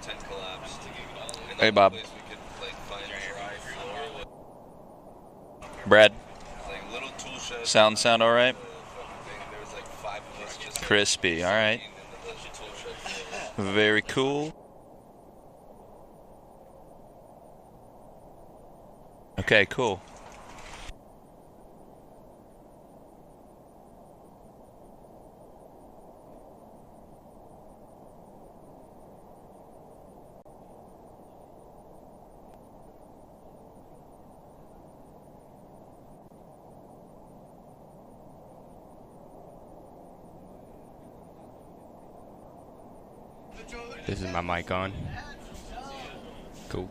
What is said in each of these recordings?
tent collapsed. Hey, Bob. Brad. Sound all right? Crispy. All right. Very cool. Okay, cool. This is my mic on. Cool.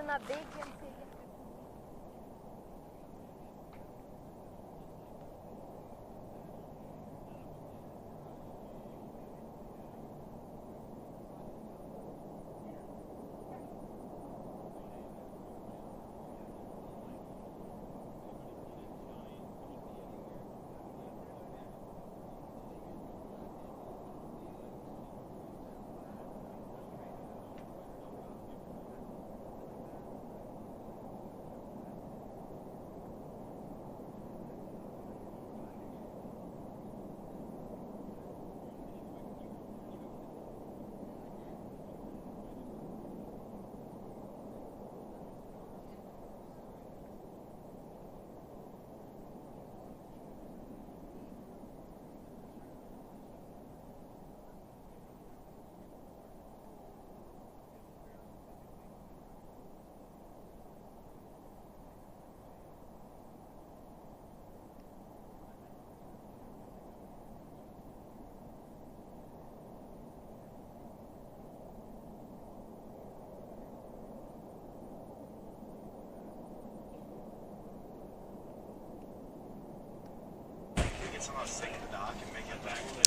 Na bem que ele seria.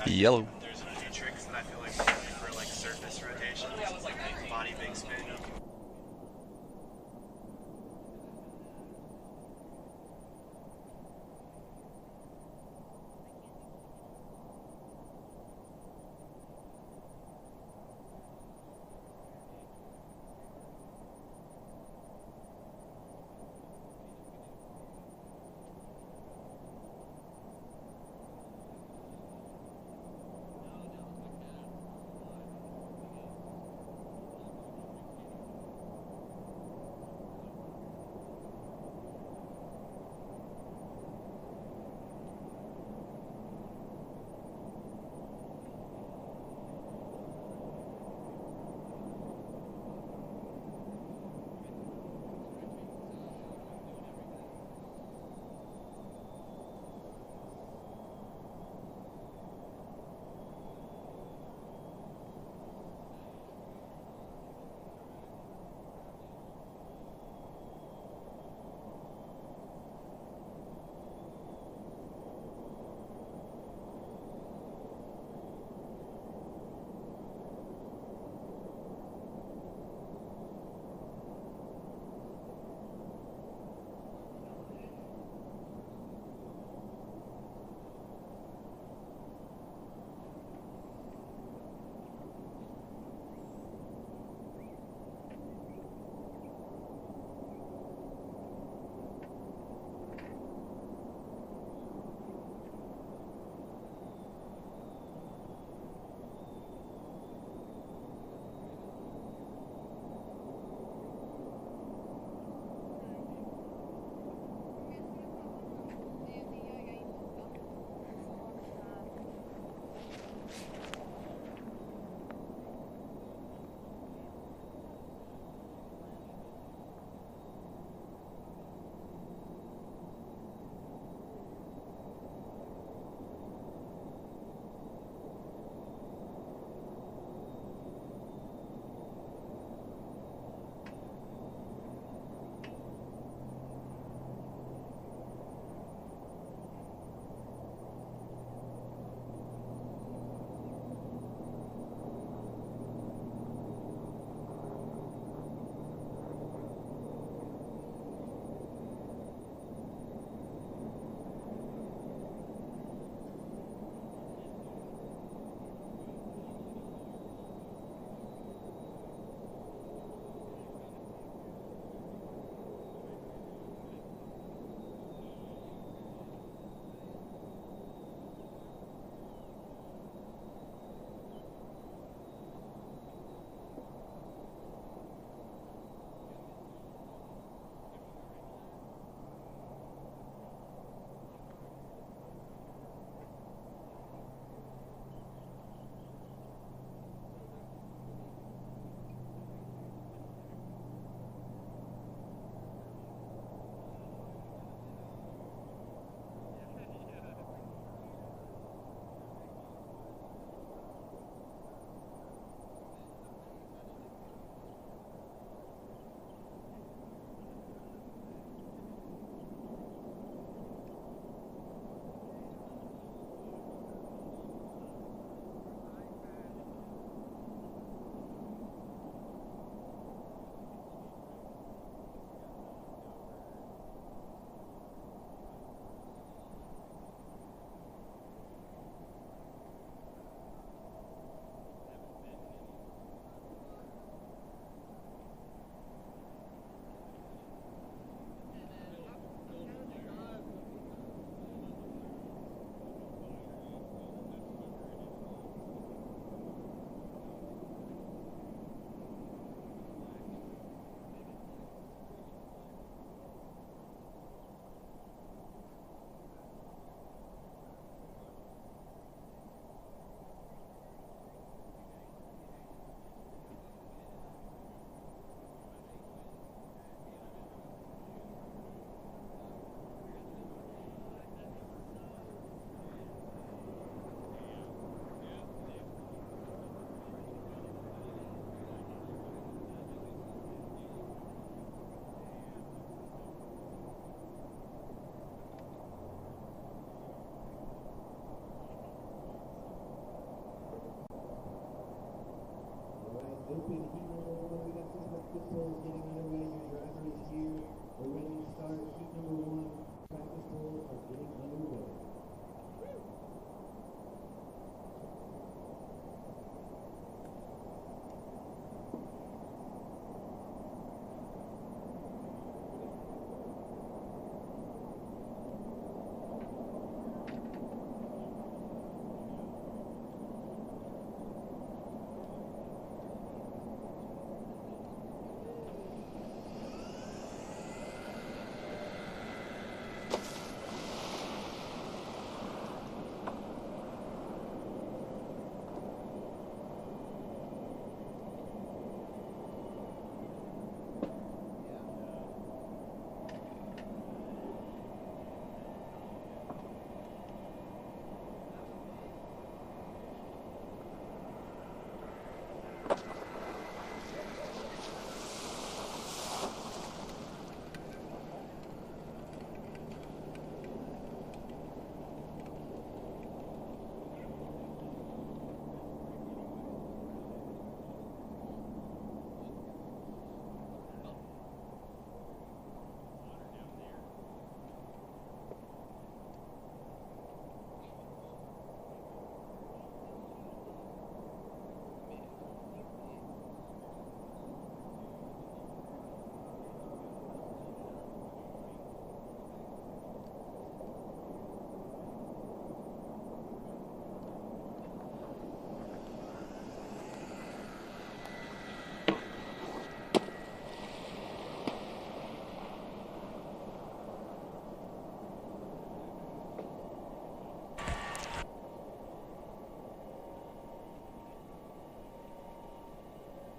Yellow. There's a few tricks that I feel like for like surface rotation, body big spin.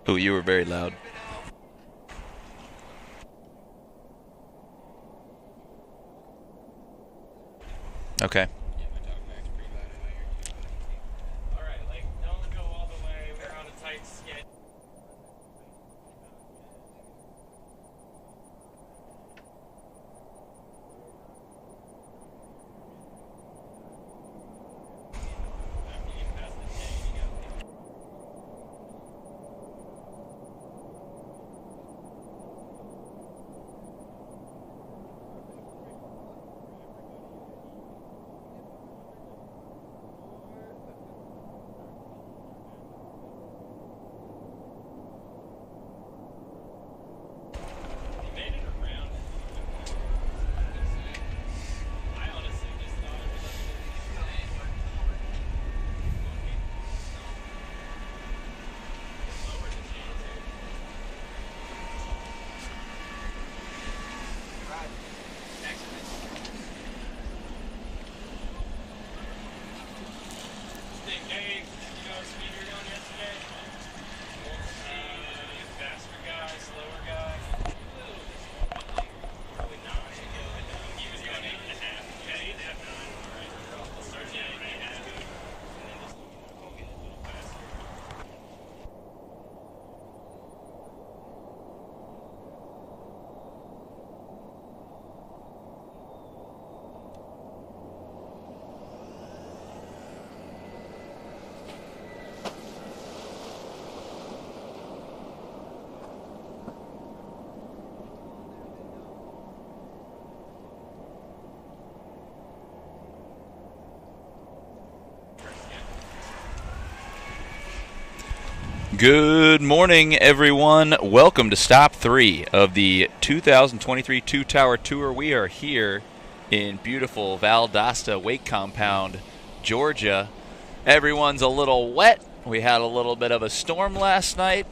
Oh, you were very loud. Okay. All right, like don't go all the way. We're on a tight skid. Dave, you know what speed you're going yesterday? Faster guy, slower guy. Probably not. He was going 8.5. Yeah, 8.5, 9. All right. We'll start at 8.5. And then just we'll get a little faster. Good morning, everyone. Welcome to Stop 3 of the 2023 Two Tower Tour. We are here in beautiful Valdosta Wake Compound, Georgia. Everyone's a little wet. We had a little bit of a storm last night,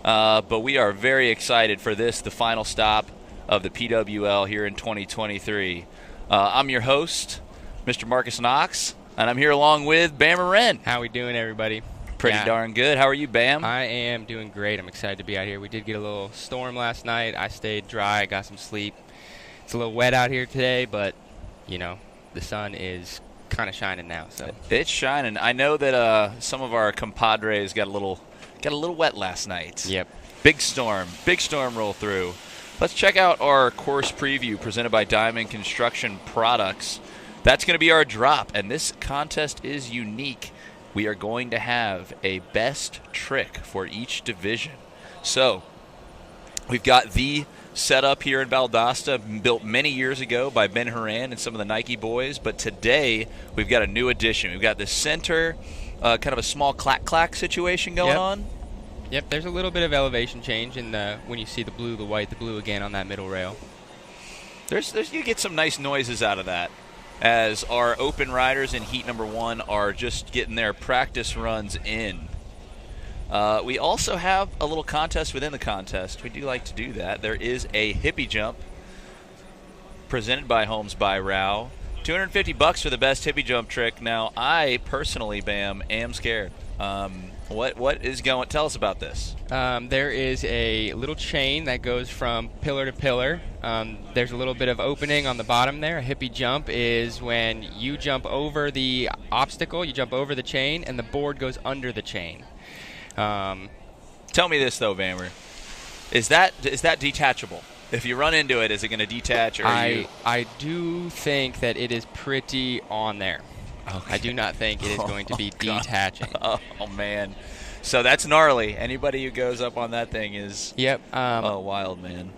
but we are very excited for this, the final stop of the PWL here in 2023. I'm your host, Mr. Marcus Knox, and I'm here along with Bam Wren. How we doing, everybody? Pretty darn good. How are you, Bam? I am doing great. I'm excited to be out here. We did get a little storm last night. I stayed dry, got some sleep. It's a little wet out here today, but, you know, the sun is kind of shining now. So it's shining. I know that some of our compadres got a little wet last night. Yep. Big storm roll through. Let's check out our course preview presented by Diamond Construction Products. That's going to be our drop, and this contest is unique. We are going to have a best trick for each division. So we've got the setup here in Valdosta, built many years ago by Ben Horan and some of the Nike boys. But today we've got a new addition. We've got the center, kind of a small clack-clack situation going on. Yep, there's a little bit of elevation change in the when you see the blue, the white, the blue again on that middle rail. There's you get some nice noises out of that, as our open riders in heat number 1 are just getting their practice runs in. We also have a little contest within the contest. We do like to do that. There is a hippie jump presented by Homes by Rao. $250 for the best hippie jump trick. Now, I personally, Bam, am scared. What is going? Tell us about this. There is a little chain that goes from pillar to pillar. There's a little bit of opening on the bottom there. A hippie jump is when you jump over the obstacle, you jump over the chain, and the board goes under the chain. Tell me this though, Bammer. Is that detachable? If you run into it, is it going to detach? Or I do think that it is pretty on there. Okay. I do not think it is going to be detaching. Oh, man. So that's gnarly. Anybody who goes up on that thing is wild, man.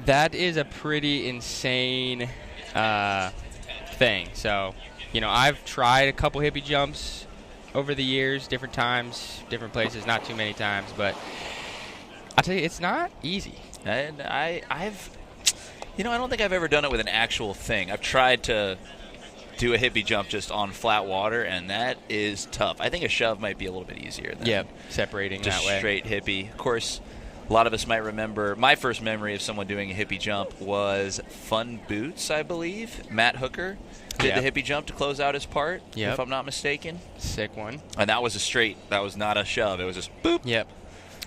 That is a pretty insane thing. So, you know, I've tried a couple hippie jumps over the years, different times, different places, not too many times, but I'll tell you, it's not easy. And I don't think I've ever done it with an actual thing. I've tried to do a hippie jump just on flat water, and that is tough. I think a shove might be a little bit easier than separating just that way. Straight hippie. Of course, a lot of us might remember my first memory of someone doing a hippie jump was Fun Boots, I believe. Matt Hooker did the hippie jump to close out his part, if I'm not mistaken. Sick one. And that was a straight. That was not a shove. It was just boop. Yep.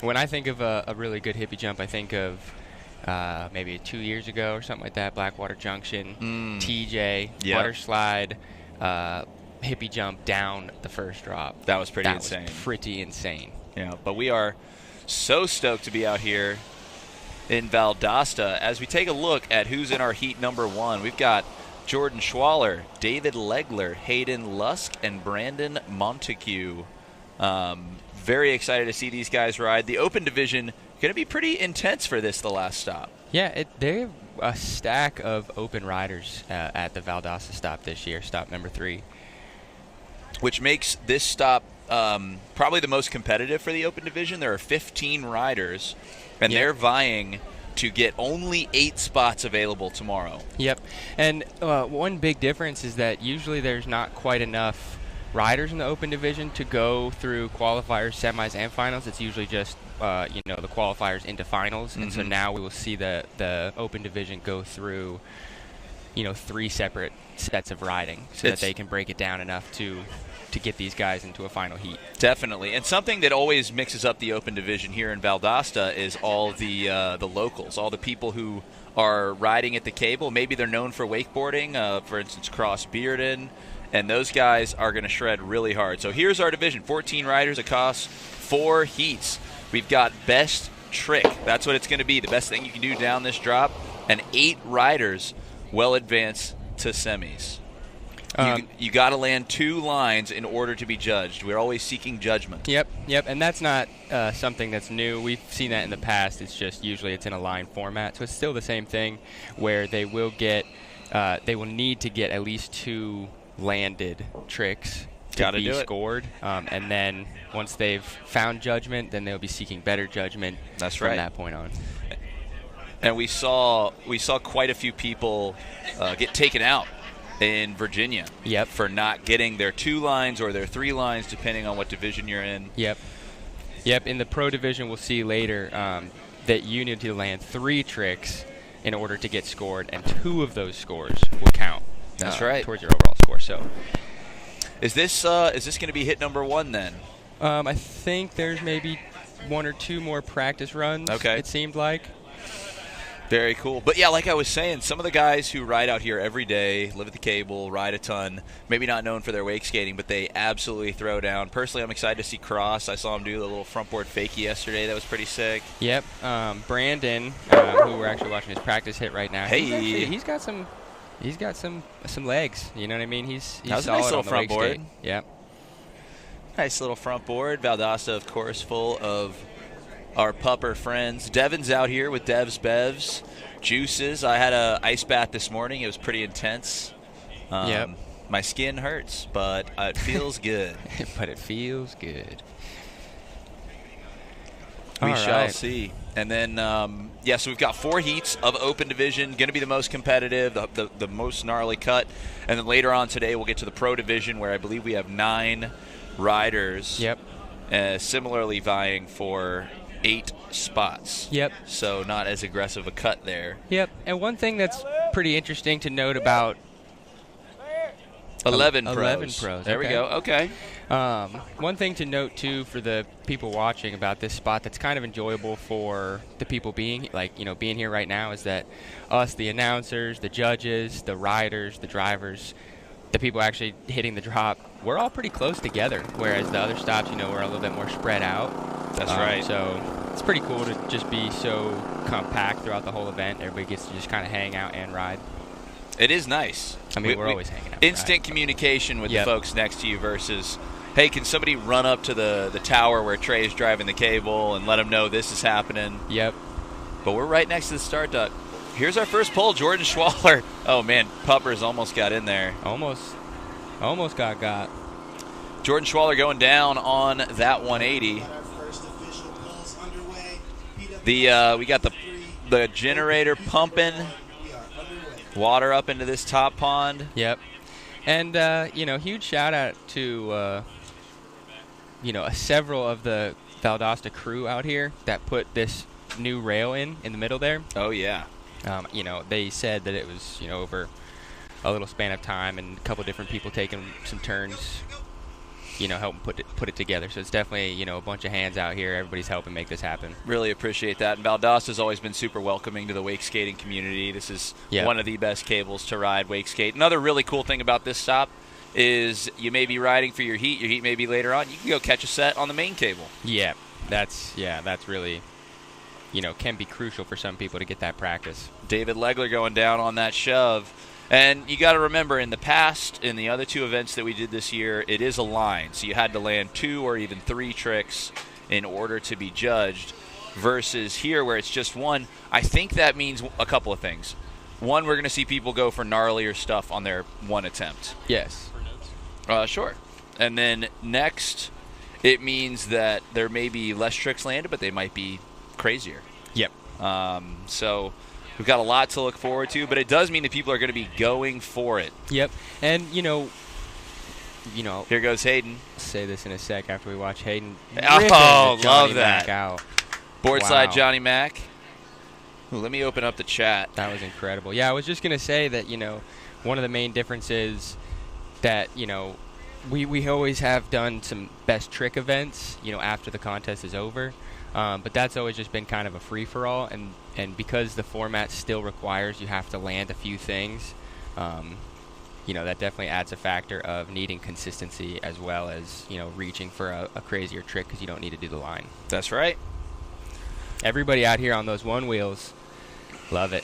When I think of a really good hippie jump, I think of maybe 2 years ago or something like that, Blackwater Junction, TJ, Yep. water slide, hippie jump down the first drop. That was pretty That insane. was pretty insane. Yeah, but we are so stoked to be out here in Valdosta as we take a look at who's in our heat number 1. We've got Jordan Schwaller, David Legler, Hayden Lusk, and Brandon Montague. Very excited to see these guys ride. The open division going to be pretty intense for this, the last stop. Yeah, they have a stack of open riders at the Valdosta stop this year, stop number 3. Which makes this stop probably the most competitive for the open division. There are 15 riders, and they're vying to get only 8 spots available tomorrow. Yep. And one big difference is that usually there's not quite enough riders in the open division to go through qualifiers, semis, and finals. It's usually just the qualifiers into finals. And so now we will see the open division go through 3 separate sets of riding so that they can break it down enough to get these guys into a final heat. Definitely. And something that always mixes up the open division here in Valdosta is all the locals, all the people who are riding at the cable. Maybe they're known for wakeboarding, for instance, Cross Bearden, and those guys are going to shred really hard. So here's our division, 14 riders across 4 heats. We've got best trick. That's what it's going to be, the best thing you can do down this drop, and 8 riders well advanced to semis. You got to land 2 lines in order to be judged. We're always seeking judgment. Yep, and that's not something that's new. We've seen that in the past. It's just usually it's in a line format, so it's still the same thing where they will need to get at least 2 landed tricks to be scored, and then once they've found judgment, then they'll be seeking better judgment. That's from right. that point on. And we saw quite a few people get taken out in Virginia for not getting their 2 lines or their 3 lines, depending on what division you're in. Yep. In the pro division, we'll see later that you need to land 3 tricks in order to get scored, and 2 of those scores will count. That's right. Towards your overall score. So, is this going to be hit number 1 then? I think there's maybe 1 or 2 more practice runs. Okay. It seemed like. Very cool. But, yeah, like I was saying, some of the guys who ride out here every day, live at the cable, ride a ton, maybe not known for their wake skating, but they absolutely throw down. Personally, I'm excited to see Cross. I saw him do a little front board fakie yesterday. That was pretty sick. Yep. Brandon, who we're actually watching his practice hit right now. Hey. He's got some legs. You know what I mean? He's that was solid a nice little on the front wake board. skate. Yep. Nice little front board. Valdosta, of course, full of our pupper friends. Devin's out here with Dev's Bevs. Juices. I had a ice bath this morning. It was pretty intense. My skin hurts, but it feels good. But it feels good. We shall see. And then, so we've got 4 heats of open division. Going to be the most competitive, the most gnarly cut. And then later on today, we'll get to the pro division, where I believe we have 9 riders. Yep. Similarly vying for 8 spots. Yep. So not as aggressive a cut there. Yep. And one thing that's pretty interesting to note about 11 pros. 11 pros. There we go. Okay. One thing to note, too, for the people watching about this spot that's kind of enjoyable for the people being here right now is that us, the announcers, the judges, the riders, the drivers, the people actually hitting the drop, we're all pretty close together, whereas the other stops, we're a little bit more spread out. That's right. So it's pretty cool to just be so compact throughout the whole event. Everybody gets to just kind of hang out and ride. It is nice. I mean, we're always hanging out. Instant communication with the folks next to you versus, hey, can somebody run up to the tower where Trey's driving the cable and let them know this is happening? Yep. But we're right next to the start duct. Here's our first pole, Jordan Schwaller. Oh, man, Puppers almost got in there. Almost got. Jordan Schwaller going down on that 180. We got the generator pumping water up into this top pond. Yep. And, huge shout out to, several of the Valdosta crew out here that put this new rail in the middle there. Oh, yeah. They said that it was, over a little span of time and a couple different people taking some turns helping put it together. So it's definitely, a bunch of hands out here. Everybody's helping make this happen. Really appreciate that. And Valdosta has always been super welcoming to the wake skating community. This is one of the best cables to ride wake skate. Another really cool thing about this stop is you may be riding for your heat may be later on. You can go catch a set on the main cable. Yeah, that's really, can be crucial for some people to get that practice. David Legler going down on that shove. And you got to remember, in the past, in the other 2 events that we did this year, it is a line. So you had to land 2 or even 3 tricks in order to be judged, versus here where it's just 1. I think that means a couple of things. 1, we're going to see people go for gnarlier stuff on their 1 attempt. Yes. Sure. And then next, it means that there may be less tricks landed, but they might be crazier. Yep. So we've got a lot to look forward to, but it does mean that people are going to be going for it. Yep. And, here goes Hayden. I'll say this in a sec after we watch Hayden. Love that. Mac out. Board slide Johnny Mac. Ooh, let me open up the chat. That was incredible. Yeah, I was just going to say that, one of the main differences that, we always have done some best trick events, after the contest is over. But that's always just been kind of a free-for-all, and because the format still requires you have to land a few things, that definitely adds a factor of needing consistency as well as, reaching for a crazier trick because you don't need to do the line. That's right. Everybody out here on those 1-wheels, love it.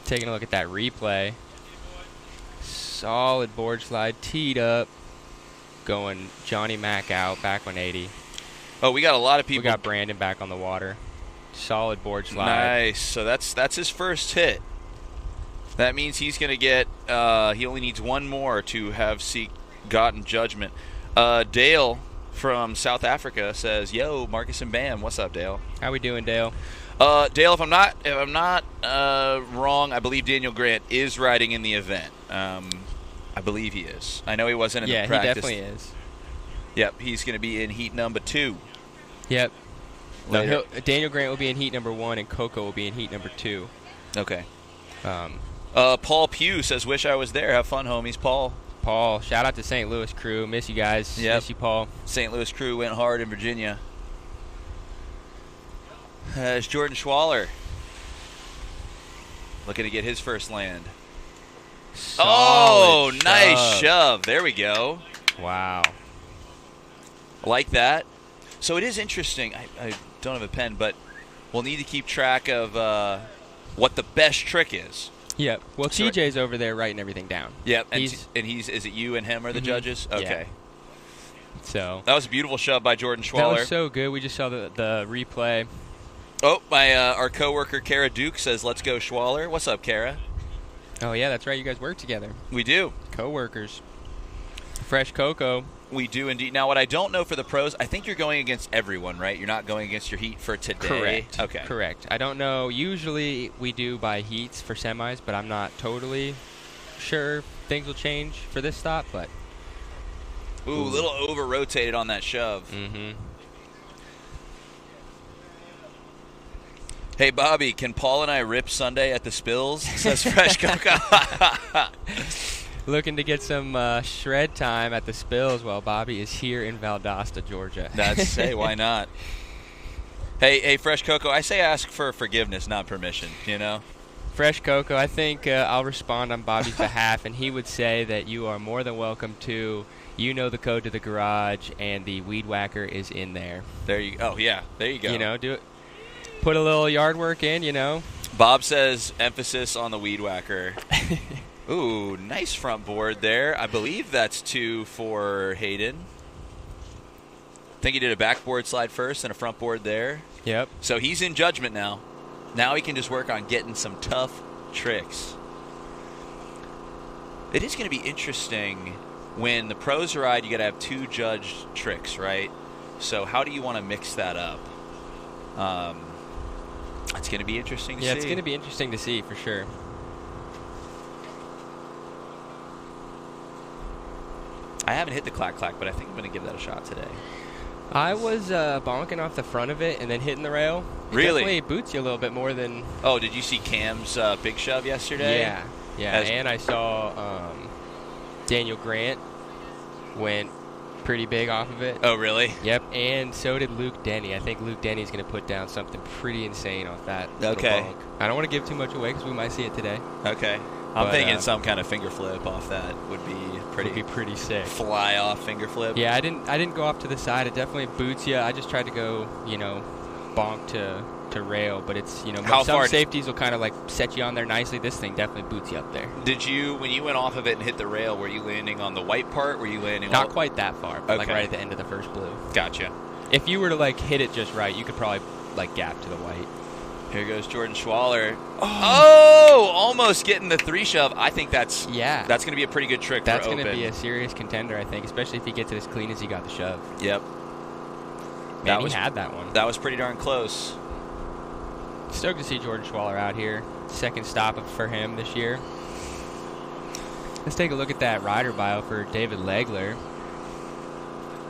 Taking a look at that replay. Solid board slide, teed up, going Johnny Mac out, back 180. Oh, we got a lot of people. We got Brandon back on the water. Solid board slide. Nice. So that's his first hit. That means he's going to get, he only needs 1 more to have gotten judgment. Dale from South Africa says, "Yo, Marcus and Bam, what's up, Dale?" How we doing, Dale? Dale, if I'm not wrong, I believe Daniel Grant is riding in the event. I believe he is. I know he wasn't in the practice. Yeah, he definitely is. Yep, he's going to be in heat number 2. Yep. No, Daniel Grant will be in heat number 1, and Coco will be in heat number 2. Okay. Paul Pugh says, "Wish I was there. Have fun, homies." Paul, shout out to St. Louis crew. Miss you guys. Yep. Miss you, Paul. St. Louis crew went hard in Virginia. It's Jordan Schwaller looking to get his first land. Solid nice shove. There we go. Wow. I like that. So it is interesting. I don't have a pen, but we'll need to keep track of what the best trick is. Yep. Well, TJ's over there writing everything down. Yep. And he's is it you and him are the judges? Okay. Yeah. So that was a beautiful shove by Jordan Schwaller. That was so good. We just saw the replay. Oh, our coworker Kara Duke says, "Let's go, Schwaller." What's up, Kara? Oh yeah, that's right. You guys work together. We do. Co-workers. Fresh Coco. We do indeed. Now, what I don't know for the pros, I think you're going against everyone, right? You're not going against your heat for today. Correct. Okay. Correct. I don't know. Usually we do by heats for semis, but I'm not totally sure things will change for this stop. But ooh, a little over-rotated on that shove. Mm-hmm. Hey, Bobby, can Paul and I rip Sunday at the Spills? Says Fresh Coco. Looking to get some shred time at the Spills while Bobby is here in Valdosta, Georgia. Hey, why not? Hey, Fresh Coco, I say ask for forgiveness, not permission, Fresh Coco, I think I'll respond on Bobby's behalf, and he would say that you are more than welcome to. You know the code to the garage, and the weed whacker is in there. There you go. Oh, yeah, there you go. Do it. Put a little yard work in, Bob says emphasis on the weed whacker. Ooh, nice front board there. I believe that's 2 for Hayden. I think he did a backboard slide first and a front board there. Yep. So he's in judgment now. Now he can just work on getting some tough tricks. It is going to be interesting when the pros ride. You got to have 2 judged tricks, right? So how do you want to mix that up? It's going to be interesting to see. Yeah, it's going to be interesting to see for sure. I haven't hit the clack-clack, but I think I'm going to give that a shot today. I was bonking off the front of it and then hitting the rail. It really? Definitely boots you a little bit more than... Oh, did you see Cam's big shove yesterday? Yeah. And I saw Daniel Grant went pretty big off of it. Oh, really? Yep, and so did Luke Denny. I think Luke Denny's going to put down something pretty insane off that little Okay. bunk. I don't want to give too much away because we might see it today. Okay. I'm But, thinking some kind of finger flip off that would be Pretty sick. fly off finger flip. Yeah, I didn't go off to the side. It definitely boots you. I just tried to go, bonk to rail, but it's, How some far- safeties will kind of like set you on there nicely. This thing definitely boots you up there. Did you, when you went off of it and hit the rail, were you landing on the white part? Were you landing Not quite that far, but like Okay. right at the end of the first blue. Gotcha. If you were to like hit it just right, you could probably like gap to the white. Here goes Jordan Schwaller. Oh, almost getting the 3-shove. I think that's going to be a pretty good trick That's for going open. to be a serious contender, I think, especially if he gets it as clean as he got the shove. Yep. Man, he had that one. That was pretty darn close. Stoked to see Jordan Schwaller out here. Second stop for him this year. Let's take a look at that rider bio for David Legler.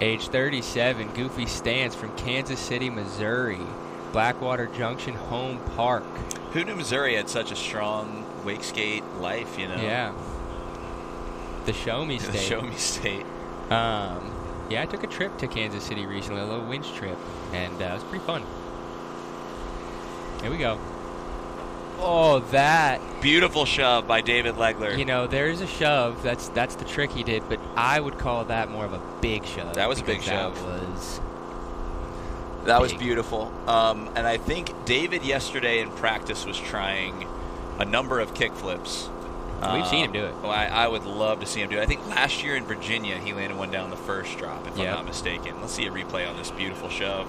Age 37, goofy stance from Kansas City, Missouri. Blackwater Junction Home Park. Who knew Missouri had such a strong wake skate life, Yeah. The Show Me The State. Show Me State. Yeah, I took a trip to Kansas City recently, a little winch trip, and it was pretty fun. Here we go. Oh, that. Beautiful shove by David Legler. There is a shove. That's the trick he did, but I would call that more of a big shove. That was a big because shove. That was was big. beautiful. And I think David yesterday in practice was trying a number of kick flips. We've seen him do it. Well, I would love to see him do it. I think last year in Virginia he landed one down the first drop, if I'm Yep. not mistaken. Let's see a replay on this beautiful shove.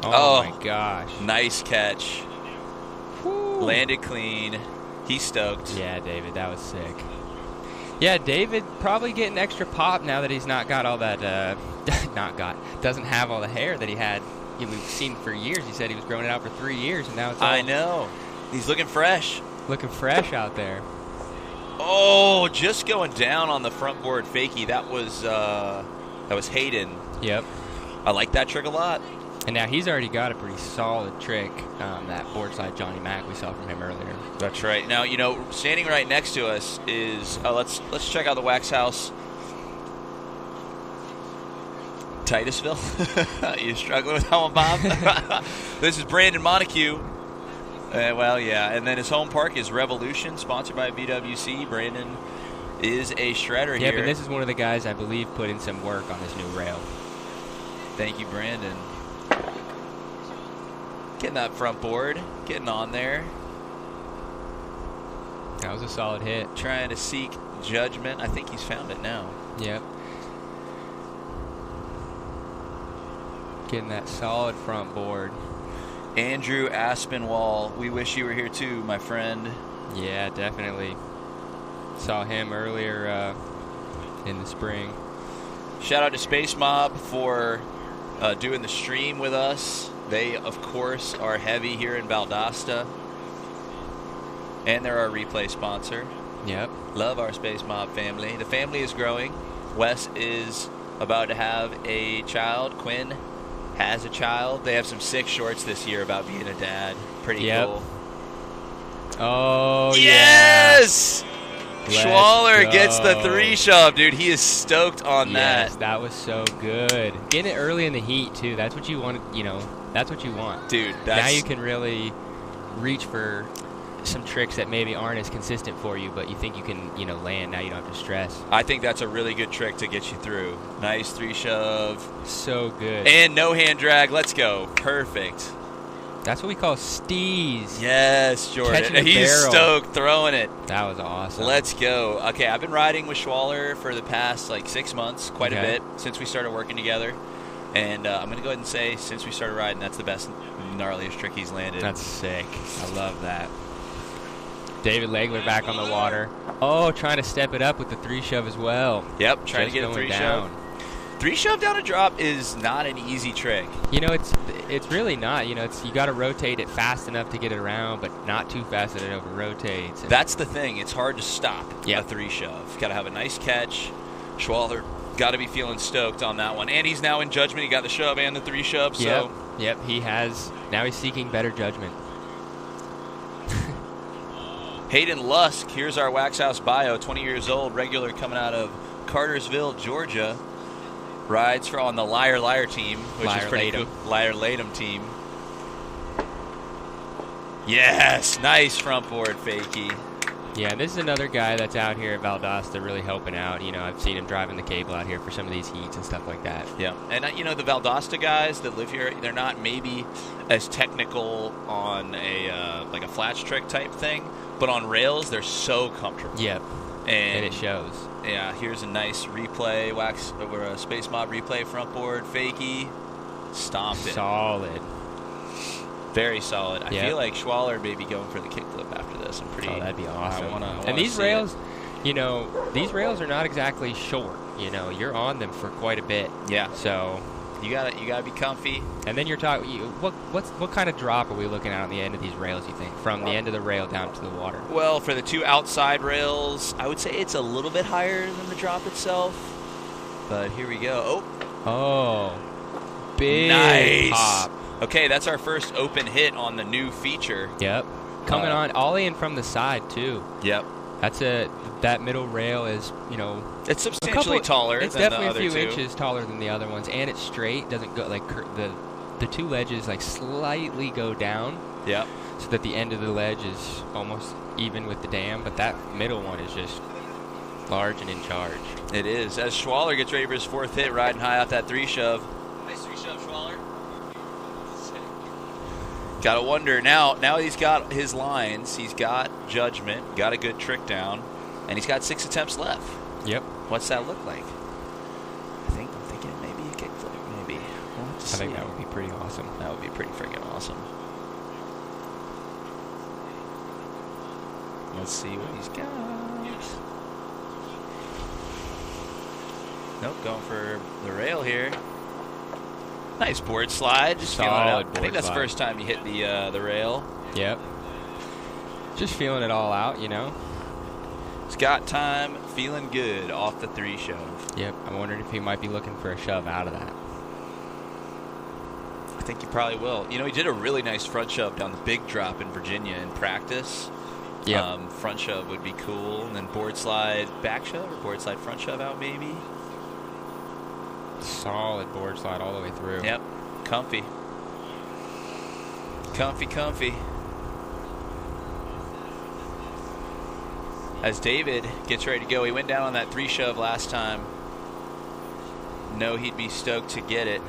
Oh my gosh. Nice catch. Whew. Landed clean. He's stoked. Yeah, David, that was sick. Yeah, David probably getting extra pop now that he's not got all that, doesn't have all the hair that he had. We've seen for years. He said he was growing it out for 3 years, and now it's all I know. He's looking fresh. looking fresh out there. Oh, just going down on the front board fakie. That was Hayden. Yep. I like that trick a lot. And now he's already got a pretty solid trick, that board slide Johnny Mac we saw from him earlier. That's right. Now, standing right next to us is let's check out the wax house. Titusville. You struggling with that one, Bob? This is Brandon Montague. And then his home park is Revolution, sponsored by VWC. Brandon is a shredder here. Yep, and this is one of the guys I believe put in some work on this new rail. Thank you, Brandon. Getting that front board, getting on there, That was a solid hit. trying to seek judgment. I think he's found it now. Yep. Getting that solid front board. Andrew Aspinwall, we wish you were here too, my friend. Yeah, definitely. Saw him earlier in the spring. Shout out to Space Mob for doing the stream with us. They, of course, are heavy here in Valdosta. And they're our replay sponsor. Yep. Love our Space Mob family. The family is growing. Wes is about to have a child. Quinn has a child. They have some sick shorts this year about being a dad. Pretty Yep. cool. Oh, Yes! Let's Schwaller gets the go. 3-shove, dude. He is stoked on Yes, that. that was so good. Getting it early in the heat, too. That's what you want. That's what you want. Dude, Now you can really reach for some tricks that maybe aren't as consistent for you, but you think you can, land. Now you don't have to stress. I think that's a really good trick to get you through. Nice 3-shove. So good. And no hand drag. Let's go. Perfect. That's what we call steez. Yes, Jordan. Catching a He's barrel. stoked throwing it. That was awesome. Let's go. Okay, I've been riding with Schwaller for the past 6 months, quite a Okay. bit, since we started working together. And I'm going to go ahead and say, since we started riding, that's the best, gnarliest trick he's landed. That's sick. I love that. David Legler back on the water. Oh, trying to step it up with the 3-shove as well. Yep, trying to Just get a going 3-shove. down. 3-shove down a drop is not an easy trick. It's really not. You got to rotate it fast enough to get it around, but not too fast that it over rotates. That's the thing. It's hard to stop Yep. a 3-shove. Got to have a nice catch. Schwaller got to be feeling stoked on that one. And he's now in judgment. He got the shove and the 3-shove. So Yep, he has. Now he's seeking better judgment. Hayden Lusk, here's our Wax House bio, 20 years old, regular coming out of Cartersville, Georgia. Rides for on the Liar team, which Liar is pretty Latham. cool. Liar Latham team. Yes, nice front board fakie. Yeah, this is another guy that's out here at Valdosta really helping out. You know, I've seen him driving the cable out here for some of these heats and stuff like that. Yeah, and you know the Valdosta guys that live here, they're not maybe as technical on a like a flats trick type thing, but on rails they're so comfortable. Yep, and it shows. Yeah, here's a nice replay, wax or a space mob replay front board fakie, stomped it. Solid. Very solid. I Yep. feel like Schwaller may be going for the kickflip after this. I'm pretty. Oh, that'd be awesome. I wanna and these see rails, it. you know, these rails are not exactly short. You know, you're on them for quite a bit. Yeah. So, You gotta be comfy. and then you're talking. What kind of drop are we looking at on the end of these rails? You think from the end of the rail down to the water? Well, for the two outside rails, I would say it's a little bit higher than the drop itself. But here we go. Oh, big Nice. pop. Okay, that's our first open hit on the new feature. Yep. Coming on, ollie from the side too. Yep. That middle rail is, you know, It's substantially taller It's than definitely the other a few two. inches taller than the other ones, and it's straight. Doesn't go like the two ledges like slightly go down, Yep. so that the end of the ledge is almost even with the dam. But that middle one is just large and in charge. It is. As Schwaller gets ready for his fourth hit, riding high off that 3-shove. Nice 3-shove, Schwaller. Gotta wonder now he's got his lines, he's got judgment, got a good trick down, and he's got 6 attempts left. Yep. What's that look like? I'm thinking maybe a kickflip, maybe. We'll have to I think see. that would be pretty awesome. That would be pretty freaking awesome. Let's see what he's got. Nope, going for the rail here. Nice board slide. Just feeling it Solid out. I board think that's the slide. first time you hit the rail. Yep. Just feeling it all out, you know. Scott time, feeling good off the 3-shove. Yep. I'm wondering if he might be looking for a shove out of that. I think he probably will. You know, he did a really nice front shove down the big drop in Virginia in practice. Yeah. Front shove would be cool. And then board slide back shove or board slide front shove out maybe. Solid board slide all the way through. Yep. Comfy. Comfy. As David gets ready to go, he went down on that 3-shove last time. Know he'd be stoked to get it.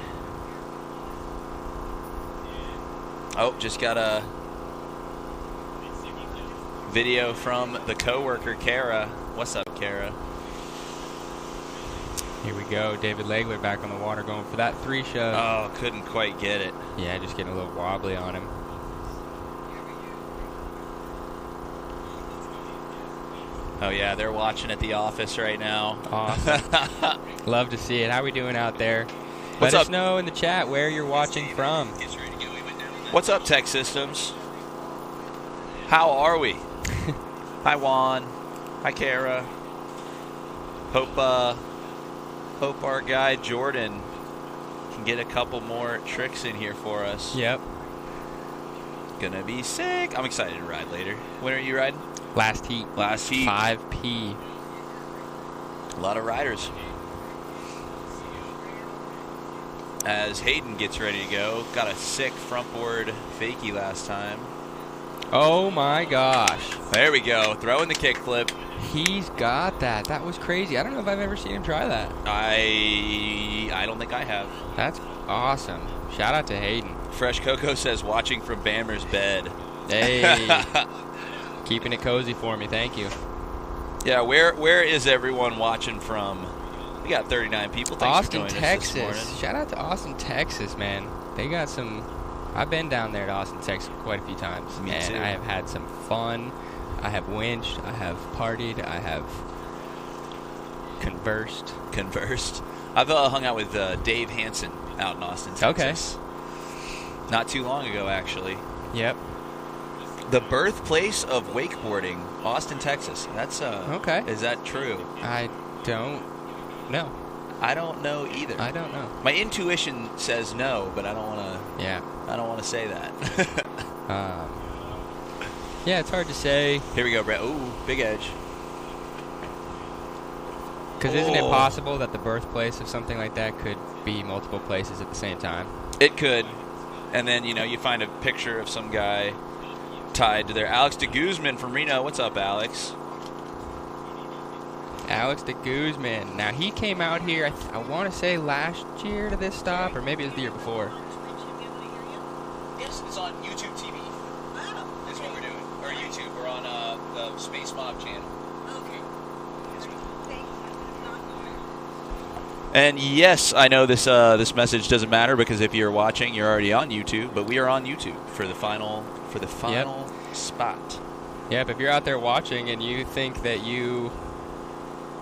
Oh, just got a video from the coworker, Kara. What's up, Kara? Here we go. David Legler back on the water going for that 3-shove. Oh, couldn't quite get it. Yeah, just getting a little wobbly on him. Oh, yeah, they're watching at the office right now. Awesome. Love to see it. How we doing out there? What's Let up? us know in the chat where you're watching from. What's up, Tech Systems? How are we? Hi, Juan. Hi, Kara. Hope our guy Jordan can get a couple more tricks in here for us. Yep. Gonna be sick. I'm excited to ride later. When are you riding? Last heat. Last heat. 5P. A lot of riders. As Hayden gets ready to go, got a sick front board fakie last time. Oh my gosh. There we go, throwing the kickflip. He's got that. That was crazy. I don't know if I've ever seen him try that. I don't think I have. That's awesome. Shout out to Hayden. Fresh Coco says watching from Bammer's bed. Hey. Keeping it cozy for me. Thank you. Yeah, where is everyone watching from? We got 39 people. Thanks Austin, for joining Texas. us this morning. Shout out to Austin, Texas, man. They got some. I've been down there to Austin, Texas quite a few times. Me and too. I have had some fun. I have winched. I have partied. I have conversed. I've hung out with Dave Hansen out in Austin, Texas. Okay. Not too long ago, actually. Yep. The birthplace of wakeboarding, Austin, Texas. That's okay. Is that true? I don't know. I don't know either. I don't know. My intuition says no, but I don't want to. Yeah. I don't want to say that. Yeah, it's hard to say. Here we go, Brett. Ooh, big edge. Because isn't it possible that the birthplace of something like that could be multiple places at the same time? It could. And then, you find a picture of some guy tied to there. Alex de Guzman from Reno. What's up, Alex? Alex de Guzman. Now, he came out here, I want to say last year to this stop, or maybe it was the year before. Yes, it's on YouTube TV. Is what we're doing. Or YouTube. We're on the Space Mob channel. And yes, I know this this message doesn't matter because if you're watching, you're already on YouTube. But we are on YouTube for the final spot. Yep. If you're out there watching and you think that you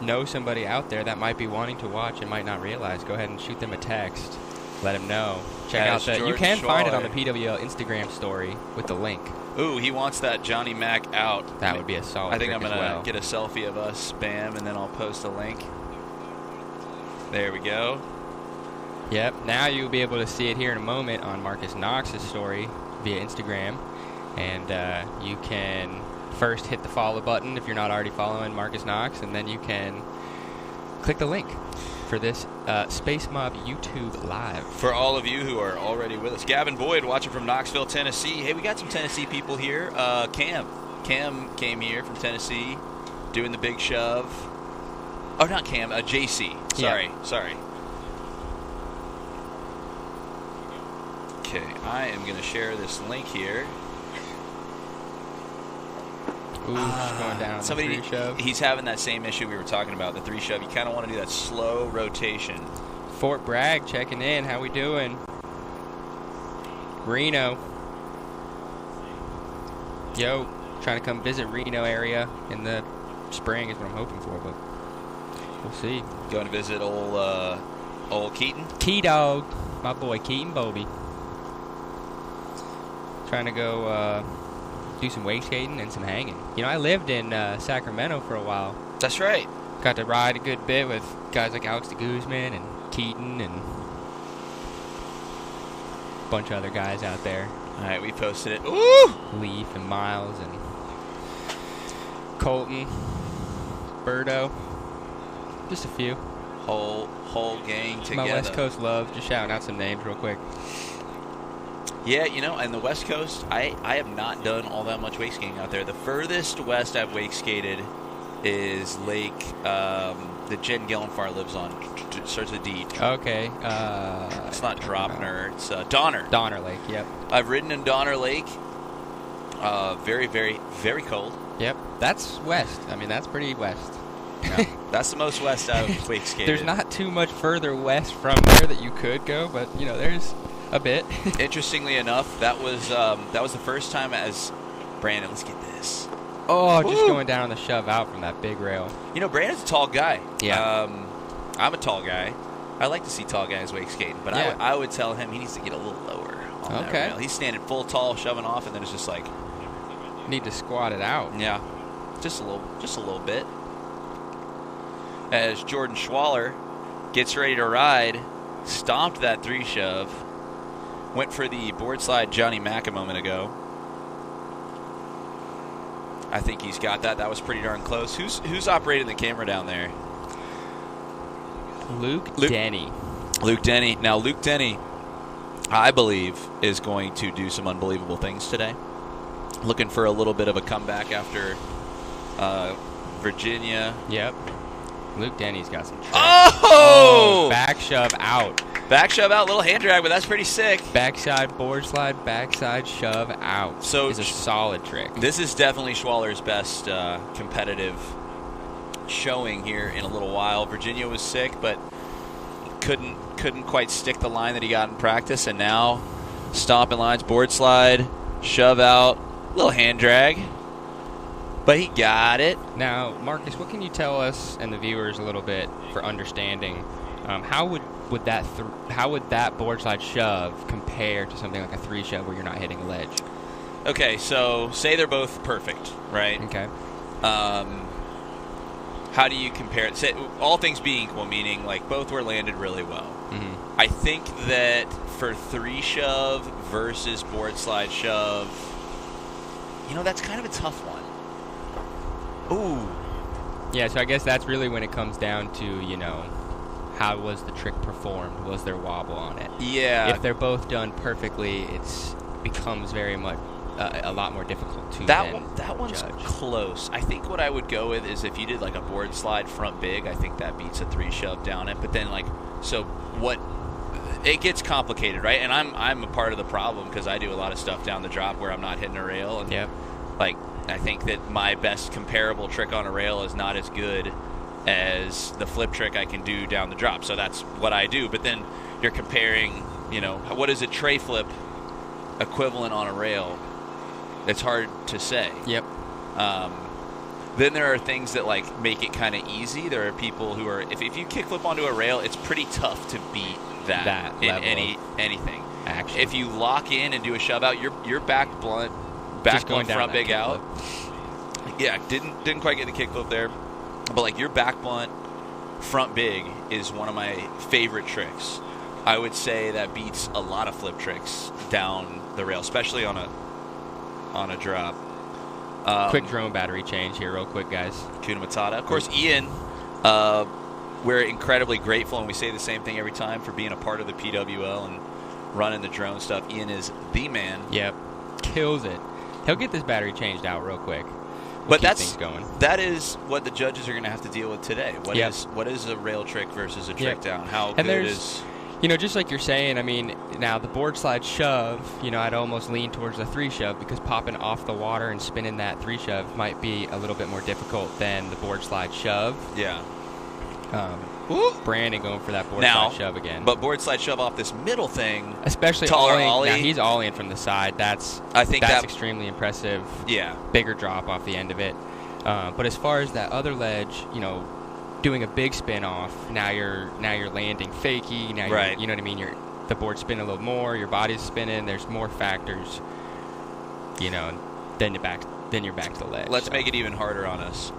know somebody out there that might be wanting to watch and might not realize, go ahead and shoot them a text. Let them know. Check out that. You can find it on the PWL Instagram story with the link. Ooh, he wants that Johnny Mac out. That would be a solid. I think I'm gonna get a selfie of us, spam, and then I'll post a link. There we go. Yep. Now you'll be able to see it here in a moment on Marcus Knox's story via Instagram, and you can first hit the follow button if you're not already following Marcus Knox, and then you can click the link for this Space Mob YouTube Live. For all of you who are already with us, Gavin Boyd watching from Knoxville, Tennessee. Hey, we got some Tennessee people here. Cam came here from Tennessee, doing the big shove. Oh, not Cam, JC. Sorry. Okay, I am going to share this link here. Ooh, just going down the three shove. He's having that same issue we were talking about, the three shove. You kind of want to do that slow rotation. Fort Bragg checking in. How we doing? Reno. Yo, trying to come visit Reno area in the spring is what I'm hoping for, but we'll see. Going to visit old Keaton? Key-Dog. My boy Keaton Bobby. Trying to go do some wake skating and some hanging. I lived in Sacramento for a while. That's right. Got to ride a good bit with guys like Alex de Guzman and Keaton and a bunch of other guys out there. All right, we posted it. Ooh! Leaf and Miles and Colton, Birdo. Just a few. Whole gang together. My West Coast love. Just shouting out some names real quick. Yeah, and the West Coast, I have not done all that much wake skating out there. The furthest west I've wake skated is Lake that Jen Gillenfar lives on. It starts with D. Okay. It's not Dropner. It's Donner. Donner Lake, yep. I've ridden in Donner Lake. Very, very, very cold. Yep. That's west. I mean, that's pretty west. Yeah, that's the most west I've wake skated. There's not too much further west from there that you could go, but, there's a bit. Interestingly enough, that was the first time as Brandon. Let's get this. Oh, just going down on the shove out from that big rail. Brandon's a tall guy. Yeah. I'm a tall guy. I like to see tall guys wake skating, but yeah. I would tell him he needs to get a little lower on that rail. He's standing full tall, shoving off, and then it's just like need to squat it out. Yeah, just a little bit. As Jordan Schwaller gets ready to ride, stomped that three shove, went for the board slide Johnny Mac a moment ago. I think he's got that. That was pretty darn close. Who's operating the camera down there? Luke Denny. Luke Denny. Now, Luke Denny, I believe, is going to do some unbelievable things today. Looking for a little bit of a comeback after Virginia. Yep. Luke Denny's got some tricks. Oh! Back shove out. Back shove out, little hand drag, but that's pretty sick. Backside board slide, backside shove out. So is a solid trick. This is definitely Schwaller's best competitive showing here in a little while. Virginia was sick, but couldn't quite stick the line that he got in practice, and now stomping lines, board slide, shove out, little hand drag. But he got it. Now, Marcus, what can you tell us and the viewers a little bit for understanding how would that board slide shove compare to something like a three shove where you're not hitting a ledge? Okay, so say they're both perfect, right? Okay. How do you compare it? Say, all things being equal, meaning like both were landed really well. Mm-hmm. I think that for three shove versus board slide shove, that's kind of a tough one. Ooh. Yeah, so I guess that's really when it comes down to, you know, how was the trick performed? Was there wobble on it? Yeah. If they're both done perfectly, it's becomes very much a lot more difficult to that one's judge. close. I think what I would go with is if you did like a board slide front big, I think that beats a 3 shove down it. But then it gets complicated, right? And I'm a part of the problem because I do a lot of stuff down the drop where I'm not hitting a rail. And Yep. like I think that my best comparable trick on a rail is not as good as the flip trick I can do down the drop. So that's what I do. But then you're comparing, you know, what is a tray flip equivalent on a rail? It's hard to say. Yep. Then there are things that like make it kind of easy. There are people who are if you kickflip onto a rail, it's pretty tough to beat that in anything. Action. If you lock in and do a shove out, your back blunt front big out. Yeah, didn't quite get the kickflip there, but like your back blunt front big is one of my favorite tricks. I would say that beats a lot of flip tricks down the rail, especially on a drop. Quick drone battery change here real quick, guys. Kuna Matata. Of course, Ian, we're incredibly grateful, and we say the same thing every time, for being a part of the PWL and running the drone stuff. Ian is the man. Yep. Kills it. He'll get this battery changed out real quick. But keep things going. That is what the judges are going to have to deal with today. What Yep. is a rail trick versus a trick Yep. down? How And good is... You know, just like you're saying, I mean, now the board slide shove, you know, I'd almost lean towards the 3 shove because popping off the water and spinning that 3 shove might be a little bit more difficult than the board slide shove. Yeah. Brandon going for that board Now, slide shove again. But board slide shove off this middle thing, especially taller ollie. ollie. Now he's ollie from the side. I think that's that extremely impressive. Yeah. Bigger drop off the end of it. But as far as that other ledge, you know, doing a big spin off, now you're landing fakey. Now Right. you know what I mean. The board's spinning a little more. Your body's spinning. There's more factors. You know, then you're back to the ledge. Let's make it even harder on us.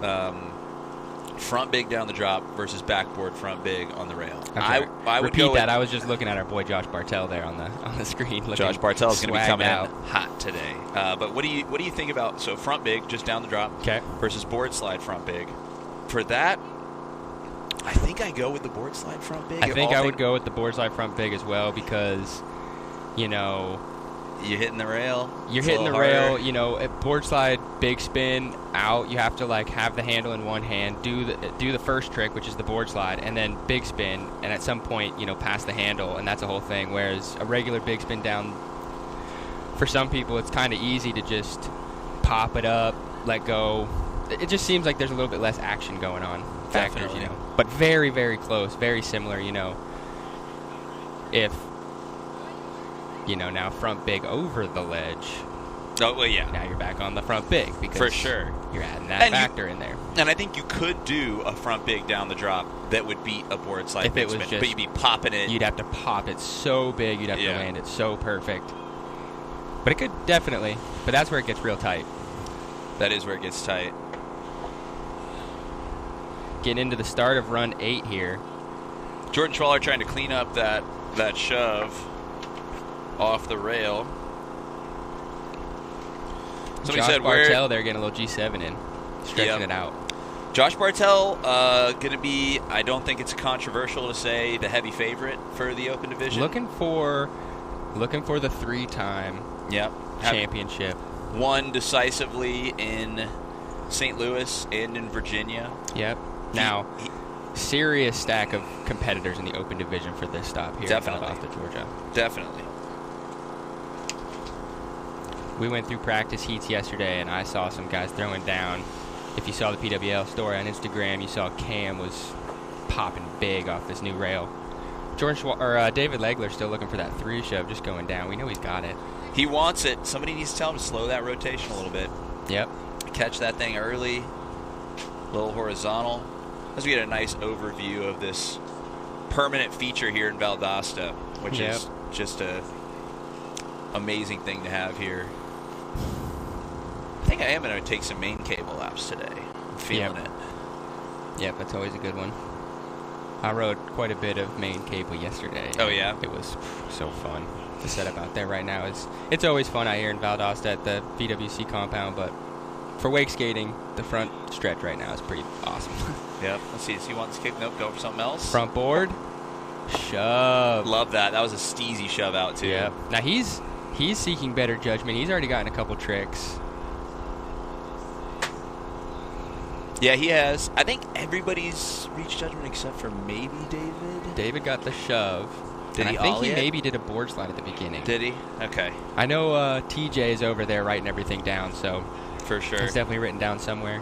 Front big down the drop versus backboard front big on the rail. Okay. I would repeat go that. with, I was just looking at our boy Josh Bartell there on the screen. Josh Bartell is going to be coming out. in hot today. But what do you think about front big just down the drop Okay. versus board slide front big? For that, I think I go with the board slide front big. I think I would go with the board slide front big as well because, you know, you're hitting the rail. You're hitting the rail. You know, at board slide big spin out. You have to like have the handle in one hand, do the first trick, which is the board slide, and then big spin, and at some point, you know, pass the handle, and that's a whole thing. Whereas a regular big spin down, for some people, it's kind of easy to just pop it up, let go. It just seems like there's a little bit less action going on. Factors, Definitely. you know, but very, very close, very similar. You know, if you know now front big over the ledge. Oh well, yeah. Now you're back on the front big because For sure. you're adding that factor in there. And I think you could do a front big down the drop that would beat a board slide If big it was spin, just- but you'd be popping it. You'd have to pop it so big, you'd have Yeah. to land it so perfect. But it could definitely. But that's where it gets real tight. That is where it gets tight. Getting into the start of run 8 here. Jordan Schwaller trying to clean up that shove off the rail. Somebody Josh said Bartell there getting a little G7 in, stretching Yep. it out. Josh Bartell going to be, I don't think it's controversial to say, the heavy favorite for the Open Division. Looking for the 3-time Yep. championship. Won decisively in St. Louis and in Virginia. Yep. Now, serious stack of competitors in the Open Division for this stop here Definitely. in Valdosta, Georgia. Definitely. We went through practice heats yesterday, and I saw some guys throwing down. If you saw the PWL story on Instagram, you saw Cam was popping big off this new rail. David Legler's still looking for that 3 shove, just going down. We know he's got it. He wants it. Somebody needs to tell him to slow that rotation a little bit. Yep. Catch that thing early. Little horizontal. As we get a nice overview of this permanent feature here in Valdosta, which Yep. is just a amazing thing to have here. I think I am going to take some main cable laps today. I'm feeling Yep. it. Yep, that's always a good one. I rode quite a bit of main cable yesterday. Oh, yeah? It was so fun. The setup out there right now it's always fun out here in Valdosta at the VWC compound, but for wake skating, the front stretch right now is pretty awesome. Yep. Let's see. Does he want this kick? Nope. Go for something else. Front board, shove. Love that. That was a steezy shove out too. Yeah. Now he's seeking better judgment. He's already gotten a couple tricks. Yeah, he has. I think everybody's reached judgment except for maybe David. David got the shove. Did and he I think ollie he it? maybe did a board slide at the beginning. Did he? Okay. I know TJ is over there writing everything down, so For sure. it's definitely written down somewhere.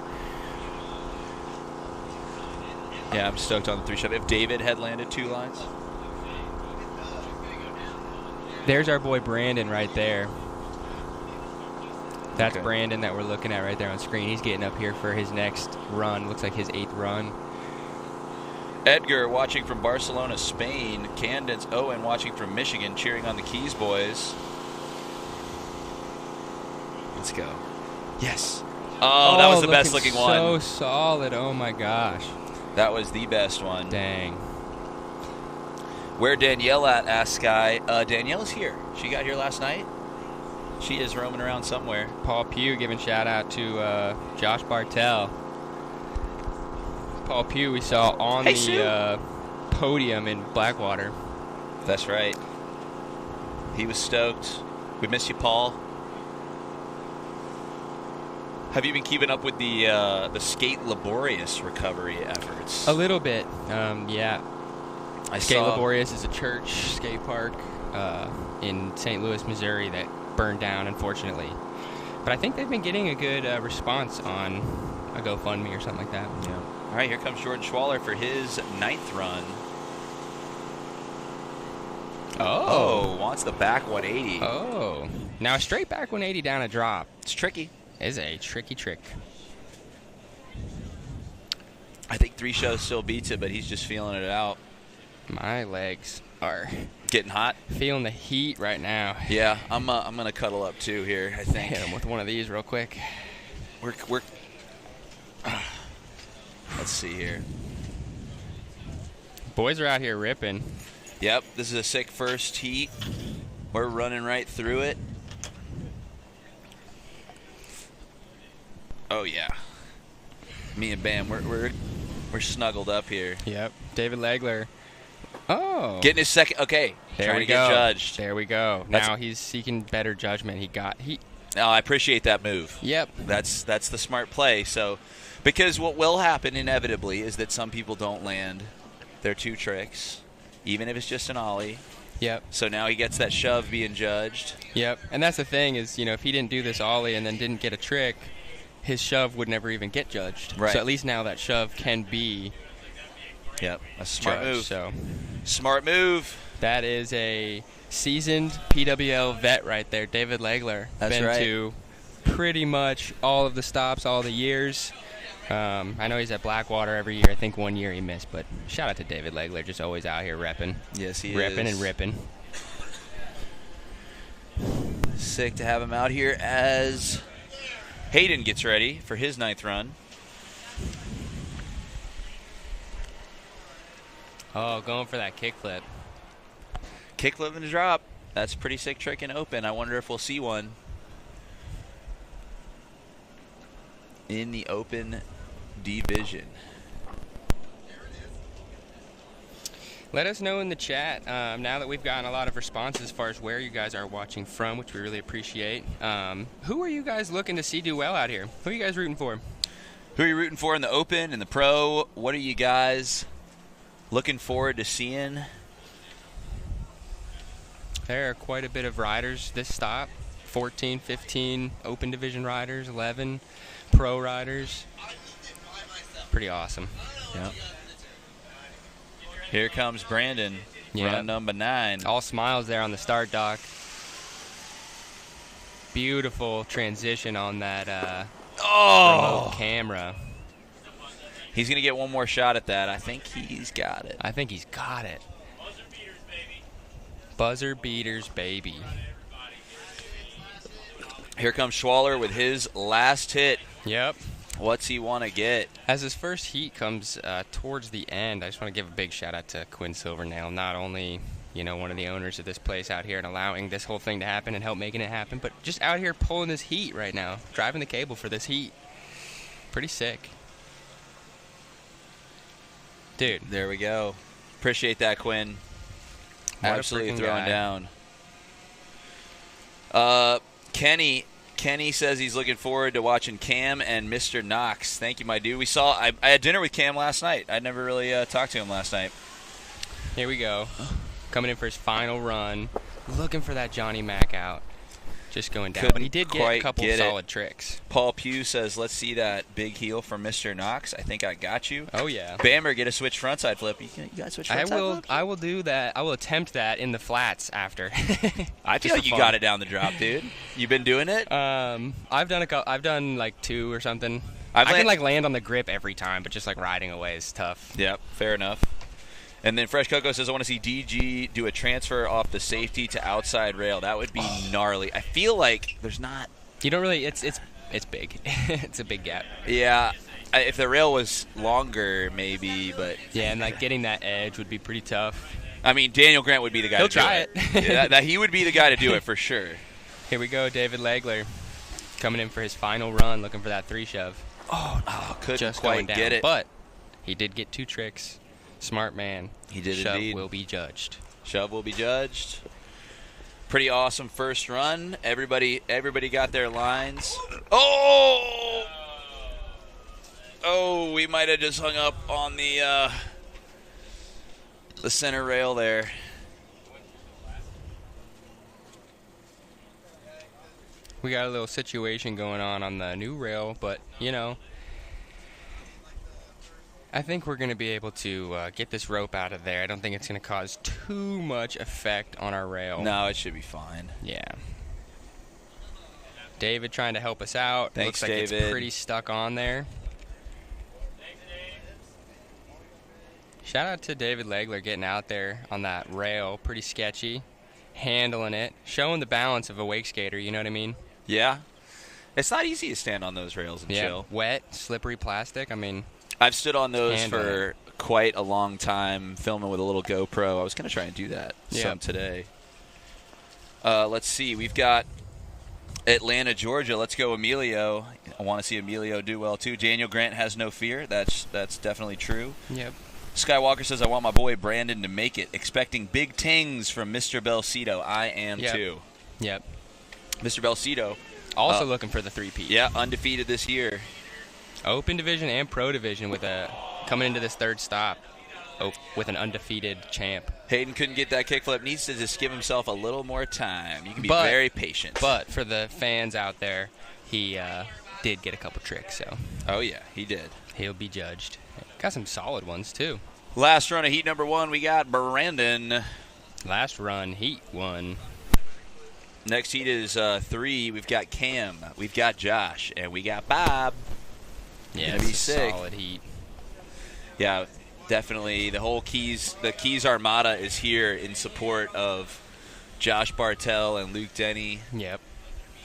Yeah, I'm stoked on the 3 shove. If David had landed 2 lines. There's our boy Brandon right there. That's Okay. Brandon that we're looking at right there on screen. He's getting up here for his next run. Looks like his 8th run. Edgar watching from Barcelona, Spain. Candence Owen watching from Michigan, cheering on the Keys boys. Let's go. Yes. Oh, that was the best looking one. So solid. Oh my gosh. That was the best one. Dang. Where Danielle at, asks Sky. Danielle's here. She got here last night. She is roaming around somewhere. Paul Pugh giving shout out to Josh Bartell. Paul Pugh we saw on Hey, the podium in Blackwater. That's right. He was stoked. We miss you, Paul. Have you been keeping up with the Skate Laborious recovery efforts? A little bit, yeah. I Skate saw. Laborious is a church skate park in St. Louis, Missouri that burned down, unfortunately. But I think they've been getting a good response on a GoFundMe or something like that. Yeah. All right, here comes Jordan Schwaller for his 9th run. Oh, wants the back 180. Oh. Now a straight back 180 down a drop It's tricky. is a tricky trick. I think 3 shows still beats it, but he's just feeling it out. My legs are Getting hot. feeling the heat right now. Yeah, I'm gonna cuddle up too here. I think. Hit him with one of these real quick. We're let's see here. Boys are out here ripping. Yep, this is a sick first heat. We're running right through it. Oh yeah. Me and Bam, we're snuggled up here. Yep. David Legler. Oh. Getting his second. Okay, there trying we to go. get judged. There we go. That's- Now he's seeking better judgment. No, I appreciate that move. Yep. That's the smart play. So, because what will happen inevitably is that some people don't land their 2 tricks, even if it's just an ollie. Yep. So now he gets that shove being judged. Yep. And that's the thing is, if he didn't do this ollie and then didn't get a trick, his shove would never even get judged. Right. So at least now that shove can be Yep, a smart judged. move. So Smart move. that is a seasoned PWL vet right there, David Legler. That's Been right. to pretty much all of the stops, all the years. I know he's at Blackwater every year. I think 1 year he missed, but shout out to David Legler, just always out here repping. Yes, he Repping is. and ripping. Sick to have him out here as Hayden gets ready for his 9th run. Oh, going for that kickflip. Kickflip and a drop. That's a pretty sick trick in open. I wonder if we'll see one in the open division. Let us know in the chat now that we've gotten a lot of responses as far as where you guys are watching from, which we really appreciate. Who are you guys looking to see do well out here? Who are you guys rooting for? Who are you rooting for in the open and the pro? What are you guys looking forward to seeing? There are quite a bit of riders this stop. 14, 15 open division riders, 11 pro riders. Pretty awesome. Yeah. Here comes Brandon, Yeah. run number 9. All smiles there on the start dock. Beautiful transition on that remote camera. He's going to get one more shot at that. I think he's got it. I think he's got it. Buzzer beaters, baby. Here comes Schwaller with his last hit. Yep. What's he want to get? As his first heat comes towards the end, I just want to give a big shout out to Quinn Silvernail, not only one of the owners of this place out here and allowing this whole thing to happen and help making it happen, but just out here pulling this heat right now, driving the cable for this heat. Pretty sick. Dude. There we go. Appreciate that, Quinn. What a Absolutely freaking throwing guy. down. Kenny says he's looking forward to watching Cam and Mr. Knox. Thank you, my dude. I had dinner with Cam last night. I never really talked to him last night. Here we go. Coming in for his final run. Looking for that Johnny Mac out. Just going down. But he did get a couple solid tricks. Paul Pugh says, let's see that big heel from Mr. Knox. I think I got you. Oh, yeah. Bammer, get a switch frontside flip. You got a switch frontside flip? I will do that. I will attempt that in the flats after. I feel like you got it down the drop, dude. You been doing it? I've done like 2 or something. I can like land on the grip every time, but just like riding away is tough. Yep, fair enough. And then Fresh Coco says, I want to see DG do a transfer off the safety to outside rail. That would be gnarly. I feel like there's not... You don't really... It's big. It's a big gap. Yeah. If the rail was longer, maybe, but... Yeah, and like getting that edge would be pretty tough. I mean, Daniel Grant would be the guy He'll to do try it. Yeah, he would be the guy to do it for sure. Here we go, David Legler. Coming in for his final run, looking for that 3 shove. Couldn't Just quite going down. get it. But he did get 2 tricks. Smart man. He did Shove indeed. will be judged. Shove will be judged. Pretty awesome first run. Everybody got their lines. Oh, we might have just hung up on the center rail there. We got a little situation going on the new rail, but, you know, I think we're going to be able to get this rope out of there. I don't think it's going to cause too much effect on our rail. No, it should be fine. Yeah. David trying to help us out. Thanks, Looks like David. It's pretty stuck on there. Shout out to David Legler getting out there on that rail. Pretty sketchy. Handling it. Showing the balance of a wake skater, you know what I mean? Yeah. It's not easy to stand on those rails and chill. Wet, slippery plastic. I mean... I've stood on those for quite a long time, filming with a little GoPro. I was going to try and do that some today. Let's see. We've got Atlanta, Georgia. Let's go, Emilio. I want to see Emilio do well, too. Daniel Grant has no fear. That's definitely true. Yep. Skywalker says, I want my boy Brandon to make it. Expecting big tings from Mr. Belcito. I am, too. Yep. Mr. Belcito. Also looking for the 3-peat. Yeah, undefeated this year. Open division and pro division coming into this 3rd stop with an undefeated champ. Hayden couldn't get that kickflip. Needs to just give himself a little more time. You can be very patient. But for the fans out there, he did get a couple tricks. So. Oh, yeah, he did. He'll be judged. Got some solid ones, too. Last run of heat number 1, we got Brandon. Last run, heat 1. Next heat is 3. We've got Cam. We've got Josh. And we got Bob. Yeah, it's a sick. Solid heat. Yeah, definitely. The Keys Armada is here in support of Josh Bartell and Luke Denny. Yep.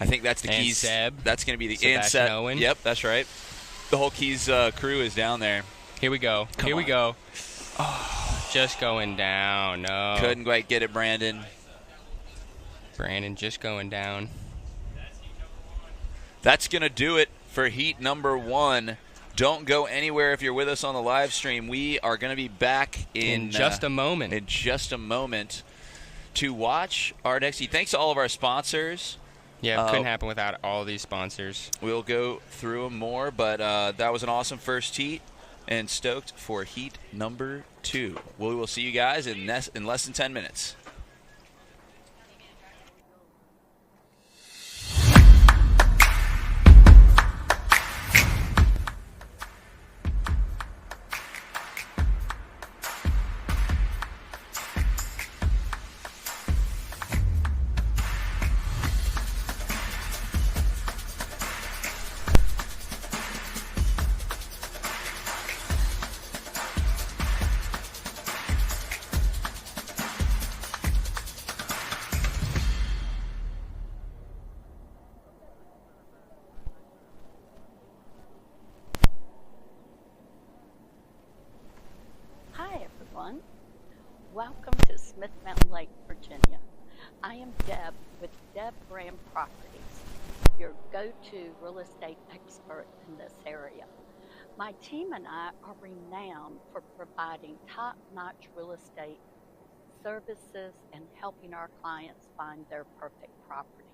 I think that's the and Keys. Seb. That's going to be the Sebastian Owen. Yep, that's right. The whole Keys crew is down there. Here we go. Here we go. Oh, just going down. No. Couldn't quite get it, Brandon. Brandon just going down. That's going to do it for heat number 1. Don't go anywhere if you're with us on the live stream. We are going to be back in just a moment. In just a moment to watch our next heat. Thanks to all of our sponsors. Yeah, it couldn't happen without all these sponsors. We'll go through them more, but that was an awesome first heat, and stoked for heat number 2. We will see you guys in less than 10 minutes. Hi, everyone. Welcome to Smith Mountain Lake, Virginia. I am Deb with Deb Brand Properties. your go-to real estate expert in this area. My team and I are renowned for providing top-notch real estate services and helping our clients find their perfect property.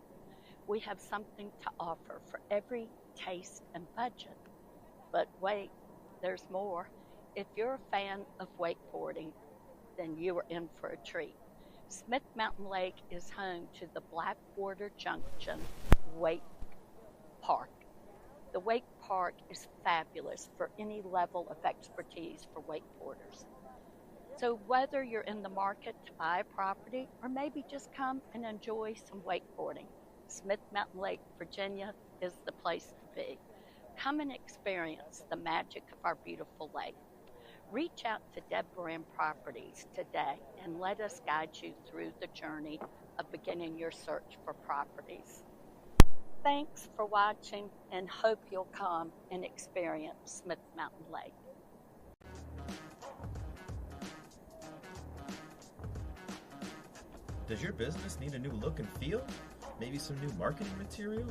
We have something to offer for every taste and budget. But wait, there's more. If you're a fan of wakeboarding, then you are in for a treat. Smith Mountain Lake is home to the Blackwater Junction Wake Park. The Wake Park is fabulous for any level of expertise for wakeboarders. So whether you're in the market to buy a property or maybe just come and enjoy some wakeboarding, Smith Mountain Lake, Virginia is the place to be. Come and experience the magic of our beautiful lake. Reach out to Deb Brand Properties today and let us guide you through the journey of beginning your search for properties. Thanks for watching and hope you'll come and experience Smith Mountain Lake. Does your business need a new look and feel? Maybe some new marketing material?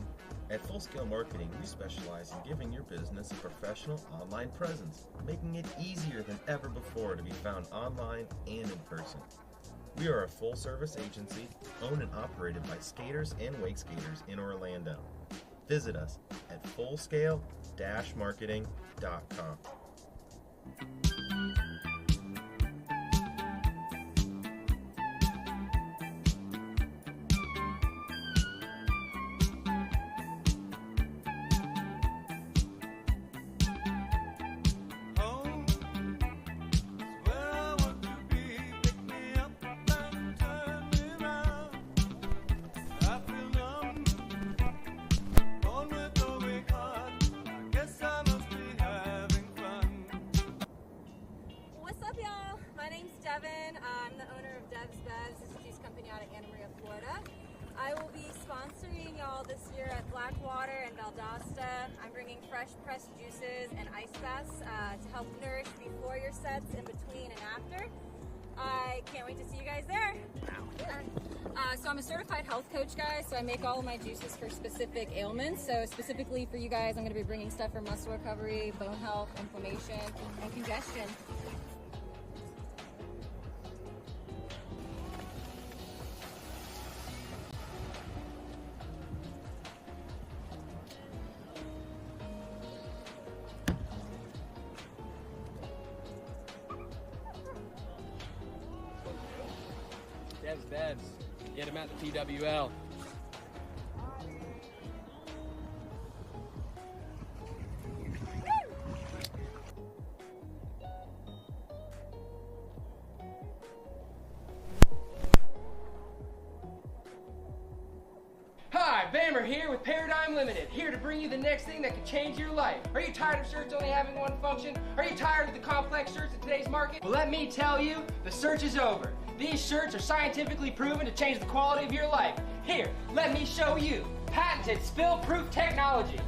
At Full Scale Marketing, we specialize in giving your business a professional online presence, making it easier than ever before to be found online and in person. We are a full-service agency owned and operated by skaters and wake skaters in Orlando. Visit us at fullscale-marketing.com. I'm the owner of Dev's Bevs. It's a juice company out of Anna Maria, Florida. I will be sponsoring y'all this year at Blackwater and Valdosta. I'm bringing fresh pressed juices and ice baths to help nourish before your sets, in between and after. I can't wait to see you guys there. So I'm a certified health coach, guys, so I make all of my juices for specific ailments. So specifically for you guys, I'm going to be bringing stuff for muscle recovery, bone health, inflammation, and congestion. Dev's Bevs. Get them at the PWL. Hi, Bammer here with Paradigm Limited, here to bring you the next thing that can change your life. Are you tired of shirts only having one function? Are you tired of the complex shirts in today's market? Well, let me tell you, the search is over. These shirts are scientifically proven to change the quality of your life. Here, let me show you. Patented spill-proof technology.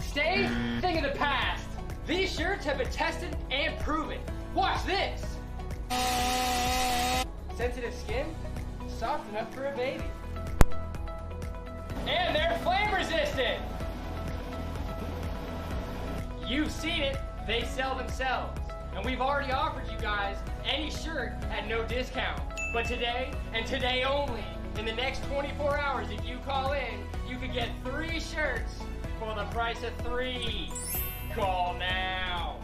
Stay, thing of the past. These shirts have been tested and proven. Watch this. Sensitive skin, soft enough for a baby. And they're flame resistant. You've seen it, they sell themselves. And we've already offered you guys any shirt at no discount. But today, and today only, in the next 24 hours, if you call in, you could get 3 shirts for the price of 3. Call now.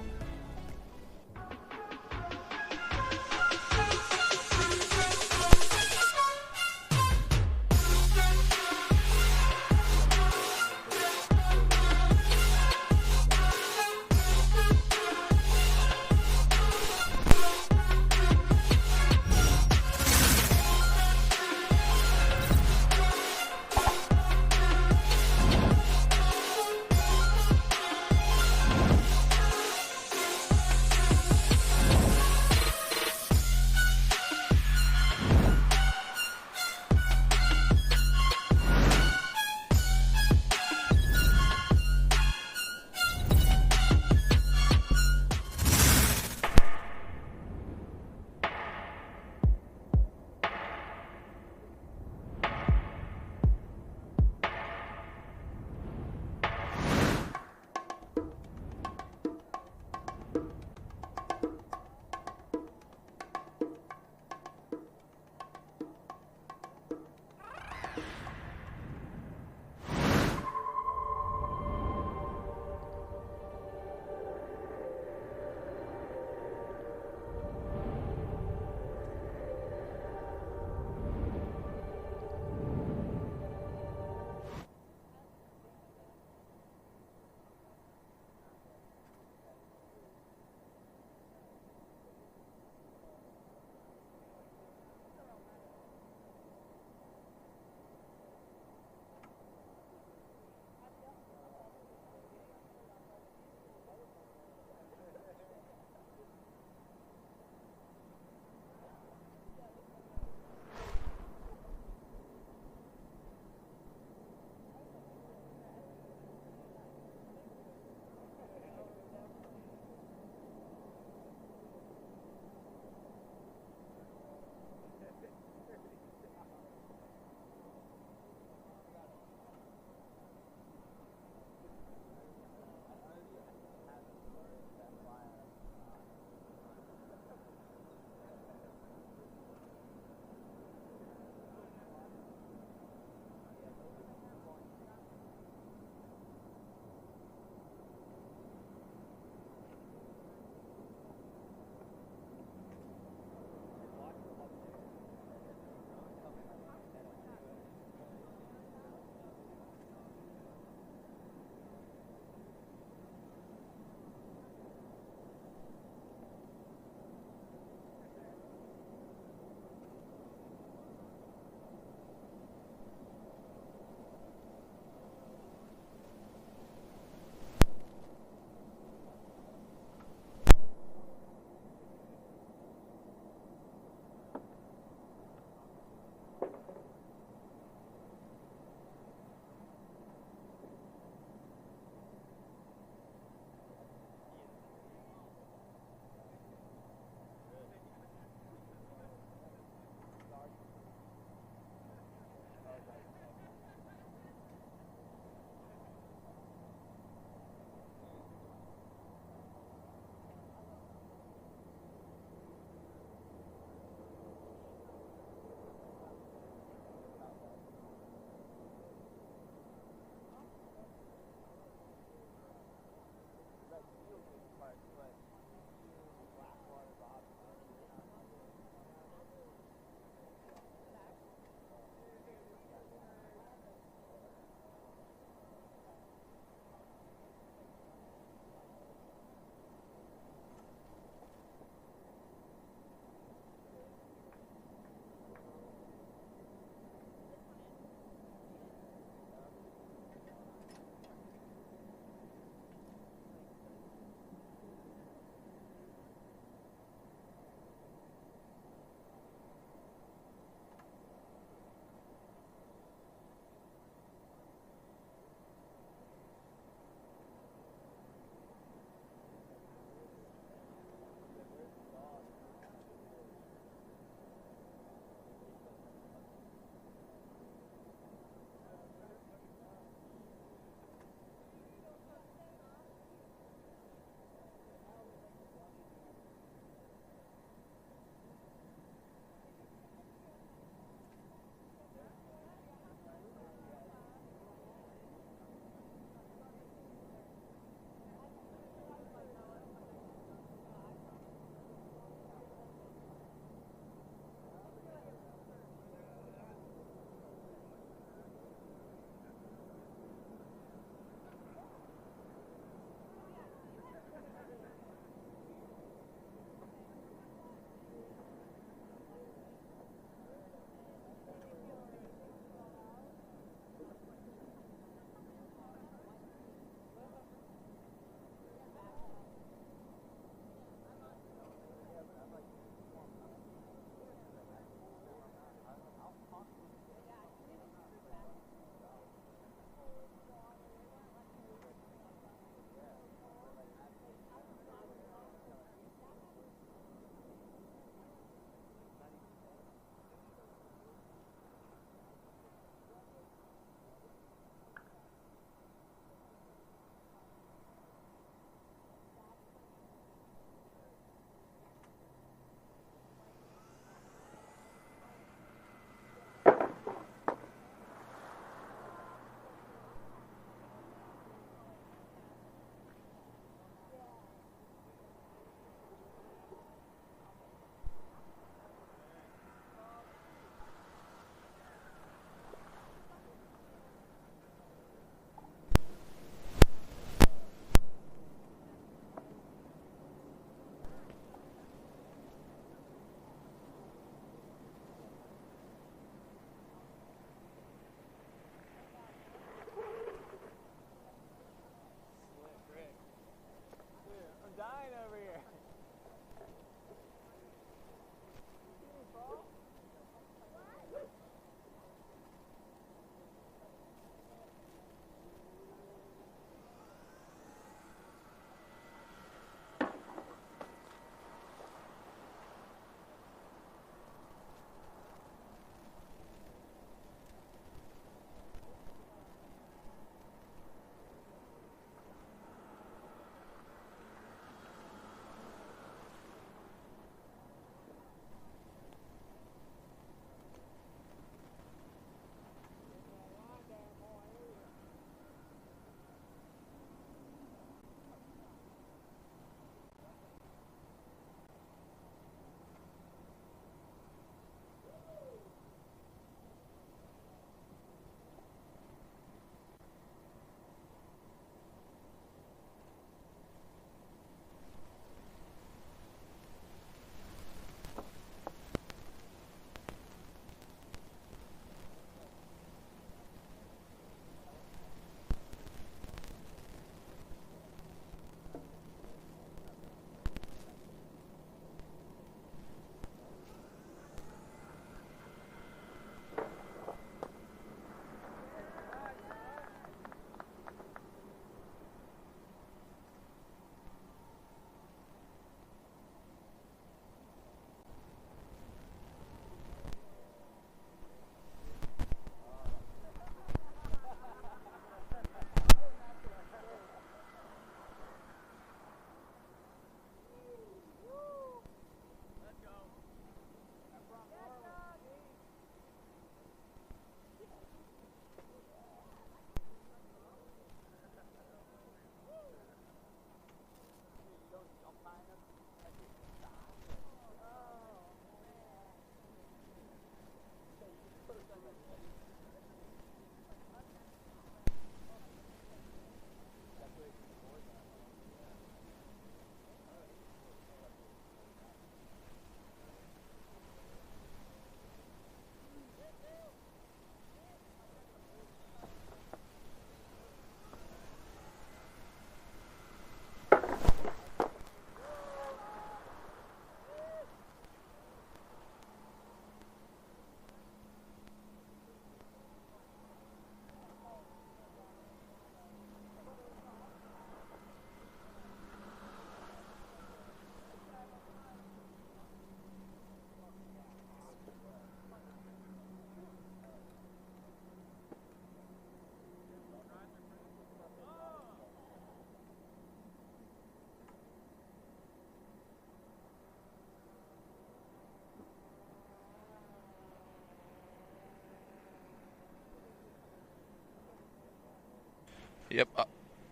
Yep.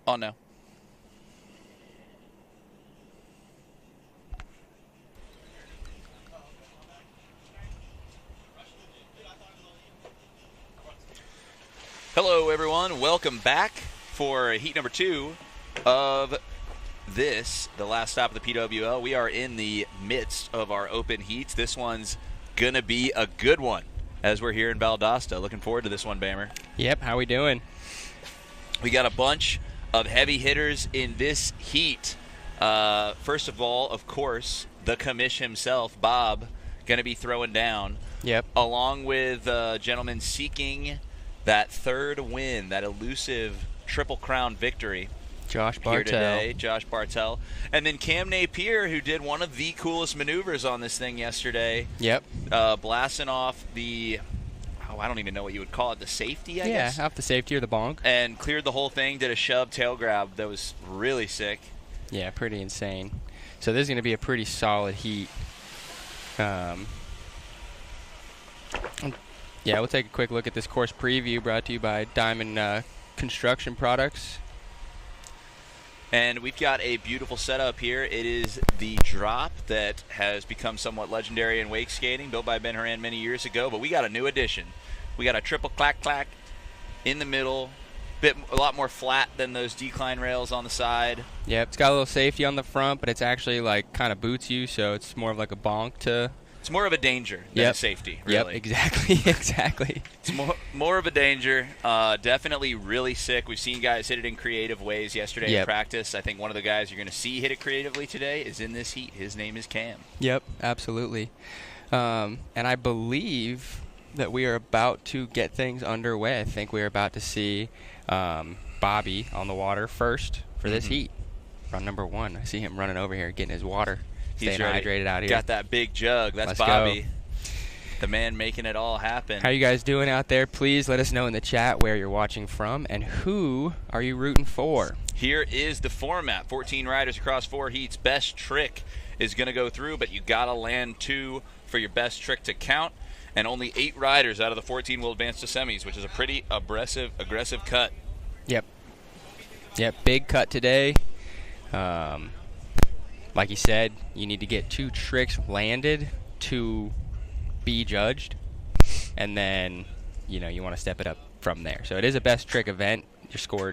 On now. Hello, everyone. Welcome back for heat number 2 of this, the last stop of the PWL. We are in the midst of our open heats. This one's going to be a good one as we're here in Valdosta. Looking forward to this one, Bammer. Yep, how we doing? We got a bunch of heavy hitters in this heat. First of all, of course, the commish himself, Bob, going to be throwing down. Yep. Along with a gentleman seeking that third win, that elusive Triple Crown victory. Josh Here Bartel. today, Josh Bartel. And then Cam Napier, who did one of the coolest maneuvers on this thing yesterday. Yep. Blasting off the, I don't even know what you would call it, the safety, I guess? Yeah, off the safety or the bonk. And cleared the whole thing, did a shove tail grab that was really sick. Yeah, pretty insane. So this is going to be a pretty solid heat. Yeah, we'll take a quick look at this course preview brought to you by Diamond Construction Products. And we've got a beautiful setup here. It is the drop that has become somewhat legendary in wake skating, built by Ben Horan many years ago. But we got a new addition. We got a triple clack-clack in the middle, a lot more flat than those decline rails on the side. Yep, it's got a little safety on the front, but it's actually like kind of boots you, so it's more of like a bonk to... It's more of a danger than a safety, really. Yep, exactly, exactly. It's more of a danger. Definitely really sick. We've seen guys hit it in creative ways yesterday in practice. I think one of the guys you're going to see hit it creatively today is in this heat. His name is Cam. Yep, absolutely. And I believe that we are about to get things underway. I think we are about to see Bobby on the water first for this heat. Run number 1. I see him running over here getting his water. He's staying hydrated out here. Got that big jug. That's Let's Bobby. go. The man making it all happen. How you guys doing out there? Please let us know in the chat where you're watching from and who are you rooting for. Here is the format. 14 riders across 4 heats. Best trick is going to go through, but you got to land 2 for your best trick to count. And only 8 riders out of the 14 will advance to semis, which is a pretty aggressive cut. Yep. Yep, big cut today. Like you said, you need to get 2 tricks landed to be judged, and then you want to step it up from there. So it is a best trick event.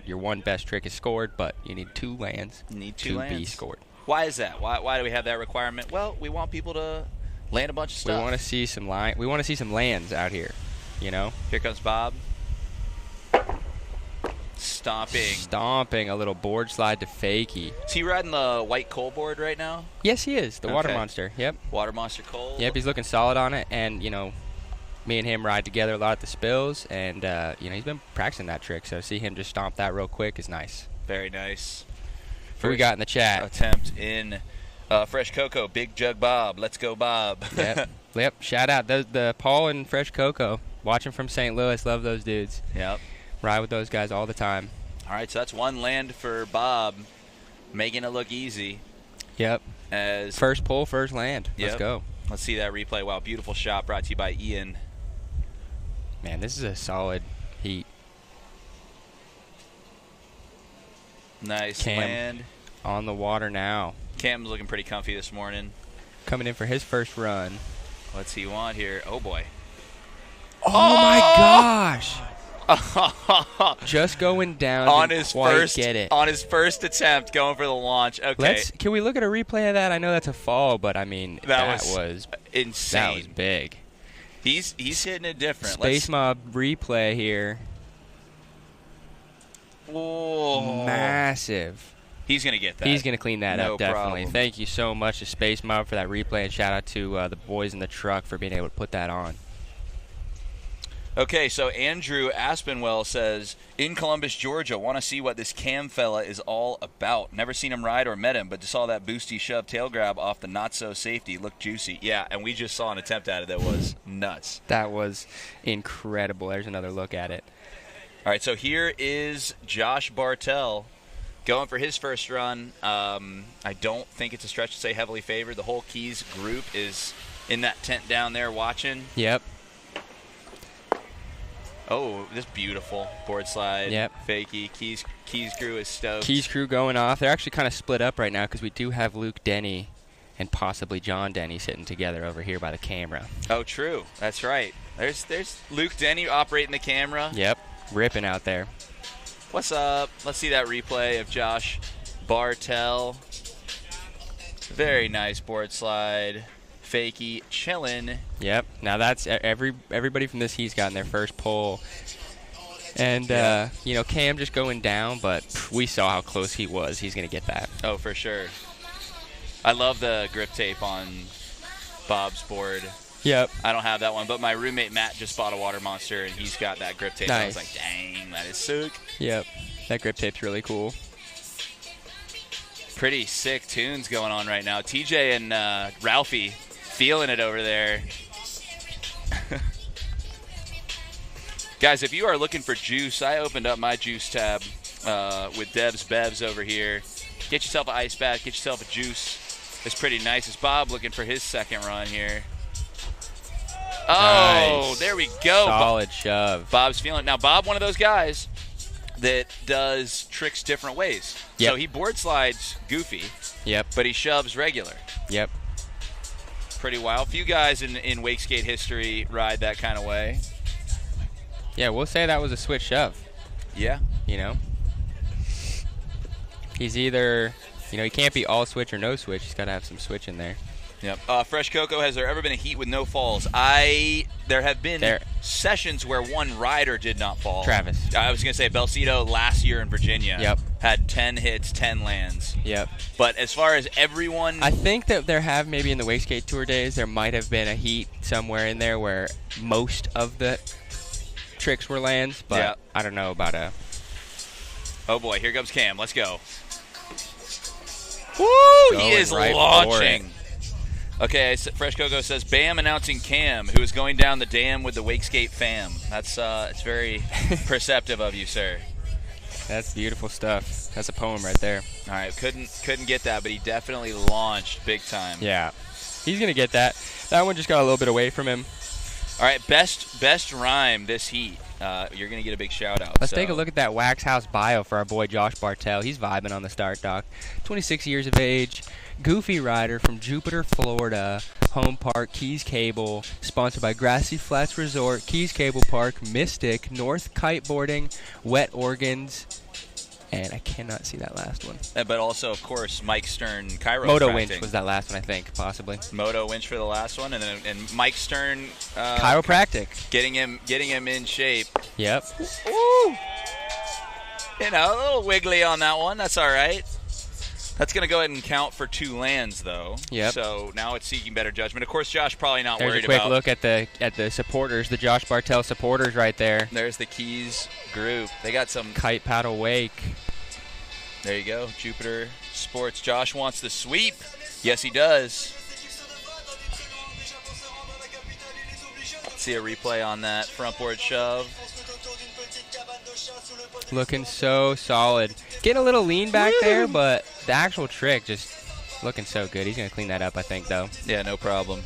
Your one best trick is scored, but you need 2 lands to be scored. Why is that? Why do we have that requirement? Well, we want people to land a bunch of stuff. We want to see some We want to see some lands out here. Here comes Bob. Stomping a little board slide to fakie. Is he riding the white coal board right now? Yes, he is. The Water Monster. Yep. Water Monster coal. Yep, he's looking solid on it, and me and him ride together a lot at the spills, and he's been practicing that trick. So to see him just stomp that real quick is nice. Very nice. What we got in the chat? Attempt in Fresh Cocoa. Big Jug Bob. Let's go, Bob. Yep. Shout out the Paul and Fresh Cocoa. Watching from St. Louis. Love those dudes. Yep. Ride with those guys all the time. All right, so that's 1 land for Bob, making it look easy. Yep. As first pull, first land. Let's go. Let's see that replay. Wow, beautiful shot brought to you by Ian. Man, this is a solid heat. Nice Cam land. On the water now. Cam's looking pretty comfy this morning. Coming in for his first run. What's he want here? Oh, boy. Oh my gosh. Just going down on his first get it. On his first attempt, going for the launch. Okay. Can we look at a replay of that? I know that's a fall, but I mean that was insane. That was big. He's hitting it different. Space Mob replay here. Whoa. Massive. He's going to get that. He's going to clean that up, definitely. Problem. Thank you so much to Space Mob for that replay, and shout out to the boys in the truck for being able to put that on. Okay, so Andrew Aspinwell says, in Columbus, Georgia, want to see what this Cam fella is all about. Never seen him ride or met him, but just saw that boosty shove tail grab off the not-so-safety. Looked juicy. Yeah, and we just saw an attempt at it that was nuts. That was incredible. There's another look at it. All right, so here is Josh Bartel going for his first run. I don't think it's a stretch to say heavily favored. The whole Keys group is in that tent down there watching. Yep. Oh, this beautiful board slide. Yep. Fakie. Keys crew is stoked. Keys crew going off. They're actually kind of split up right now because we do have Luke Denny and possibly John Denny sitting together over here by the camera. Oh, true. That's right. There's Luke Denny operating the camera. Yep. Ripping out there. What's up? Let's see that replay of Josh Bartel. Very nice board slide. Fakie chillin'. Yep. Now that's everybody from this heat's gotten their first pull. And, you know, Cam just going down, but we saw how close he was. He's going to get that. Oh, for sure. I love the grip tape on Bob's board. Yep. I don't have that one, but my roommate Matt just bought a Water Monster, and he's got that grip tape. Nice. I was like, dang, that is sick. Yep. That grip tape's really cool. Pretty sick tunes going on right now. TJ and Ralphie feeling it over there. Guys, if you are looking for juice, I opened up my juice tab with Deb's Bevs over here. Get yourself an ice bath, get yourself a juice. It's pretty nice. It's Bob looking for his second run here. Oh, Nice. there we go. Solid shove. Bob's feeling it. Now, Bob, one of those guys that does tricks different ways. Yep. So he board slides goofy, Yep. but he shoves regular. Yep. Pretty wild. Few guys in wake skate history ride that kind of way. Yeah, we'll say that was a switch shove, Yeah. you know. He's either, you know, he can't be all switch or no switch. He's got to have some switch in there. Yep. Fresh Coco, has there ever been a heat with no falls? There have been sessions where one rider did not fall. Travis. I was going to say Belcito last year in Virginia. Yep. Had 10 hits, 10 lands. Yep. But as far as everyone... I think that there have, maybe in the Wake Skate Tour days, there might have been a heat somewhere in there where most of the tricks were lands, but Yeah. I don't know about a... Oh, boy. Here comes Cam. Let's go. Woo! He Going is right launching. Okay, Fresh Coco says, Bam announcing Cam, who is going down the dam with the Wake Skate fam. That's it's very perceptive of you, sir. That's beautiful stuff. That's a poem right there. All right, couldn't get that, but he definitely launched big time. Yeah. He's going to get that. That one just got a little bit away from him. All right, best rhyme this heat. You're going to get a big shout-out. Let's take a look at that Wax House bio for our boy Josh Bartel. He's vibing on the start dock. 26 years of age, goofy rider from Jupiter, Florida. Home park, Keys Cable. Sponsored by Grassy Flats Resort, Keys Cable Park, Mystic, North Kiteboarding, Wet Organs, and I cannot see that last one. But also, of course, Mike Stern chiropractic. Moto Winch was that last one, I think, possibly. Moto Winch for the last one, and Mike Stern Chiropractic. getting him in shape. Yep. Ooh. You know, a little wiggly on that one. That's all right. That's going to go ahead and count for 2 lands, though. Yep. So now it's seeking better judgment. Of course, Josh probably not There's worried a quick about. look at the supporters, the Josh Bartel supporters right there. There's the Keys group. They got some. Kite paddle wake. There you go. Jupiter Sports. Josh wants the sweep. Yes, he does. Let's see a replay on that front board shove. Looking so solid. Getting a little lean back there, but the actual trick just looking so good. He's going to clean that up, I think, though. Yeah, no problem.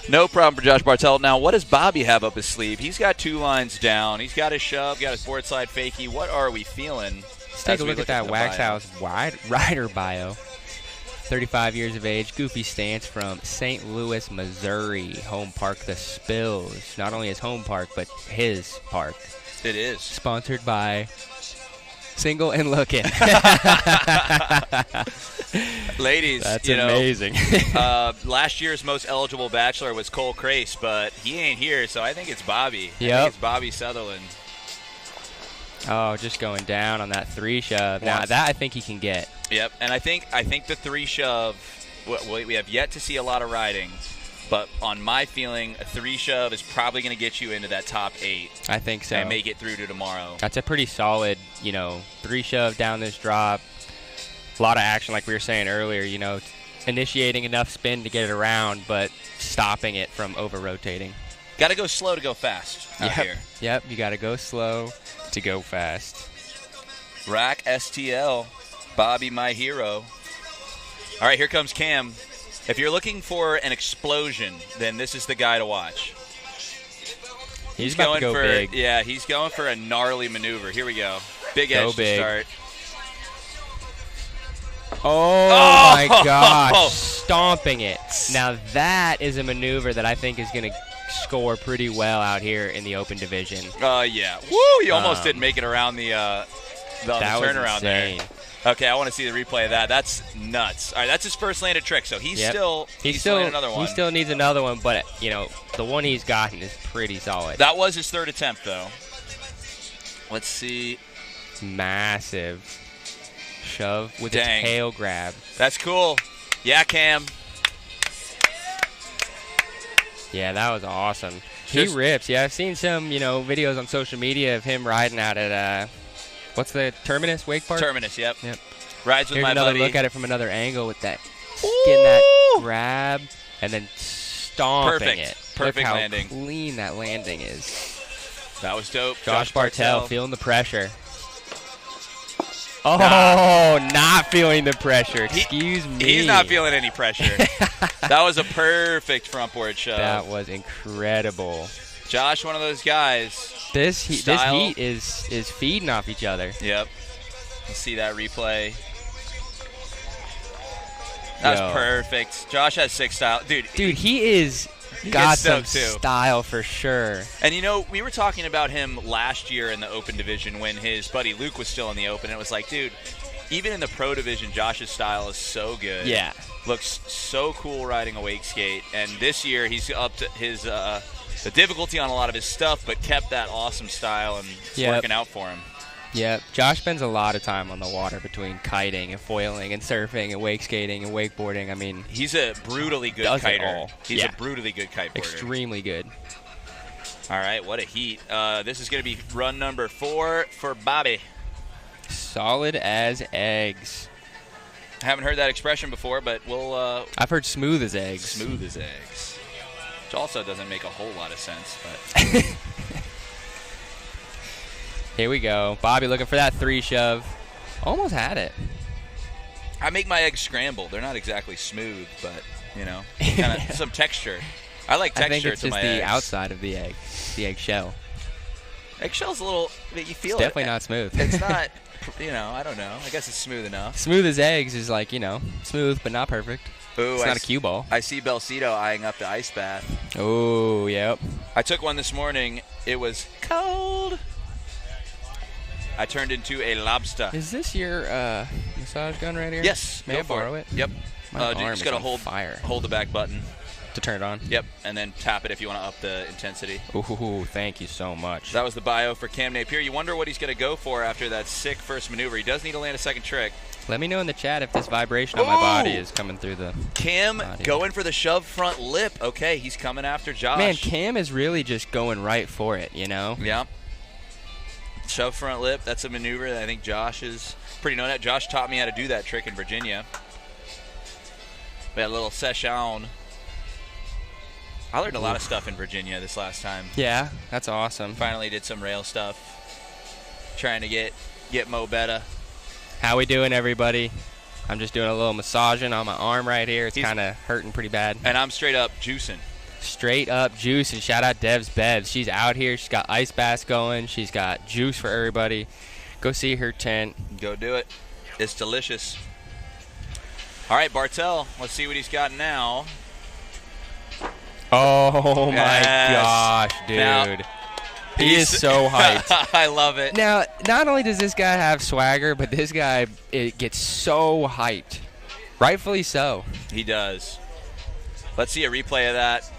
No problem for Josh Bartel. Now, what does Bobby have up his sleeve? He's got 2 lines down. He's got his shove, got his board slide fakie. What are we feeling? Let's take a look at that Wax House rider bio. 35 years of age, goofy stance from St. Louis, Missouri. Home park, The Spills. Not only his home park, but his park. It is. Sponsored by Single and Looking. Ladies, That's you know, amazing. last year's most eligible bachelor was Cole Crace, but he ain't here, so I think it's Bobby. I Yep. think it's Bobby Sutherland. Oh, just going down on that 3 shove. Now, that I think he can get. Yep, and I think the 3 shove, we have yet to see a lot of riding, but on my feeling, a 3 shove is probably going to get you into that top 8. I think so. And make it through to tomorrow. That's a pretty solid, 3 shove down this drop. A lot of action, like we were saying earlier, initiating enough spin to get it around, but stopping it from over-rotating. Got to go slow to go fast out here. Yep, you got to go slow to go fast. Rack STL, Bobby my hero. All right, here comes Cam. If you're looking for an explosion, then this is the guy to watch. He's about to go for big. Yeah, he's going for a gnarly maneuver. Here we go. Big edge to start. Oh my gosh, stomping it. Now that is a maneuver that I think is going to score pretty well out here in the open division. Yeah. Woo, he almost didn't make it around the turnaround there. Okay, I want to see the replay of that. That's nuts. All right, that's his first landed trick, so he's still another one. He still needs another one, but the one he's gotten is pretty solid. That was his third attempt, though. Let's see. Massive shove with a tail grab. That's cool. Yeah, Cam. Yeah, that was awesome. He rips. Yeah, I've seen some, videos on social media of him riding out at what's the Terminus Wake Park? Terminus, yep. Rides with Here's my another buddy. look at it from another angle with that getting that grab and then stomping it. Perfect look how landing. Clean that landing is. That was dope. Josh Bartel feeling the pressure. Oh, not feeling the pressure. Excuse me. He's not feeling any pressure. That was a perfect front board shove. That was incredible. Josh, one of those guys. This heat is feeding off each other. Yep. Let's see that replay. That's perfect. Josh has sick style. Dude, he got some style for sure. And we were talking about him last year in the open division when his buddy Luke was still in the open. It was like, dude, even in the pro division, Josh's style is so good. Yeah. Looks so cool riding a wake skate. And this year he's up to his the difficulty on a lot of his stuff, but kept that awesome style, and it's working out for him. Yeah, Josh spends a lot of time on the water between kiting and foiling and surfing and wake skating and wakeboarding. I mean, he's a brutally good kiter. He's a brutally good kiteboarder. Extremely good. All right, what a heat. This is going to be run number 4 for Bobby. Solid as eggs. Haven't heard that expression before, but we'll... I've heard smooth as eggs. Smooth as eggs. Which also doesn't make a whole lot of sense, but... Here we go. Bobby looking for that 3 shove. Almost had it. I make my eggs scrambled. They're not exactly smooth, but, kind of some texture. I like texture I think it's to just my the eggs. outside of the egg shell. Eggshell's a little, you feel it's definitely not smooth. It's not, I don't know. I guess it's smooth enough. Smooth as eggs is like, smooth but not perfect. Ooh, it's not a cue ball. I see Belcito eyeing up the ice bath. Oh, yep. I took one this morning. It was cold. I turned into a lobster. Is this your massage gun right here? Yes. May I borrow it? Yep. My You arm just gotta is on fire. hold the back button to turn it on. Yep, and then tap it if you want to up the intensity. Ooh, thank you so much. That was the bio for Cam Napier. You wonder what he's going to go for after that sick first maneuver. He does need to land a second trick. Let me know in the chat if this vibration on my body is coming through the Cam body. Going for the shove front lip. Okay, he's coming after Josh. Man, Cam is really just going right for it, Yeah. Shove front lip. That's a maneuver that I think Josh is pretty known at. Josh taught me how to do that trick in Virginia. We had a little session. I learned a lot of stuff in Virginia this last time. Yeah, that's awesome. Finally did some rail stuff. Trying to get Mo better. How we doing, everybody? I'm just doing a little massaging on my arm right here. It's kind of hurting pretty bad. And I'm straight up juicing. Straight up juice, and shout out Dev's Bevs. She's out here. She's got ice baths going. She's got juice for everybody. Go see her tent. Go do it. It's delicious. All right, Bartel. Let's see what he's got now. Oh my gosh, dude. Now, he is so hyped. I love it. Now, not only does this guy have swagger, but this guy gets so hyped. Rightfully so. He does. Let's see a replay of that.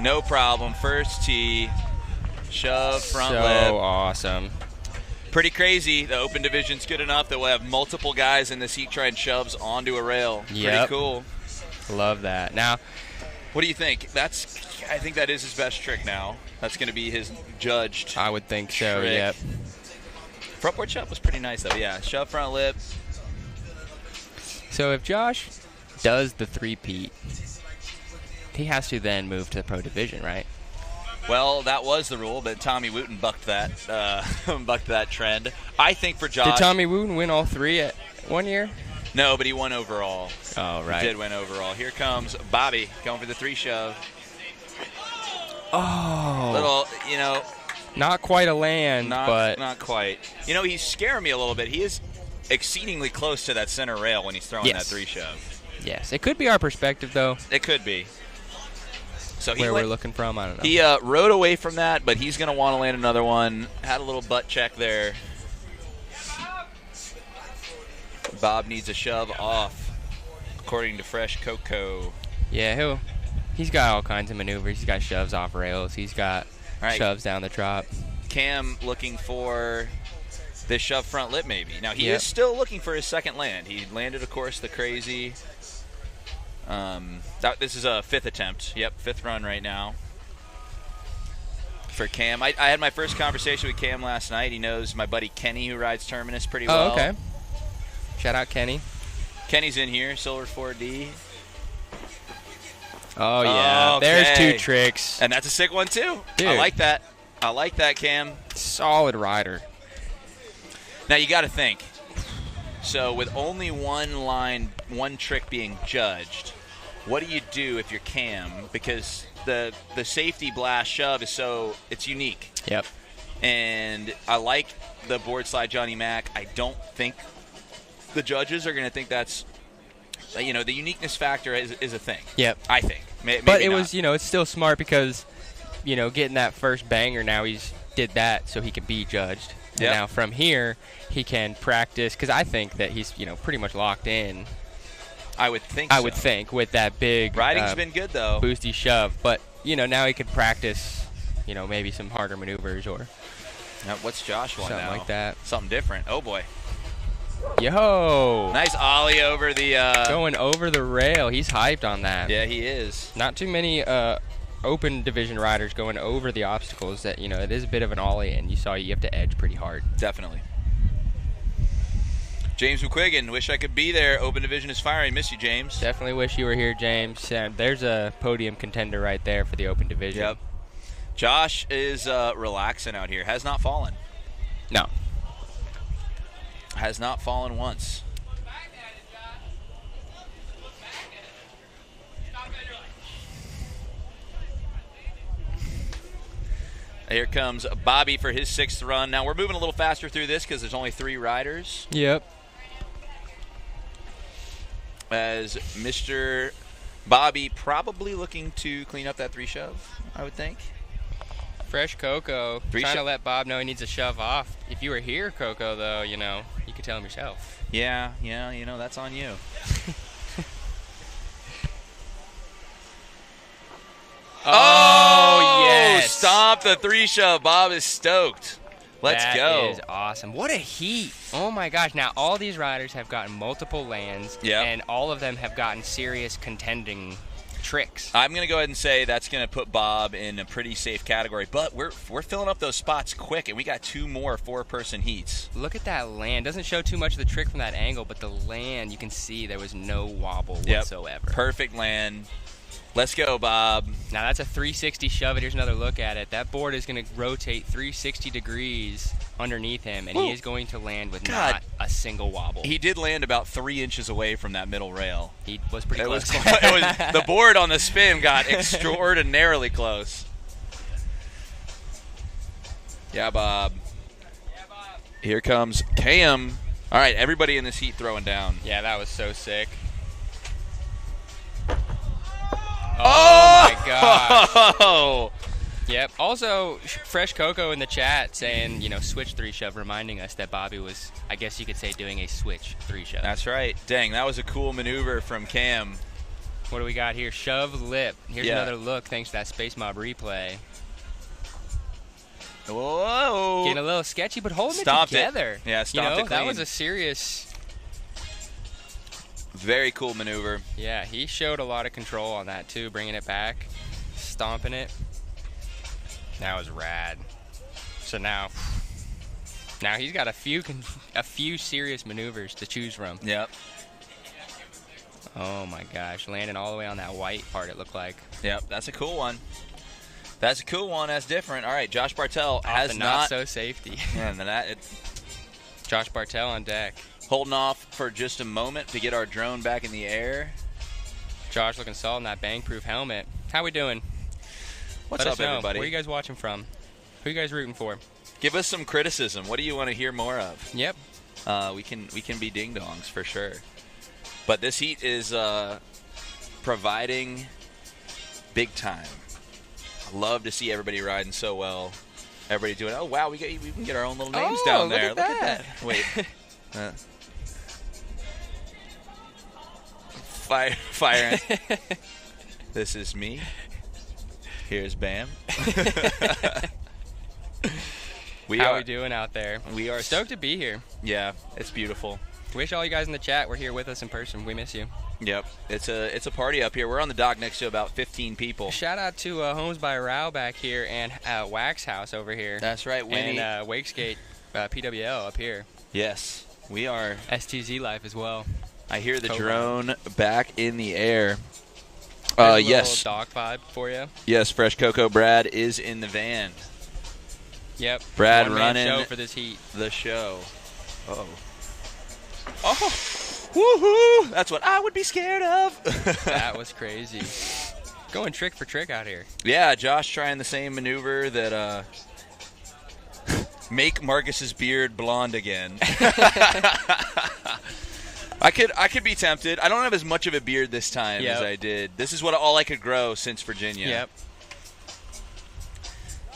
No problem. First tee. Shove front lip. So awesome. Pretty crazy. The open division's good enough that we'll have multiple guys in this heat trying shoves onto a rail. Yep. Pretty cool. Love that. Now, what do you think? I think that is his best trick now. That's going to be his judged. I would think so, trick. yep. Front board shove was pretty nice, though. Yeah, shove front lip. So if Josh does the three-peat, he has to then move to the pro division, right? Well, that was the rule, but Tommy Wooten bucked that trend. I think for Josh. Did Tommy Wooten win all 3 at 1 year? No, but he won overall. Oh, right. He did win overall. Here comes Bobby going for the 3 shove. Oh, Little, not quite a land, but not quite. He's scaring me a little bit. He is exceedingly close to that center rail when he's throwing that 3 shove. Yes, it could be our perspective though. It could be. So where we're looking from, I don't know. He rode away from that, but he's going to want to land another one. Had a little butt check there. Bob needs a shove off, according to Fresh Coco. Yeah, he's got all kinds of maneuvers. He's got shoves off rails. He's got shoves down the drop. Cam looking for this shove front lip maybe. Now, he is still looking for his second land. He landed, of course, the crazy. This is a 5th attempt. Yep, 5th run right now for Cam. I had my first conversation with Cam last night. He knows my buddy Kenny, who rides Terminus pretty well. Oh, okay. Shout out Kenny. Kenny's in here, Silver 4D. Oh, yeah. Okay. There's 2 tricks. And that's a sick one, too. Dude. I like that. I like that, Cam. Solid rider. Now, you got to think. So, with only one trick being judged, what do you do if you're Cam? Because the safety blast shove is it's unique. Yep. And I like the board slide Johnny Mac. I don't think the judges are going to think that's, the uniqueness factor is a thing. Yep. I think. Maybe but it not. was, it's still smart because, getting that first banger now he's did that so he can be judged. And now from here, he can practice because I think that he's, pretty much locked in. I would think with that big riding's been good though. Boosty shove. But, now he could practice, maybe some harder maneuvers or now, what's Josh want something now? like that. Something different. Oh boy. Yo! Nice ollie over the going over the rail. He's hyped on that. Yeah, he is. Not too many open division riders going over the obstacles that, it is a bit of an ollie, and you have to edge pretty hard. Definitely. James McQuiggan, wish I could be there. Open division is firing. Miss you, James. Definitely wish you were here, James. There's a podium contender right there for the open division. Yep. Josh is relaxing out here. Has not fallen. No. Has not fallen once. Here comes Bobby for his 6th run. Now, we're moving a little faster through this because there's only 3 riders. Yep. As Mr. Bobby probably looking to clean up that 3 shove, I would think. Fresh Coco trying to let Bob know he needs a shove off. If you were here, Coco, though, you could tell him yourself. Yeah, that's on you. Oh, yes. Stop the 3 shove. Bob is stoked. Let's go. That is awesome. What a heat. Oh, my gosh. Now, all these riders have gotten multiple lands, and all of them have gotten serious contending tricks. I'm going to go ahead and say that's going to put Bob in a pretty safe category, but we're filling up those spots quick, and we got 2 more 4-person heats. Look at that land. Doesn't show too much of the trick from that angle, but the land, you can see there was no wobble whatsoever. Perfect land. Let's go, Bob. Now that's a 360 shove. Here's another look at it. That board is going to rotate 360 degrees underneath him, and he is going to land with not a single wobble. He did land about 3 inches away from that middle rail. He was pretty close. The board on the spin got extraordinarily close. Yeah, Bob. Here comes Cam. All right, everybody in this heat throwing down. Yeah, that was so sick. Oh, my God. Yep. Also, Fresh Coco in the chat saying, switch 3 shove, reminding us that Bobby was, I guess you could say, doing a switch 3 shove. That's right. Dang, that was a cool maneuver from Cam. What do we got here? Shove lip. Here's another look thanks to that Space Mob replay. Whoa. Getting a little sketchy, but holding it together. Yeah, stomped it clean. That was a serious... Very cool maneuver. Yeah, he showed a lot of control on that too, bringing it back, stomping it. That was rad. So now he's got a few serious maneuvers to choose from. Yep. Oh my gosh, landing all the way on that white part, it looked like. Yep, that's a cool one. That's a cool one. That's different. All right, Josh Bartel has not so safety. Yeah, Josh Bartel on deck. Holding off for just a moment to get our drone back in the air. Josh looking solid in that bang-proof helmet. How we doing? What's Let up, us know. everybody? Where are you guys watching from? Who are you guys rooting for? Give us some criticism. What do you want to hear more of? Yep. We can be ding-dongs for sure. But this heat is providing big time. I love to see everybody riding so well. Everybody doing, oh, wow, we can get our own little names down there. Look at that. Wait. Fire. This is me. Here's Bam. How are we doing out there? We are stoked to be here. Yeah, it's beautiful. Wish all you guys in the chat were here with us in person. We miss you. Yep, it's a party up here. We're on the dock next to about 15 people. Shout out to Homes by Rao back here and Wax House over here. That's right, Winnie. And Wakeskate PWL up here. Yes, we are. STZ Life as well. I hear the drone back in the air. Yes. Little dog vibe for you. Yes, Fresh Cocoa Brad is in the van. Yep. Brad One-man running show for this heat. The show. Oh. Woohoo! That's what I would be scared of. That was crazy. Going trick for trick out here. Yeah, Josh trying the same maneuver that make Marcus's beard blonde again. I could be tempted. I don't have as much of a beard this time as I did. This is all I could grow since Virginia. Yep.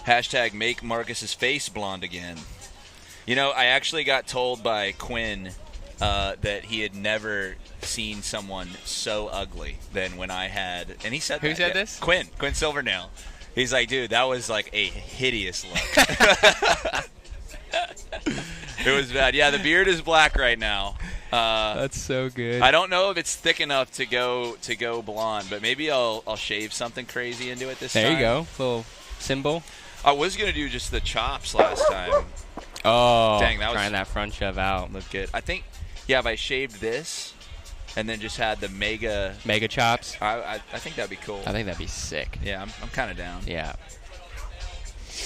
Hashtag make Marcus's face blonde again. You know, I actually got told by Quinn that he had never seen someone so ugly than when I had, and he said Who said this? Quinn Silvernail. He's like, dude, that was like a hideous look. It was bad. Yeah, the beard is black right now. That's so good. I don't know if it's thick enough to go blonde, but maybe I'll shave something crazy into it this time. There you go, little symbol. I was gonna do just the chops last time. Oh, dang, that was trying that front shove out. Look good. I think, if I shaved this and then just had the mega chops, I think that'd be cool. I think that'd be sick. Yeah, I'm kind of down. Yeah.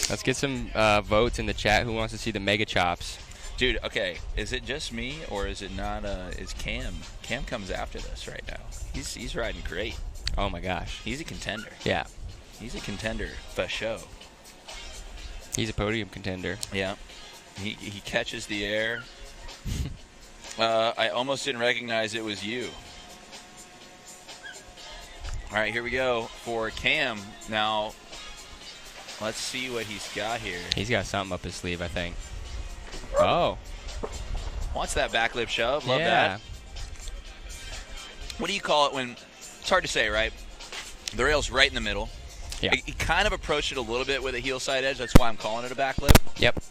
Let's get some votes in the chat. Who wants to see the mega chops? Dude, okay, is it just me or is it not? Is Cam? Cam comes after this right now. He's riding great. Oh my gosh. He's a contender. Yeah. He's a contender for show. He's a podium contender. Yeah. He catches the air. I almost didn't recognize it was you. All right, here we go for Cam. Now, let's see what he's got here. He's got something up his sleeve, I think. Oh. Wants that backlip shove. Love that. What do you call it when – it's hard to say, right? The rail's right in the middle. Yeah. He kind of approached it a little bit with a heel side edge. That's why I'm calling it a backlip. Yep.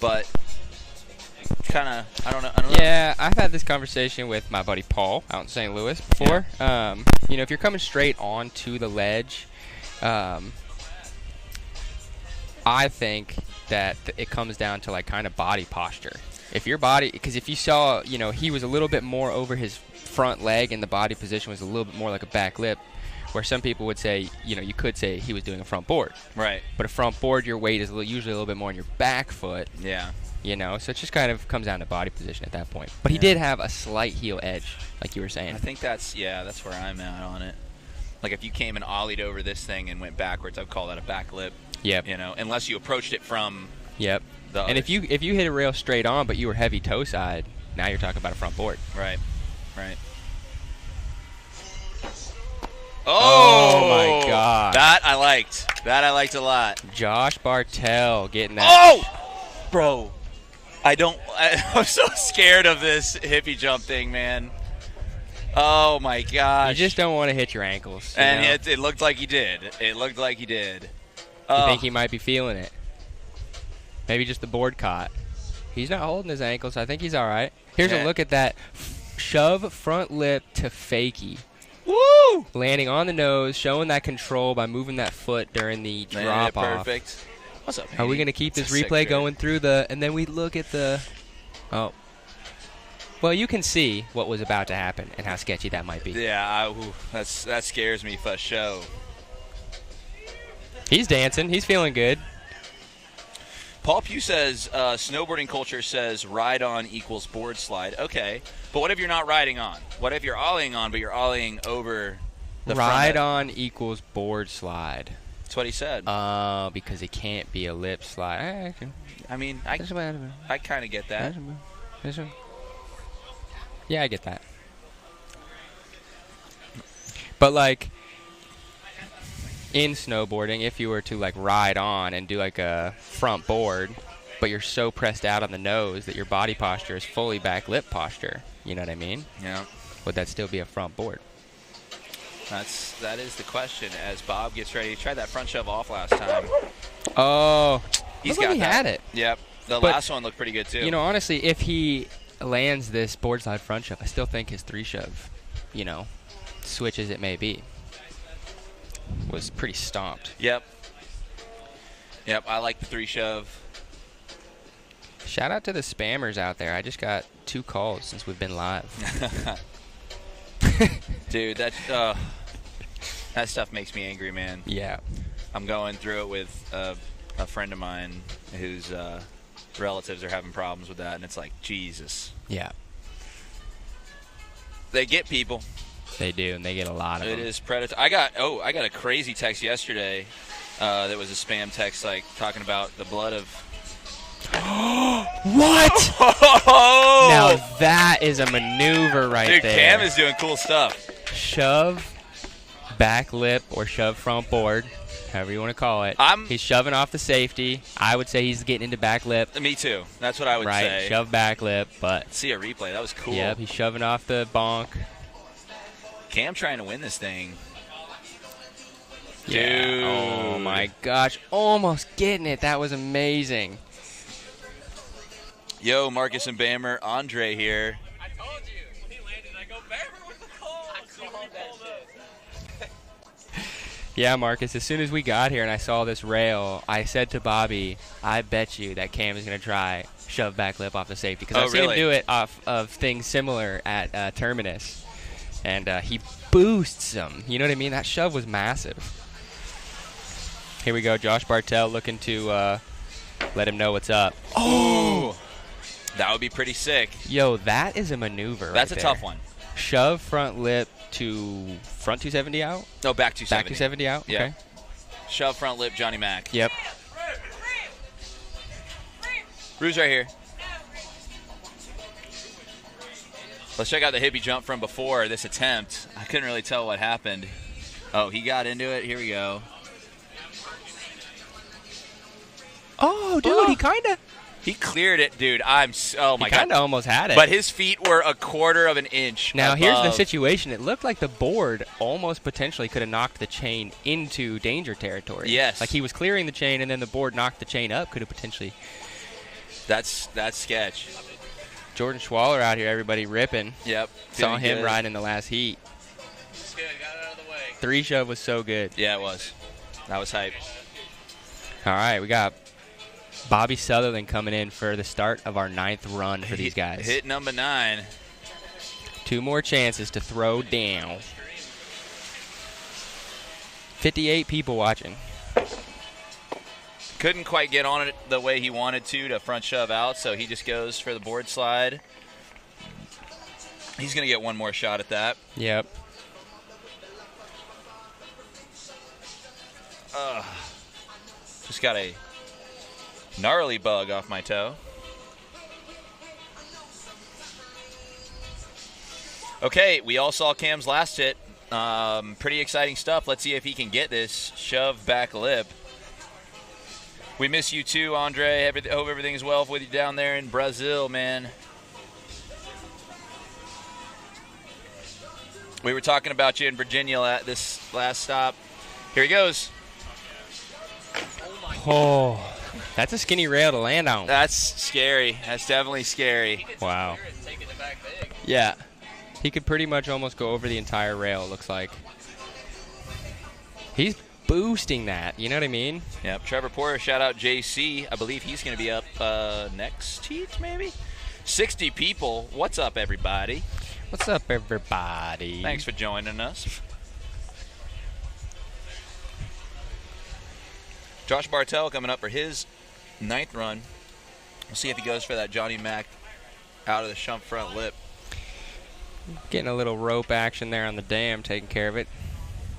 But kind of, I don't know. Yeah, I've had this conversation with my buddy Paul out in St. Louis before. Yeah. If you're coming straight onto the ledge, I think that it comes down to like kind of body posture. If your body, because if you saw, he was a little bit more over his front leg and the body position was a little bit more like a back lip, where some people would say, you could say he was doing a front board. Right. But a front board, your weight is usually a little bit more on your back foot. Yeah. So it just kind of comes down to body position at that point. But he did have a slight heel edge, like you were saying. I think that's where I'm at on it. Like if you came and ollied over this thing and went backwards, I'd call that a back lip. Yep. Unless you approached it from. Yep. And if you hit a rail straight on, but you were heavy toe side, now you're talking about a front board. Right. Oh my God. That I liked a lot. Josh Bartell getting that. Oh, bro. I'm so scared of this hippie jump thing, man. Oh my gosh. You just don't want to hit your ankles. And it looked like he did. You think he might be feeling it? Maybe just the board caught. He's not holding his ankles. I think he's all right. Here's a look at that shove front lip to fakie. Woo! Landing on the nose, showing that control by moving that foot during the drop off. Perfect. What's up, Are we going to keep this replay going through and then we look at the, well, you can see what was about to happen and how sketchy that might be. Yeah, that scares me for show. He's dancing. He's feeling good. Paul Pugh says, snowboarding culture says ride on equals board slide. Okay, but what if you're not riding on? What if you're ollieing on, but you're ollieing over The Ride front. on equals board slide. That's what he said. Because it can't be a lip slide. I mean, I kind of get that. Yeah, I get that. But like in snowboarding, if you were to like ride on and do like a front board, but you're so pressed out on the nose that your body posture is fully back lip posture, you know what I mean? Yeah. Would that still be a front board? That is the question as Bob gets ready. He tried that front shove off last time. Oh, He's look like got he that. had it. Yep. The But, last one looked pretty good too. You know, honestly, if he lands this board slide front shove, I still think his 3-shove, you know, switch as it may be, was pretty stomped. Yep. Yep. I like the 3-shove. Shout out to the spammers out there. I just got 2 calls since we've been live. Dude, that stuff makes me angry, man. Yeah. I'm going through it with a friend of mine whose relatives are having problems with that, and it's like, Jesus. Yeah. They get people. They do, and they get a lot of them. It is predatory. I got a crazy text yesterday that was a spam text, like, talking about the blood of... What? Oh! Now that is a maneuver right Dude, there. Cam is doing cool stuff. Shove back lip or shove front board, however you want to call it. He's shoving off the safety. I would say he's getting into back lip. Me too. That's what I would right, say. Shove back lip, but... Let's see a replay. That was cool. Yep, he's shoving off the bonk. Cam trying to win this thing. Dude. Yeah. Oh, my gosh. Almost getting it. That was amazing. Yo, Marcus and Bammer. Andre here. I told you. When he landed, I go, Bammer with the call. I called that shit. Yeah, Marcus, as soon as we got here and I saw this rail, I said to Bobby, I bet you that Cam is going to try shove back lip off the safety. Because I've seen him do it off of things similar at Terminus. And he boosts them. You know what I mean? That shove was massive. Here we go. Josh Bartell looking to let him know what's up. Oh! That would be pretty sick. Yo, that is a maneuver right That's a there. tough one. Shove front lip to front 270 out? No, back 270. Back 270 out? Yeah. Okay. Shove front lip, Johnny Mac. Yep. Rue's right here. Let's check out the hippie jump from before this attempt. I couldn't really tell what happened. Oh, he got into it. Here we go. Oh, dude, he kind of... He cleared it, dude. Oh, my God. He kind of almost had it. But his feet were a quarter of an inch Now, above. here's the situation. It looked like the board almost potentially could have knocked the chain into danger territory. Yes. Like he was clearing the chain, and then the board knocked the chain up. Could have potentially... That's sketch. Jordan Schwaller out here, everybody ripping. Yep. Saw him good. ride in the last heat. It's good. Got it out of the way. 3-shove was so good. Yeah, it was. That was hype. All right, we got Bobby Sutherland coming in for the start of our 9th run for these guys. Hit number 9. 2 more chances to throw down. 58 people watching. Couldn't quite get on it the way he wanted to front shove out, so he just goes for the board slide. He's going to get one more shot at that. Yep. Just got a gnarly bug off my toe. Okay, we all saw Cam's last hit. Pretty exciting stuff. Let's see if he can get this shove back lip. We miss you too, Andre. Hope everything is well with you down there in Brazil, man. We were talking about you in Virginia at this last stop. Here he goes. Oh, that's a skinny rail to land on. That's scary. That's definitely scary. Wow. Taking it back big. Yeah. He could pretty much almost go over the entire rail, it looks like. He's boosting that, you know what I mean? Yep. Trevor Porter, shout out JC. I believe he's going to be up next heat, maybe? 60 people. What's up, everybody? What's up, everybody? Thanks for joining us. Josh Bartell coming up for his 9th run. We'll see if he goes for that Johnny Mac out of the front lip. Getting a little rope action there on the dam, taking care of it.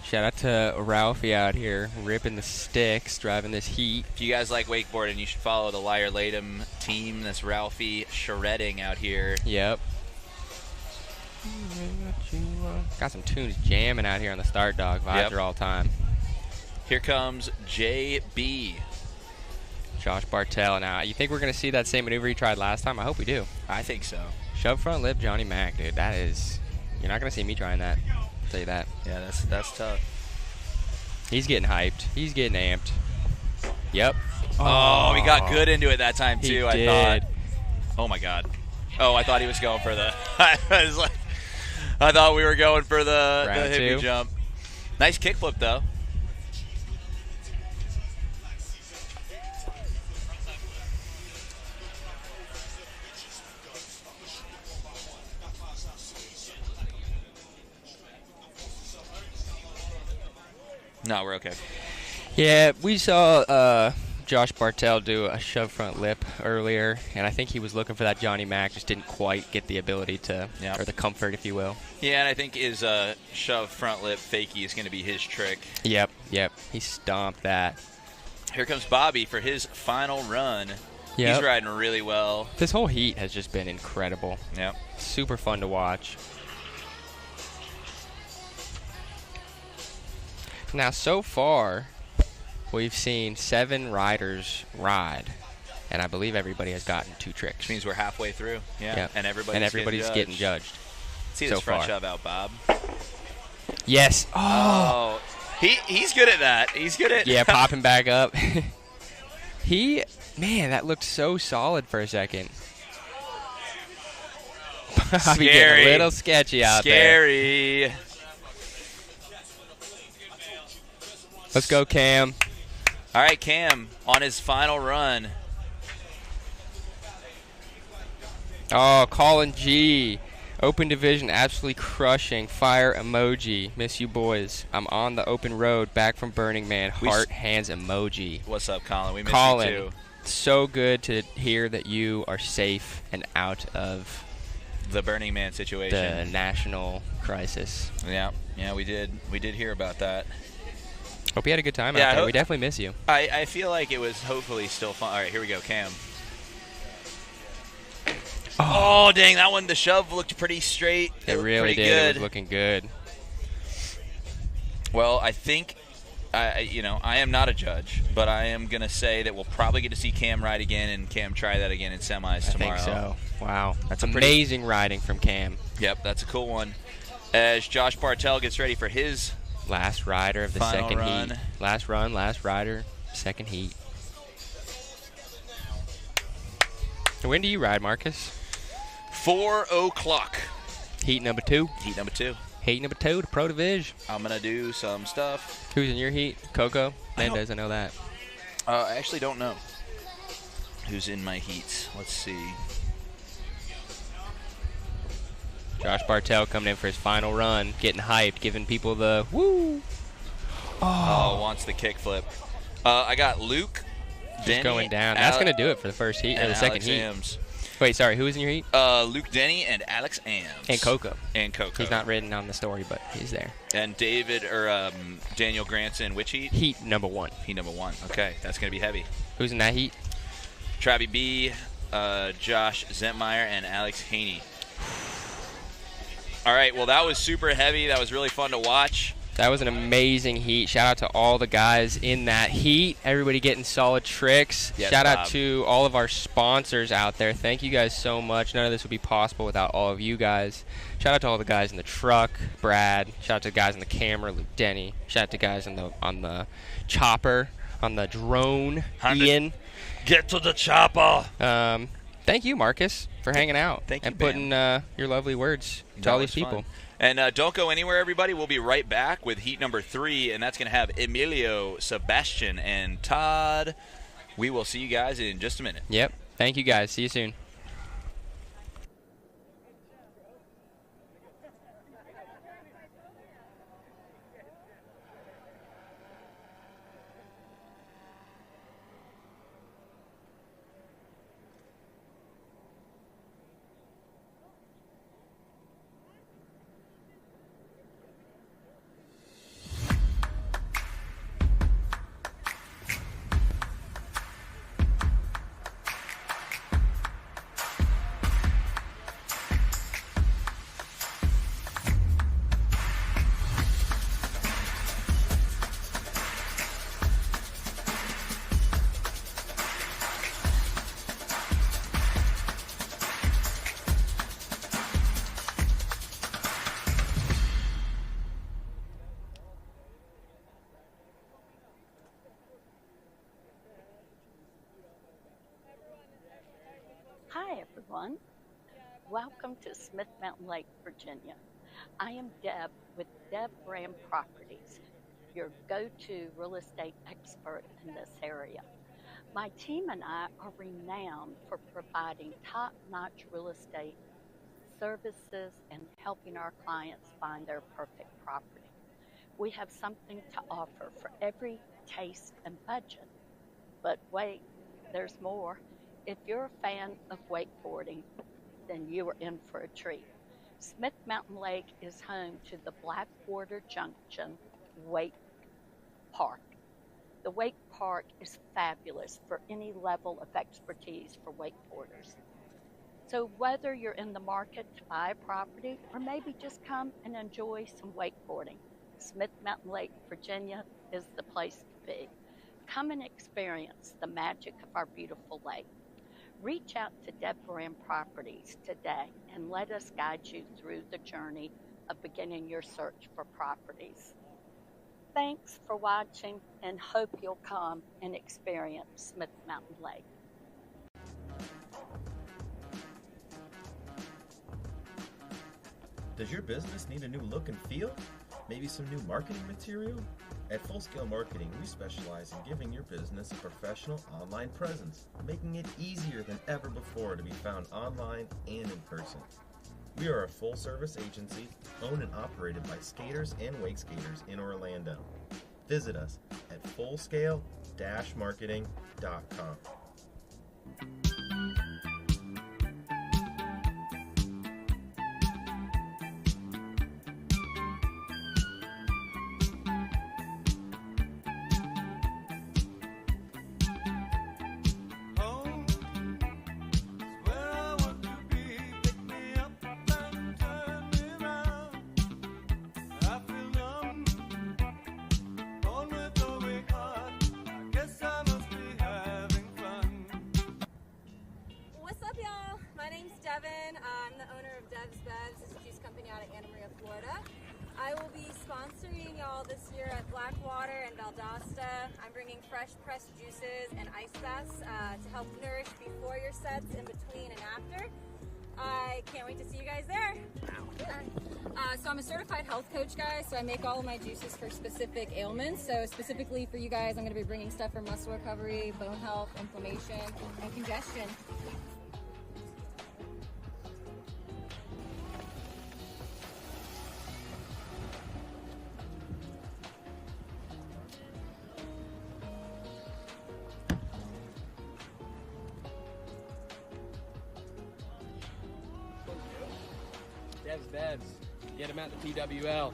Shout out to Ralphie out here ripping the sticks, driving this heat. If you guys like wakeboarding, you should follow the Liar Latham team. That's Ralphie shredding out here. Yep. Got some tunes jamming out here on the start, dog. Vibes are all time. Here comes JB. Josh Bartell. Now, you think we're going to see that same maneuver he tried last time? I hope we do. I think so. Shove front lip Johnny Mac, dude. That is... You're not going to see me trying that. I'll tell you that. Yeah, that's tough. He's getting hyped. He's getting amped. Yep. Oh, he got good into it that time, too, He did. I thought. Oh, my God. Oh, I thought he was going for the... I thought we were going for the hippie jump. Nice kickflip, though. No, we're okay. Yeah, we saw Josh Bartell do a shove front lip earlier, and I think he was looking for that Johnny Mac, just didn't quite get the ability to, or the comfort, if you will. Yeah, and I think his shove front lip fakie is going to be his trick. Yep. He stomped that. Here comes Bobby for his final run. Yep. He's riding really well. This whole heat has just been incredible. Yep. Super fun to watch. Now, so far, we've seen 7 riders ride, and I believe everybody has gotten 2 tricks. Which means we're halfway through. Yeah. Yep. And everybody's getting judged. See so this front far. shove out, Bob. Yes. Oh. He's good at that. He's good at... Yeah, popping back up. Man, that looked so solid for a second. Bobby getting a little sketchy out there. Scary. Let's go, Cam. All right, Cam on his final run. Oh, Colin G. Open division absolutely crushing. Fire emoji. Miss you boys. I'm on the open road back from Burning Man. Heart hands emoji. What's up, Colin? We miss Colin, you too. So good to hear that you are safe and out of the Burning Man situation. The national crisis. Yeah, we did hear about that. Hope you had a good time out there. We definitely miss you. I feel like it was hopefully still fun. All right, here we go, Cam. Oh, dang, that one, the shove looked pretty straight. It really did. Good. It was looking good. Well, I think, I am not a judge, but I am going to say that we'll probably get to see Cam ride again and Cam try that again in semis tomorrow. I think so. Wow. That's amazing riding from Cam. Yep, that's a cool one. As Josh Bartell gets ready for his last rider of the second run. Heat. Last run, last rider, second heat. When do you ride, Marcus? 4 o'clock. Heat number 2? Heat number 2. Heat number 2 to Pro Division. I'm going to do some stuff. Who's in your heat? Coco? Man doesn't know that. I actually don't know who's in my heats. Let's see. Josh Bartell coming in for his final run, getting hyped, giving people the woo. Oh, wants the kickflip. I got Luke, Denny, going down. That's going to do it for the first heat, or the second Alex heat. Ams. Wait, sorry, who was in your heat? Luke Denny and Alex Ams. And Coco. He's not written on the story, but he's there. And Daniel Granson, which heat? Heat number 1. Heat number 1. Okay, that's going to be heavy. Who's in that heat? Travi B, Josh Zentmeyer, and Alex Haney. All right, well, that was super heavy. That was really fun to watch. That was an amazing heat. Shout out to all the guys in that heat. Everybody getting solid tricks. Yes, Shout out Bob. to all of our sponsors out there. Thank you guys so much. None of this would be possible without all of you guys. Shout out to all the guys in the truck, Brad. Shout out to the guys on the camera, Luke Denny. Shout out to guys on the chopper, on the drone, Ian. Get to the chopper. Thank you, Marcus, for hanging out. Thank you, and putting your lovely words to all these people. Fun. And don't go anywhere, everybody. We'll be right back with heat number 3, and that's going to have Emilio, Sebastian, and Todd. We will see you guys in just a minute. Yep. Thank you, guys. See you soon. Welcome to Smith Mountain Lake, Virginia. I am Deb with Deb Brand Properties, your go-to real estate expert in this area. My team and I are renowned for providing top-notch real estate services and helping our clients find their perfect property. We have something to offer for every taste and budget. But wait, there's more. If you're a fan of wakeboarding, then you are in for a treat. Smith Mountain Lake is home to the Blackwater Junction Wake Park. The Wake Park is fabulous for any level of expertise for wakeboarders. So whether you're in the market to buy a property or maybe just come and enjoy some wakeboarding, Smith Mountain Lake, Virginia is the place to be. Come and experience the magic of our beautiful lake. Reach out to Deb Brand Properties today and let us guide you through the journey of beginning your search for properties. Thanks for watching and hope you'll come and experience Smith Mountain Lake. Does your business need a new look and feel? Maybe some new marketing material? At Full Scale Marketing, we specialize in giving your business a professional online presence, making it easier than ever before to be found online and in person. We are a full-service agency owned and operated by skaters and wake skaters in Orlando. Visit us at fullscale-marketing.com. I'm the owner of Dev's Bevs. It's a juice company out of Anna Maria, Florida. I will be sponsoring y'all this year at Blackwater and Valdosta. I'm bringing fresh pressed juices and ice baths to help nourish before your sets, in between and after. I can't wait to see you guys there. So I'm a certified health coach, guys, so I make all of my juices for specific ailments. So specifically for you guys, I'm going to be bringing stuff for muscle recovery, bone health, inflammation, and congestion. Dev's Bevs. Get them at the PWL.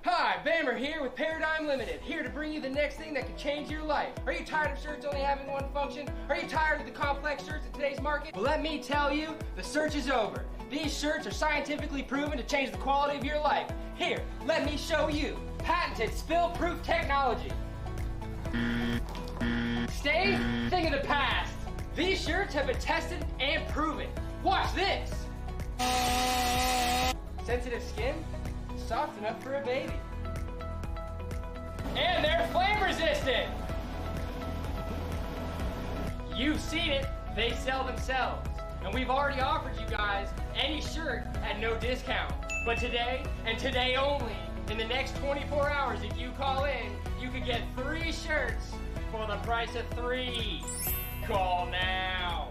Hi, Bammer here with Paradigm Limited, here to bring you the next thing that can change your life. Are you tired of shirts only having one function? Are you tired of the complex shirts in today's market? Well, let me tell you, the search is over. These shirts are scientifically proven to change the quality of your life. Here, let me show you. Patented spill-proof technology. Stay, thing of the past. These shirts have been tested and proven. Watch this. Sensitive skin? Soft enough for a baby. And they're flame resistant. You've seen it, they sell themselves. And we've already offered you guys any shirt at no discount. But today, and today only, in the next 24 hours, if you call in, you could get 3 shirts for the price of 3. Call now.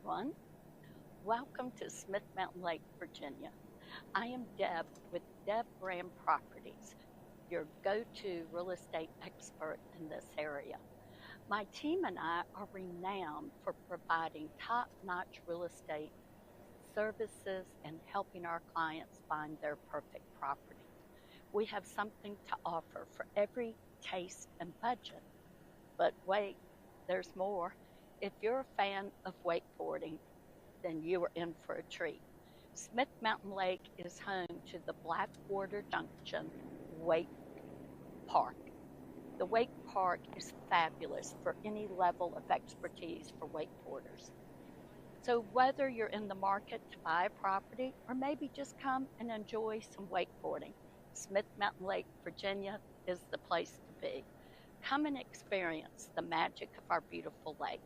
everyone. Welcome to Smith Mountain Lake, Virginia. I am Deb with Deb Brand Properties, your go-to real estate expert in this area. My team and I are renowned for providing top-notch real estate services and helping our clients find their perfect property. We have something to offer for every taste and budget. But wait, there's more. If you're a fan of wakeboarding, then you are in for a treat. Smith Mountain Lake is home to the Blackwater Junction Wake Park. The Wake Park is fabulous for any level of expertise for wakeboarders. So whether you're in the market to buy a property or maybe just come and enjoy some wakeboarding, Smith Mountain Lake, Virginia is the place to be. Come and experience the magic of our beautiful lake.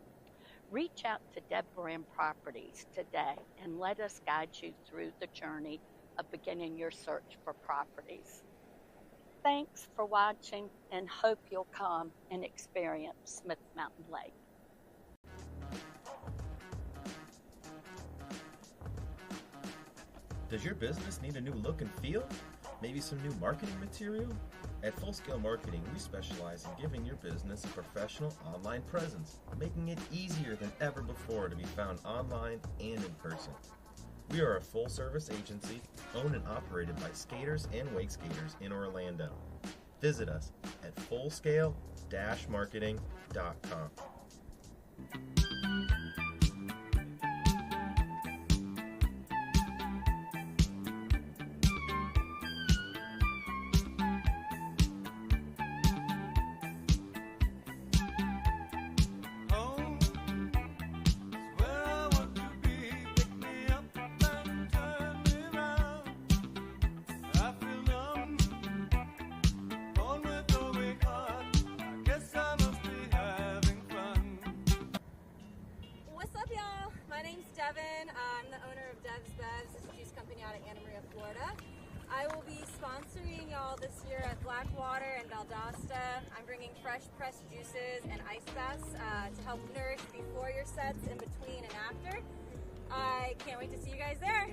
Reach out to Deb Brand Properties today and let us guide you through the journey of beginning your search for properties. Thanks for watching and hope you'll come and experience Smith Mountain Lake. Does your business need a new look and feel? Maybe some new marketing material? At Full Scale Marketing, we specialize in giving your business a professional online presence, making it easier than ever before to be found online and in person. We are a full-service agency owned and operated by skaters and wake skaters in Orlando. Visit us at fullscale-marketing.com. I'm the owner of Dev's Bevs, this juice company out of Anamaria, Florida. I will be sponsoring y'all this year at Blackwater and Valdosta. I'm bringing fresh pressed juices and ice baths to help nourish before your sets, in between and after. I can't wait to see you guys there.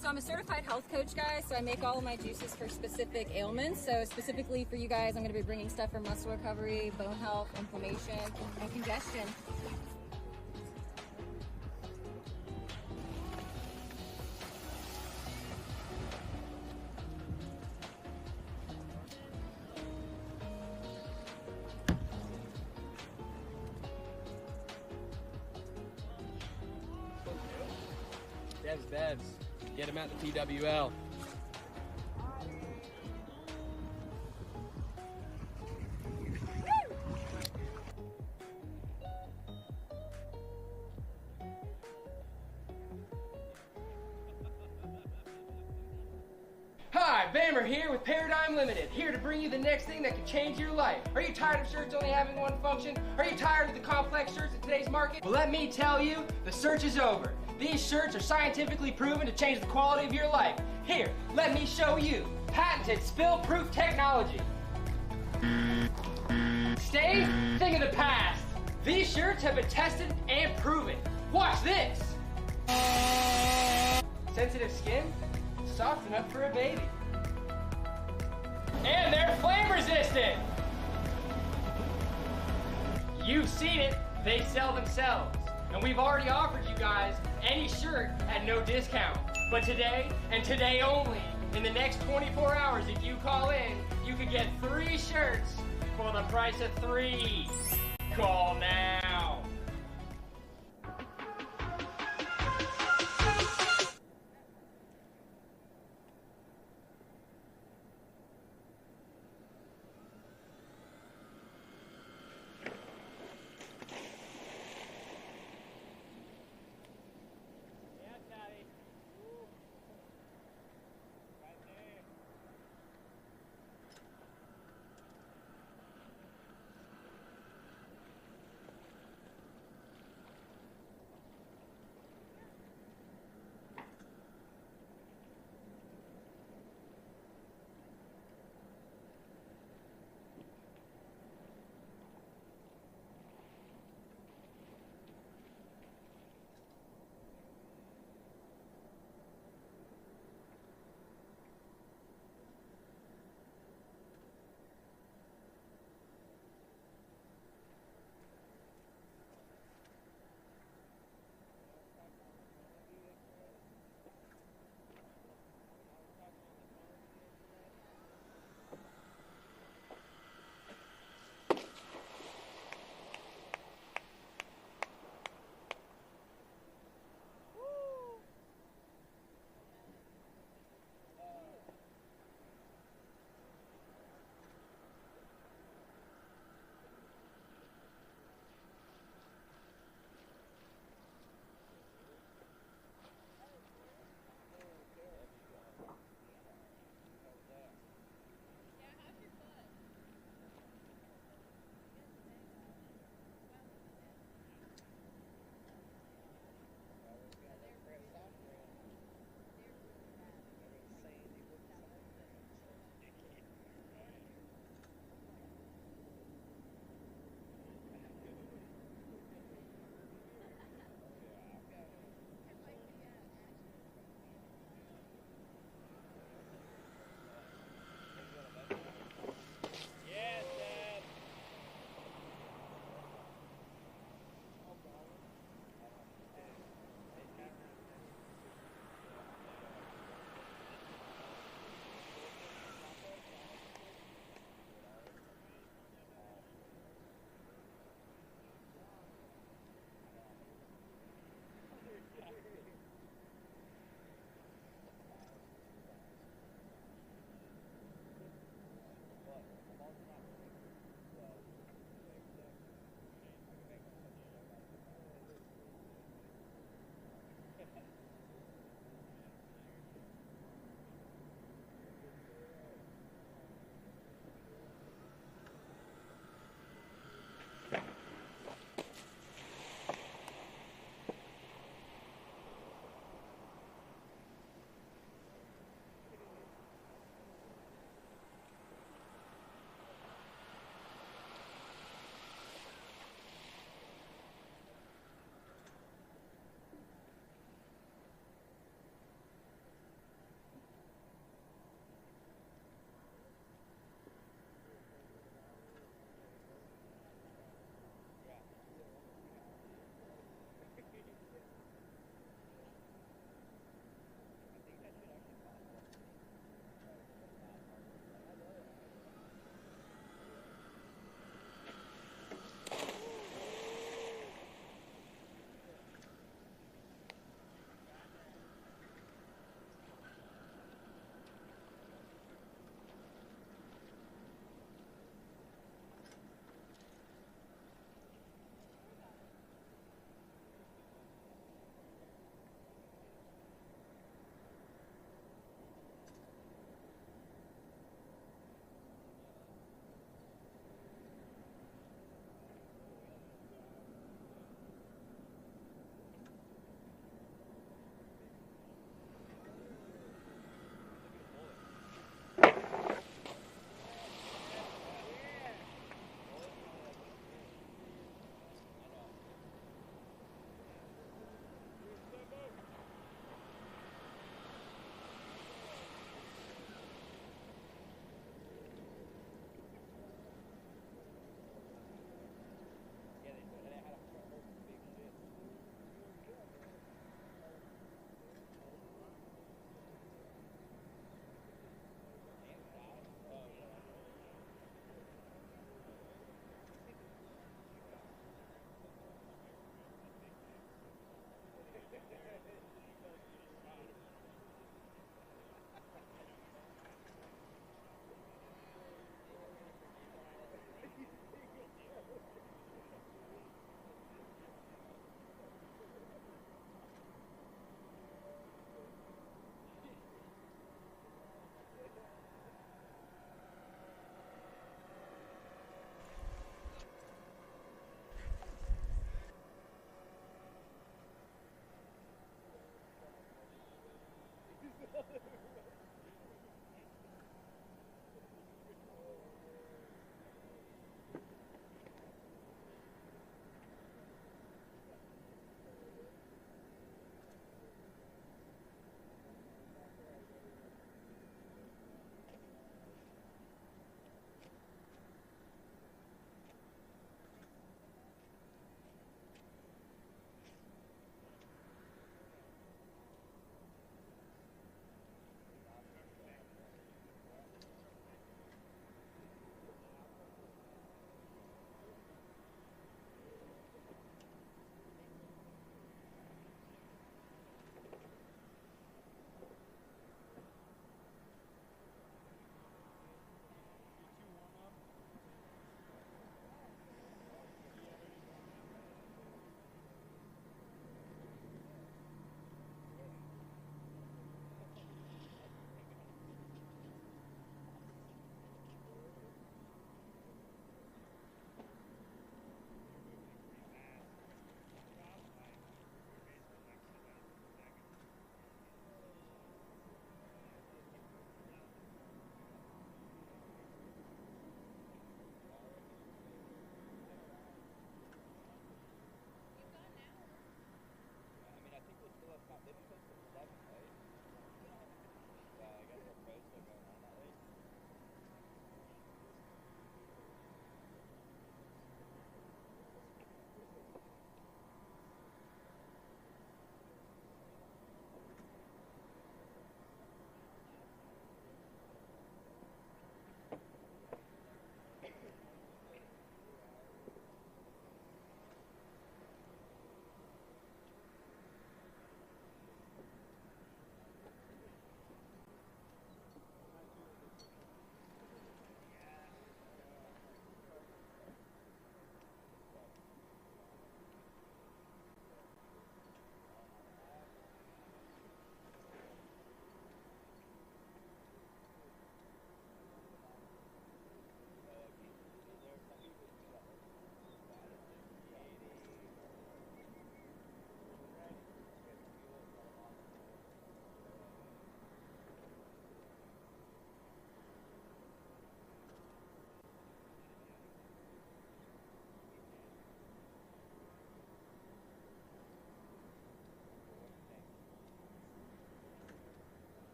So I'm a certified health coach, guys, so I make all of my juices for specific ailments. So specifically for you guys, I'm going to be bringing stuff for muscle recovery, bone health, inflammation, and congestion. Dev's Bevs. Get them at the PWL. Hi, Bammer here with Paradigm Limited, here to bring you the next thing that can change your life. Are you tired of shirts only having one function? Are you tired of the complex shirts in today's market? Well, let me tell you, the search is over. These shirts are scientifically proven to change the quality of your life. Here, let me show you. Patented spill-proof technology. Stay, thing of the past. These shirts have been tested and proven. Watch this. Sensitive skin? Soft enough for a baby. And they're flame resistant. You've seen it, they sell themselves. And we've already offered you guys any shirt at no discount. But today, and today only, in the next 24 hours, if you call in, you could get 3 shirts for the price of 3. Call now.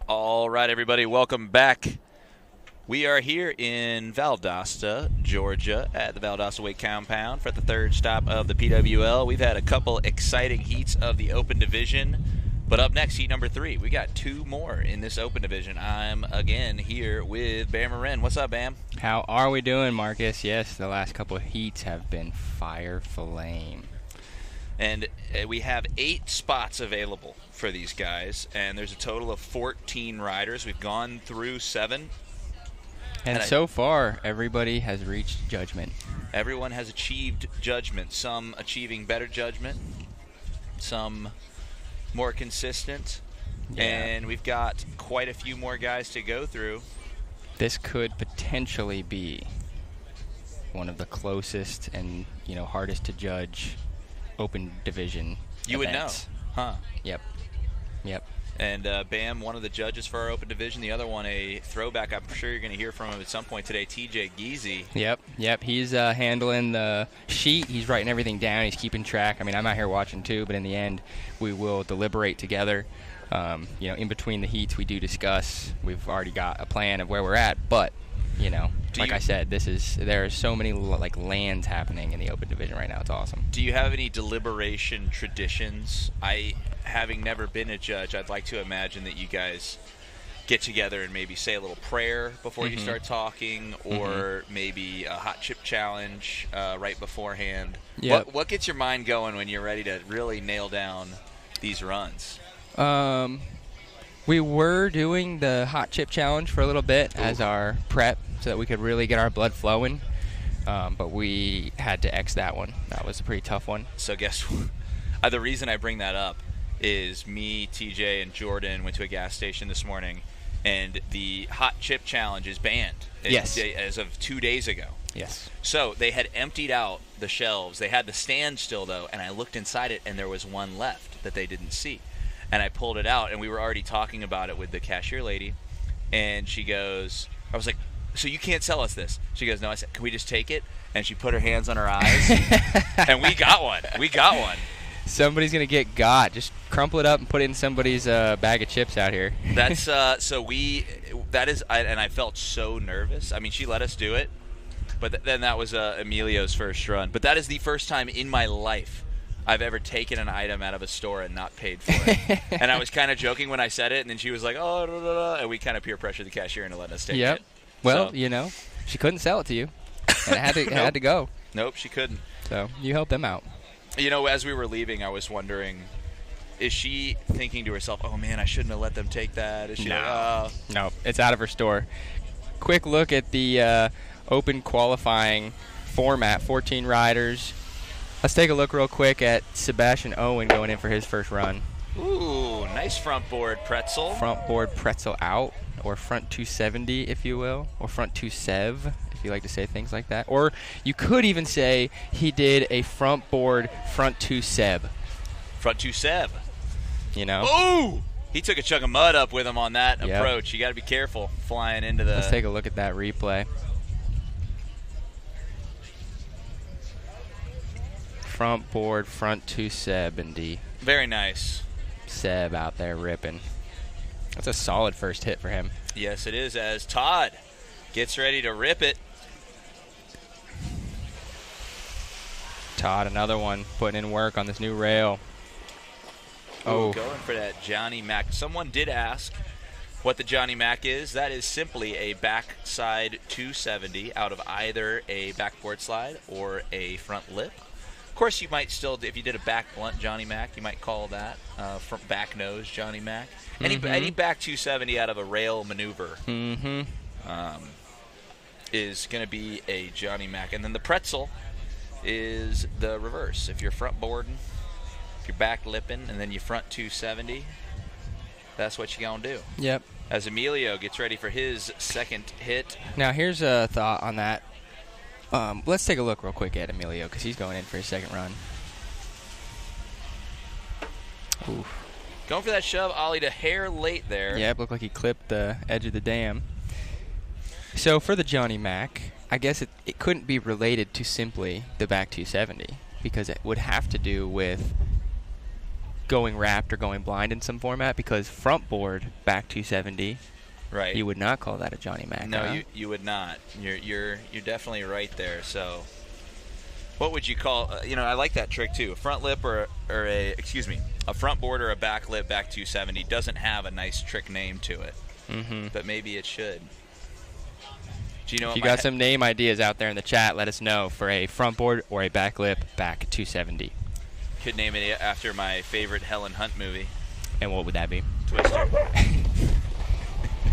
All right, everybody, welcome back. We are here in Valdosta, Georgia, at the Valdosta Weight Compound for the third stop of the PWL. We've had a couple exciting heats of the Open Division, but up next, heat number 3. We got 2 more in this Open Division. I'm, again, here with Bam Marin. What's up, Bam? How are we doing, Marcus? Yes, the last couple of heats have been fire flame. And we have 8 spots available for these guys, and there's a total of 14 riders. We've gone through 7. And so far, everybody has reached judgment. Everyone has achieved judgment, some achieving better judgment, some more consistent, and we've got quite a few more guys to go through. This could potentially be one of the closest and, hardest to judge Open Division You events. would know, huh? Yep. And Bam, one of the judges for our Open Division, the other one a throwback. I'm sure you're going to hear from him at some point today, TJ Geezy. Yep. He's handling the sheet. He's writing everything down. He's keeping track. I mean, I'm out here watching too, but in the end, we will deliberate together. In between the heats, we do discuss. We've already got a plan of where we're at, but I said, there are so many lands happening in the Open Division right now. It's awesome. Do you have any deliberation traditions? Having never been a judge, I'd like to imagine that you guys get together and maybe say a little prayer before you start talking, or maybe a hot chip challenge right beforehand. Yep. What gets your mind going when you're ready to really nail down these runs? We were doing the hot chip challenge for a little bit as our prep so that we could really get our blood flowing, but we had to X that one. That was a pretty tough one. So guess what? The reason I bring that up is me, TJ, and Jordan went to a gas station this morning, and the hot chip challenge is banned. Yes. As of 2 days ago. Yes. So they had emptied out the shelves. They had the stand still, though, and I looked inside it, and there was one left that they didn't see. And I pulled it out, and we were already talking about it with the cashier lady, and she goes, I was like, so you can't sell us this? She goes, no. I said, can we just take it? And she put her hands on her eyes, and we got one. Somebody's going to get got. Just crumple it up and put it in somebody's bag of chips out here. That's and I felt so nervous. I mean, she let us do it, but then that was Emilio's first run. But that is the first time in my life I've ever taken an item out of a store and not paid for it. And I was kind of joking when I said it, and then she was like, oh, da, da, da, and we kind of peer pressured the cashier into letting us take it. Well, she couldn't sell it to you, and it had to go. Nope, she couldn't. So you helped them out. As we were leaving, I was wondering, is she thinking to herself, oh, man, I shouldn't have let them take that? Is she No, it's out of her store. Quick look at the open qualifying format, 14 riders. Let's take a look real quick at Sebastian Owen going in for his first run. Ooh, nice front board pretzel. Front board pretzel out, or front 270, if you will, or front 2sev, if you like to say things like that. Or you could even say he did a front board front 2seb. Front 2seb. Ooh! He took a chunk of mud up with him on that approach. You got to be careful flying into the... Let's take a look at that replay. Front board, front 2seb, indeed. Very nice. Seb out there ripping. That's a solid first hit for him. Yes, it is, as Todd gets ready to rip it. Todd, another one, putting in work on this new rail. Ooh, going for that Johnny Mac. Someone did ask what the Johnny Mac is. That is simply a backside 270 out of either a backboard slide or a front lip. Of course, you might still, if you did a back blunt Johnny Mac, you might call that front back nose Johnny Mac. Any back 270 out of a rail maneuver is going to be a Johnny Mac. And then the pretzel is the reverse. If you're front boarding, if you're back lipping, and then you front 270, that's what you're going to do. Yep. As Emilio gets ready for his second hit. Now, here's a thought on that. Let's take a look real quick at Emilio, because he's going in for his second run. Oof. Going for that shove, ollie to hair late there. Yeah, it looked like he clipped the edge of the dam. So for the Johnny Mac, I guess it couldn't be related to simply the back 270, because it would have to do with going wrapped or going blind in some format, because front board back 270, Right. you would not call that a Johnny Mac. No, huh? you would not. You're definitely right there. So, what would you call? I like that trick too. A front lip or a front board or a back lip back 270 doesn't have a nice trick name to it, but maybe it should. Do you know? If you got some name ideas out there in the chat, let us know for a front board or a back lip back 270. Could name it after my favorite Helen Hunt movie. And what would that be? Twister.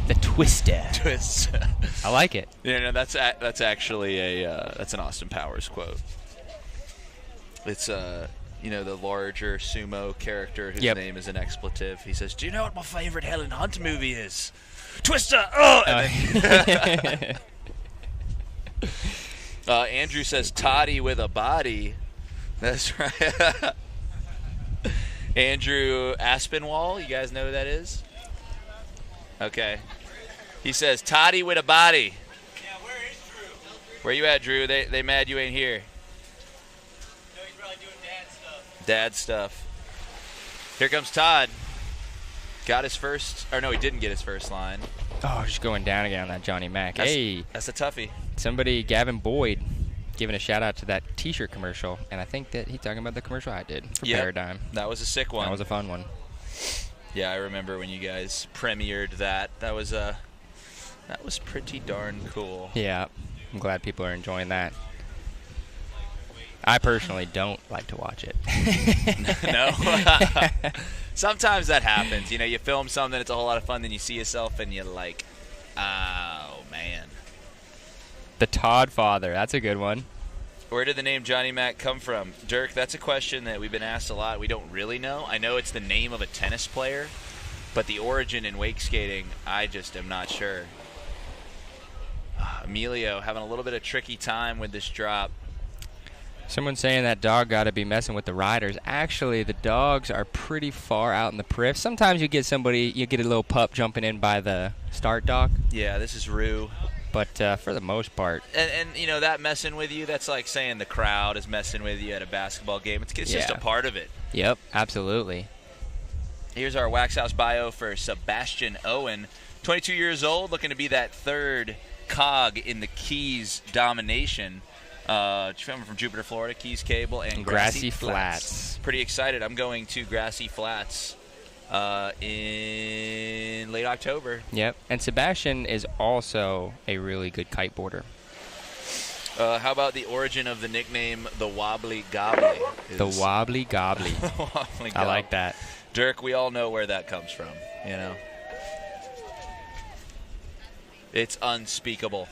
The Twister. Twister. I like it. That's actually that's an Austin Powers quote. It's the larger sumo character whose name is an expletive. He says, "Do you know what my favorite Helen Hunt movie is? Twister." Oh. Andrew says, "Toddy with a body." That's right. Andrew Aspinwall, you guys know who that is? Okay. He says, "Toddy with a body." Yeah, where is Drew? Where you at, Drew? They mad you ain't here. No, he's probably doing Dad stuff. Here comes Todd. Got his first, or no, he didn't get his first line. Oh, just going down again on that Johnny Mac. That's a toughie. Somebody, Gavin Boyd, giving a shout out to that T-shirt commercial, and I think that he's talking about the commercial I did for Paradigm. That was a sick one. That was a fun one. Yeah, I remember when you guys premiered that. That was pretty darn cool. Yeah, I'm glad people are enjoying that. I personally don't like to watch it. No. Sometimes that happens. You film something, it's a whole lot of fun, then you see yourself and you're like, oh, man. The Todd Father, that's a good one. Where did the name Johnny Mac come from? Dirk, that's a question that we've been asked a lot. We don't really know. I know it's the name of a tennis player, but the origin in wake skating, I just am not sure. Emilio having a little bit of tricky time with this drop. Someone saying that dog got to be messing with the riders. Actually, the dogs are pretty far out in the periph. Sometimes you get a little pup jumping in by the start dock. Yeah, this is Rue. But for the most part. And that messing with you, that's like saying the crowd is messing with you at a basketball game. It's just a part of it. Yep, absolutely. Here's our Wax House bio for Sebastian Owen. 22 years old, looking to be that third cog in the Keys domination. From Jupiter, Florida, Keys Cable, and Grassy Flats. Pretty excited. I'm going to Grassy Flats in late October. Yep, and Sebastian is also a really good kiteboarder. How about the origin of the nickname The Wobbly Gobbly? The Wobbly Gobbly. Wobbly I like that. Dirk, we all know where that comes from, It's unspeakable.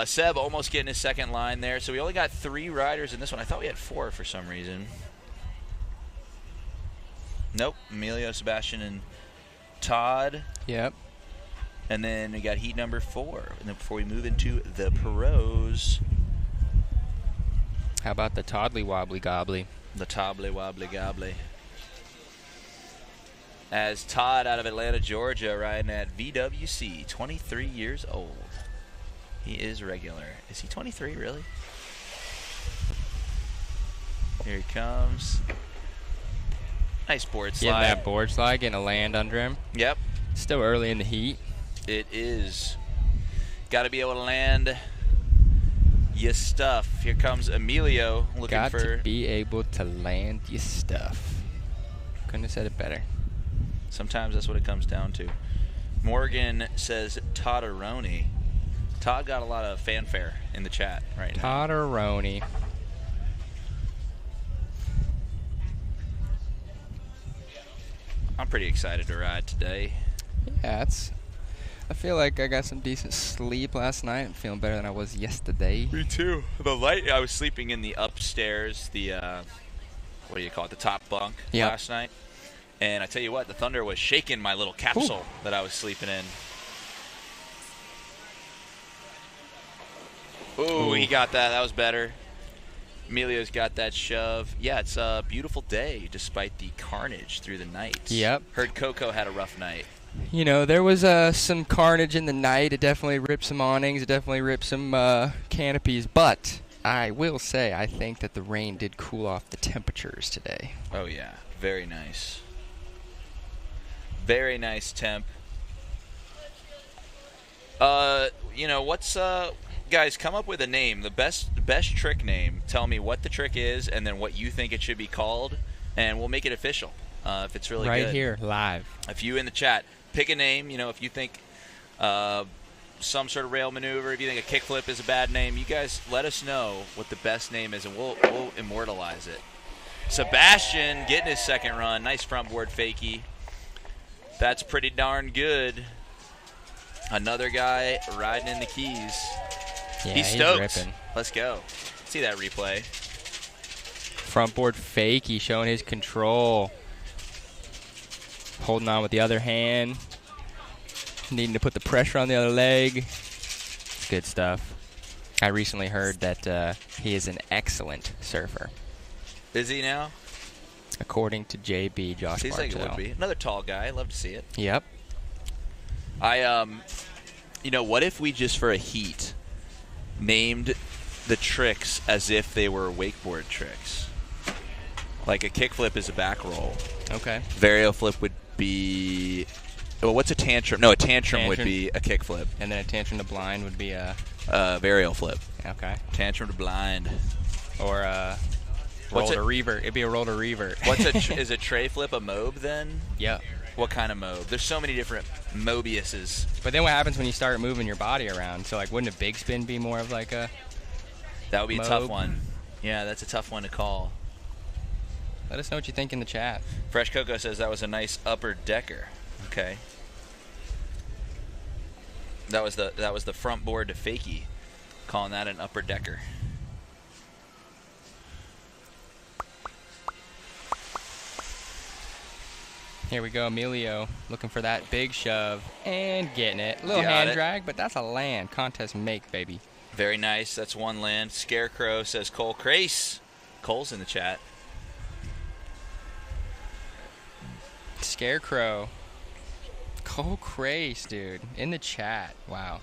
Seb almost getting his second line there. So we only got 3 riders in this one. I thought we had 4 for some reason. Nope. Emilio, Sebastian, and Todd. Yep. And then we got heat number 4. And then before we move into the pros. How about the Toddly Wobbly Gobbly? The Toddly Wobbly Gobbly. As Todd out of Atlanta, Georgia, riding at VWC, 23 years old. He is regular. Is he 23, really? Here he comes. Nice board slide. Getting that board slide, getting a land under him. Yep. Still early in the heat. It is. Got to be able to land your stuff. Here comes Emilio looking Got for... to be able to land your stuff. Couldn't have said it better. Sometimes that's what it comes down to. Morgan says Todderoni. Todd got a lot of fanfare in the chat right now. Todderoni. I'm pretty excited to ride today. Yeah, I feel like I got some decent sleep last night. I'm feeling better than I was yesterday. Me too. The light, I was sleeping in the upstairs, the, what do you call it, the top bunk last night. And I tell you what, the thunder was shaking my little capsule that I was sleeping in. Ooh, he got that. That was better. Emilio's got that shove. Yeah, it's a beautiful day despite the carnage through the night. Yep. Heard Coco had a rough night. There was some carnage in the night. It definitely ripped some awnings. It definitely ripped some canopies. But I will say I think that the rain did cool off the temperatures today. Oh, yeah. Very nice. Very nice temp. You know, what's guys, come up with a name, the best trick name. Tell me what the trick is and then what you think it should be called, and we'll make it official. If it's really good. Right here, live. If you in the chat, pick a name, you know, if you think some sort of rail maneuver, if you think a kickflip is a bad name, you guys let us know what the best name is and we'll immortalize it. Sebastian getting his second run. Nice front board fakie. That's pretty darn good. Another guy riding in the keys. Yeah, He's stoked. ripping. Let's go. See that replay. Front board fakie, showing his control. Holding on with the other hand. Needing to put the pressure on the other leg. Good stuff. I recently heard that he is an excellent surfer. Is he now? According to JB, Josh Seems like it Bartell. would be. Another tall guy. I'd love to see it. Yep. You know, what if we just for a heat named the tricks as if they were wakeboard tricks? Like a kickflip is a back roll. Okay. Varial flip would be. Well, what's a tantrum? No, a tantrum would be a kickflip. And then a tantrum to blind would be a. Varial flip. Okay. Tantrum to blind. Or a roll to revert. It'd be a roll to revert. Is a tray flip a mobe then? Yeah. What kind of mobe? There's so many different Mobiuses. But then what happens when you start moving your body around? So, like, wouldn't a big spin be more of like a. That would be a tough mobe? one. Yeah, that's a tough one to call. Let us know what you think in the chat. Fresh Coco says that was a nice upper decker. Okay. That was the front board to fakie. Calling that an upper decker. Here we go, Emilio looking for that big shove and getting it. Little Got hand it. drag, but that's a land. Contest make, baby. Very nice. That's one land. Scarecrow says Cole Crace. Cole's in the chat. Scarecrow. Cole Crace, dude. In the chat. Wow.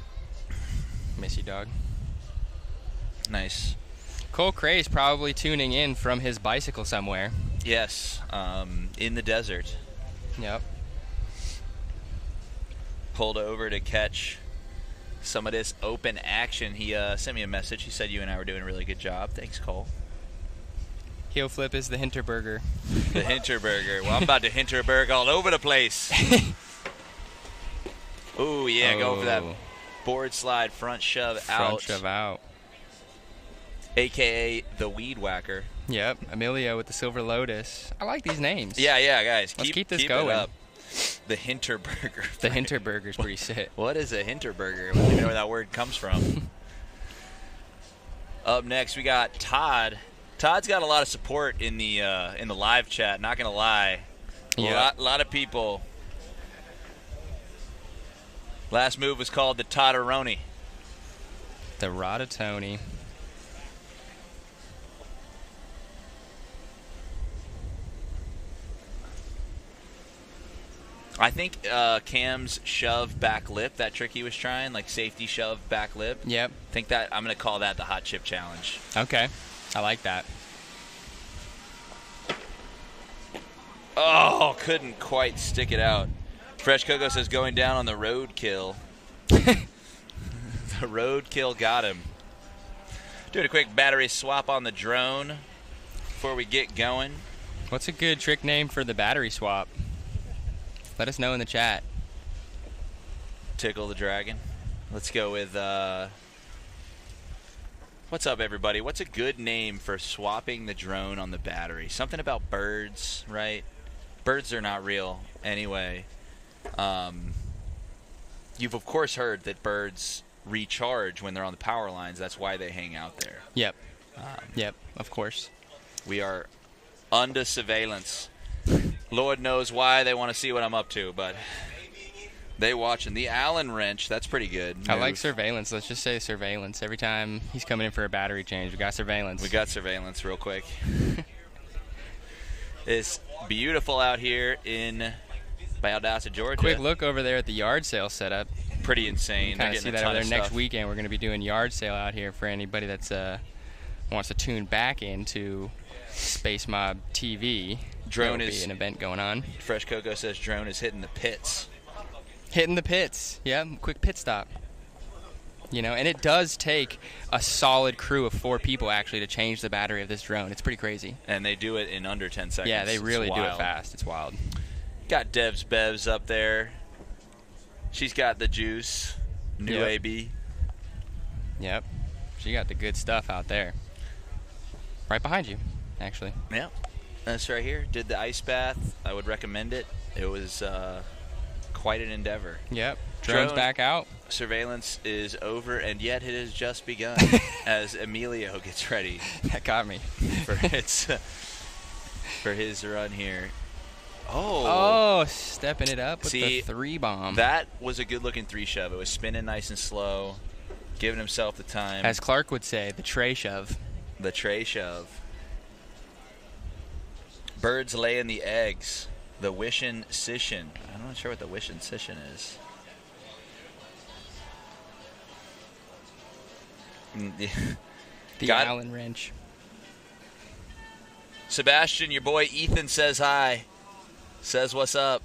Miss you, dog. Nice. Cole Crace probably tuning in from his bicycle somewhere. Yes. In the desert. Yep. Pulled over to catch some of this open action. He sent me a message. He said you and I were doing a really good job. Thanks, Cole. Heel flip is the Hinterberger. The Hinterberger. Well, I'm about to Hinterberg all over the place. Ooh, yeah, go for that board slide front shove out. Front shove out. A.K.A. the Weed Whacker. Yep. Emilio with the Silver Lotus. I like these names. Yeah, guys. Let's keep this it going. up. The Hinterberger. The Hinterberger's pretty sick. What is a Hinterberger? I don't even know where that word comes from. Up next, we got Todd. Todd's got a lot of support in the live chat. Not gonna lie, Yeah. a lot of people. Last move was called the Todderoni. The Rotatoni. I think Cam's shove back lip, that trick he was trying, like safety shove back lip. Yep. I think that I'm gonna call that the hot chip challenge. Okay. I like that. Oh, couldn't quite stick it out. Fresh Coco says going down on the roadkill. The roadkill got him. Doing a quick battery swap on the drone before we get going. What's a good trick name for the battery swap? Let us know in the chat. Tickle the Dragon. Let's go with, what's up, everybody? What's a good name for swapping the drone on the battery? Something about birds, right? Birds are not real anyway. You've, of course, heard that birds recharge when they're on the power lines. That's why they hang out there. Yep. Yep, of course. We are under surveillance. Lord knows why they want to see what I'm up to, but they watching. The Allen wrench, that's pretty good. I like surveillance. Let's just say surveillance. Every time he's coming in for a battery change, we got surveillance. We got surveillance real quick. It's beautiful out here in Valdosta, Georgia. Quick look over there at the yard sale setup. Pretty insane. Kind of see that over there. of Next stuff. weekend, we're going to be doing yard sale out here for anybody that's wants to tune back into Space Mob TV, Drone there'll is be an event going on. Fresh Coco says drone is hitting the pits. Hitting the pits. Yeah, quick pit stop. You know, and it does take a solid crew of 4 people actually to change the battery of this drone. It's pretty crazy. And they do it in under 10 seconds. Yeah, they really It's do it wild. fast. It's wild. Got Devs Bevs up there. She's got the juice. New Yep. AB. Yep. She got the good stuff out there. Right behind you, actually. Yeah. That's right here. Did the ice bath. I would recommend it. It was quite an endeavor. Yep. Drone's Drone back out. surveillance is over, and yet it has just begun as Emilio gets ready That got me. for his run here. Oh, stepping it up with See, the 3 bomb. That was a good-looking 3 shove. It was spinning nice and slow, giving himself the time. As Clark would say, the tray shove. The tray shove. Birds laying the eggs. The wishin' sishin'. I'm not sure what the wishin' sishin' is. The Got- Allen wrench. Sebastian, your boy Ethan says hi. Says what's up.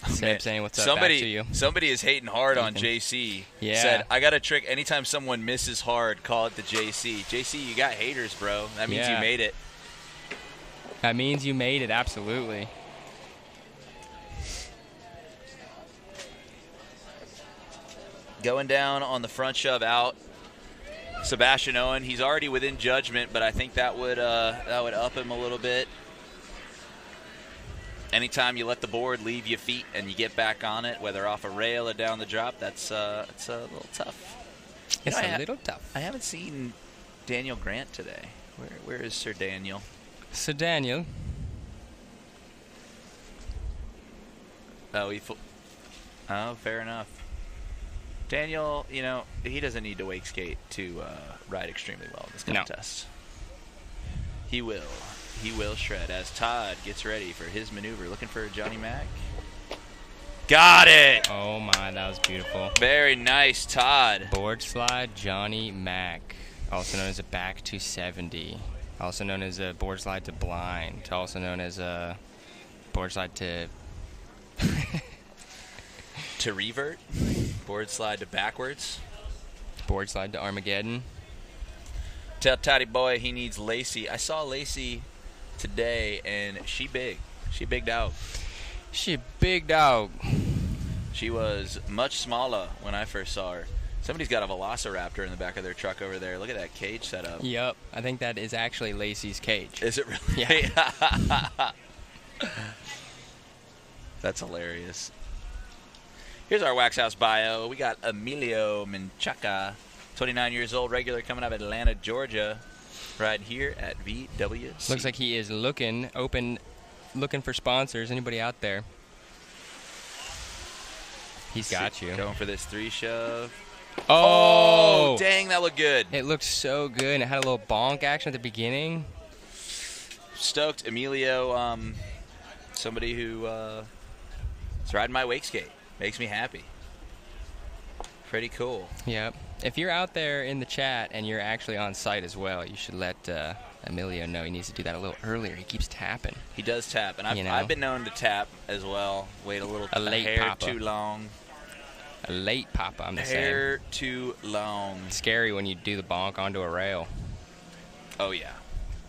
Seb saying what's up somebody, back to you. Somebody is hating hard on Ethan. JC. Yeah. Said, I got a trick. Anytime someone misses hard, call it the JC. JC, you got haters, bro. That means you Yeah. made it. That means you made it, absolutely. Going down on the front shove out. Sebastian Owen, he's already within judgment, but I think that would up him a little bit. Anytime you let the board leave your feet and you get back on it, whether off a rail or down the drop, it's a little tough. It's You know, a little tough. I haven't seen Daniel Grant today. Where is Sir Daniel? So, Daniel. Oh, fair enough. Daniel, you know, he doesn't need to wake skate to ride extremely well in this No. contest. He will. He will shred as Todd gets ready for his maneuver. Looking for Johnny Mac. Got it! Oh, my, that was beautiful. Very nice, Todd. Board slide Johnny Mac, also known as a back 270, also known as a board slide to blind, also known as a board slide to To revert. Board slide to backwards. board slide to Armageddon. Tell Toddy boy he needs Lacey. I saw Lacey today, and she bigged out. She a big dog. She was much smaller when I first saw her. Somebody's got a Velociraptor in the back of their truck over there. Look at that cage setup. Yep, I think that is actually Lacey's cage. Is it really? Yeah. That's hilarious. Here's our Wax House bio. We got Emilio Menchaca, 29 years old, regular, coming out of Atlanta, Georgia, right here at VWC. Looks like he is looking for sponsors. Anybody out there? He's got you. Going for this 3 shove. Oh! Dang, that looked good. It looked so good, and it had a little bonk action at the beginning. Stoked. Emilio, somebody who is riding my wake skate. Makes me happy. Pretty cool. Yep. If you're out there in the chat and you're actually on site as well, you should let Emilio know he needs to do that a little earlier. He keeps tapping. He does tap, and You know. I've been known to tap as well. Wait a late hair papa. too long. A late papa, I'm the same. Hair too long. Scary when you do the bonk onto a rail. Oh yeah.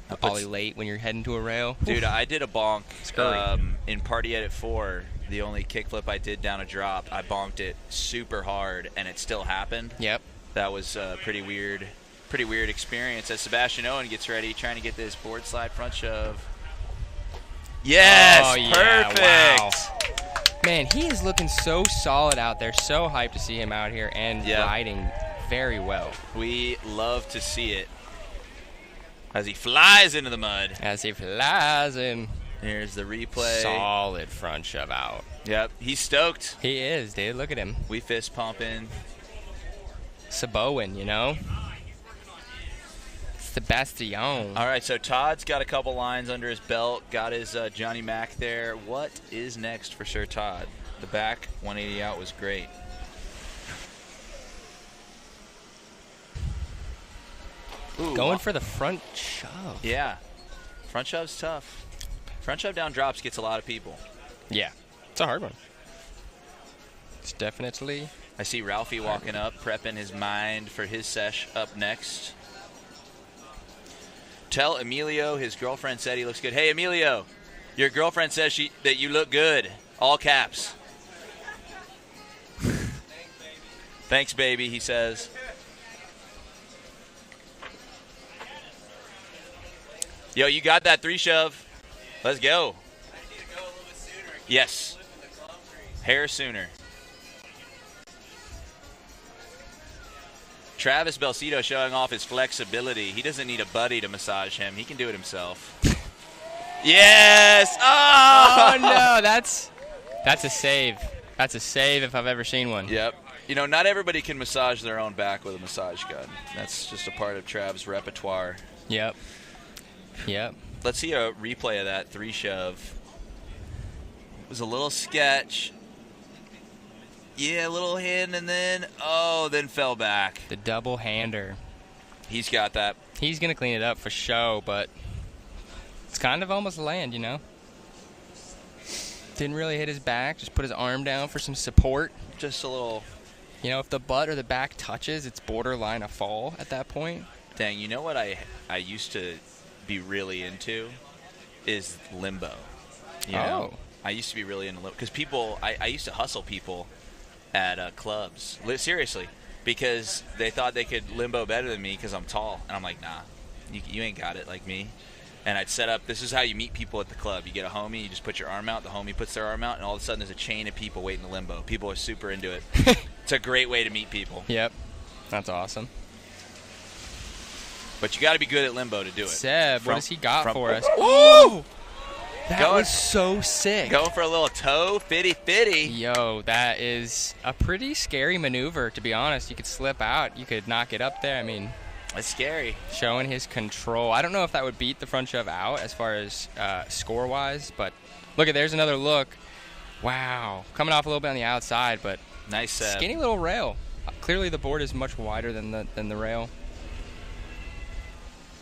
A poly late when you're heading to a rail. Dude, I did a bonk Scurry. in Party Edit 4. The only kickflip I did down a drop, I bonked it super hard, and it still happened. Yep. That was a pretty weird experience. As Sebastian Owen gets ready, trying to get this board slide front shove. Yes, Oh, yeah, perfect. wow. Man, he is looking so solid out there. So hyped to see him out here and Yep. riding very well. We love to see it as he flies into the mud. As he flies in. Here's the replay. Solid front shove out. Yep, he's stoked. He is, dude. Look at him. We fist pumping. Saboing, you know? Sebastian. All right, so Todd's got a couple lines under his belt, got his Johnny Mac there. What is next for Sir Todd? The back 180 out was great. Ooh, Going for the front shove. Yeah. Front shove's tough. Front shove down drops gets a lot of people. Yeah. It's a hard one. It's definitely. I see Ralphie walking up, prepping his mind for his sesh up next. Tell Emilio his girlfriend said he looks good. Hey, Emilio, your girlfriend says that you look good. All caps. Thanks, baby, he says. Yo, you got that 3 shove. Let's go. I need to go a little bit sooner. Yes. Flipping the club trees. Hair sooner. Travis Belcito showing off his flexibility. He doesn't need a buddy to massage him. He can do it himself. Yes! Oh! Oh, no. That's a save. That's a save if I've ever seen one. Yep. You know, not everybody can massage their own back with a massage gun. That's just a part of Trav's repertoire. Yep. Yep. Let's see a replay of that 3 shove. It was a little sketch. Yeah, a little hand, and then fell back. The double hander. He's got that. He's going to clean it up for show, but it's kind of almost land, you know? Didn't really hit his back. Just put his arm down for some support. Just a little. You know, if the butt or the back touches, it's borderline a fall at that point. Dang, you know what I used to be really into is limbo. You know? I used to be really into limbo. Because I used to hustle people at clubs. Seriously. Because they thought they could limbo better than me because I'm tall. And I'm like, nah, you ain't got it like me. And I'd set up, this is how you meet people at the club. You get a homie, you just put your arm out, the homie puts their arm out, and all of a sudden there's a chain of people waiting to limbo. People are super into it. It's a great way to meet people. Yep. That's awesome. But you got to be good at limbo to do it. Seb, what has he got for us? Ooh! That was so sick. Going for a little toe, fitty. Yo, that is a pretty scary maneuver, to be honest. You could slip out. You could knock it up there. I mean, it's scary. Showing his control. I don't know if that would beat the front shove out as far as score-wise, but look at, there's another look. Wow. Coming off a little bit on the outside, but nice skinny little rail. Clearly the board is much wider than the rail.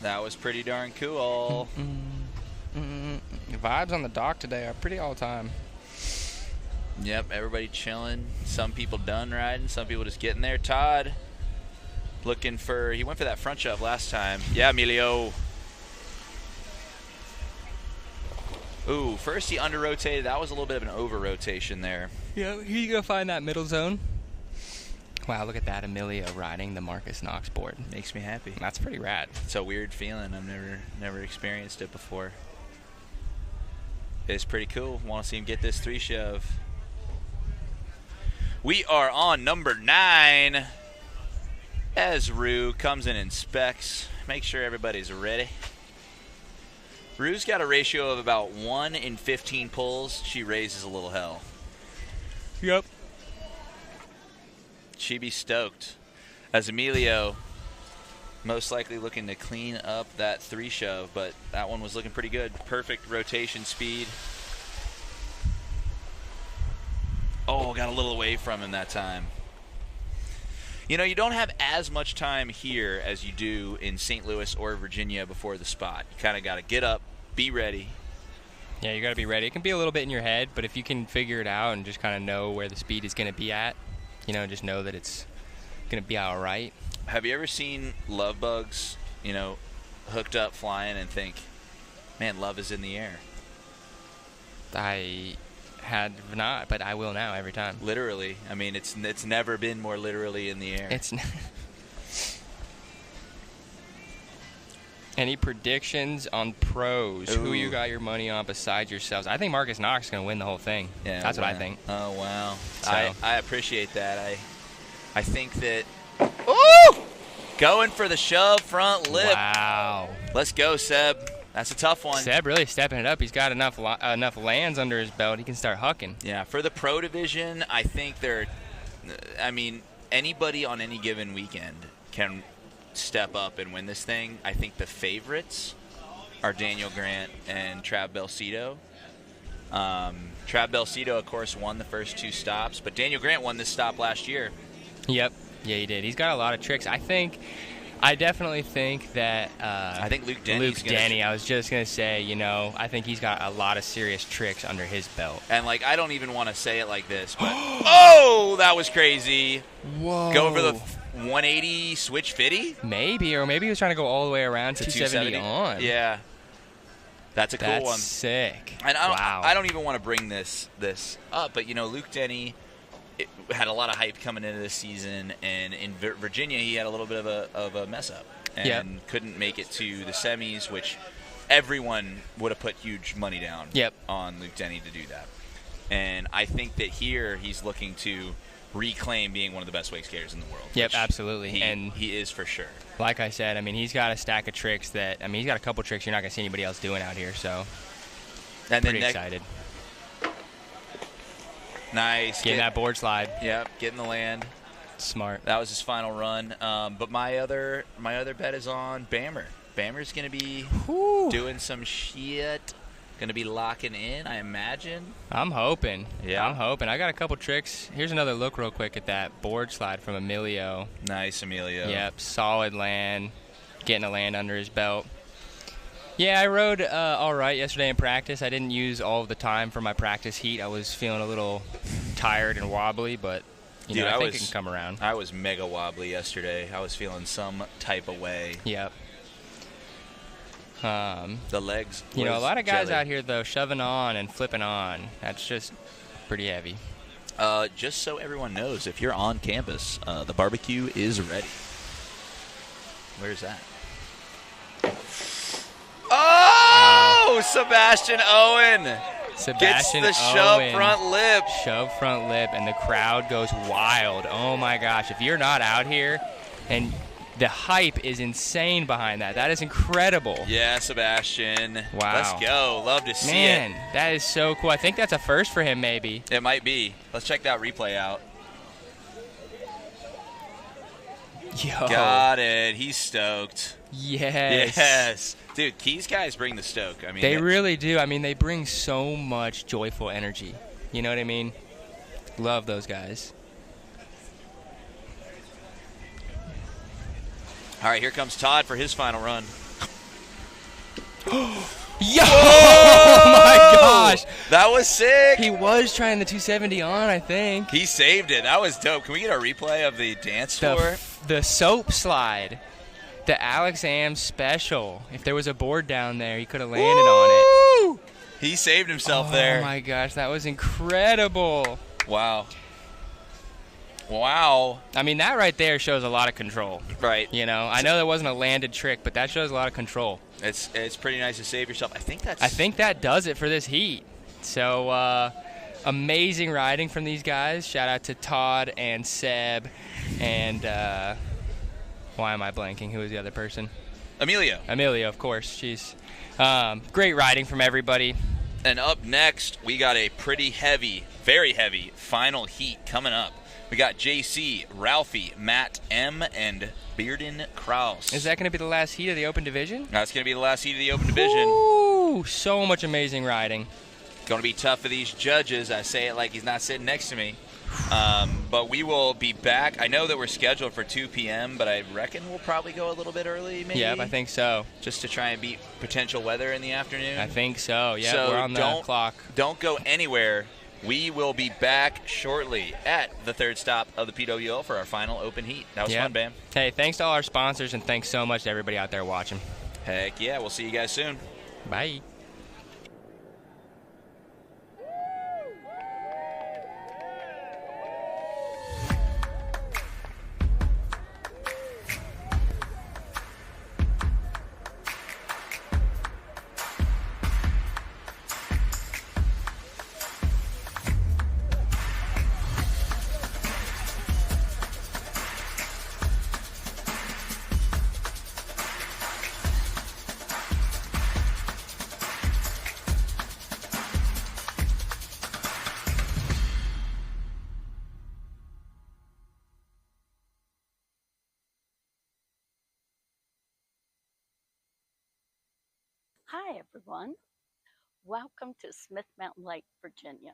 That was pretty darn cool. The vibes on the dock today are pretty all-time. Yep, everybody chilling. Some people done riding, some people just getting there. Todd looking for, he went for that front shove last time. Yeah, Emilio. Ooh, first he under-rotated. That was a little bit of an over-rotation there. Yeah, he's going to find that middle zone. Wow, look at that, Emilio riding the Marcus Knox board. Makes me happy. That's pretty rad. It's a weird feeling. I've never experienced it before. It's pretty cool. Want to see him get this 3 shove. We are on number 9. As Rue comes and inspects, make sure everybody's ready. Rue's got a ratio of about 1 in 15 pulls. She raises a little hell. Yep. She'd be stoked. As Emilio, most likely looking to clean up that 3 shove, but that one was looking pretty good. Perfect rotation speed. Oh, got a little away from him that time. You know, you don't have as much time here as you do in St. Louis or Virginia before the spot. You kind of got to get up, be ready. Yeah, you got to be ready. It can be a little bit in your head, but if you can figure it out and just kind of know where the speed is going to be at, you know, just know that it's going to be all right. Have you ever seen love bugs, you know, hooked up flying and think, man, love is in the air? I had not, but I will now every time. Literally. I mean, it's never been more literally in the air. It's Any predictions on pros? Ooh. Who you got your money on besides yourselves? I think Marcus Knox is going to win the whole thing. Yeah, that's wow. what I think. Oh, wow. So. I appreciate that. I think that... Ooh! Going for the shove front lip. Wow. Let's go, Seb. That's a tough one. Seb really stepping it up. He's got enough lands under his belt. He can start hucking. Yeah, for the pro division, I think anybody on any given weekend can step up and win this thing. I think the favorites are Daniel Grant and Trav Belcito. Trav Belcito, of course, won the first 2 stops, but Daniel Grant won this stop last year. Yep. Yeah, he did. He's got a lot of tricks. I think I definitely think that I think Luke Denny's Denny, I was just going to say, I think he's got a lot of serious tricks under his belt. And, like, I don't even want to say it like this, but oh, that was crazy. Whoa. Go for the 180 switch 50? Maybe, or maybe he was trying to go all the way around to 270 on. Yeah. That's a cool one. That's sick. And Wow. I don't even want to bring this up, but, Luke Denny had a lot of hype coming into this season, and in Virginia he had a little bit of a mess up and couldn't make it to the semis, which everyone would have put huge money down on Luke Denny to do that. And I think that here he's looking to reclaim being one of the best wake skaters in the world. Yep, absolutely. And he is for sure. Like I said, he's got a stack of tricks he's got a couple tricks you're not going to see anybody else doing out here, so and pretty excited. Nice. Getting that board slide. Yep, getting the land. Smart. That was his final run. But my other bet is on Bammer. Bammer's going to be doing some shit. Going to be locking in, I imagine. I'm hoping. Yeah. I'm hoping. I got a couple tricks. Here's another look real quick at that board slide from Emilio. Nice, Emilio. Yep, solid land. Getting a land under his belt. Yeah, I rode all right yesterday in practice. I didn't use all of the time for my practice heat. I was feeling a little tired and wobbly, but Dude, I think it can come around. I was mega wobbly yesterday. I was feeling some type of way. Yep. The legs. A lot of guys jelly. out here, though, shoving on and flipping on. That's just pretty heavy. Just so everyone knows, if you're on campus, the barbecue is ready. Where's that? Oh, Sebastian Owen. Sebastian gets the Owen, shove front lip. Shove front lip, and the crowd goes wild. Oh, my gosh. If you're not out here, and the hype is insane behind that. That is incredible. Yeah, Sebastian. Wow. Let's go. Love to see it. Man, that is so cool. I think that's a first for him, maybe. It might be. Let's check that replay out. Yo. Got it. He's stoked. Yes. Yes. Dude, Keys guys bring the stoke. They really do. They bring so much joyful energy. You know what I mean? Love those guys. All right, here comes Todd for his final run. Yo! Oh my gosh! That was sick. He was trying the 270 on, I think. He saved it. That was dope. Can we get a replay of the dance floor? The soap slide. The Alex Am special. If there was a board down there, he could have landed on it. He saved himself there. Oh my gosh, that was incredible. Wow. Wow. That right there shows a lot of control. Right. I know that wasn't a landed trick, but that shows a lot of control. It's pretty nice to save yourself. I think that does it for this heat. So amazing riding from these guys. Shout out to Todd and Seb and why am I blanking? Who was the other person? Emilio, of course. Jeez. Great riding from everybody. And up next, we got a pretty heavy, very heavy final heat coming up. We got JC, Ralphie, Matt M, and Bearden Kraus. Is that going to be the last heat of the open division? That's going to be the last heat of the open division. Ooh, so much amazing riding. Going to be tough for these judges. I say it like he's not sitting next to me. But we will be back. I know that we're scheduled for 2 p.m., but I reckon we'll probably go a little bit early, maybe. Yeah, I think so. Just to try and beat potential weather in the afternoon. I think so. Yeah, so we're on the clock. Don't go anywhere. We will be back shortly at the third stop of the PWL for our final open heat. That was fun, Bam. Hey, thanks to all our sponsors, and thanks so much to everybody out there watching. Heck yeah. We'll see you guys soon. Bye. Hi, everyone. Welcome to Smith Mountain Lake, Virginia.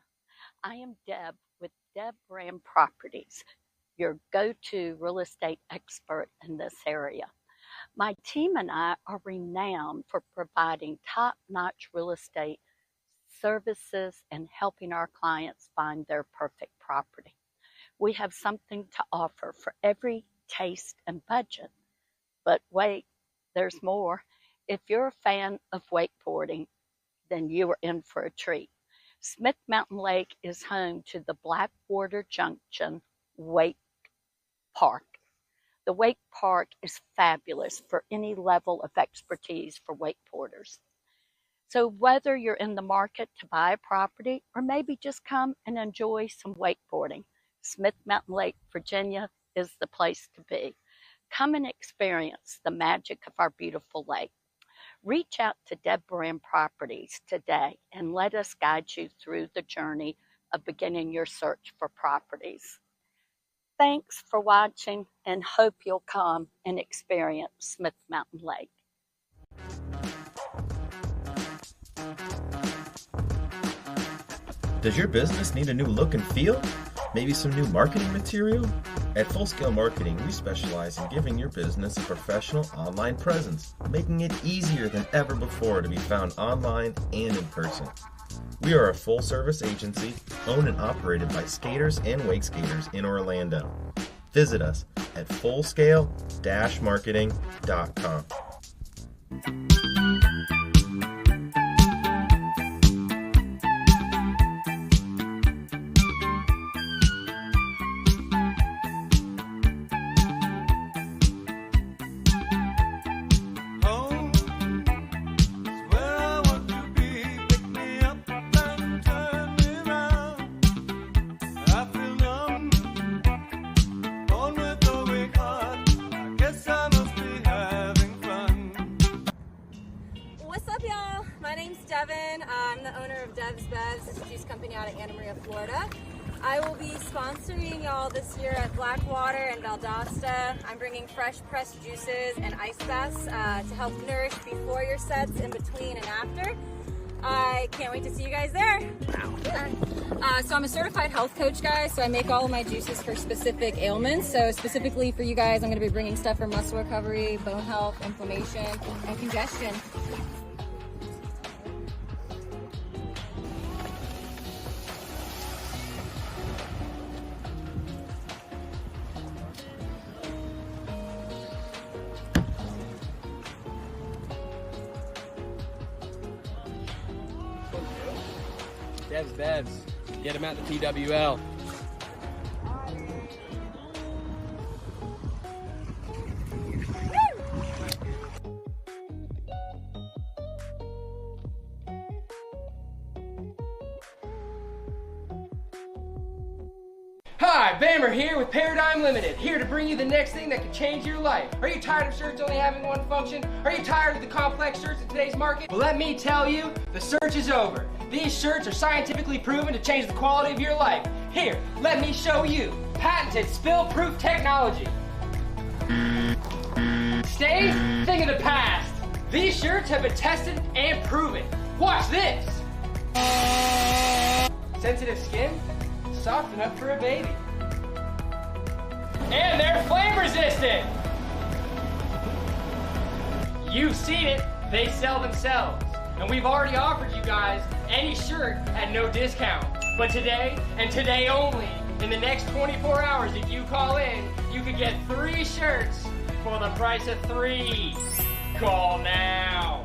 I am Deb with Deb Ram Properties, your go-to real estate expert in this area. My team and I are renowned for providing top-notch real estate services and helping our clients find their perfect property. We have something to offer for every taste and budget. But wait, there's more. If you're a fan of wakeboarding, then you are in for a treat. Smith Mountain Lake is home to the Blackwater Junction Wake Park. The Wake Park is fabulous for any level of expertise for wakeboarders. So whether you're in the market to buy a property or maybe just come and enjoy some wakeboarding, Smith Mountain Lake, Virginia is the place to be. Come and experience the magic of our beautiful lake. Reach out to Deb Brand Properties today and let us guide you through the journey of beginning your search for properties. Thanks for watching and hope you'll come and experience Smith Mountain Lake. Does your business need a new look and feel? Maybe some new marketing material? At Full Scale Marketing, we specialize in giving your business a professional online presence, making it easier than ever before to be found online and in person. We are a full-service agency owned and operated by skaters and wake skaters in Orlando. Visit us at fullscale-marketing.com. I'm the owner of Dev's Bevs. It's a juice company out of Anna Maria, Florida. I will be sponsoring y'all this year at Blackwater and Valdosta. I'm bringing fresh pressed juices and ice baths to help nourish before your sets, in between, and after. I can't wait to see you guys there. So I'm a certified health coach, guys, so I make all of my juices for specific ailments. So specifically for you guys, I'm going to be bringing stuff for muscle recovery, bone health, inflammation, and congestion. Dev's Bevs. Get them at the PWL. Hi, Bammer here with Paradigm Limited, here to bring you the next thing that can change your life. Are you tired of shirts only having one function? Are you tired of the complex shirts in today's market? Well, let me tell you, the search is over. These shirts are scientifically proven to change the quality of your life. Here, let me show you. Patented spill-proof technology. Stay, thing of the past. These shirts have been tested and proven. Watch this. Sensitive skin? Soft enough for a baby. And they're flame resistant. You've seen it, they sell themselves. And we've already offered you guys any shirt at no discount. But today, and today only, in the next 24 hours, if you call in, you could get 3 shirts for the price of 3. Call now.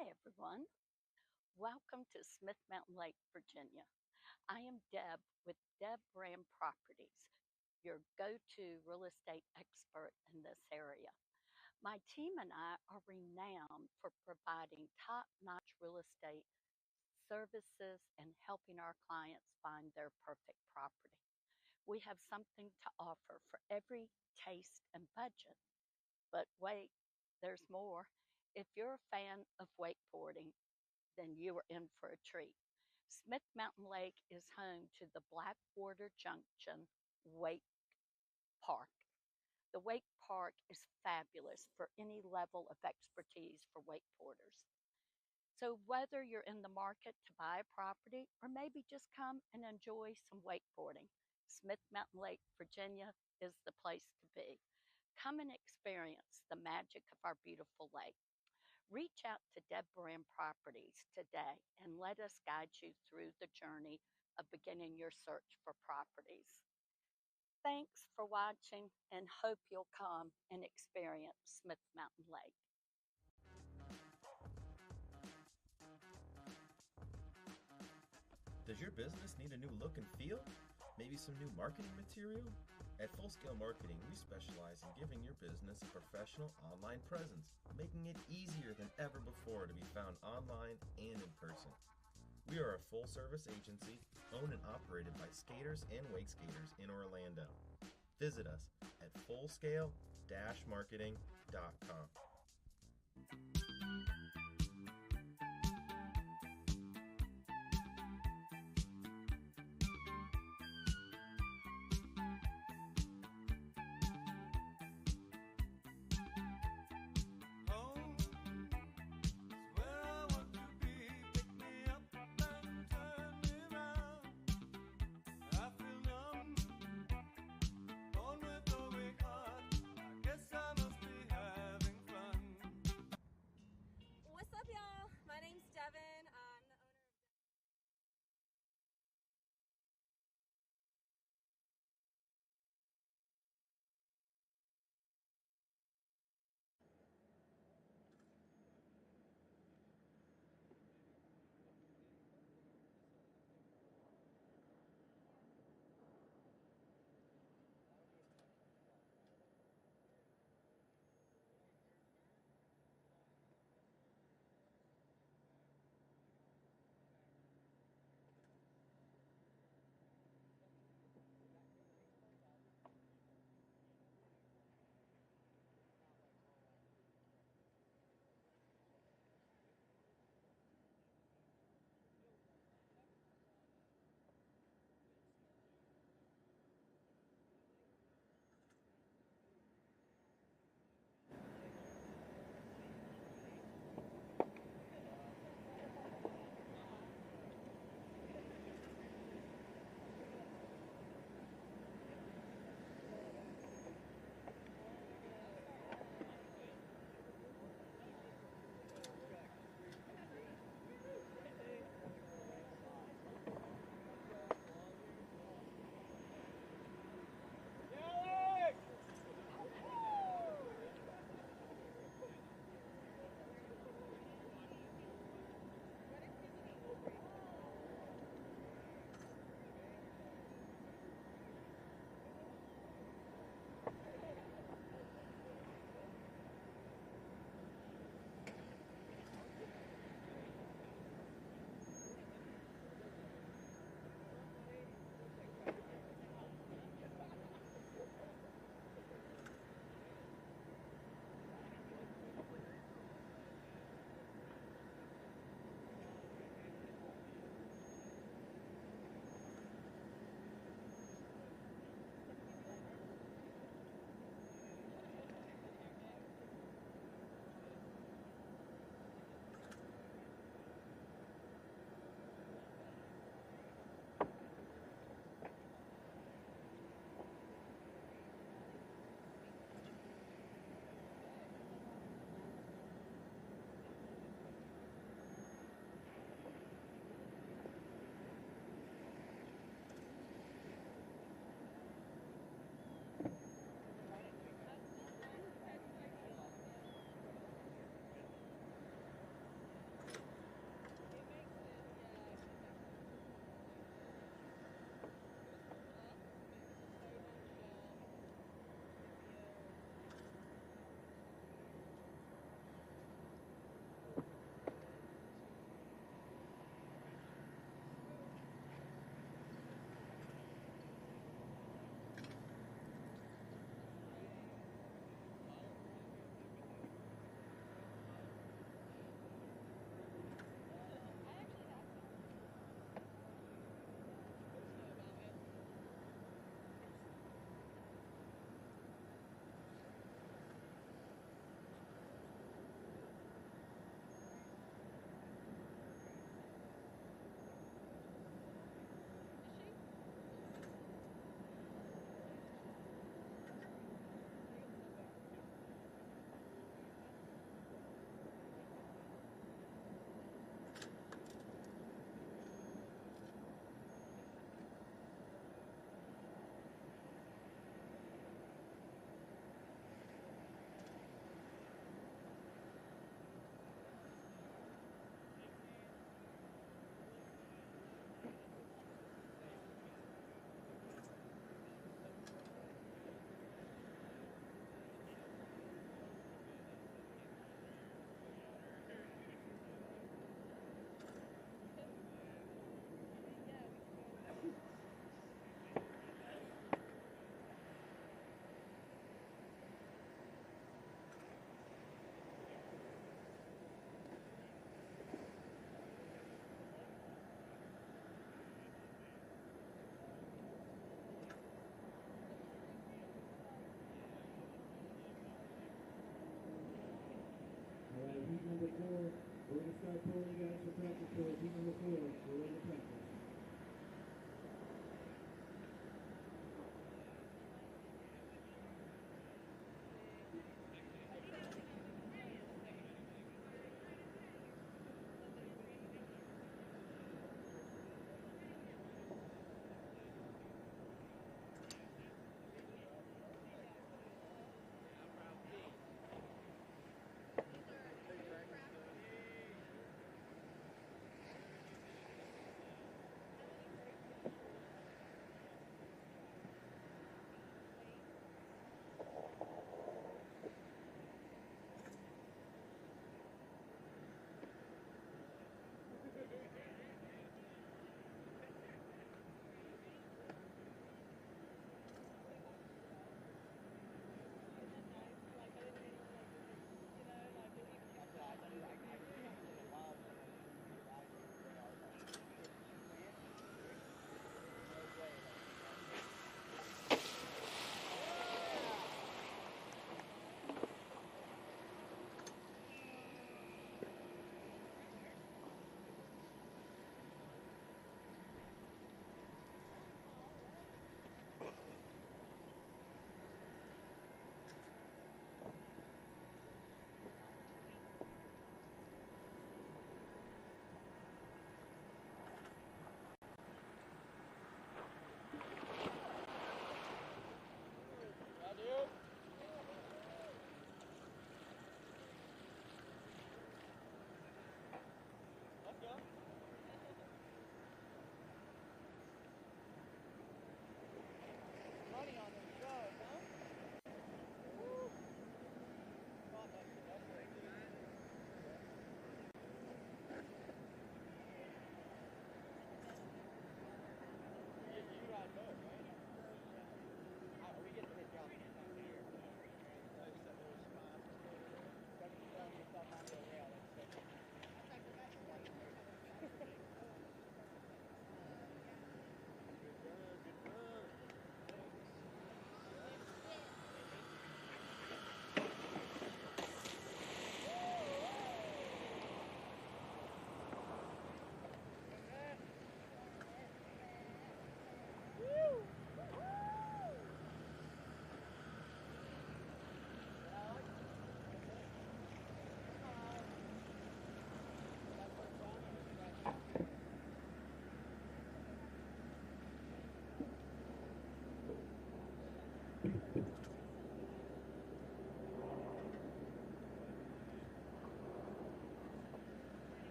Hi, everyone. Welcome to Smith Mountain Lake, Virginia. I am Deb with Deb Brand Properties, your go to real estate expert in this area. My team and I are renowned for providing top notch real estate services and helping our clients find their perfect property. We have something to offer for every taste and budget. But wait, there's more. If you're a fan of wakeboarding, then you are in for a treat. Smith Mountain Lake is home to the Blackwater Junction Wake Park. The Wake Park is fabulous for any level of expertise for wakeboarders. So, whether you're in the market to buy a property or maybe just come and enjoy some wakeboarding, Smith Mountain Lake, Virginia is the place to be. Come and experience the magic of our beautiful lake. Reach out to Deb Brand Properties today and let us guide you through the journey of beginning your search for properties. Thanks for watching and hope you'll come and experience Smith Mountain Lake. Does your business need a new look and feel? Maybe some new marketing material? At Full Scale Marketing, we specialize in giving your business a professional online presence, making it easier than ever before to be found online and in person. We are a full-service agency owned and operated by skaters and wake skaters in Orlando. Visit us at fullscale-marketing.com.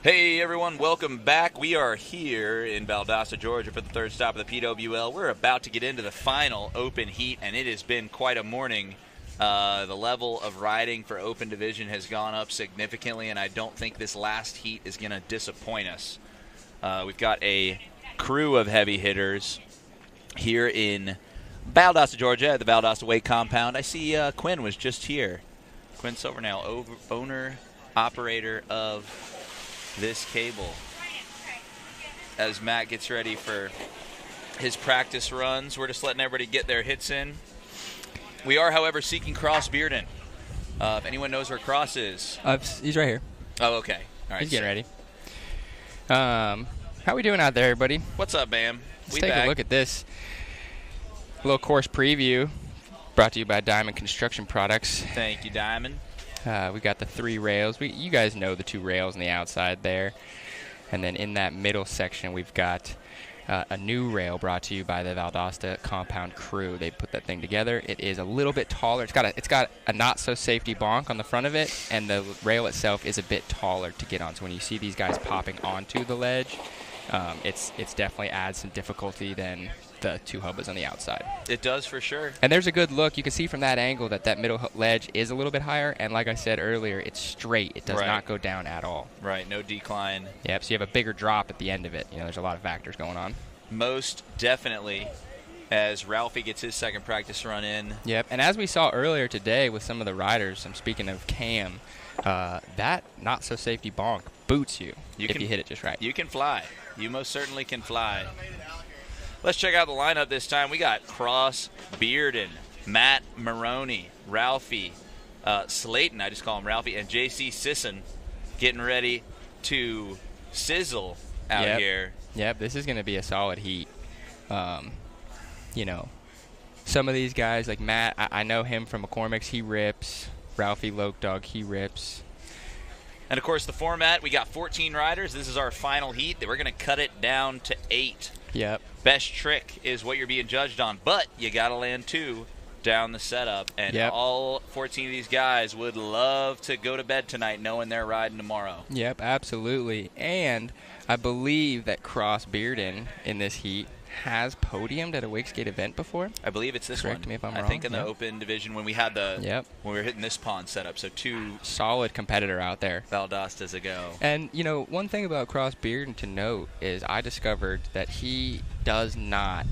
Hey everyone, welcome back. We are here in Valdosta, Georgia for the third stop of the PWL. We're about to get into the final open heat, and it has been quite a morning The level of riding for open division has gone up significantly, and I don't think this last heat is going to disappoint us. We've got a crew of heavy hitters here in Valdosta, Georgia, at the Valdosta Weight Compound. I see Quinn was just here. Quinn Silvernail, owner, operator of this cable. As Matt gets ready for his practice runs, we're just letting everybody get their hits in. We are, however, seeking Cross Bearden. If anyone knows where Cross is. He's right here. Oh, okay. All right. He's getting ready. How we doing out there, everybody? What's up, Bam? Let's take a look at this. A little course preview brought to you by Diamond Construction Products. Thank you, Diamond. We got the 3 rails. You guys know the 2 rails on the outside there. And then in that middle section, we've got a new rail brought to you by the Valdosta Compound crew. They put that thing together. It is a little bit taller. It's got a not-so-safety bonk on the front of it, and the rail itself is a bit taller to get on. So when you see these guys popping onto the ledge, it's definitely adds some difficulty than the 2 hubbas on the outside. It does for sure. And there's a good look. You can see from that angle that middle ledge is a little bit higher, and like I said earlier, it's straight. It does not go down at all. Right, no decline. Yep, so you have a bigger drop at the end of it. There's a lot of factors going on. Most definitely, as Ralphie gets his second practice run in. Yep, and as we saw earlier today with some of the riders, I'm speaking of Cam, that not-so-safety bonk boots you if you hit it just right. You can fly. You most certainly can fly. Let's check out the lineup this time. We got Cross Bearden, Matt Maroney, Ralphie, Slayton, I just call him Ralphie, and JC Sisson getting ready to sizzle out here. Yep, this is going to be a solid heat. Some of these guys, like Matt, I know him from McCormick's, he rips. Ralphie Lokdog, he rips. And, of course, the format, we got 14 riders. This is our final heat. We're going to cut it down to 8. Yep. Best trick is what you're being judged on, but you got to land 2 down the setup. And all 14 of these guys would love to go to bed tonight knowing they're riding tomorrow. Yep, absolutely. And I believe that Cross Bearden in this heat has podiumed at a Wakeskate event before. I believe it's this one. Correct me if I'm wrong. I think in the open division when we had when we were hitting this pond setup. So 2 solid competitor out there. Valdostas ago. And one thing about Cross Bearden to note is I discovered that he does not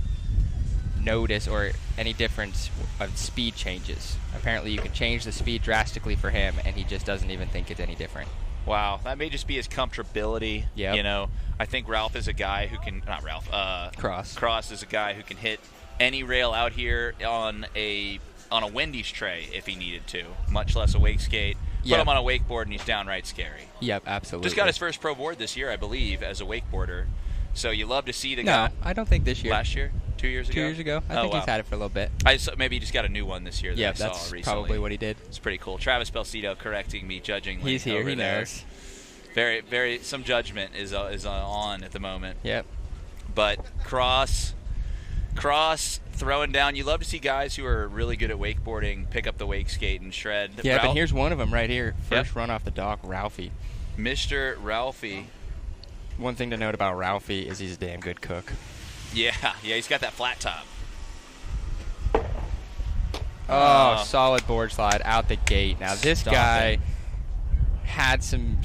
notice or any difference of speed changes. Apparently you can change the speed drastically for him and he just doesn't even think it's any different. Wow, that may just be his comfortability. Yep. I think Ralph is a guy who can, not Ralph, Cross is a guy who can hit any rail out here on a Wendy's tray if he needed to, much less a wake skate. Put him on a wakeboard and he's downright scary. Yep, absolutely. Just got his first pro board this year, I believe, as a wakeboarder. So you love to see the guy. No, I don't think this year. Last year? 2 years ago? 2 years ago. I think he's had it for a little bit. Maybe he just got a new one this year that I saw recently. That's probably what he did. It's pretty cool. Travis Belcito correcting me judgingly. He's here. He knows. Very, very. Some judgment is on at the moment. Yep. But Cross throwing down. You love to see guys who are really good at wakeboarding pick up the wake skate and shred. Yeah, but here's one of them right here. First run off the dock, Ralphie. Mr. Ralphie. One thing to note about Ralphie is he's a damn good cook. Yeah, he's got that flat top. Oh, solid board slide out the gate. Now this guy had some.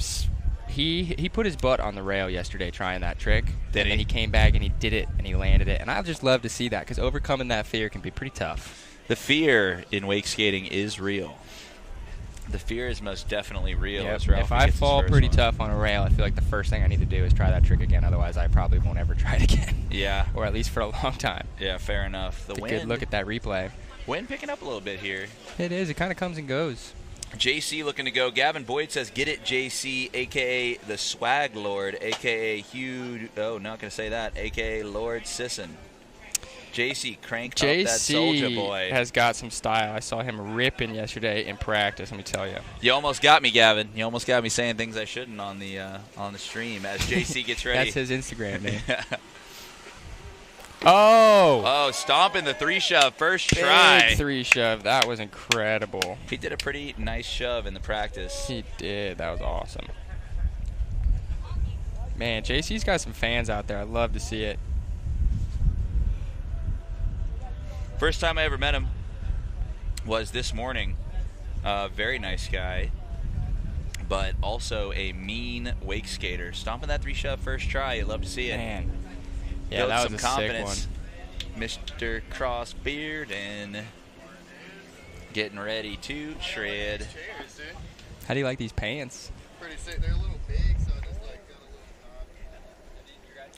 He put his butt on the rail yesterday trying that trick. Then he came back and he did it and he landed it. And I just love to see that because overcoming that fear can be pretty tough. The fear in wake skating is real. The fear is most definitely real. Yep. If I fall pretty tough on a rail, I feel like the first thing I need to do is try that trick again. Otherwise, I probably won't ever try it again. Yeah. Or at least for a long time. Yeah, fair enough. The wind. Good look at that replay. Wind picking up a little bit here. It is. It kind of comes and goes. JC looking to go. Gavin Boyd says, get it, JC, a.k.a. the Swag Lord, a.k.a. Hugh, not going to say that, a.k.a. Lord Sisson. JC cranked up that soldier boy. Has got some style. I saw him ripping yesterday in practice, let me tell you. You almost got me, Gavin. You almost got me saying things I shouldn't on the stream as JC gets ready. That's his Instagram name. Oh, stomping the 3-shove first try. Big 3-shove. That was incredible. He did a pretty nice shove in the practice. He did. That was awesome. Man, JC's got some fans out there. I love to see it. First time I ever met him. was this morning. Very nice guy, but also a mean wake skater. Stomping that 3-shove first try. You love to see it. Man. Yeah, Built that some was a confidence. sick Mr. Crossbeard and getting ready to shred. Chairs, dude. one. How do you like these pants? Pretty sick. They're a little big, so I just like got a little top.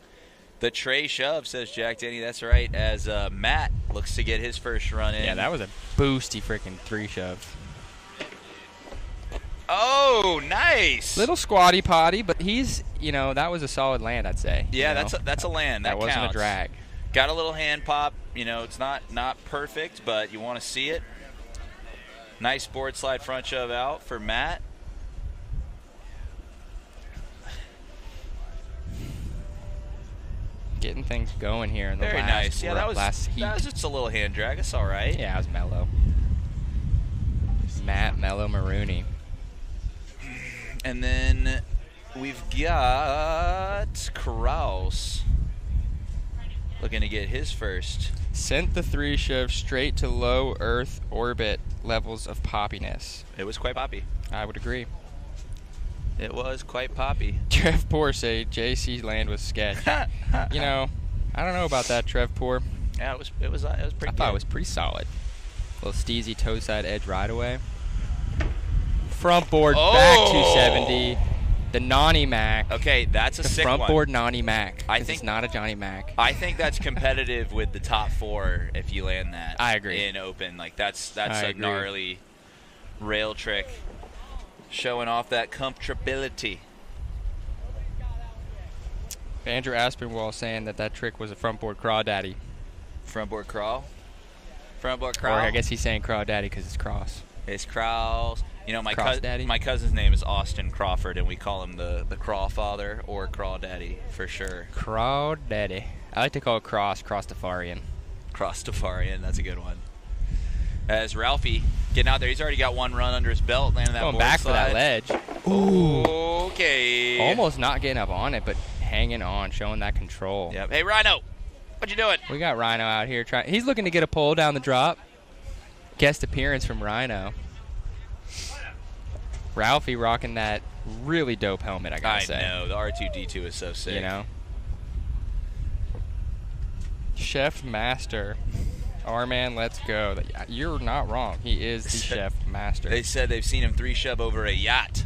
The tray shove, says Jack Denny. That's right. As Matt looks to get his first run in. Yeah, that was a boosty freaking 3-shove. Oh, nice. Little squatty potty, but he's, that was a solid land, I'd say. Yeah, that's a land. That wasn't counts. a drag. Got a little hand pop. It's not perfect, but you want to see it. Nice board slide front shove out for Matt. Getting things going here in the Very last, nice. Yeah, last heat. that was just a little hand drag. It's all right. Yeah, it was mellow. Matt Mellow Marooney. And then we've got Kraus looking to get his first. Sent the 3-shove straight to low Earth orbit levels of poppiness. It was quite poppy. I would agree. It was quite poppy. Trev Poor say JC's land was sketch. I don't know about that, Trev Poor. Yeah, it was pretty I good. thought it was pretty solid. Little steezy toe side edge right away. Front board back 270. The Nani Mac. Okay, that's a The sick front one. board Nani Mac. I 'cause think- it's not a Johnny Mac. I think that's competitive with the top 4 if you land that. I agree. In open, like that's I a agree. gnarly rail trick, showing off that comfortability. Andrew Aspinwall saying that trick was a front board crawdaddy. Front board crawl. Front board Or crawl. I guess he's saying crawdaddy because it's cross. It's Kraus. My Cross Daddy? my cousin's name is Austin Crawford, and we call him the Craw Father or Craw Daddy for sure. Crawdaddy. I like to call it Cross-Tafarian. Cross-Tafarian, that's a good one. As Ralphie getting out there, he's already got one run under his belt, landing that Going board back slide. for that ledge. Okay. Almost not getting up on it, but hanging on, showing that control. Yep. Hey, Rhino, what you doing? We got Rhino out here trying. He's looking to get a pull down the drop. Guest appearance from Rhino. Ralphie rocking that really dope helmet, I gotta say. I know. The R2-D2 is so sick. Chef Master. Our man, let's go. You're not wrong. He is the Chef Master. They said they've seen him 3-shove over a yacht.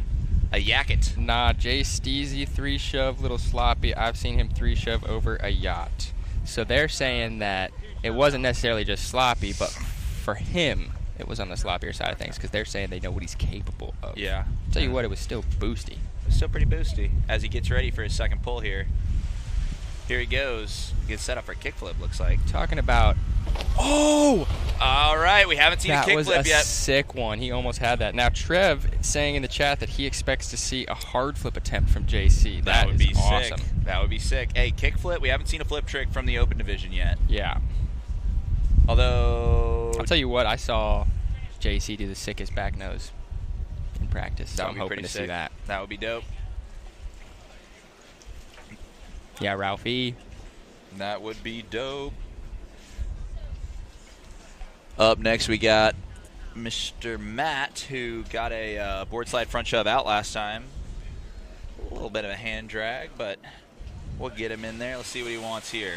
A yacket. Nah, Jay Steezy 3-shove, little sloppy. I've seen him 3-shove over a yacht. So they're saying that it wasn't necessarily just sloppy, but for him, it was on the sloppier side of things because they're saying they know what he's capable of. Yeah. Tell you what, it was still boosty. It's still pretty boosty as he gets ready for his second pull here. Here he goes. Gets set up for a kickflip, looks like. Talking about... Oh! All right, we haven't seen a That was kickflip a yet. sick one. He almost had that. Now, Trev saying in the chat that he expects to see a hard flip attempt from JC. That would is be awesome. sick. That would be sick. Hey, kickflip, we haven't seen a flip trick from the open division yet. Yeah. Although... I'll tell you what, I saw JC do the sickest back nose in practice. So that I'm would be hoping pretty to sick. see that. That would be dope. Yeah, Ralphie. That would be dope. Up next, we got Mr. Matt, who got a board slide front shove out last time. A little bit of a hand drag, but we'll get him in there. Let's see what he wants here.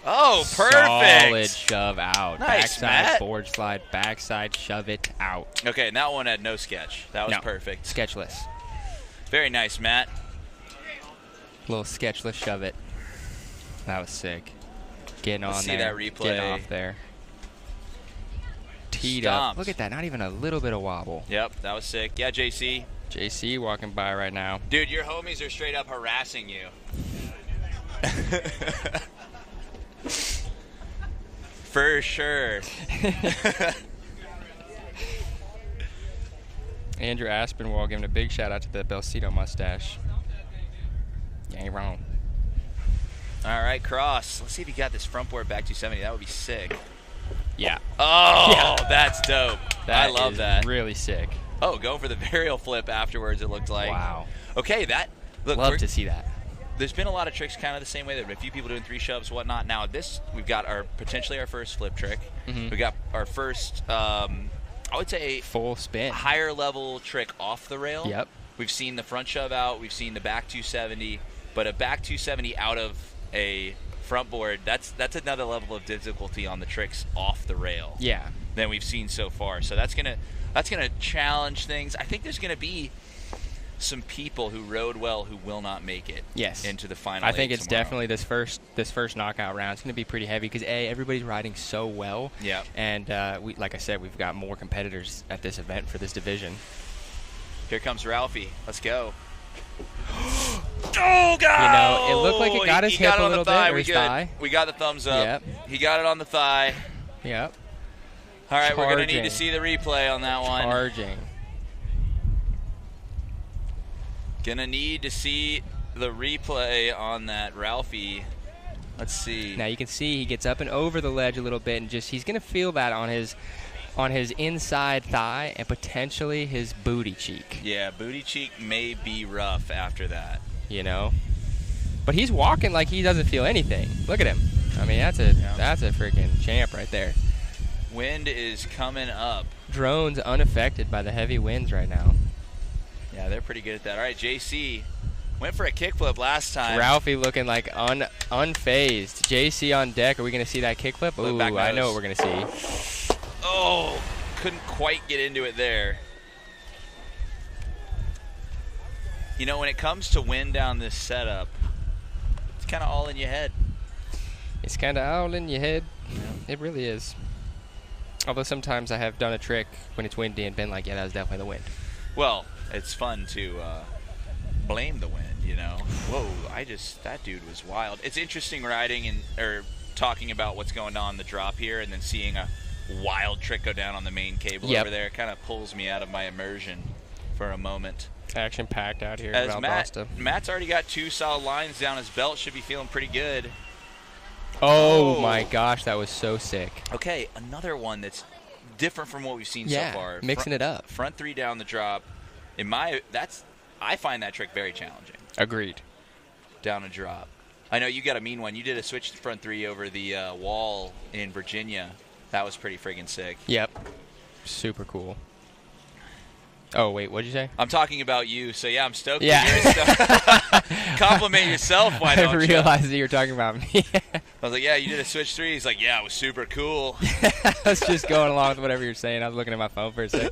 Oh, perfect! Solid shove out. Nice, backside Matt. board slide, backside shove it out. Okay, and that one had no sketch. That was No. perfect. Sketchless. Very nice, Matt. Little sketchless shove it. That was sick. Getting Let's on see there. that replay. Getting off there. Teed up. Stomped. Look at that. Not even a little bit of wobble. Yep, that was sick. Yeah, JC. JC walking by right now. Dude, your homies are straight up harassing you. For sure. Andrew Aspinwall giving a big shout out to the Belsito mustache. You ain't wrong. All right, Cross. Let's see if you got this front board back 270. That would be sick. Yeah. Oh, Yeah. that's dope. That I love is that. really sick. Oh, going for the varial flip afterwards, it looked like. Wow. Okay, that. Look, Love to see that. there's been a lot of tricks kind of the same way. There have been a few people doing 3 shoves, whatnot. Now we've got potentially our first flip trick. We got our first, I would say, full spin, higher level trick off the rail. Yep. We've seen the front shove out. We've seen the back 270, but a back 270 out of a front board, that's another level of difficulty on the tricks off the rail. Yeah. Than we've seen so far. So that's gonna challenge things. I think there's gonna be some people who rode well who will not make it. Yes. Into the final. I think it's tomorrow. definitely this first knockout round. It's going to be pretty heavy because everybody's riding so well. Yeah. And like I said, we've got more competitors at this event for this division. Here comes Ralphie. Let's go. Oh, God! You know, it looked like it got his hip got it a on little the thigh. bit, or his thigh. We got the thumbs up. Yep. He got it on the thigh. Yep. All right, we're going to need Charging. to see the replay on that one. Charging. Gonna need to see the replay on that Ralphie. Let's see. Now you can see he gets up and over the ledge a little bit, and he's gonna feel that on his inside thigh and potentially his booty cheek. Yeah, booty cheek may be rough after that. You know, but he's walking like he doesn't feel anything. Look at him. I mean, that's a freaking champ right there. Wind is coming up. Drone's unaffected by the heavy winds right now. Yeah, they're pretty good at that. All right, JC went for a kickflip last time. Ralphie looking like unfazed. JC on deck. Are we going to see that kickflip? Ooh, I know what we're going to see. Oh, couldn't quite get into it there. You know, when it comes to wind down this setup, it's kind of all in your head. It's kind of all in your head. Yeah. It really is. Although sometimes I have done a trick when it's windy and been like, yeah, that was definitely the wind. Well, it's fun to blame the wind, you know. Whoa, that dude was wild. It's interesting riding or talking about what's going on in the drop here and then seeing a wild trick go down on the main cable over there. It kind of pulls me out of my immersion for a moment. Action packed out here. As Matt's already got 2 solid lines down his belt, should be feeling pretty good. Oh my gosh, that was so sick. Okay, another one that's different from what we've seen so far. Mixing it up. Front 3 down the drop. I find that trick very challenging. Agreed. Down a drop. I know you got a mean one. You did a switch front 3 over the wall in Virginia. That was pretty friggin' sick. Yep. Super cool. Oh, wait, what'd you say? I'm talking about you, so yeah, I'm stoked. Yeah. Compliment yourself, why don't you? I realized that you were talking about me. I was like, yeah, you did a switch 3. He's like, yeah, it was super cool. I was just going along with whatever you're saying. I was looking at my phone for a sec.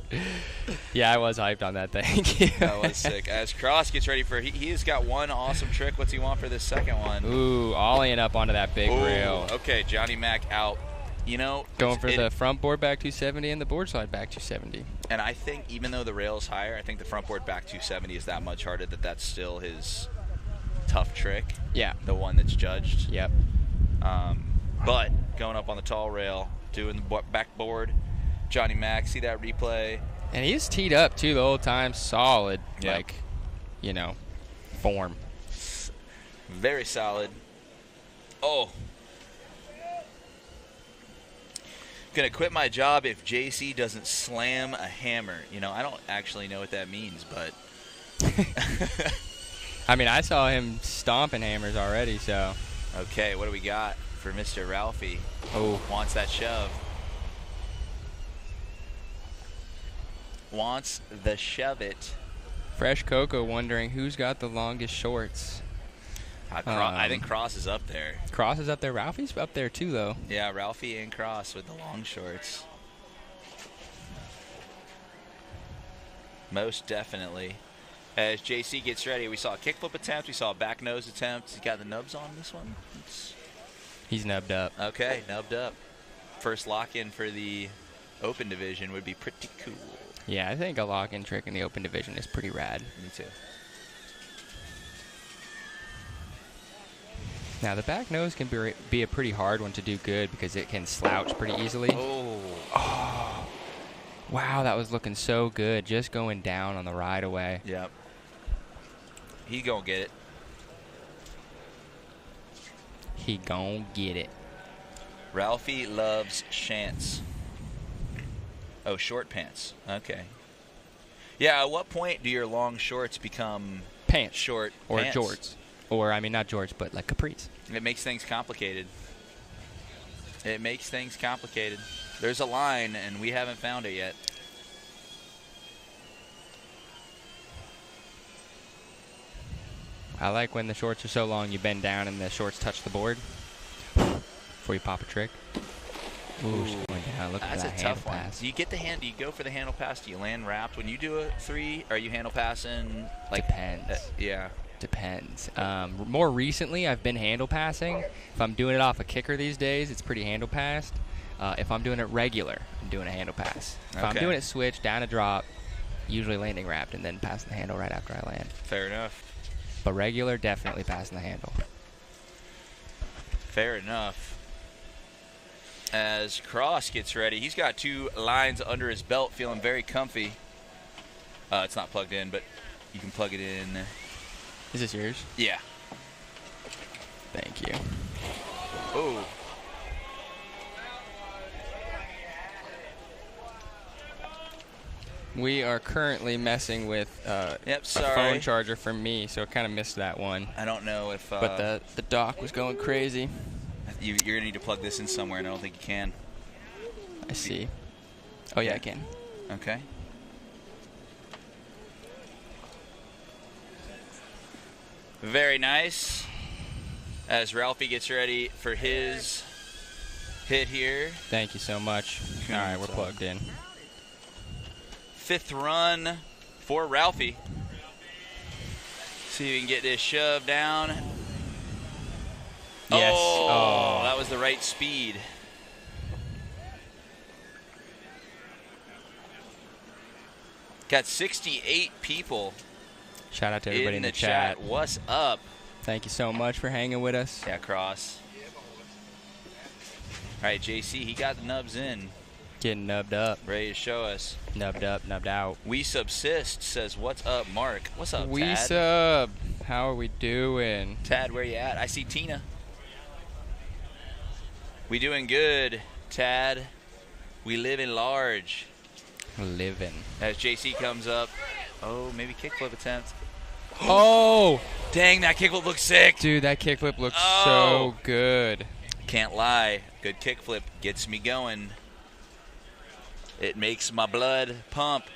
Yeah, I was hyped on that. Thank you. That was sick. As Cross gets ready for, he's got one awesome trick. What's he want for this second one? Ooh, ollie up onto that big rail. Okay, Johnny Mac out. You know, going for the front board back 270 and the board slide back 270. And I think even though the rail's higher, I think the front board back 270 is that much harder that's still his tough trick. Yeah. The one that's judged. Yep. But going up on the tall rail, doing the backboard, Johnny Mac, see that replay. And he's teed up too the whole time, solid, yep. Like, you know, form. Very solid. Oh. Gonna quit my job if JC doesn't slam a hammer. You know, I don't actually know what that means, but. I mean, I saw him stomping hammers already, so. Okay, what do we got for Mr. Ralphie? Oh. Wants that shove. Wants the shove it. Fresh Coco wondering who's got the longest shorts. I think Cross is up there. Cross is up there. Ralphie's up there too, though. Yeah, Ralphie and Cross with the long shorts. Most definitely. As JC gets ready, we saw a kickflip attempt. We saw a back nose attempt. He got the nubs on this one. He's nubbed up. Okay, nubbed up. First lock-in for the open division would be pretty cool. Yeah, I think a lock-in trick in the open division is pretty rad. Me too. Now, the back nose can be a pretty hard one to do good because it can slouch pretty easily. Oh. Wow, that was looking so good. Just going down on the ride away. Yep. He gonna get it. He gonna get it. Ralphie loves shants. Oh, short pants. Okay. Yeah, at what point do your long shorts become pants short or pants? jorts? Or, I mean, not George, but like Caprice. It makes things complicated. It makes things complicated. There's a line, and we haven't found it yet. I like when the shorts are so long you bend down and the shorts touch the board before you pop a trick. Ooh, she's going down. Look at that That's a handle tough one. pass. Do you get the hand? Do you go for the handle pass? Do you land wrapped when you do a 3? Are you handle passing? Like Depends. Yeah. Depends. More recently, I've been handle passing. If I'm doing it off a kicker these days, it's pretty handle passed. If I'm doing it regular, I'm doing a handle pass. If I'm Okay. doing it switch, down a drop, usually landing wrapped, and then passing the handle right after I land. Fair enough. But regular, definitely passing the handle. Fair enough. As Cross gets ready, he's got 2 lines under his belt, feeling very comfy. It's not plugged in, but you can plug it in. Is this yours? Yeah. Thank you. Oh. We are currently messing with Yep, a sorry. phone charger for me, so I kind of missed that one. I don't know if... But the dock was going crazy. you're going to need to plug this in somewhere, and I don't think you can. I see. Oh, yeah, I can. Okay. Very nice. As Ralphie gets ready for his hit here. Thank you so much. All right, we're plugged in. 5th run for Ralphie. See if we can get this shoved down. Yes. Oh, that was the right speed. Got 68 people Shout out to everybody in the chat. What's up? Thank you so much for hanging with us. Yeah, Cross. All right, JC, he got the nubs in. Getting nubbed up. Ready to show us. Nubbed up, nubbed out. We Subsist says, what's up, Mark? What's up, We Tad? sub. How are we doing? Tad, where you at? I see Tina. We doing good, Tad. We live in large. Living. As JC comes up. Oh, maybe kickflip attempt. Oh! Dang, that kickflip looks sick. Dude, that kickflip looks Oh. so good. Can't lie. Good kickflip gets me going. It makes my blood pump.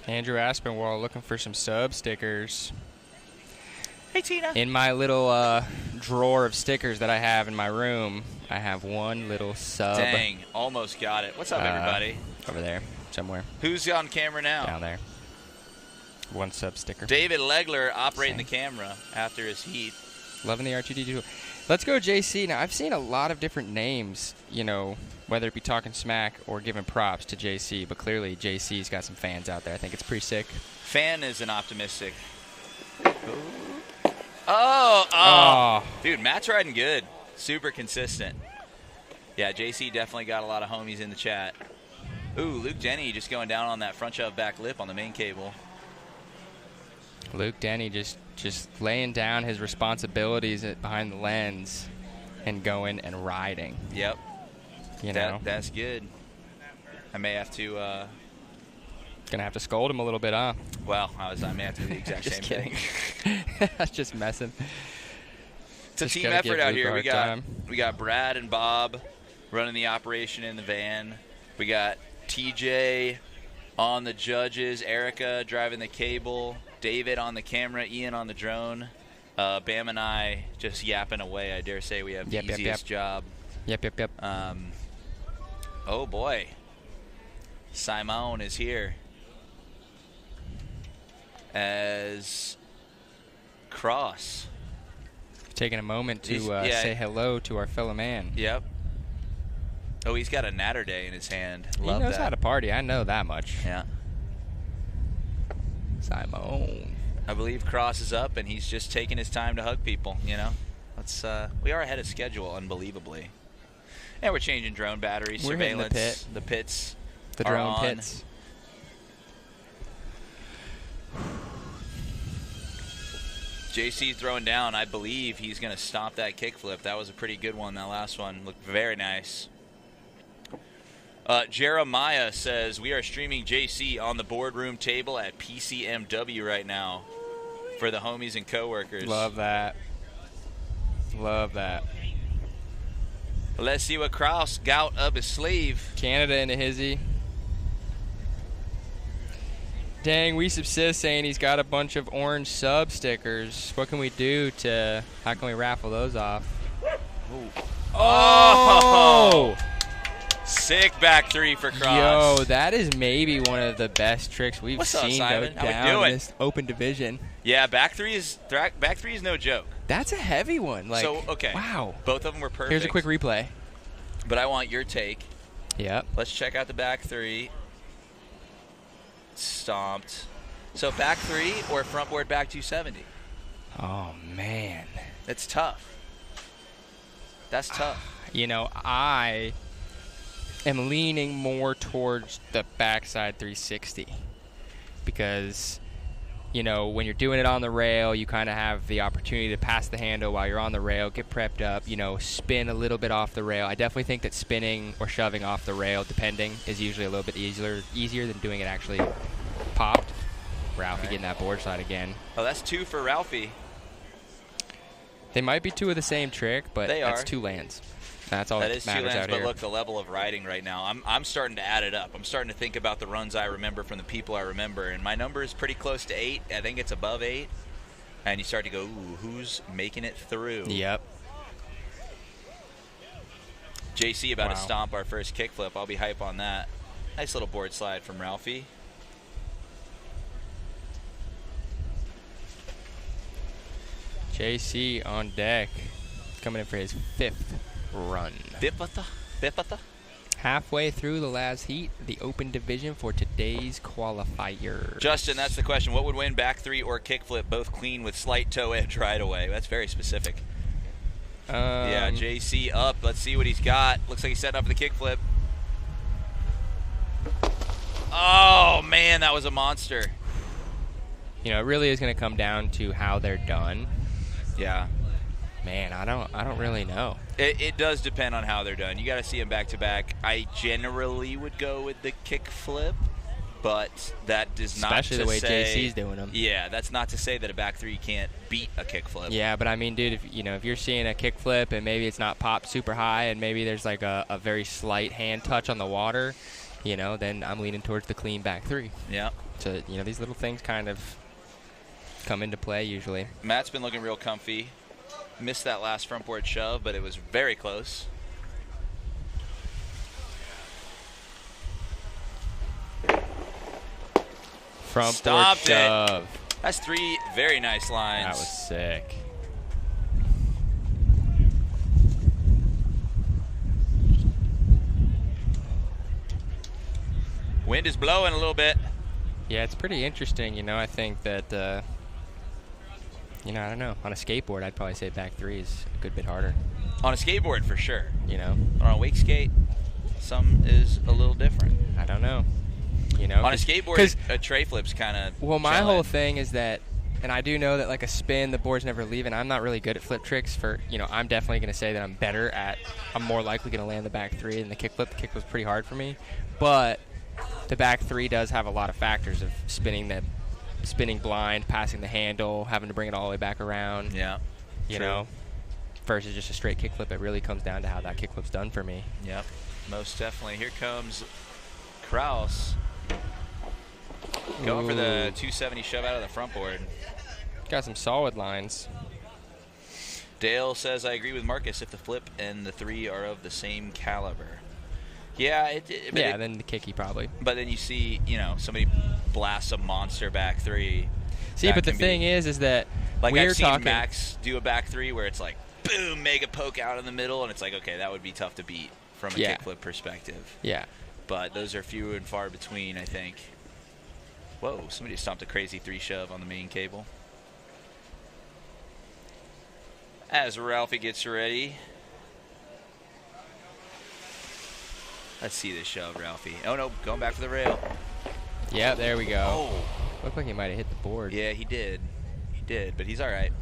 Andrew Aspinwall looking for some sub stickers. Hey, Tina. In my little drawer of stickers that I have in my room, I have one little sub. Dang, almost got it. What's up, everybody? Over there, somewhere. Who's on camera now? Down there. One sub sticker. David Legler operating the camera after his heat. Loving the R2D2. Let's go JC. Now, I've seen a lot of different names, you know, whether it be talking smack or giving props to JC, but clearly JC's got some fans out there. I think it's pretty sick. Fan is an optimistic. Oh. Dude, Matt's riding good. Super consistent. Yeah, JC definitely got a lot of homies in the chat. Ooh, Luke Denny just going down on that front shove back lip on the main cable. Luke Denny just laying down his responsibilities behind the lens and going and riding. Yep. You know? That's good. I may have to... Gonna have to scold him a little bit, huh? Well, I may have to do the exact Just same kidding. thing. Just messing. It's a Just team gotta give effort out Luke a here. hard time. We got Brad and Bob running the operation in the van. We got TJ on the judges, Erica driving the cable, David on the camera, Ian on the drone. Bam and I just yapping away. I dare say we have the easiest job. Yep. Oh boy, Simone is here as Cross. Taking a moment to Yeah. say hello to our fellow man. Yep. Oh, he's got a natter day in his hand. Love he knows that. how to party. I know that much. Yeah. Simone. I believe Cross is up, and he's just taking his time to hug people. You know, we are ahead of schedule, unbelievably. And we're changing drone batteries, We're hitting the surveillance. pit. The pits. The are drone on. pits. JC throwing down. I believe he's going to stop that kickflip. That was a pretty good one. That last one looked very nice. Jeremiah says, we are streaming JC on the boardroom table at PCMW right now. for the homies and coworkers. Love that. Love that. Let's see what Kraus got up his sleeve. Canada in a hizzy. Dang, we subsist saying he's got a bunch of orange sub stickers. What can we do to, how can we raffle those off? Oh! Sick back three for Kraus. Yo, that is maybe one of the best tricks we've What's up, seen Simon? go How we down doing? in this open division. Yeah, back three is no joke. That's a heavy one. Like, So, okay. Wow. Both of them were perfect. Here's a quick replay. But I want your take. Yep. Let's check out the back three. Stomped. So back three or front board back 270? Oh, man. That's tough. That's tough. You know, I am leaning more towards the backside 360 because, you know, when you're doing it on the rail, you kind of have the opportunity to pass the handle while you're on the rail, get prepped up, you know, spin a little bit off the rail. I definitely think that spinning or shoving off the rail, depending, is usually a little bit easier than doing it actually popped. Ralphie getting that board slide again. Oh, that's two for Ralphie. They might be two of the same trick, but They that's are. 2 lands. That's all That that is two matters lands, out but here. look, the level of riding right now, I'm starting to add it up. I'm starting to think about the runs I remember from the people I remember, and my number is pretty close to 8. I think it's above 8. And you start to go, ooh, who's making it through? Yep. JC about to Wow. stomp our first kickflip. I'll be hype on that. Nice little board slide from Ralphie. JC on deck, coming in for his 5th run. Fifth. Halfway through the last heat, the open division for today's qualifier. Justin, that's the question. What would win, back three or kickflip, both clean with slight toe edge right away? That's very specific. Yeah, JC up. Let's see what he's got. Looks like he's setting up for the kickflip. Oh, man, that was a monster. You know, it really is going to come down to how they're done. Yeah. Man, I don't really know. It does depend on how they're done. You got to see them back to back. I generally would go with the kickflip, but that does not Especially to the way say, JC's doing them. Yeah, that's not to say that a back three can't beat a kickflip. Yeah, but I mean, dude, if you're seeing a kickflip and maybe it's not popped super high and maybe there's like a very slight hand touch on the water, you know, then I'm leaning towards the clean back three. Yeah. So, you know, these little things kind of come into play usually. Matt's been looking real comfy. Missed that last front board shove, but it was very close. Front Stopped board shove. That's 3 very nice lines. That was sick. Wind is blowing a little bit. Yeah, it's pretty interesting. You know, I think that, you know, I don't know. On a skateboard, I'd probably say back three is a good bit harder. On a skateboard, for sure. You know? But on a wake skate, some is a little different. I don't know. You know? On a skateboard, a tray flip's kind of Well, my whole thing is that, and I do know that like a spin, the board's never leaving. I'm not really good at flip tricks for, you know, I'm definitely going to say that I'm more likely going to land the back three than the kickflip. The kickflip's pretty hard for me. But the back three does have a lot of factors of spinning blind, passing the handle, having to bring it all the way back around. Yeah. You know, versus just a straight kickflip. It really comes down to how that kickflip's done for me. Yep, most definitely. Here comes Kraus. Going for the 270 shove out of the front board. Got some solid lines. Dale says, I agree with Marcus if the flip and the three are of the same caliber. Yeah, then the kicky probably. But then you see, you know, somebody blasts a monster back three. See, but the thing is that like we're I've seen talking Max do a back three where it's like, boom, mega poke out in the middle, and it's like, okay, that would be tough to beat from a kickflip perspective. Yeah. But those are few and far between, I think. Whoa, somebody stomped a crazy 3 shove on the main cable. As Ralphie gets ready. Let's see this shove, Ralphie. Oh, no, going back for the rail. Yeah, there we go. Oh. Looked like he might have hit the board. Yeah, he did. He did, but he's all right.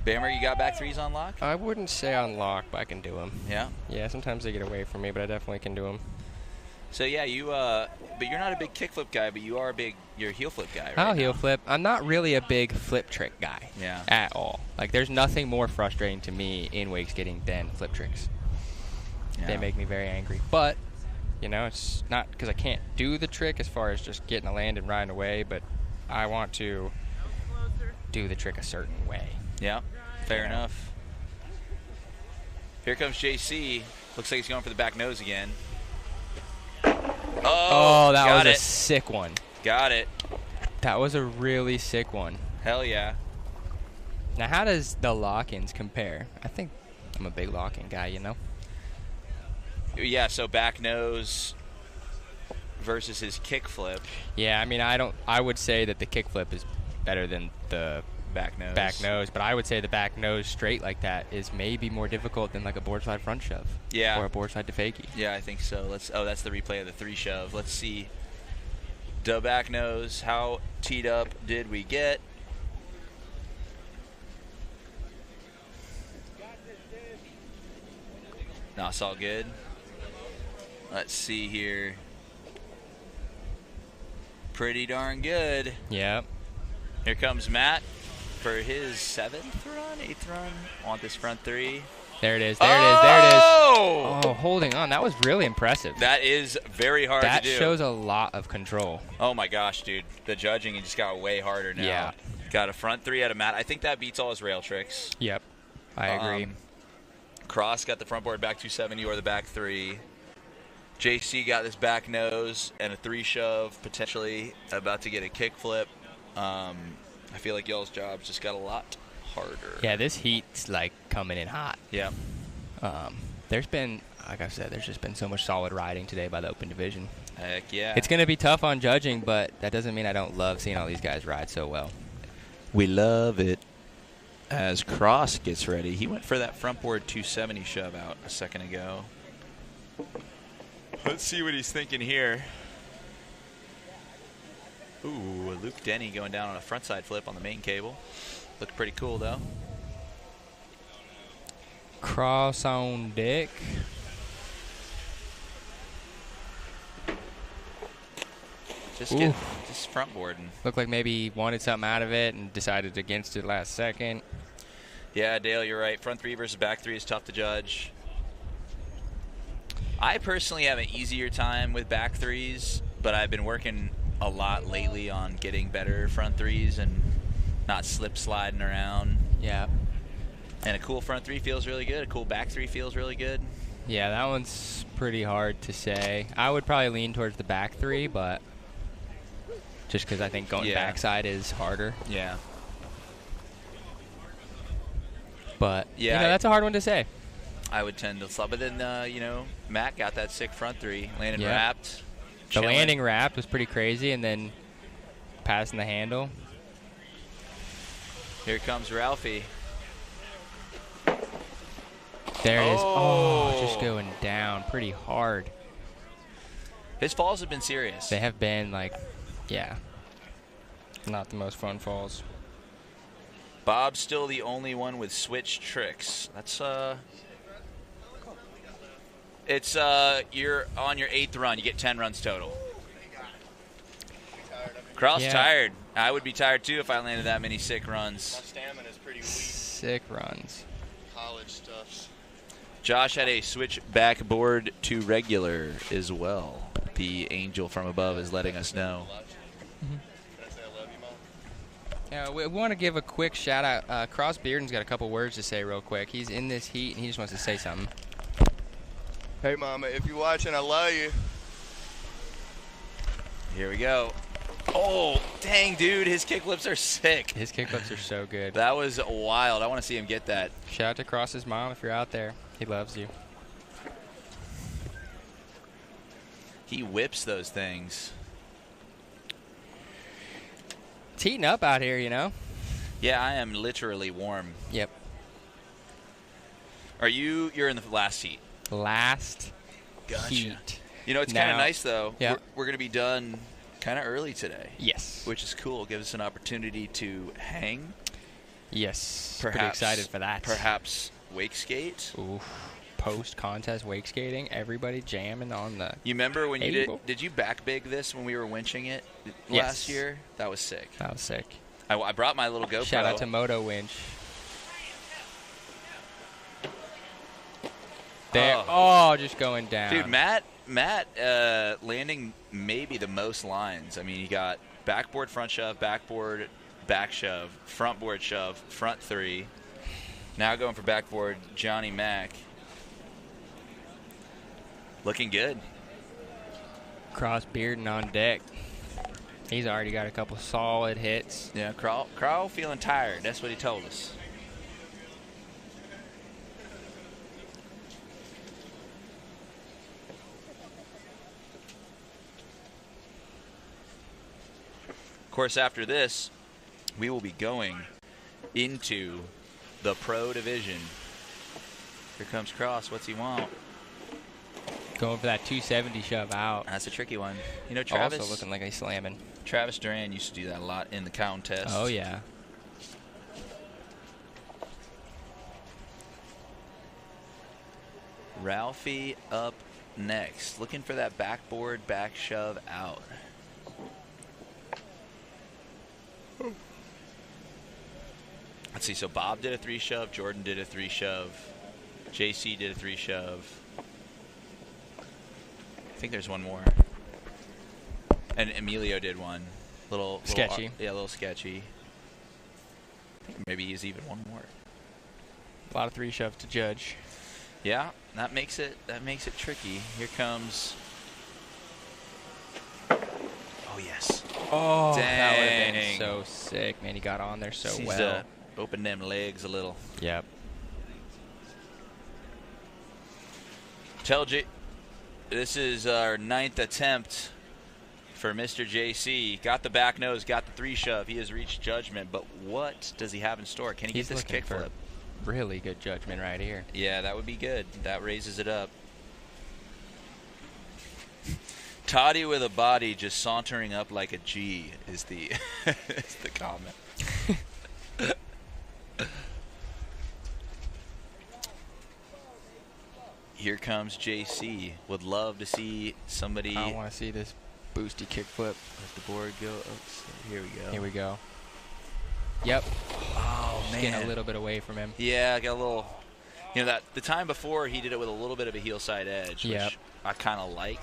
Bammer, you got back threes on lock? I wouldn't say on lock, but I can do them. Yeah? Yeah, sometimes they get away from me, but I definitely can do them. So yeah, but you're not a big kickflip guy, but you're a heel flip guy, right? I'll heel flip. I'm not really a big flip trick guy. Yeah. At all. Like, there's nothing more frustrating to me in wake skating than flip tricks. Yeah. They make me very angry. But, you know, it's not because I can't do the trick as far as just getting a land and riding away, but I want to do the trick a certain way. Yeah, fair enough. Here comes JC. Looks like he's going for the back nose again. Oh, that was got a it. sick one. Got it. That was a really sick one. Hell yeah. Now, how does the lock-ins compare? I think I'm a big lock-in guy, you know? Yeah, so back nose versus his kick flip. Yeah, I mean, I would say that the kick flip is better than the back nose. But I would say the back nose straight like that is maybe more difficult than like a board slide front shove. Yeah. Or a board slide to fakie. Yeah, I think so. That's the replay of the 3 shove. Let's see. The back nose. How teed up did we get? No, it's all good. Let's see here. Pretty darn good. Yep. Here comes Matt for his 7th run, 8th run. Want this front 3. There it is. There it is. There it is. Oh! Oh, holding on. That was really impressive. That is very hard that to do. That shows a lot of control. Oh, my gosh, dude. The judging just got way harder now. Yeah. Got a front 3 out of Matt. I think that beats all his rail tricks. Yep. I agree. Cross got the front board back 270 or the back 3. JC got this back nose and a 3 shove, potentially about to get a kick flip. I feel like y'all's jobs just got a lot harder. Yeah, this heat's like coming in hot. Yeah. There's been, like I said, there's just been so much solid riding today by the open division. Heck yeah. It's going to be tough on judging, but that doesn't mean I don't love seeing all these guys ride so well. We love it. As Cross gets ready, he went for that front board 270 shove out a second ago. Let's see what he's thinking here. Ooh, Luke Denny going down on a frontside flip on the main cable. Looked pretty cool, though. Cross on deck. Just front boarding. Looked like maybe he wanted something out of it and decided against it last second. Yeah, Dale, you're right. Front 3 versus back 3 is tough to judge. I personally have an easier time with back 3s, but I've been working a lot lately on getting better front 3s and not slip sliding around. Yeah. And a cool front 3 feels really good. A cool back 3 feels really good. Yeah, that one's pretty hard to say. I would probably lean towards the back 3, but just because I think going backside is harder. Yeah. But, yeah, that's a hard one to say. I would tend to slide. But then, Matt got that sick front 3. Landed wrapped. The landing wrapped was pretty crazy, and then passing the handle. Here comes Ralphie. There it is. Oh, just going down pretty hard. His falls have been serious. They have been, not the most fun falls. Bob's still the only one with switch tricks. That's it's you're on your 8th run. You get 10 runs total. Carl's tired. I would be tired too if I landed that many sick runs. My stamina's pretty weak. Sick runs. College stuffs. Josh had a switch backboard to regular as well. The angel from above is letting us know. Can I say I love you, Mom? Yeah, we want to give a quick shout out. Cross Bearden's got a couple words to say real quick. He's in this heat and he just wants to say something. Hey, Mama, if you're watching, I love you. Here we go. Oh, dang, dude. His kickflips are sick. His kickflips are so good. That was wild. I want to see him get that. Shout out to Cross's mom if you're out there. He loves you. He whips those things. It's heating up out here, you know? Yeah, I am literally warm. Yep. You're in the last heat. Last Gotcha. heat. You know, it's kind of nice, though. Yeah. We're going to be done kind of early today. Yes. Which is cool. Gives us an opportunity to hang. Yes. Perhaps, Pretty excited for that. Perhaps wake skate. Ooh. post-contest wake skating, everybody jamming on the You remember when you table. did you back big this when we were winching it Yes. last year? That was sick. That was sick. I brought my little GoPro. Shout out to Moto Winch. There. Oh, just going down. Dude, Matt landing maybe the most lines. I mean, he got backboard front shove, backboard back shove, front board shove, front 3. Now going for backboard Johnny Mac. Looking good. Cross Bearden on deck. He's already got a couple solid hits. Yeah, Carl feeling tired. That's what he told us. Of course, after this, we will be going into the pro division. Here comes Cross. What's he want? Going for that 270 shove out. That's a tricky one. You know, Travis. Also looking like he's slamming. Travis Duran used to do that a lot in the contest. Oh, yeah. Ralphie up next. Looking for that backboard back shove out. Let's see. So Bob did a 3 shove. Jordan did a 3 shove. JC did a 3 shove. I think there's one more. And Emilio did one. Little sketchy. Yeah, a little sketchy. I think maybe he's even one more. A lot of 3 shoves to judge. Yeah, that makes it tricky. Here comes. Oh yes. Oh, dang. that would have been so sick, man. He got on there so Needs well. to open them legs a little. Yep. Tell J. This is our 9th attempt for Mr. JC. Got the back nose, got the 3 shove. He has reached judgment, but what does he have in store? Can he He's get this looking for kickflip? really good judgment right here. Yeah, that would be good. That raises it up. Toddy with a body just sauntering up like a G is the is the comment. Here comes JC. Would love to see somebody. I want to see this boosty kickflip. Let the board go. Oh, here we go. Here we go. Yep. Oh Just man. getting a little bit away from him. Yeah, I got a little. You know that the time before he did it with a little bit of a heel side edge, Yep. which I kind of like.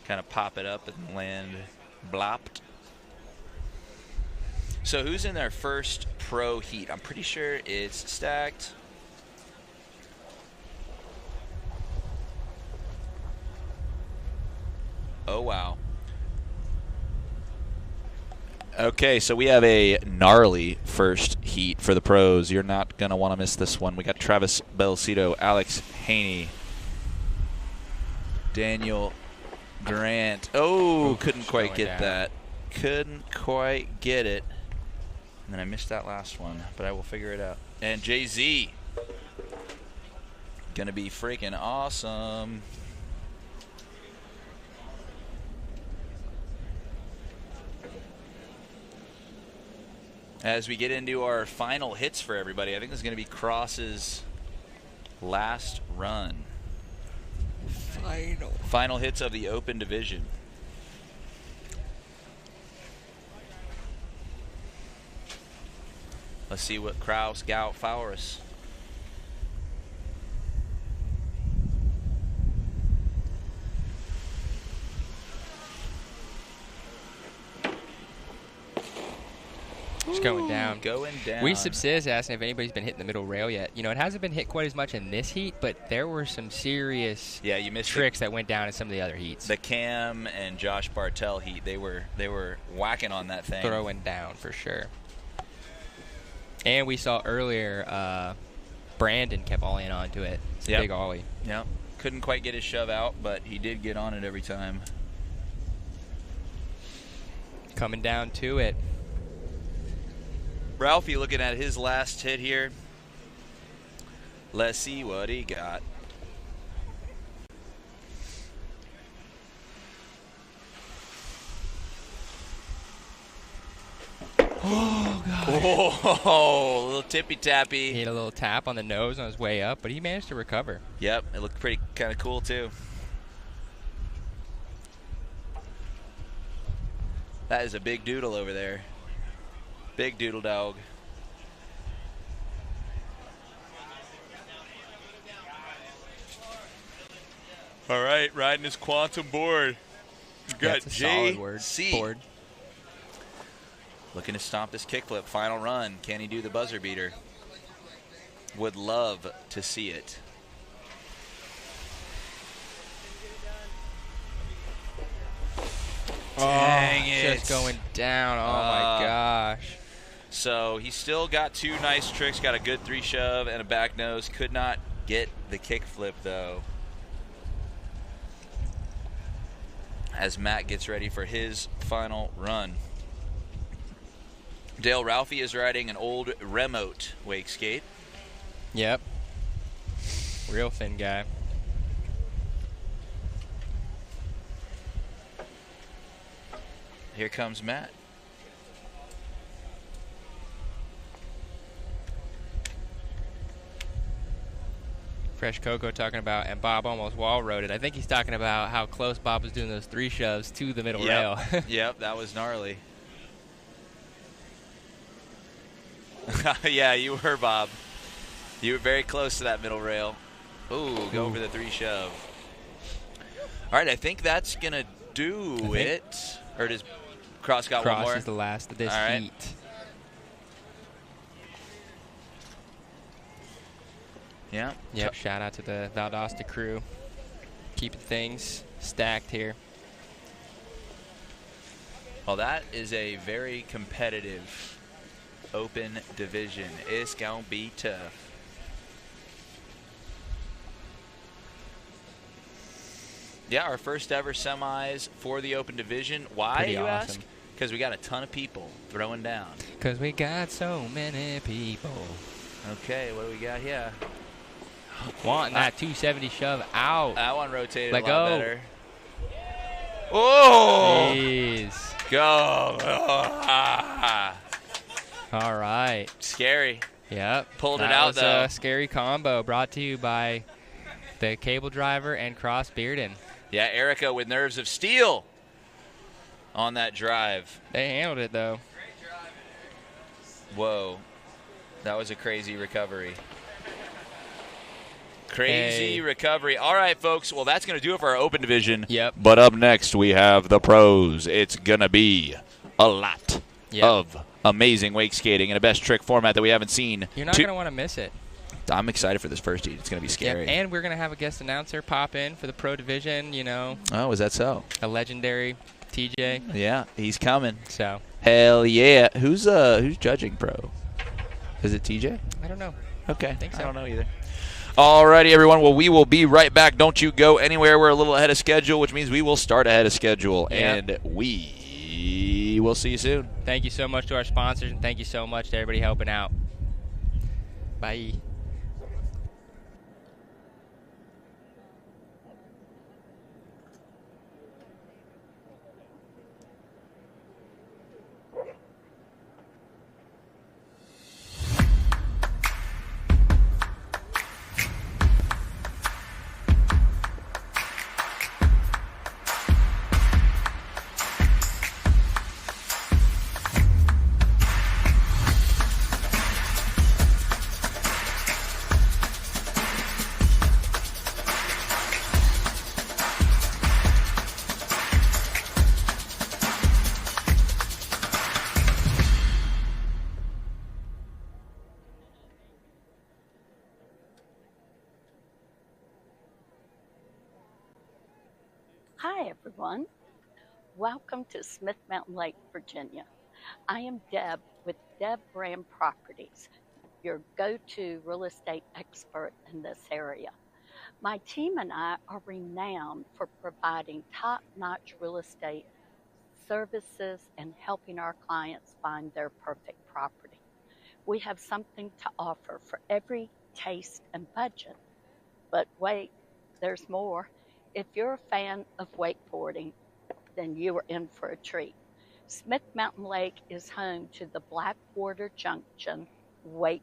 Kind of pop it up and land blopped. So who's in their first pro heat? I'm pretty sure it's Stacked. Oh, wow. Okay, so we have a gnarly first heat for the pros. You're not going to want to miss this one. We got Travis Belcito, Alex Haney, Daniel Durant. Oh, couldn't quite get that. Couldn't quite get it. And then I missed that last one, but I will figure it out. And Jay-Z. Going to be freaking awesome. As we get into our final hits for everybody, I think this is going to be Cross's last run. Final hits of the open division. Let's see what Kraus got for us. Just going down. Going down. We Subsiz asking if anybody's been hitting the middle rail yet. You know, it hasn't been hit quite as much in this heat, but there were some serious you missed tricks that went down in some of the other heats. The Cam and Josh Bartel heat. They were whacking on that thing. Throwing down for sure. And we saw earlier Brandon kept ollieing onto it. It's a big ollie. Yep. Couldn't quite get his shove out, but he did get on it every time. Coming down to it. Ralphie looking at his last hit here. Let's see what he got. Oh, God. Oh, a little tippy He tappy. had a little tap on the nose on his way up, but he managed to recover. Yep, it looked pretty kind of cool too. That is a big doodle over there. Big doodle dog. All right, riding his quantum board. We've got That's a solid word. JC. Board. Looking to stomp this kickflip. Final run. Can he do the buzzer beater? Would love to see it. Dang it. Just going down. Oh, my gosh. So he still got two nice tricks. Got a good 3 shove and a back nose. Could not get the kickflip, though. As Matt gets ready for his final run. Dale Ralphie is riding an old remote wake skate. Yep. Real thin guy. Here comes Matt. Fresh Coco talking about, and Bob almost wall rode it. I think he's talking about how close Bob was doing those 3 shoves to the middle rail. Yep, that was gnarly. Yeah, you were, Bob. You were very close to that middle rail. Ooh, go over the 3 shove. All right, I think that's going to do it. Or does Cross got one more? Cross is the last of this All right. heat. Yeah. Yep, shout out to the Valdosta crew. Keeping things stacked here. Well, that is a very competitive open division. It's going to be tough. Yeah, our first ever semis for the open division. Why, Pretty you awesome. ask? Because we got a ton of people throwing down. Because we got so many people. Okay, what do we got here? Wanting that 270 shove out. That one rotated Let a lot go. better. Oh! Jeez. Go! Ah. All right. Scary. Yep. Pulled it That out, was though. A scary combo brought to you by the Cable Driver and Cross Bearden. Yeah, Erica with nerves of steel on that drive. They handled it, though. Whoa. That was a crazy recovery. Crazy recovery. All right, folks. Well, that's going to do it for our open division. Yep. But up next, we have the pros. It's going to be a lot of amazing wake skating in a best trick format that we haven't seen. You're not going to want to miss it. I'm excited for this first heat. It's going to be scary. Yep. And we're going to have a guest announcer pop in for the pro division, you know. Oh, is that so? A legendary TJ. Yeah, he's coming. So. Hell yeah. Who's judging pro? Is it TJ? I don't know. Okay. I think so. I don't know either. Alrighty, everyone. Well, we will be right back. Don't you go anywhere. We're a little ahead of schedule, which means we will start ahead of schedule. Yep. And we will see you soon. Thank you so much to our sponsors, and thank you so much to everybody helping out. Bye. Hi, everyone. Welcome to Smith Mountain Lake, Virginia. I am Deb with Deb Brand Properties, your go-to real estate expert in this area. My team and I are renowned for providing top-notch real estate services and helping our clients find their perfect property. We have something to offer for every taste and budget. But wait, there's more. If you're a fan of wakeboarding, then you are in for a treat. Smith Mountain Lake is home to the Blackwater Junction Wake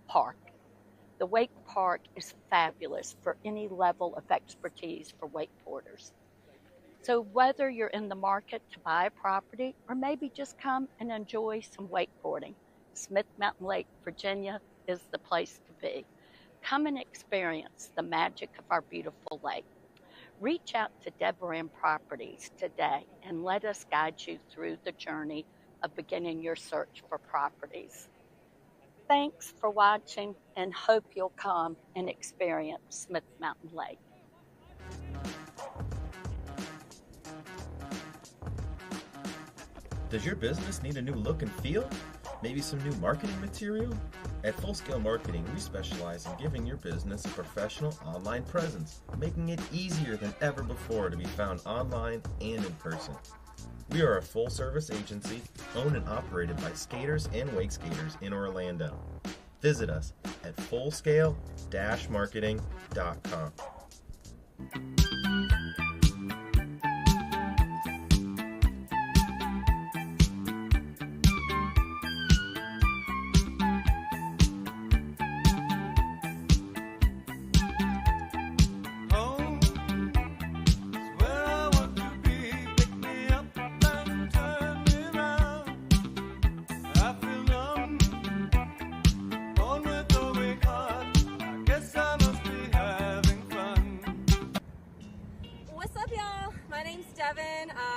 Park. The Wake Park is fabulous for any level of expertise for wakeboarders. So whether you're in the market to buy a property or maybe just come and enjoy some wakeboarding, Smith Mountain Lake, Virginia is the place to be. Come and experience the magic of our beautiful lake. Reach out to Deborah Properties today and let us guide you through the journey of beginning your search for properties. Thanks for watching and hope you'll come and experience Smith Mountain Lake. Does your business need a new look and feel? Maybe some new marketing material? At Full Scale Marketing, we specialize in giving your business a professional online presence, making it easier than ever before to be found online and in person. We are a full-service agency owned and operated by skaters and wake skaters in Orlando. Visit us at fullscale-marketing.com.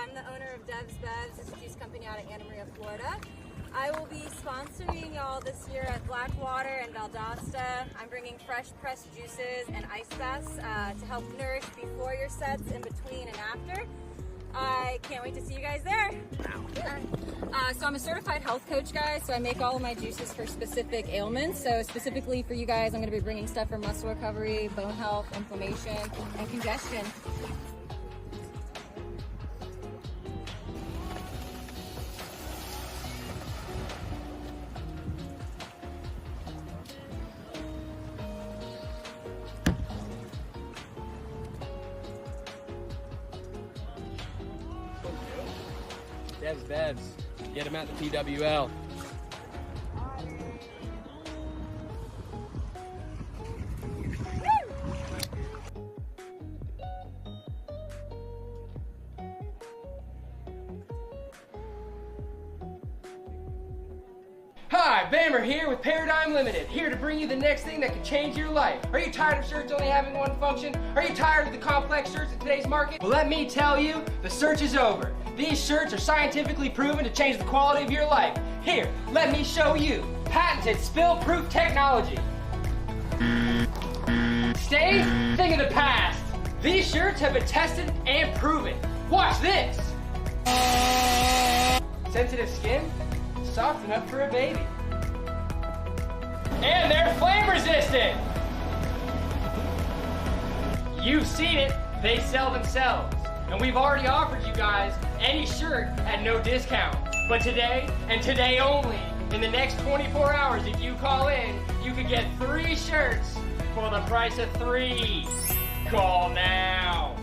I'm the owner of Dev's Bevs. It's a juice company out of Anna Maria, Florida. I will be sponsoring y'all this year at Blackwater and Valdosta. I'm bringing fresh pressed juices and ice baths to help nourish before your sets, in between, and after. I can't wait to see you guys there. So I'm a certified health coach, guys, so I make all of my juices for specific ailments. So specifically for you guys, I'm going to be bringing stuff for muscle recovery, bone health, inflammation, and congestion. Dev's Bevs. Get them at the PWL. Hi, Bammer here with Paradigm Limited, here to bring you the next thing that can change your life. Are you tired of shirts only having one function? Are you tired of the complex shirts in today's market? Well, let me tell you, the search is over. These shirts are scientifically proven to change the quality of your life. Here, let me show you. Patented spill-proof technology. Stains? Thing of the past. These shirts have been tested and proven. Watch this. Sensitive skin? Soft enough for a baby. And they're flame resistant. You've seen it, they sell themselves. And we've already offered you guys any shirt at no discount. But today, and today only, in the next 24 hours, if you call in, you could get 3 shirts for the price of 3. Call now.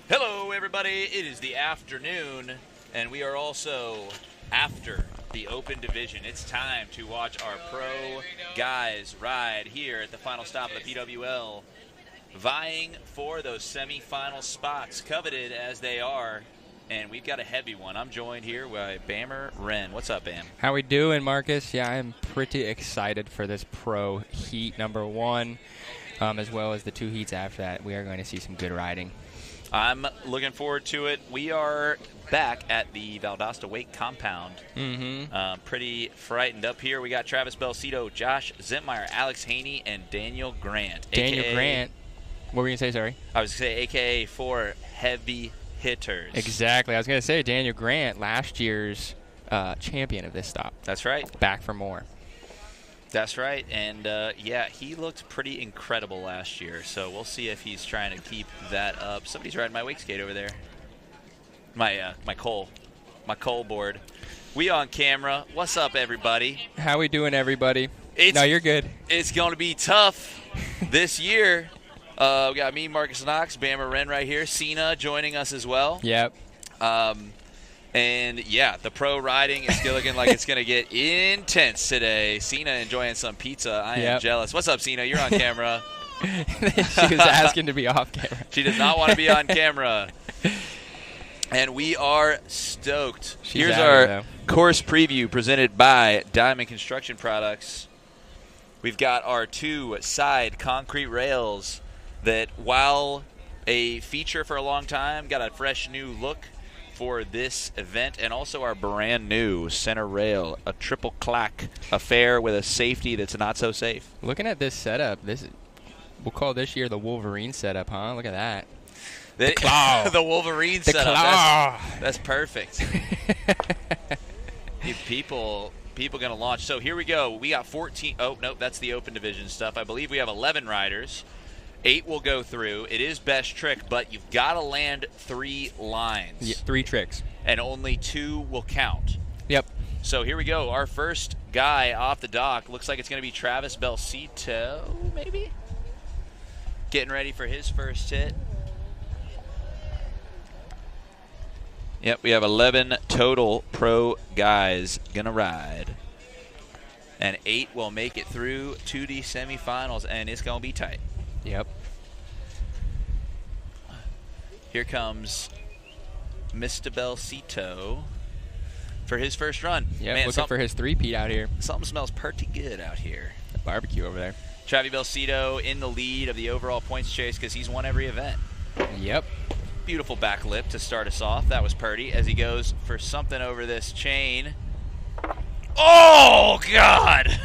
Hello, everybody. It is the afternoon, and we are also after the Open Division. It's time to watch our pro guys ride here at the final stop of the PWL, vying for those semifinal spots, coveted as they are. And we've got a heavy one. I'm joined here by Bammer Wren. What's up, Bam? How we doing, Marcus? Yeah, I'm pretty excited for this pro heat number 1, as well as the 2 heats after that. We are going to see some good riding. I'm looking forward to it. We are back at the Valdosta Wake compound. Pretty frightened up here. We got Travis Belcito, Josh Zentmeyer, Alex Haney, and Daniel Grant. Daniel AKA, Grant. What were you going to say, sorry? I was going to say AKA for heavy hitters. Exactly. I was going to say Daniel Grant, last year's champion of this stop. That's right. Back for more. That's right. And, yeah, he looked pretty incredible last year. So we'll see if he's trying to keep that up. Somebody's riding my wake skate over there. My coal board. We on camera. What's up, everybody? How we doing, everybody? No, you're good. It's going to be tough this year. We got me, Marcus Knox, Bammer Wren right here. Cena joining us as well. Yep. And, yeah, the pro riding is still looking like it's going to get intense today. Cena enjoying some pizza. I am jealous. What's up, Cena? You're on camera. She was asking to be off camera. She does not want to be on camera. And we are stoked. Here's our course preview presented by Diamond Construction Products. We've got our 2 side concrete rails that, while a feature for a long time, got a fresh new look for this event, and also our brand new center rail, a triple clack affair with a safety that's not so safe. Looking at this setup, we'll call this year the Wolverine setup, huh? Look at that. The claw. The Wolverine setup. Claw. That's perfect. People going to launch. So here we go. We got 14. Oh, no, that's the open division stuff. I believe we have 11 riders. 8 will go through. It is best trick, but you've got to land 3 lines. Yeah, 3 tricks. And only 2 will count. Yep. So here we go. Our first guy off the dock looks like it's going to be Travis Belcito, maybe? Getting ready for his first hit. Yep, we have 11 total pro guys going to ride. And 8 will make it through to the semifinals, and it's going to be tight. Yep. Here comes Mr. Belcito for his first run. Yeah, looking for his 3-peat out here. Something smells pretty good out here. The barbecue over there. Travis Belcito in the lead of the overall points chase because he's won every event. Yep. Beautiful back lip to start us off. That was Purdy as he goes for something over this chain. Oh, God!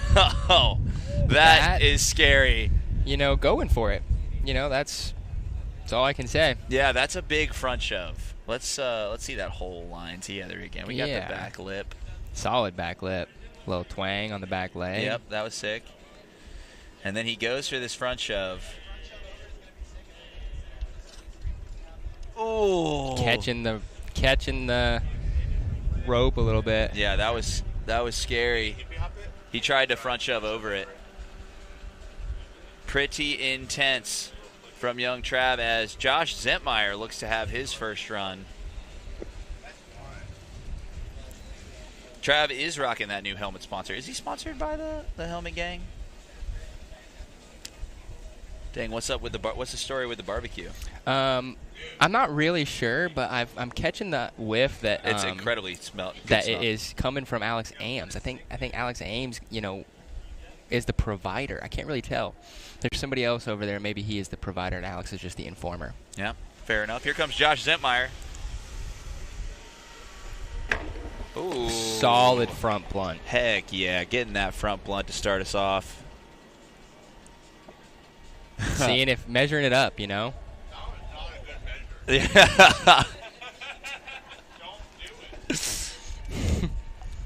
Oh, that is scary. You know, going for it. You know, that's all I can say. Yeah, that's a big front shove. Let's see that whole line together again. We got the back lip. Solid back lip. A little twang on the back leg. Yep, that was sick. And then he goes for this front shove. Oh, catching the rope a little bit. Yeah, that was scary. He tried to front shove over it. Pretty intense from young Trav as Josh Zentmeyer looks to have his first run. Trav is rocking that new helmet sponsor. Is he sponsored by the Helmet Gang? Dang, what's up with what's the story with the barbecue? I'm not really sure, but I'm catching the whiff that it's incredibly that it is coming from Alex Ames. I think Alex Ames, you know, is the provider. I can't really tell. There's somebody else over there. Maybe he is the provider and Alex is just the informer. Yeah, fair enough. Here comes Josh Zentmeyer. Ooh. Solid front blunt. Heck yeah, getting that front blunt to start us off. Seeing if measuring it up, you know. Not a good measure. Yeah. Don't do it.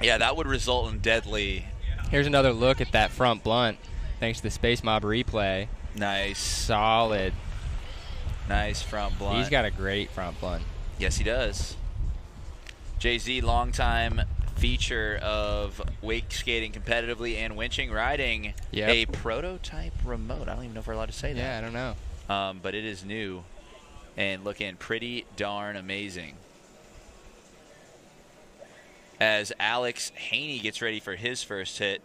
Yeah, that would result in deadly. Here's another look at that front blunt, thanks to the Space Mob replay. Nice. Solid. Nice front blunt. He's got a great front blunt. Yes, he does. Jay-Z, longtime feature of wake skating competitively and winching, riding a prototype remote. I don't even know if we're allowed to say that. Yeah, I don't know. But it is new. and looking pretty darn amazing. As Alex Haney gets ready for his first hit.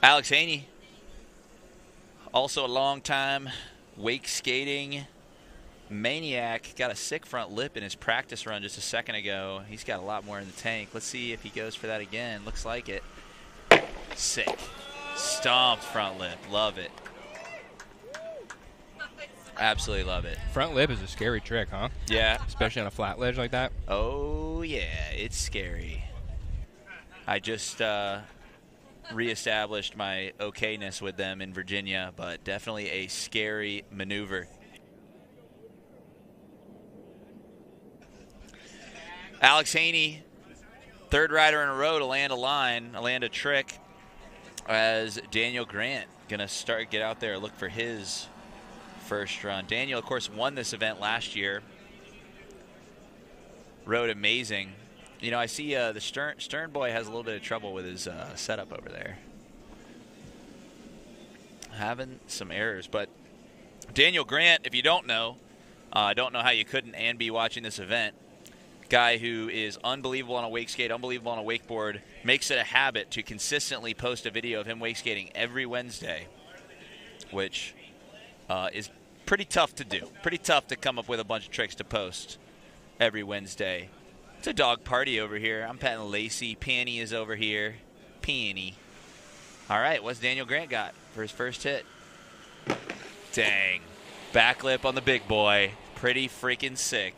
Alex Haney, also a long-time wake skating maniac, got a sick front lip in his practice run just a second ago. He's got a lot more in the tank. Let's see if he goes for that again. Looks like it. Sick. Stomped front lip. Love it. Absolutely love it. Front lip is a scary trick, huh? Yeah. Especially on a flat ledge like that. Oh, yeah. It's scary. I just reestablished my okayness with them in Virginia, but definitely a scary maneuver. Alex Haney, third rider in a row to land a trick, as Daniel Grant going to get out there, look for his first run. Daniel, of course, won this event last year. Rode amazing. You know, I see the Stern boy has a little bit of trouble with his setup over there. Having some errors. But Daniel Grant, if you don't know, I don't know how you couldn't and be watching this event. Guy who is unbelievable on a wake skate, unbelievable on a wakeboard, makes it a habit to consistently post a video of him wake skating every Wednesday, which is pretty tough to do. Pretty tough to come up with a bunch of tricks to post every Wednesday. It's a dog party over here. I'm petting Lacey. Panny is over here. Panny. All right, what's Daniel Grant got for his first hit? Dang. Backlip on the big boy. Pretty freaking sick.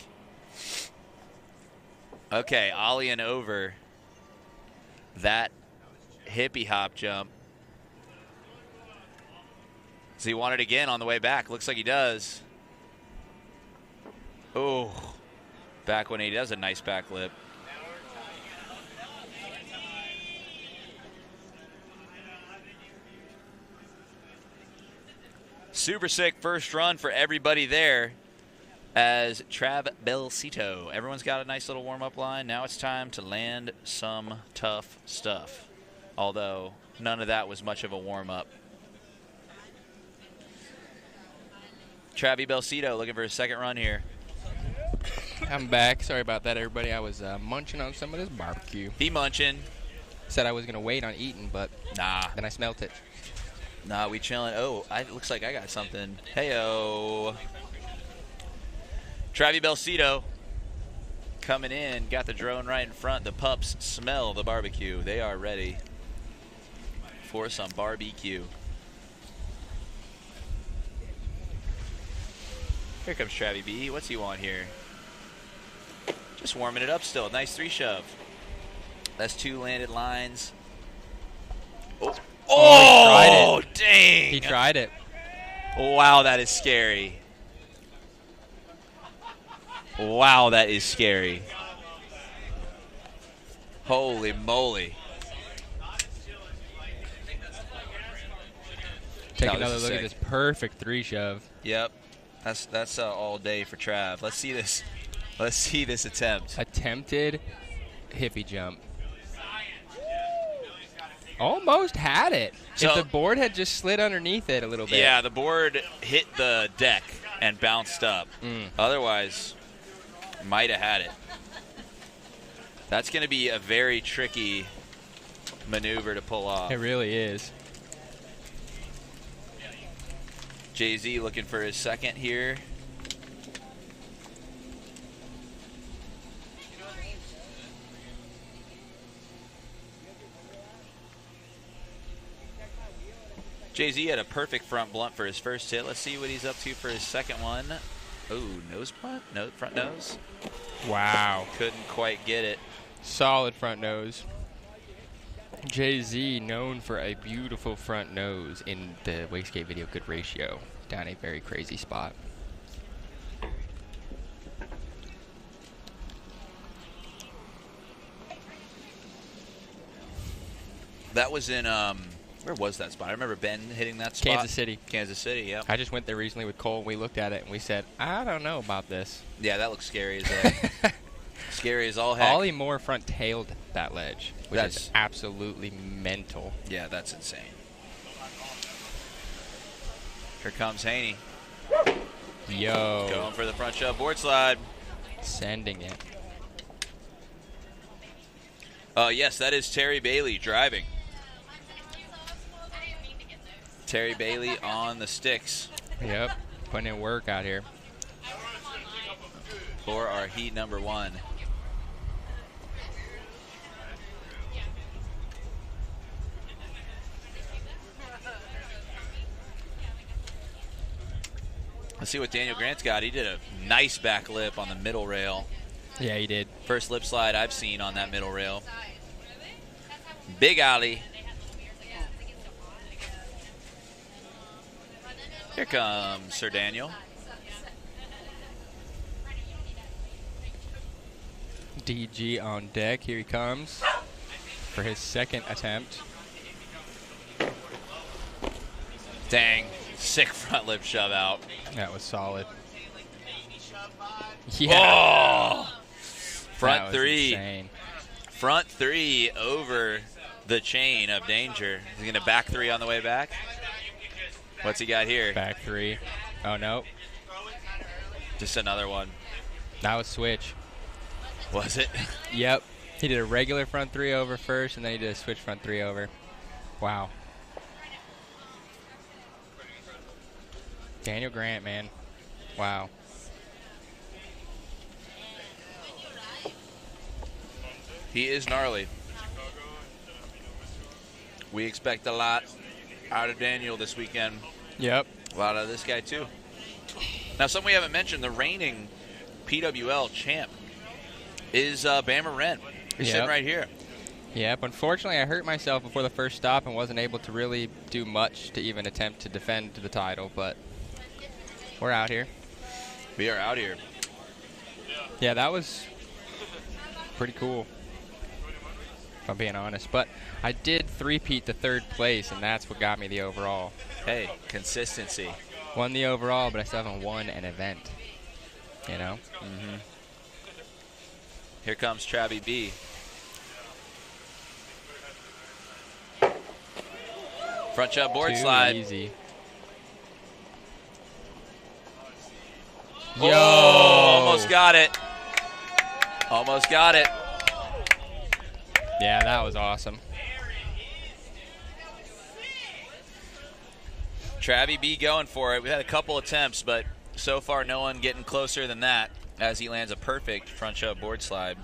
Okay, ollieing over that hippie hop jump. Does he want it again on the way back? Looks like he does. Oh, back 180. That was a nice back lip. Super sick first run for everybody there. As Trav Belcito. Everyone's got a nice little warm-up line. Now it's time to land some tough stuff. Although none of that was much of a warm-up. Travi Belcito looking for his second run here. I'm back. Sorry about that, everybody. I was munching on some of this barbecue. He munching. Said I was going to wait on eating, but nah. Then I smelt it. Nah, we chilling. Oh, looks like I got something. Hey-o. Travi Belcito coming in, got the drone right in front. The pups smell the barbecue. They are ready for some barbecue. Here comes Travi B. What's he want here? Just warming it up still. Nice 3-shove. That's 2 landed lines. Oh, oh, he tried it. Dang. He tried it. Wow, that is scary. Wow, that is scary. Holy moly. Take another look at this perfect 3-shove. Yep. That's all day for Trav. Let's see this. Let's see this attempt. Attempted hippie jump. Almost had it. So, if the board had just slid underneath it a little bit. Yeah, the board hit the deck and bounced up. Otherwise, might have had it. That's going to be a very tricky maneuver to pull off. It really is. Jay-Z looking for his second here. Jay-Z had a perfect front blunt for his first hit. Let's see what he's up to for his second one. Oh, nose blunt? No, front nose. Wow. Couldn't quite get it. Solid front nose. Jay-Z known for a beautiful front nose in the wakeskate video Good Ratio. Down a very crazy spot. That was in, where was that spot? I remember Ben hitting that spot. Kansas City. Kansas City, yeah. I just went there recently with Cole. We looked at it and we said, I don't know about this. Yeah, that looks scary as heck. Scary as all heck. Ollie Moore front-tailed that ledge, which is absolutely mental. Yeah, that's insane. Here comes Haney. Yo. Going for the front shove board slide. Sending it. Yes, that is Terry Bailey driving. Terry Bailey on the sticks. Yep. Putting in work out here. For our heat number 1. Let's see what Daniel Grant's got. He did a nice back lip on the middle rail. Yeah, he did. First lip slide I've seen on that middle rail. Big Ollie. Here comes Sir Daniel. DG on deck. Here he comes for his second attempt. Dang. Sick front lip shove out. That was solid. Yeah. Oh! Front That was 3. insane. Front 3 over the chain of danger. He's going to back 3 on the way back. What's he got here? Back 3. Oh, no. Just another one. That was switch. Was it? Yep. He did a regular front 3 over first, and then he did a switch front 3 over. Wow. Daniel Grant, man. Wow. He is gnarly. We expect a lot out of Daniel this weekend. Yep. A lot out of this guy, too. Now, something we haven't mentioned, the reigning PWL champ is Bammer Wren. He's sitting right here. Yep. Unfortunately, I hurt myself before the first stop and wasn't able to really do much to even attempt to defend the title, but we're out here. We are out here. Yeah, that was pretty cool, if I'm being honest. But I did three-peat the third place, and that's what got me the overall. Hey, consistency. Won the overall, but I still haven't won an event. You know? Mm-hmm. Here comes Travie B. Front shove board Too slide. Easy. Oh, almost got it. Almost got it. Yeah, that was awesome. Travie B going for it. We had a couple attempts, but so far no one getting closer than that as he lands a perfect front shove board slide.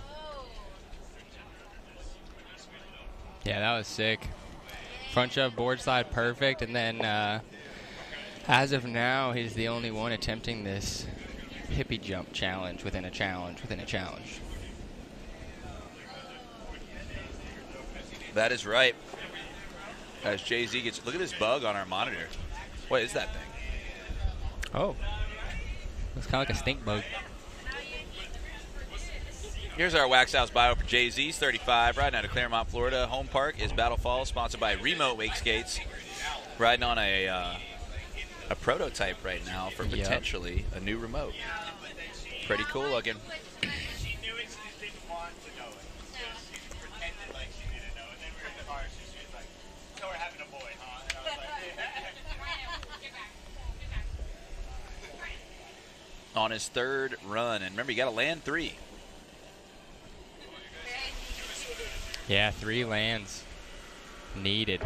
Yeah, that was sick. Front shove board slide perfect, and then as of now, he's the only one attempting this hippie jump challenge within a challenge within a challenge. That is right. As Jay-Z gets, look at this bug on our monitor. What is that thing? Oh. Looks kind of like a stink bug. Here's our Wax House bio for Jay-Z. He's 35, riding out of Claremont, Florida. Home park is Battle Falls, sponsored by Remote Wake Skates. Riding on a prototype right now for potentially a new remote. Pretty cool looking. She knew it, she just didn't want to know it. So she pretended like she didn't know. And then we were in the car, she was like, so we're having a boy, huh? And I was like, On his third run. And remember, you got to land 3. Yeah, 3 lands needed.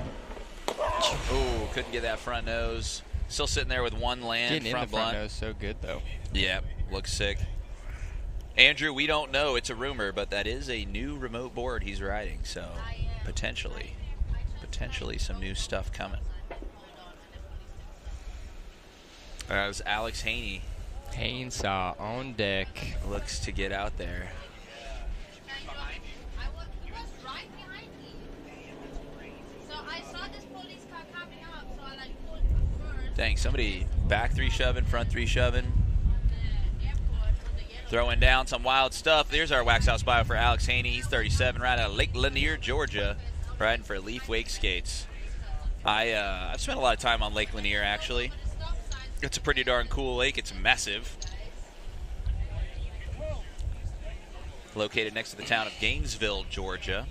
Ooh, couldn't get that front nose. Still sitting there with 1 land. Getting in the front nose so good, though. Yeah, looks sick. Andrew, we don't know. It's a rumor, but that is a new remote board he's riding. So potentially some new stuff coming. That was Alex Haney. Hainsaw on deck. Looks to get out there. Dang, somebody back 3 shoving, front 3 shoving. Throwing down some wild stuff. There's our Wax House bio for Alex Haney. He's 37, right out of Lake Lanier, Georgia, riding for Leaf Wake Skates. I've spent a lot of time on Lake Lanier, actually. It's a pretty darn cool lake. It's massive. Located next to the town of Gainesville, Georgia.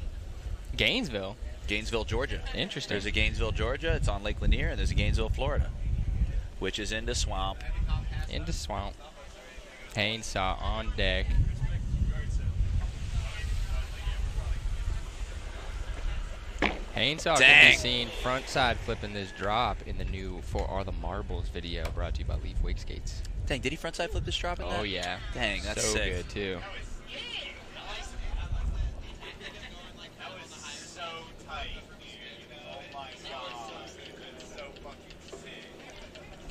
Gainesville? Gainesville, Georgia. Interesting. There's a Gainesville, Georgia. It's on Lake Lanier, and there's a Gainesville, Florida. which is into swamp. Into swamp. Hainsaw on deck. Hainsaw can be seen front side flipping this drop in the new For Are the Marbles video brought to you by Leaf Wake Skates. Dang, did he frontside flip this drop in that? Oh, yeah. Dang, that's so sick. good, too.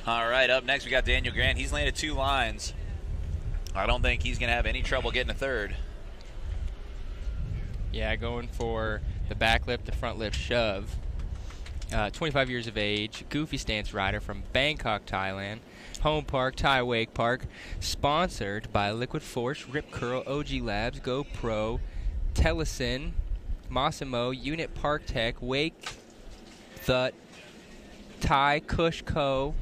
All right, up next we got Daniel Grant. He's landed 2 lines. I don't think he's going to have any trouble getting a third. Yeah, going for the back lip to front lip shove. 25 years of age, goofy stance rider from Bangkok, Thailand. Home park, Thai Wake Park. Sponsored by Liquid Force, Rip Curl, OG Labs, GoPro, Telesin, Massimo, Unit Park Tech, Wake, Thut, Thai Kush Co.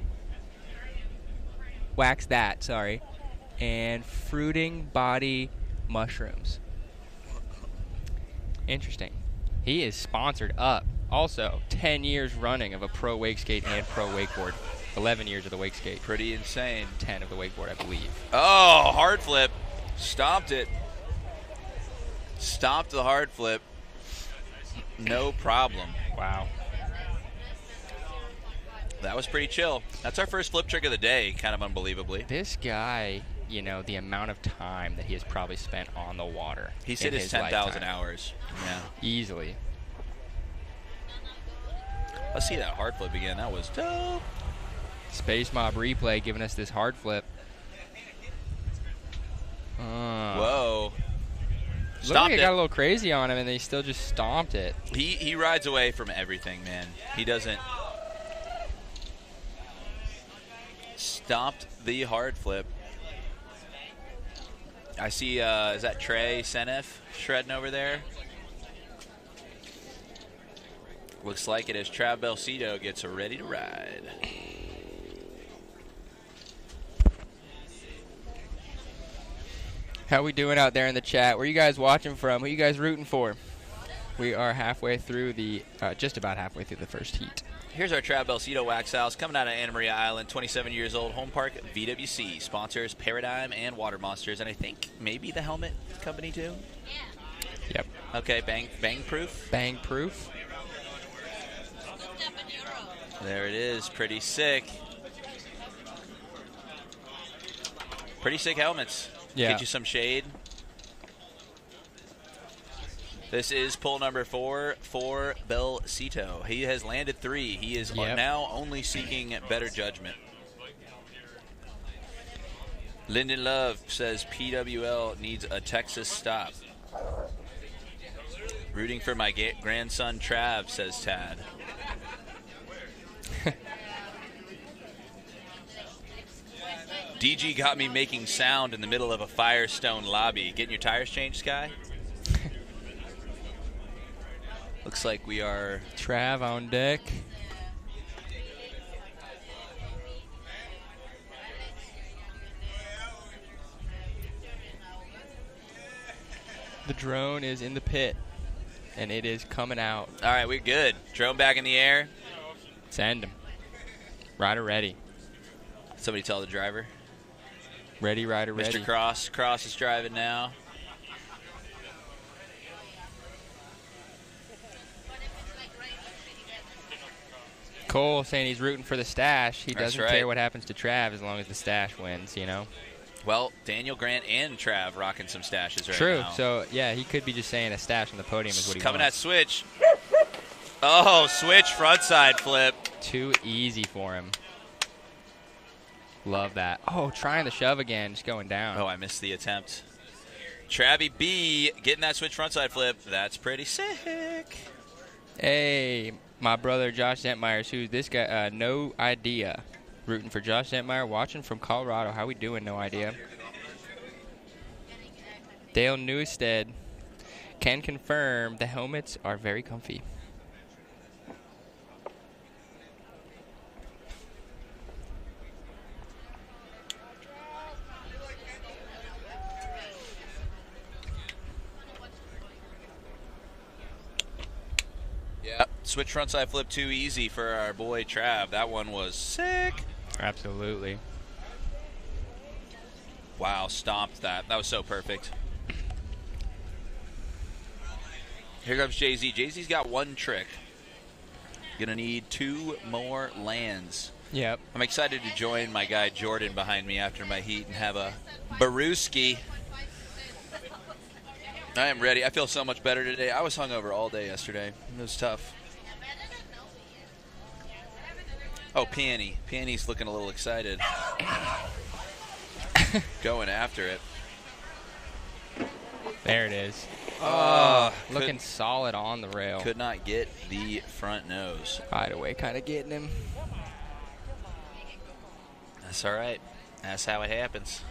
Wax that, sorry. And Fruiting Body Mushrooms. Interesting. He is sponsored up. Also, 10 years running of a pro wake skate and pro wakeboard. 11 years of the wake skate. Pretty insane. 10 of the wakeboard, I believe. Oh, hard flip. Stomped it. Stomped the hard flip. No problem. Wow. That was pretty chill. That's our first flip trick of the day, kind of unbelievably. This guy, you know, the amount of time that he has probably spent on the water. He's hit his 10,000 hours. Yeah. Easily. Let's see that hard flip again. That was dope. Space Mob replay giving us this hard flip. Whoa. Looked like it got a little crazy on him, and then he still just stomped it. He rides away from everything, man. He doesn't. Stomped the hard flip. I see, is that Trey Senef shredding over there? Looks like it as Trav Belcito gets ready to ride. How we doing out there in the chat? Where you guys watching from? Who you guys rooting for? We are halfway through the, just about halfway through the first heat. Here's our Trav Belcito Wax House coming out of Anna Maria Island, 27 years old, home park, VWC, sponsors Paradigm and Water Monsters, and I think maybe the helmet company too? Yep. Okay, bang proof? Bang proof. There it is, pretty sick. Pretty sick helmets. Yeah. Get you some shade. This is pull number 4 for Belcito. He has landed 3. He is now only seeking better judgment. Lyndon Love says PWL needs a Texas stop. Rooting for my grandson Trav, says Tad. DG got me making sound in the middle of a Firestone lobby. Getting your tires changed, Sky? Looks like we are... Trav on deck. The drone is in the pit, and it is coming out. All right, we're good. Drone back in the air. Send him. Rider ready. Somebody tell the driver. Ready, rider ready. Mr. Cross. Cross is driving now. Cole saying he's rooting for the stash. He doesn't right. care what happens to Trav as long as the stash wins, you know? Well, Daniel Grant and Trav rocking some stashes right True. now. So, yeah, he could be just saying a stash on the podium is what he Coming wants. at switch. Oh, switch frontside flip. Too easy for him. Love that. Oh, trying the shove again, just going down. Oh, I missed the attempt. Travie B getting that switch frontside flip. That's pretty sick. Hey, my brother Josh Zentmeyer, who's this guy, no idea. Rooting for Josh Zentmeyer, watching from Colorado. How we doing? No idea. Dale Newstead can confirm the helmets are very comfy. Yeah, switch frontside flip too easy for our boy Trav. That one was sick. Absolutely. Wow, stomped that. That was so perfect. Here comes Jay-Z. Jay-Z's got one trick. Gonna need 2 more lands. Yep. I'm excited to join my guy Jordan behind me after my heat and have a Baruski. I am ready. I feel so much better today. I was hungover all day yesterday. It was tough. Oh, Peony. Peony's looking a little excited. Going after it. There it is. Looking solid on the rail. Could not get the front nose. Hideaway kind of getting him. That's all right. That's how it happens.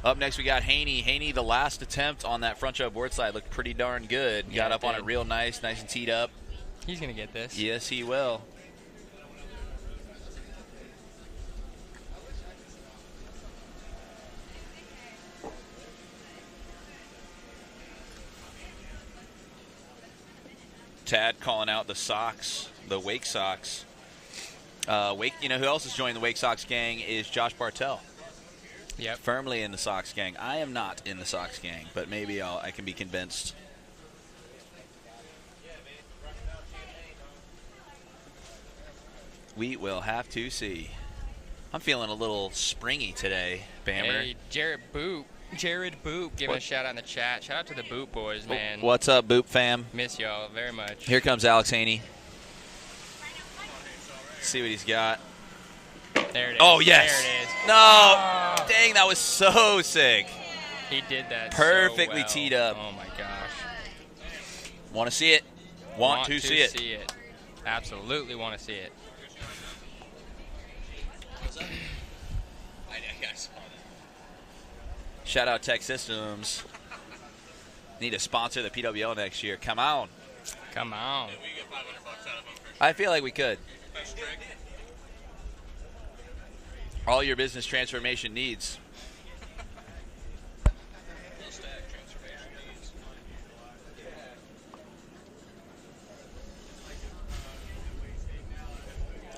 Up next, we got Haney. Haney, the last attempt on that front show board slide looked pretty darn good. Yeah, Got up on it real nice and teed up. He's going to get this. Yes, he will. Tad calling out the Sox, the Wake Sox. You know who else is joining the Wake Sox gang is Josh Bartell. Yep. Firmly in the Sox gang. I am not in the Sox gang, but maybe I can be convinced. We will have to see. I'm feeling a little springy today, Bammer. Hey, Jared Boop, giving a shout out in the chat. Shout out to the Boop boys, man. What's up, Boop fam? Miss y'all very much. Here comes Alex Haney. See what he's got. There it is. Oh, yes. There it is. No. Oh. Dang, that was so sick. He did that perfectly so well. Teed up. Oh, my gosh. Want to see it. Want to see it. Absolutely want to see it. Shout out Tech Systems. Need to sponsor the PWL next year. Come on. Come on. I feel like we could. All your business transformation needs.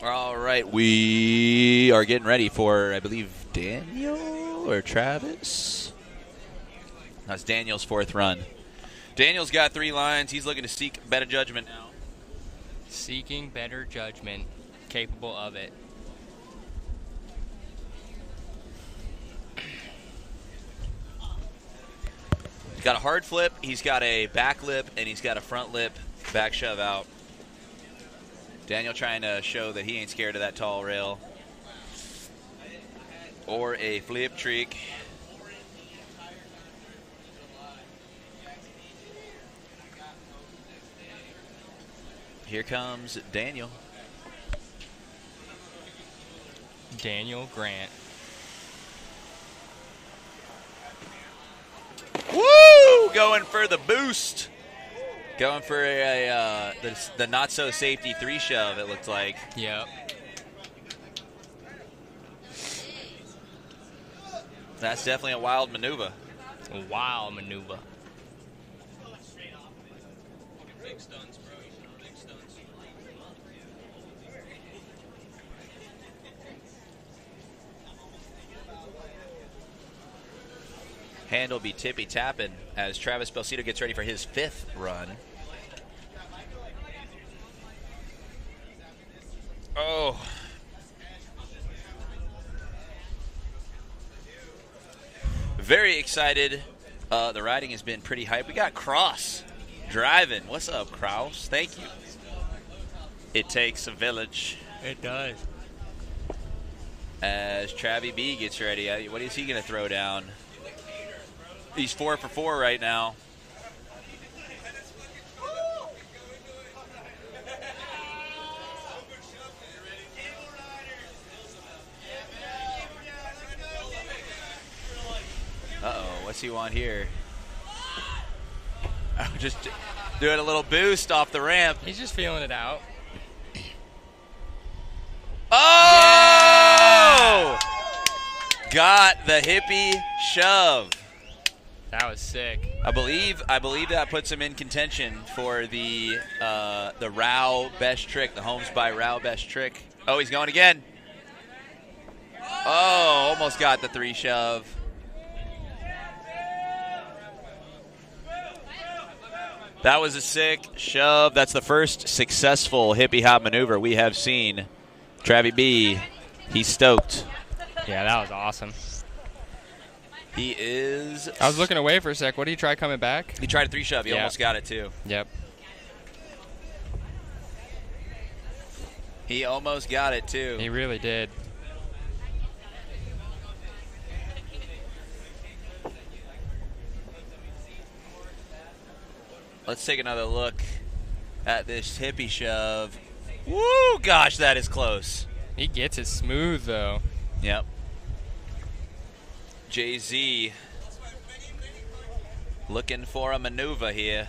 All right, we are getting ready for, I believe, Daniel or Travis. That's Daniel's 4th run. Daniel's got 3 lines. He's looking to seek better judgment now. Seeking better judgment. Capable of it. He's got a hard flip, he's got a back lip, and he's got a front lip back shove out. Daniel trying to show that he ain't scared of that tall rail. Or a flip trick. Here comes Daniel. Daniel Grant. Woo! Going for the boost. Going for the not so safety 3 shove, it looked like. Yep. That's definitely a wild maneuver. A wild maneuver. Hand will be tippy-tapping as Travis Belcito gets ready for his 5th run. Oh. Very excited. The riding has been pretty hype. We got Cross driving. What's up, Kraus? Thank you. It takes a village. It does. As Travie B gets ready, what is he going to throw down? He's 4 for 4 right now. Uh-oh, what's he want here? Just doing a little boost off the ramp. He's just feeling it out. Oh! Yeah! Got the hippie shove. That was sick. I believe that puts him in contention for the Rao best trick, the Holmes by Rao best trick. Oh, he's going again. Oh, almost got the 3 shove. That was a sick shove. That's the first successful hippie hop maneuver we have seen. Travie B, he's stoked. Yeah, that was awesome. He is. I was looking away for a sec. What did he try coming back? He tried a 3 shove. He almost got it too. Yep. He almost got it too. He really did. Let's take another look at this hippie shove. Woo, gosh, that is close. He gets it smooth, though. Yep. Jay-Z looking for a maneuver here.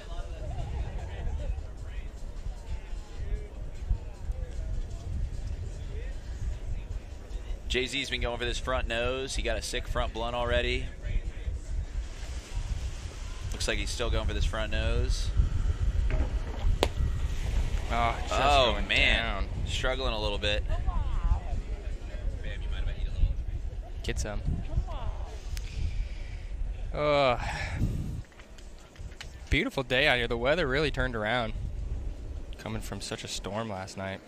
Jay-Z's been going for this front nose. He got a sick front blunt already. Looks like he's still going for this front nose. Oh, just going man. down. Struggling a little bit. Get some. Oh, beautiful day out here. The weather really turned around. Coming from such a storm last night.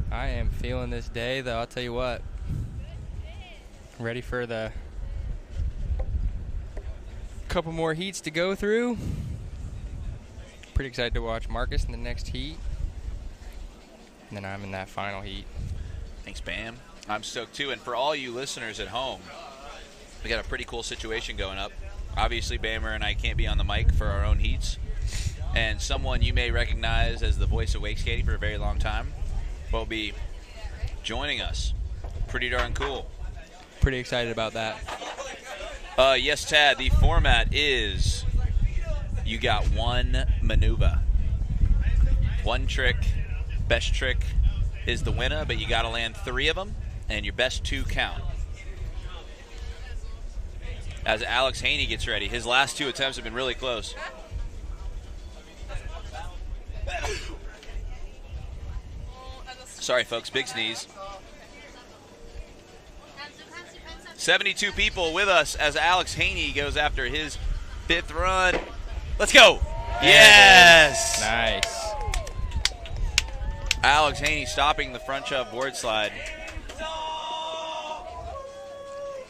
I am feeling this day, though. I'll tell you what. Ready for the couple more heats to go through. Pretty excited to watch Marcus in the next heat. And then I'm in that final heat. Thanks, Bam. I'm stoked too. And for all you listeners at home, we got a pretty cool situation going up. Obviously, Bammer and I can't be on the mic for our own heats. And someone you may recognize as the voice of wake skating for a very long time will be joining us. Pretty darn cool. Pretty excited about that. Yes, Tad, the format is you got one maneuver. One trick. Best trick is the winner, but you got to land 3 of them, and your best 2 count. As Alex Haney gets ready, his last 2 attempts have been really close. Sorry, folks, big sneeze. 72 people with us as Alex Haney goes after his 5th run. Let's go. Yes. Nice. Alex Haney stopping the front shove board slide.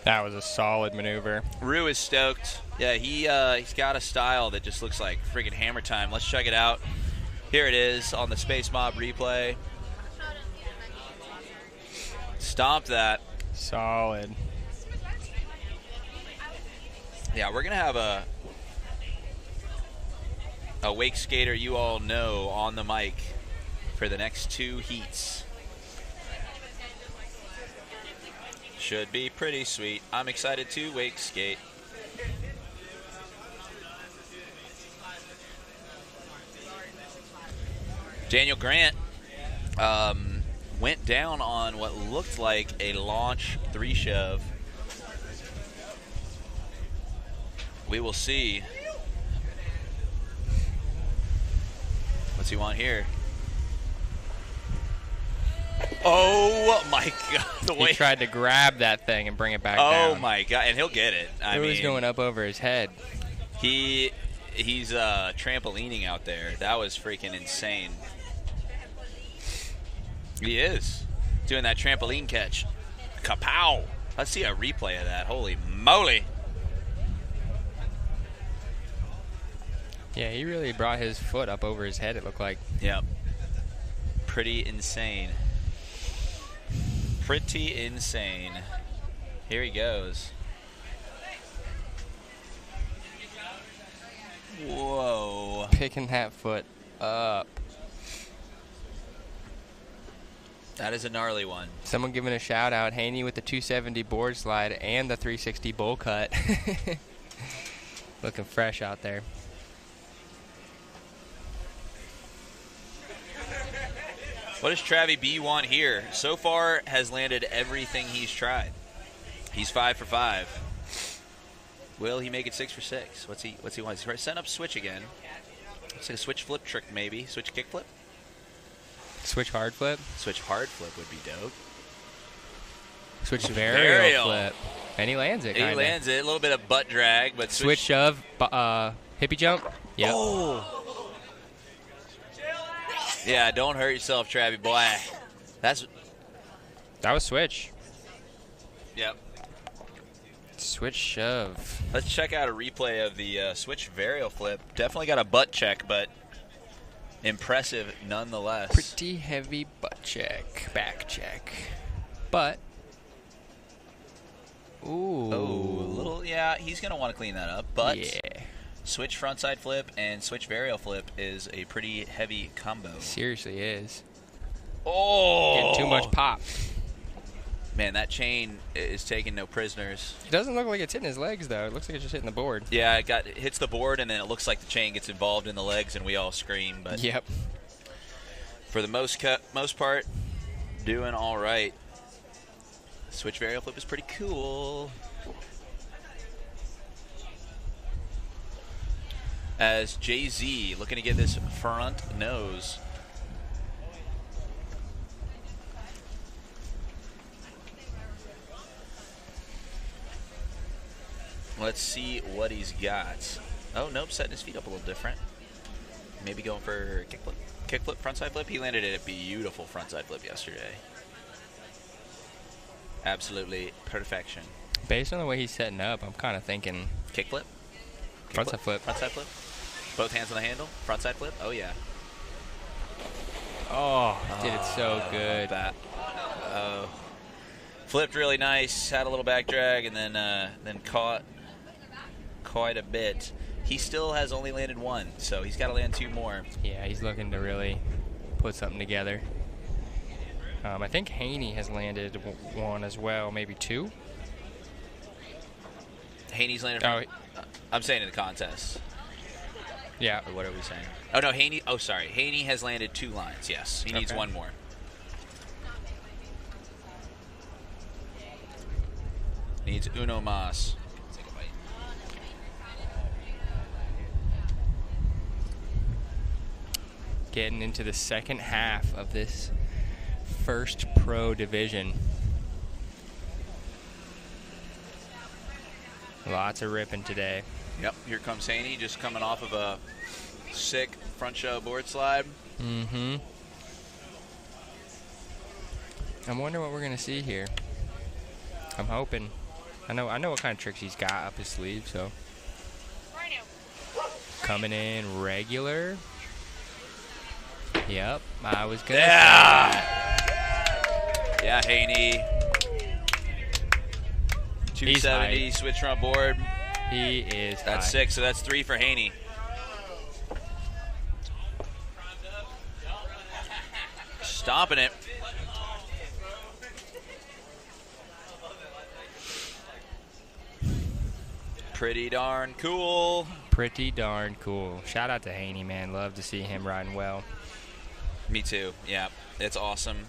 That was a solid maneuver. Rue is stoked. Yeah, he's got a style that just looks like friggin' hammer time. Let's check it out. Here it is on the Space Mob replay. Stomp that. Solid. Yeah, we're gonna have a wake skater you all know on the mic for the next 2 heats. Should be pretty sweet. I'm excited to wake skate. Daniel Grant went down on what looked like a launch 3 shove. We will see. What's he want here? Oh my God! The way He tried to grab that thing and bring it back oh down. my God! And he'll get it. It was going up over his head. He's trampolining out there. That was freaking insane. He is doing that trampoline catch. Kapow! Let's see a replay of that. Holy moly! Yeah, he really brought his foot up over his head, it looked like. Yep. Pretty insane. Pretty insane. Here he goes. Whoa. Picking that foot up. That is a gnarly one. Someone giving a shout out. Haney with the 270 board slide and the 360 bowl cut. Looking fresh out there. What does Travie B want here? So far has landed everything he's tried. He's 5 for 5. Will he make it 6 for 6? What's he want? He's setting up switch again. It's like a switch flip trick maybe. Switch kick flip. Switch hard flip. Switch hard flip would be dope. Switch Varial. varial flip. And he lands it, He kinda. lands it. A little bit of butt drag, but Switch shove, hippie jump. Yep. Oh. Yeah, don't hurt yourself, Travie boy. That was switch. Yep. Switch shove. Let's check out a replay of the switch varial flip. Definitely got a butt check, but impressive nonetheless. Pretty heavy butt check. Back check. But. Ooh. Oh, a little, yeah, he's going to want to clean that up. But yeah. Switch frontside flip and switch varial flip is a pretty heavy combo. Seriously is. Oh! Getting too much pop. Man, that chain is taking no prisoners. It doesn't look like it's hitting his legs, though. It looks like it's just hitting the board. Yeah, it hits the board, and then it looks like the chain gets involved in the legs, and we all scream. But yep. For the most part, doing all right. Switch varial flip is pretty cool. As Jay-Z looking to get this front nose. Let's see what he's got. Oh, nope, setting his feet up a little different. Maybe going for kickflip. Kickflip, frontside flip. He landed it a beautiful frontside flip yesterday. Absolutely perfection. Based on the way he's setting up, I'm kind of thinking Kickflip? frontside flip. Frontside flip. Both hands on the handle. Frontside flip. Oh, yeah. Oh, did it so good. Flipped really nice. Had a little back drag and then caught quite a bit. He still has only landed one, so he's got to land two more. Yeah, he's looking to really put something together. I think Haney has landed one as well, maybe two. Haney's landed. I'm saying in the contest. Yeah. Or what are we saying? Oh no, Haney. Oh, sorry. Haney has landed two lines. Yes, he needs one more. Needs uno más. Getting into the second half of this first pro division. Lots of ripping today. Yep, here comes Haney, just coming off of a sick front show board slide. Mm-hmm. I'm wondering what we're gonna see here. I'm hoping. I know what kind of tricks he's got up his sleeve, so. Coming in regular. Yep, I was gonna say that. Yeah, Haney. 270 switch front board. He is That's high. 6, so that's 3 for Haney. Stomping it. Pretty darn cool. Pretty darn cool. Shout out to Haney, man. Love to see him riding well. Me too. Yeah, it's awesome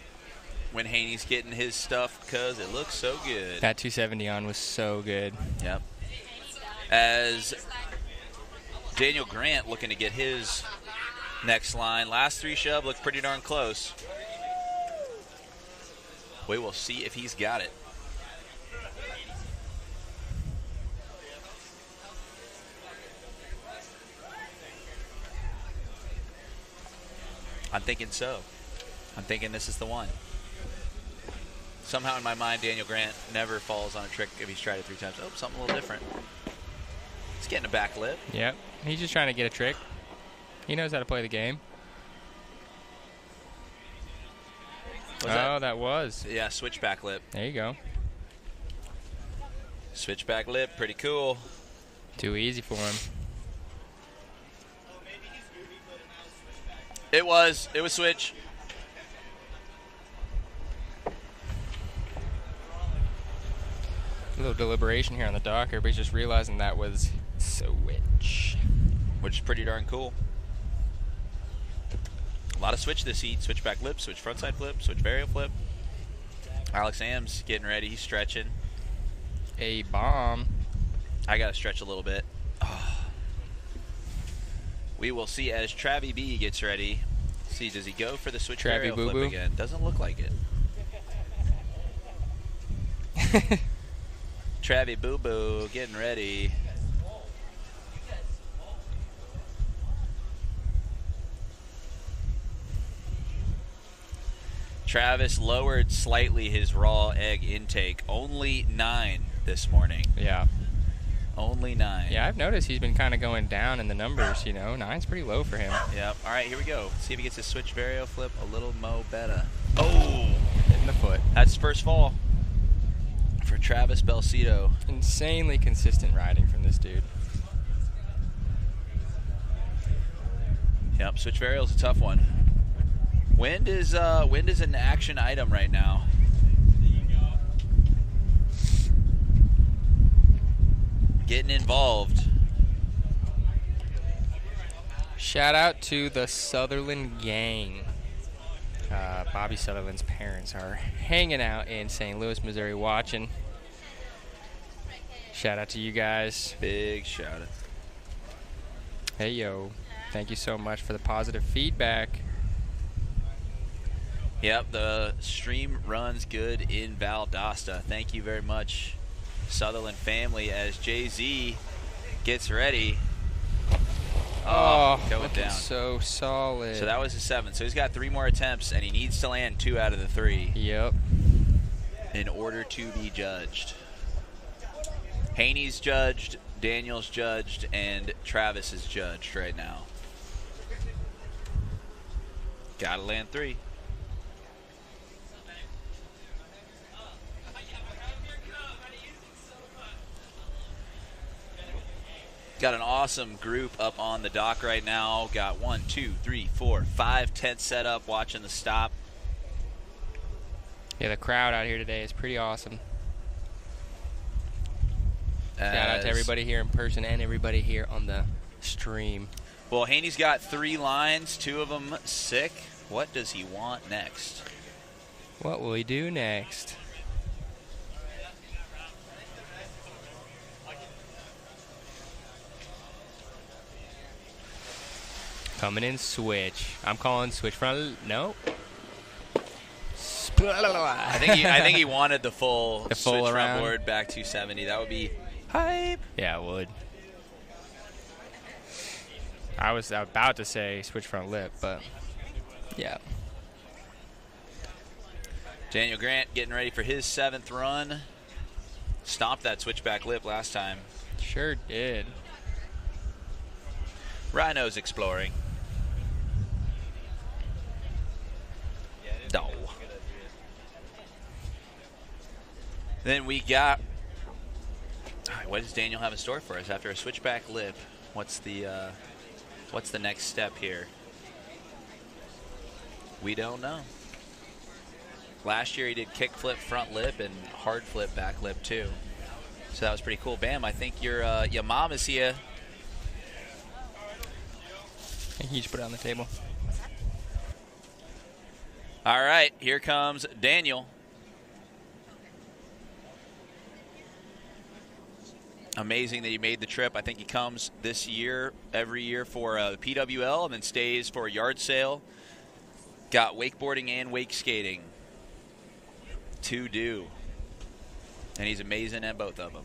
when Haney's getting his stuff because it looks so good. That 270 on was so good. Yep. As Daniel Grant looking to get his next line. Last 3 shove look pretty darn close. We will see if he's got it. I'm thinking so. I'm thinking this is the one. Somehow in my mind, Daniel Grant never falls on a trick if he's tried it 3 times. Oh, something a little different. He's getting a back lip. Yep. He's just trying to get a trick. He knows how to play the game. That was. Yeah, switch back lip. There you go. Switch back lip, pretty cool. Too easy for him. It was switch. A little deliberation here on the dock. Everybody's just realizing that was switch. Which is pretty darn cool. A lot of switch this heat. Switch back lip, switch frontside flip, switch varial flip. Alex Am's getting ready. He's stretching. A bomb. I got to stretch a little bit. Oh. We will see as Travie B gets ready. See, does he go for the switch Travie aerial flip boo-boo? again? Doesn't look like it. Travie Boo Boo getting ready. Travis lowered slightly his raw egg intake. Only 9 this morning. Yeah. Only 9. Yeah, I've noticed he's been kind of going down in the numbers, you know. 9's pretty low for him. Yep. All right, here we go. See if he gets his switch vario flip a little mo better. Oh! Hitting the foot. That's his first fall for Travis Belcito. Insanely consistent riding from this dude. Yep, switch varial's a tough one. Wind is an action item right now. Getting involved. Shout out to the Sutherland gang. Bobby Sutherland's parents are hanging out in St. Louis, Missouri watching. Shout out to you guys. Big shout out. Hey, yo. Thank you so much for the positive feedback. Yep, the stream runs good in Valdosta. Thank you very much, Sutherland family, as Jay-Z gets ready. Going looking down. So solid. So that was his 7th. So he's got 3 more attempts, and he needs to land 2 out of the 3. Yep. In order to be judged. Haney's judged, Daniel's judged, and Travis is judged right now. Gotta land 3. Got an awesome group up on the dock right now. Got 1, 2, 3, 4, 5 tents set up watching the stop. Yeah, the crowd out here today is pretty awesome. Shout out to everybody here in person and everybody here on the stream. Well, Haney's got 3 lines, 2 of them sick. What does he want next? What will he do next? Coming in switch. I'm calling switch front. No. I think he wanted the full The full switch front around. board back 270. That would be hype. Yeah, it would. I was about to say switch front lip, but yeah. Daniel Grant getting ready for his 7th run. Stomped that switchback lip last time. Sure did. Rhino's exploring. No. Then we got. All right, what does Daniel have in store for us after a switchback lip? What's the next step here? We don't know. Last year he did kick flip front lip and hard flip back lip too. So that was pretty cool. Bam, I think your mom is here. Can you just put it on the table? All right, here comes Daniel. Amazing that he made the trip. I think he comes this year, every year for the PWL, and then stays for a yard sale. Got wakeboarding and wake skating to do. And he's amazing at both of them.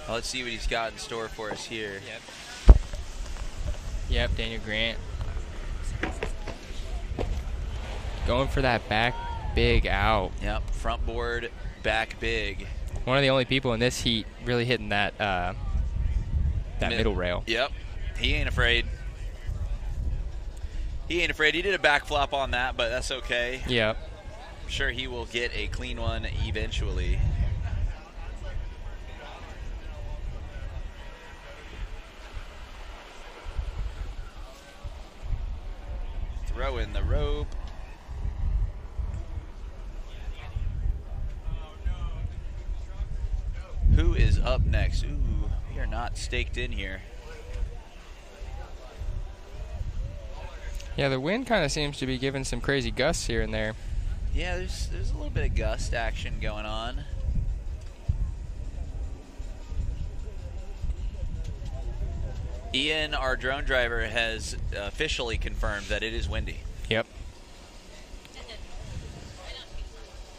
Well, let's see what he's got in store for us here. Yep, Daniel Grant. Going for that back big out. Yep, front board, back big. One of the only people in this heat really hitting that middle rail. Yep, he ain't afraid. He ain't afraid. He did a back flop on that, but that's okay. Yep. I'm sure he will get a clean one eventually. Throw in the rope. Who is up next? Ooh, we are not staked in here. Yeah, the wind kind of seems to be giving some crazy gusts here and there. Yeah, there's a little bit of gust action going on. Ian, our drone driver, has officially confirmed that it is windy. Yep.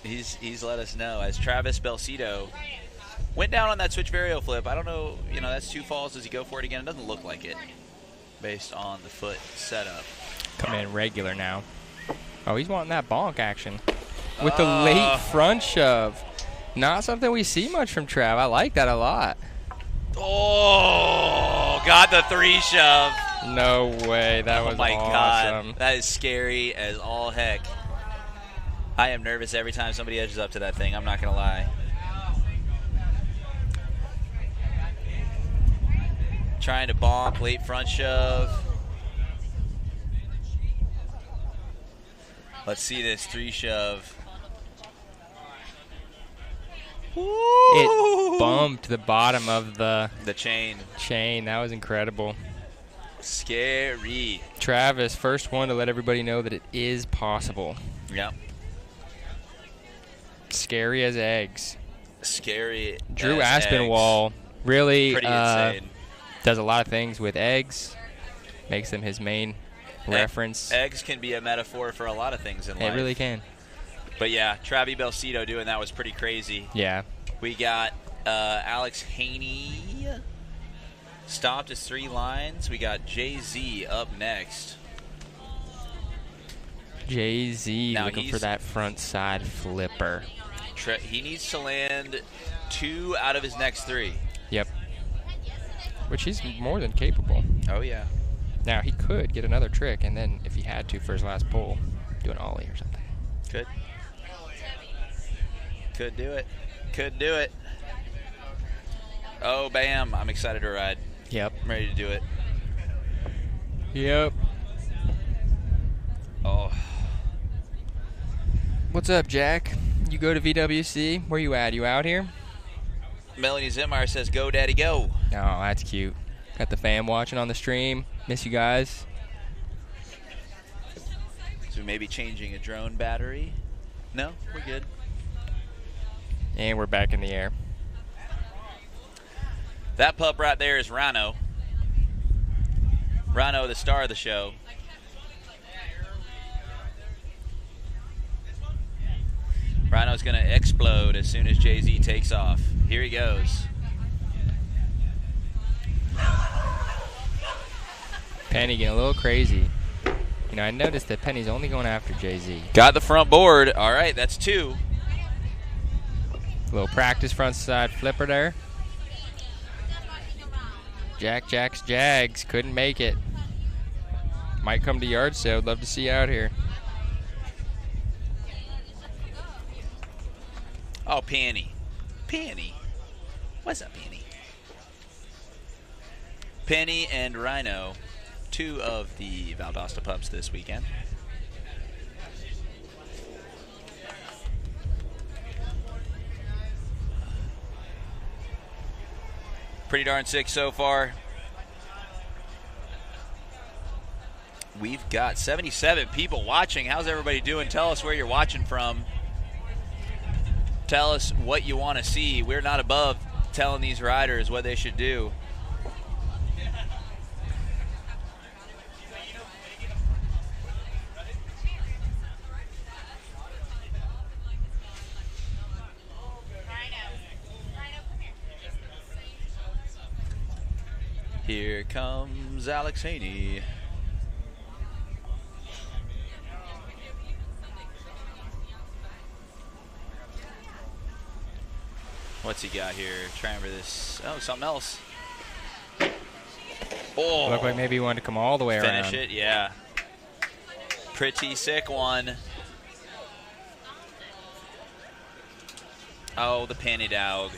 He's let us know, as Travis Belcito went down on that switch vario flip. I don't know, that's 2 falls. Does he go for it again? It doesn't look like it based on the foot setup. Come in regular now. Oh, he's wanting that bonk action with the late front shove. Not something we see much from Trav. I like that a lot. Oh, got the 3 shove. No way. That was Oh my awesome. God. That is scary as all heck. I am nervous every time somebody edges up to that thing. I'm not going to lie. Trying to bonk, late front shove. Let's see this 3 shove. It bumped the bottom of the chain. That was incredible. Scary. Travis, first one to let everybody know that it is possible. Yep. Scary as eggs. Scary. Drew as Aspinwall eggs. really Pretty insane. does a lot of things with eggs. Makes them his main reference. Eggs can be a metaphor for a lot of things in life. It really can. But yeah, Travis Belcito doing that was pretty crazy. Yeah. We got Alex Haney stopped his 3 lines. We got Jay-Z up next. Jay-Z Now looking for that front side flipper. He needs to land 2 out of his next 3. Yep. Which he's more than capable. Oh, yeah. Now, he could get another trick, and then if he had to for his last pull, do an ollie or something. Could do it. Could do it. Oh, bam. I'm excited to ride. Yep. I'm ready to do it. Yep. Oh. What's up, Jack? You go to VWC? Where you at? You out here? Melanie Zimmeyer says, go, daddy, go. Oh, that's cute. Got the fam watching on the stream. Miss you guys. So maybe changing a drone battery. No, we're good. And we're back in the air. That pup right there is Rhino. Rhino, the star of the show. Rhino's going to explode as soon as Jay-Z takes off. Here he goes. Penny getting a little crazy. I noticed that Penny's only going after Jay-Z. Got the front board. All right, that's 2. A little practice front side flipper there. Jack's Jags couldn't make it. Might come to yard sale. I'd love to see you out here. Oh, Penny. Penny. What's up, Penny? Penny and Rhino, 2 of the Valdosta pups this weekend. Pretty darn sick so far. We've got 77 people watching. How's everybody doing? Tell us where you're watching from. Tell us what you want to see. We're not above telling these riders what they should do. Here comes Alex Haney. What's he got here? Trying for this. Oh, something else. Oh. Looked like maybe he wanted to come all the way around. Finish it, yeah. Pretty sick one. Oh, the penny dog.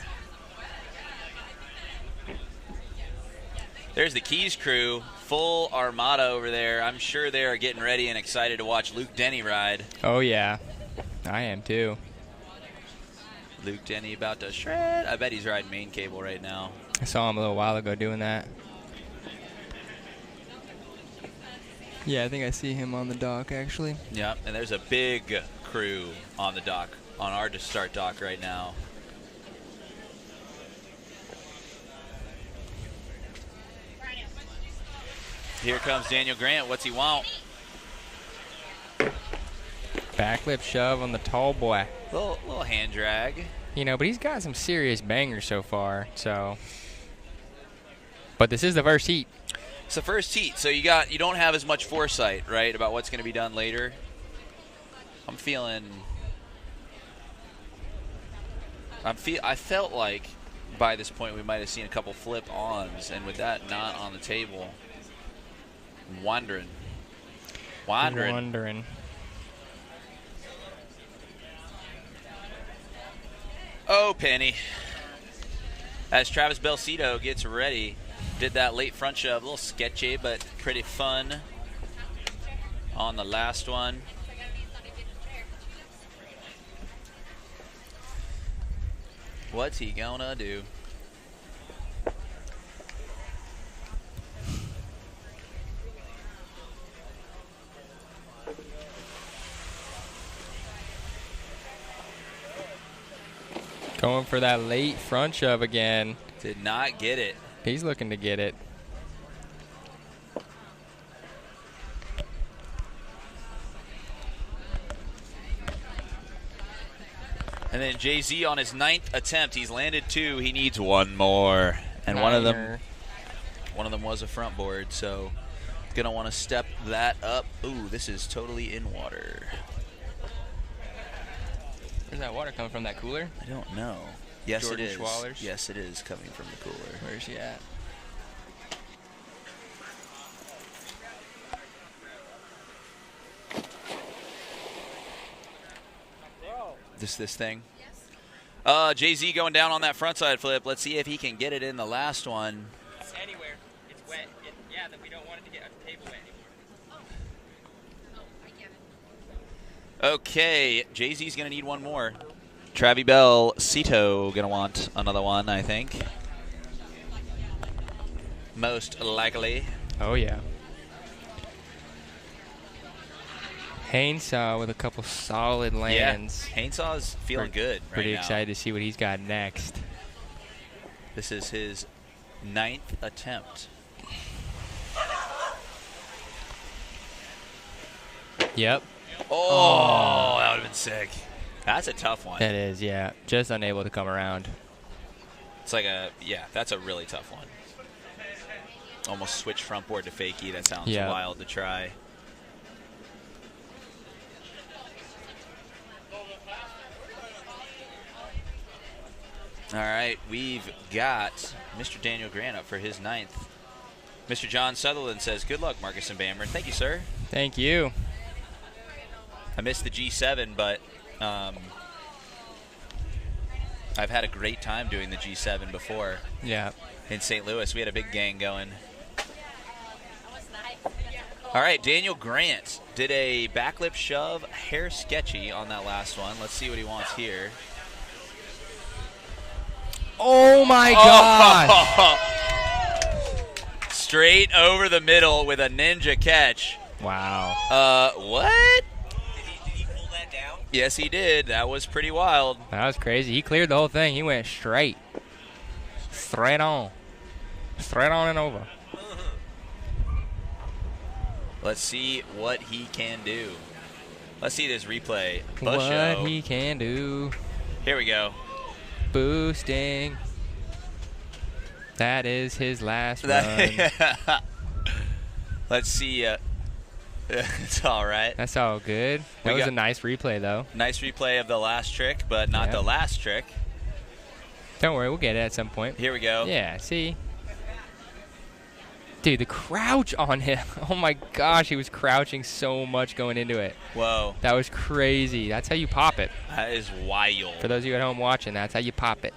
There's the Keys crew, full armada over there. I'm sure they are getting ready and excited to watch Luke Denny ride. Oh, yeah. I am, too. Luke Denny about to shred. I bet he's riding main cable right now. I saw him a little while ago doing that. Yeah, I think I see him on the dock, actually. Yep, and there's a big crew on the dock, on our start dock right now. Here comes Daniel Grant. What's he want? Backlip shove on the tall boy. Little hand drag. You know, but he's got some serious bangers so far. So, but this is the first heat. It's the first heat, so you don't have as much foresight, right, about what's going to be done later. I felt like by this point we might have seen a couple flip-ons, and with that not on the table, wondering. Oh, Penny. As Travis Belcito gets ready, did that late front shove, a little sketchy but pretty fun on the last one. What's he gonna do? Going for that late front shove again. Did not get it. He's looking to get it. And then Jay-Z on his 9th attempt, he's landed 2. He needs 1 more, and one of them was a front board. So, gonna want to step that up. Ooh, this is totally in water. Where's that water coming from? That cooler? I don't know. Yes, Jordan it is. Schwaller's? Yes, it is coming from the cooler. Where's she at? This thing. Jay-Z going down on that front side flip. Let's see if he can get it in the last one. It's anywhere. It's wet. Yeah, we don't want it to get a table wet anymore. Okay, Jay-Z's going to need 1 more. Travis Belcito going to want another one, I think. Most likely. Oh, yeah. Hainsaw with a couple solid lands. Yeah, Hainsaw's feeling good right Pretty now. excited to see what he's got next. This is his 9th attempt. Yep. Oh, that would have been sick. That's a tough one. That is, yeah. Just unable to come around. It's like that's a really tough one. Almost switch front board to fakie. That sounds wild to try. All right, we've got Mr. Daniel Grant up for his 9th. Mr. John Sutherland says, good luck, Marcus and Bamber. Thank you, sir. Thank you. I missed the G7, but I've had a great time doing the G7 before. Yeah. In St. Louis, we had a big gang going. All right, Daniel Grant did a backlip shove, hair sketchy on that last one. Let's see what he wants here. Oh, my God. Straight over the middle with a ninja catch. Wow. What? Did he pull that down? Yes, he did. That was pretty wild. That was crazy. He cleared the whole thing. He went straight. Straight on. Straight on and over. Let's see what he can do. Let's see this replay. What he can do. Here we go. Boosting. That is his last run. Let's see. It's all right. That's all good. That was a nice replay, though. Nice replay of the last trick, but not the last trick. Don't worry, we'll get it at some point. Here we go. Yeah, see? Dude, the crouch on him. Oh, my gosh, he was crouching so much going into it. Whoa. That was crazy. That's how you pop it. That is wild. For those of you at home watching, that's how you pop it.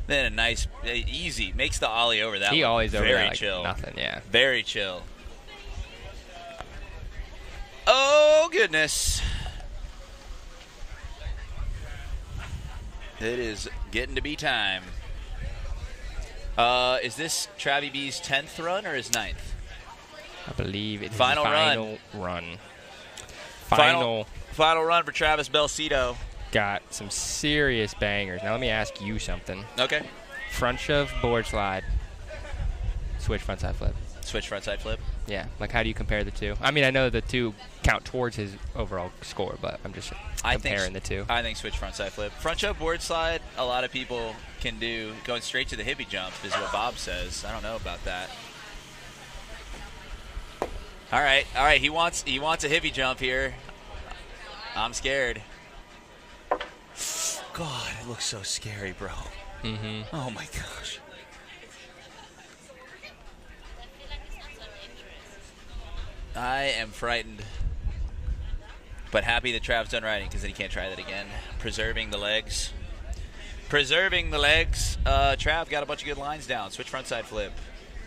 Then a nice, easy, makes the ollie over that. He one. always over Very that like chill. nothing, yeah. Very chill. Oh, goodness. It is getting to be time. Is this Travi B's 10th run or his 9th? I believe it's Final his final run. Final run for Travis Belcito. Got some serious bangers. Now let me ask you something. Okay. Front shove, board slide. switch frontside flip. Switch frontside flip. Yeah. Like, how do you compare the two? I mean, I know the two count towards his overall score, but I'm just comparing the two. I think switch frontside flip. Front jump board slide, a lot of people can do. Going straight to the hippie jump is what Bob says. I don't know about that. All right. He wants a hippie jump here. I'm scared. God, it looks so scary, bro. Mm-hmm. Oh my gosh. I am frightened, but happy that Trav's done riding because then he can't try that again. Preserving the legs. Trav got a bunch of good lines down. Switch frontside flip.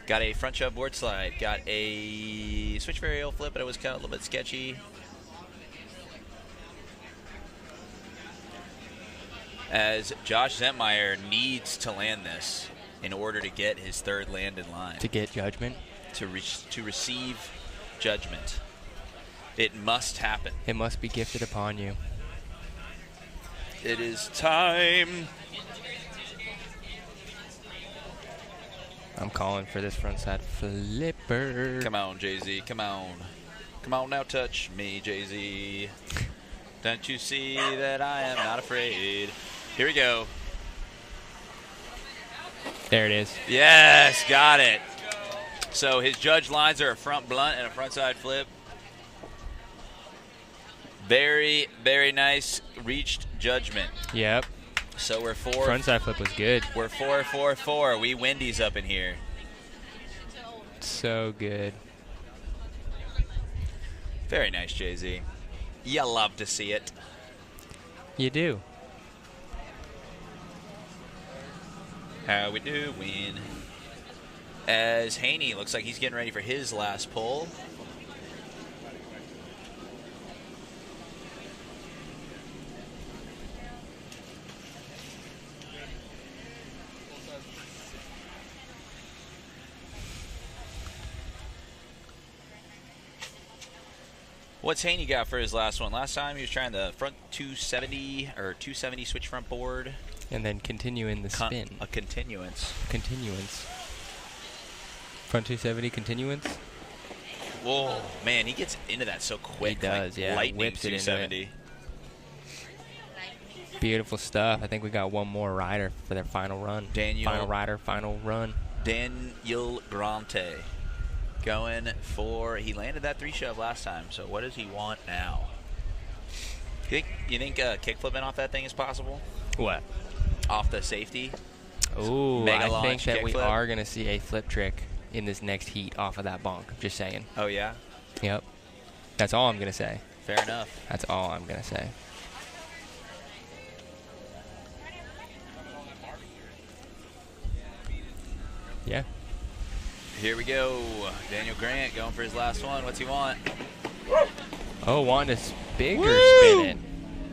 Got a front shove board slide. Got a switch varial flip, but it was kind of a little bit sketchy. As Josh Zentmeyer needs to land this in order to get his third land in line. To get judgment? To receive judgment. It must happen. It must be gifted upon you. It is time. I'm calling for this frontside flipper. Come on, Jay-Z. Come on. Come on now, touch me, Jay-Z. Don't you see that I am not afraid? Here we go. There it is. Yes, got it. So his judge lines are a front blunt and a frontside flip. Very, very nice. Reached judgment. Yep. So we're frontside flip was good. We're 4-4-4. We Wendy's up in here. So good. Very nice, Jay-Z. You love to see it. You do. How we doing? As Haney looks like he's getting ready for his last pull. What's Haney got for his last one? Last time he was trying the front 270 or 270 switch front board. And then continue in the spin. A continuance. Continuance. Front 270 continuance. Whoa, man, he gets into that so quick. He does, yeah. Lightning Whips it 270. into it. Beautiful stuff. I think we got one more rider for their final run. Final rider, final run. Daniel Grante. Going for, he landed that 3-shove last time, so what does he want now? You think kick flipping off that thing is possible? What? Off the safety? Ooh, I think that we flip? are going to see a flip trick in this next heat off of that bonk. Just saying. Oh, yeah? Yep. That's all I'm going to say. Fair enough. That's all I'm going to say. Yeah. Here we go. Daniel Grant going for his last one. What's he want? Oh, wanting to bigger spin it.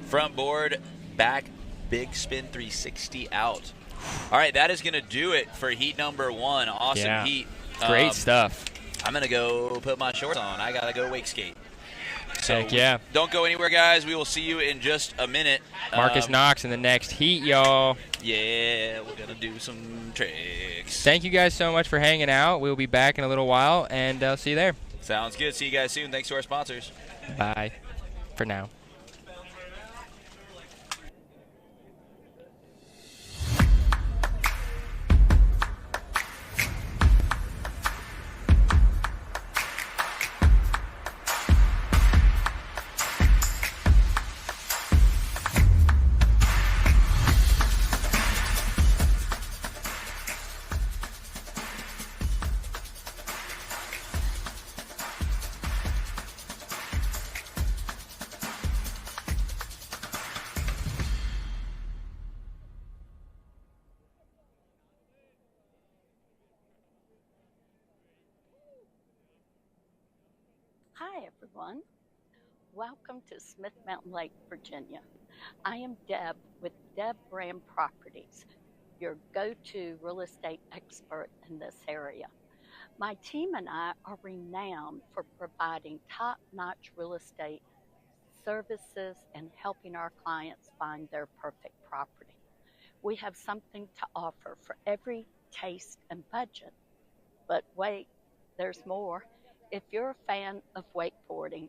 Front board, back, big spin 360 out. All right, that is going to do it for heat number 1. Awesome heat. Great stuff. I'm going to go put my shorts on. I got to go wake skate. So heck yeah. Don't go anywhere, guys. We will see you in just a minute. Marcus Knox in the next heat, y'all. Yeah, we're going to do some tricks. Thank you guys so much for hanging out. We'll be back in a little while, and I'll see you there. Sounds good. See you guys soon. Thanks to our sponsors. Bye for now. Hi, everyone. Welcome to Smith Mountain Lake, Virginia. I am Deb with Deb Brand Properties, your go-to real estate expert in this area. My team and I are renowned for providing top-notch real estate services and helping our clients find their perfect property. We have something to offer for every taste and budget. But wait, there's more. If you're a fan of wakeboarding,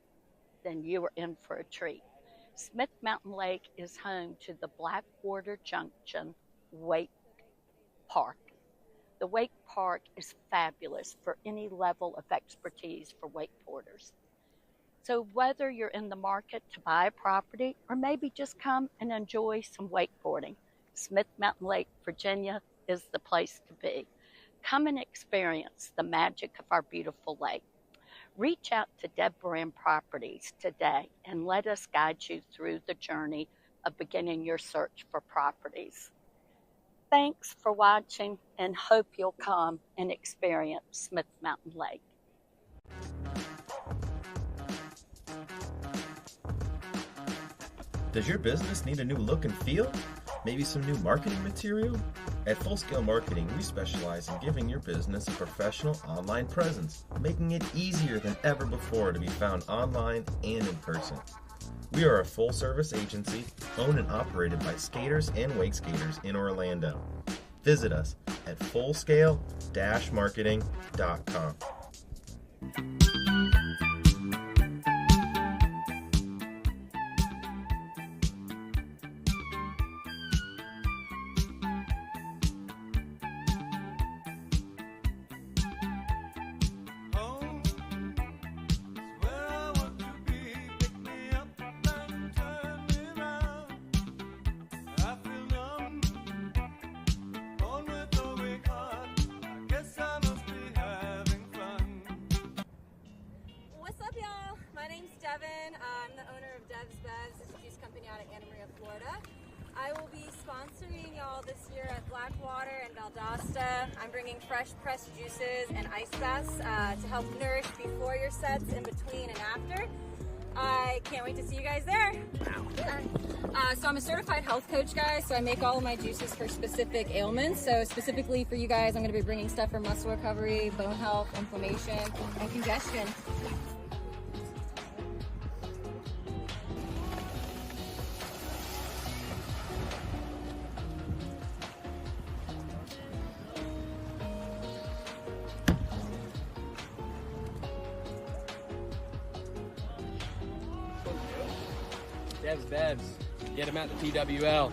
then you are in for a treat. Smith Mountain Lake is home to the Blackwater Junction Wake Park. The Wake Park is fabulous for any level of expertise for wakeboarders. So whether you're in the market to buy a property or maybe just come and enjoy some wakeboarding, Smith Mountain Lake, Virginia is the place to be. Come and experience the magic of our beautiful lake. Reach out to Deb Brand Properties today and let us guide you through the journey of beginning your search for properties. Thanks for watching and hope you'll come and experience Smith Mountain Lake. Does your business need a new look and feel? Maybe some new marketing material? At Full Scale Marketing, we specialize in giving your business a professional online presence, making it easier than ever before to be found online and in person. We are a full-service agency owned and operated by skaters and wake skaters in Orlando. Visit us at fullscale-marketing.com. I'm the owner of Dev's Bevs. It's a juice company out of Anna Maria, Florida. I will be sponsoring y'all this year at Blackwater and Valdosta. I'm bringing fresh pressed juices and ice baths to help nourish before your sets, in between, and after. I can't wait to see you guys there. So I'm a certified health coach, guys, so I make all of my juices for specific ailments. So specifically for you guys, I'm going to be bringing stuff for muscle recovery, bone health, inflammation, and congestion. Dev's Bevs. Get them at the PWL.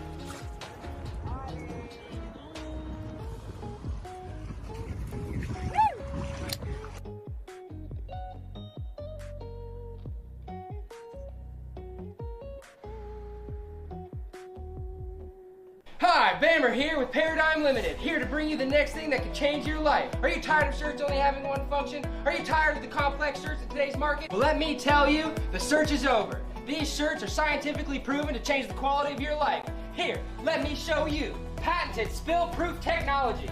Hi, Bammer here with Paradigm Limited, here to bring you the next thing that can change your life. Are you tired of shirts only having one function? Are you tired of the complex shirts in today's market? Well, let me tell you, the search is over. These shirts are scientifically proven to change the quality of your life. Here, let me show you. Patented spill-proof technology.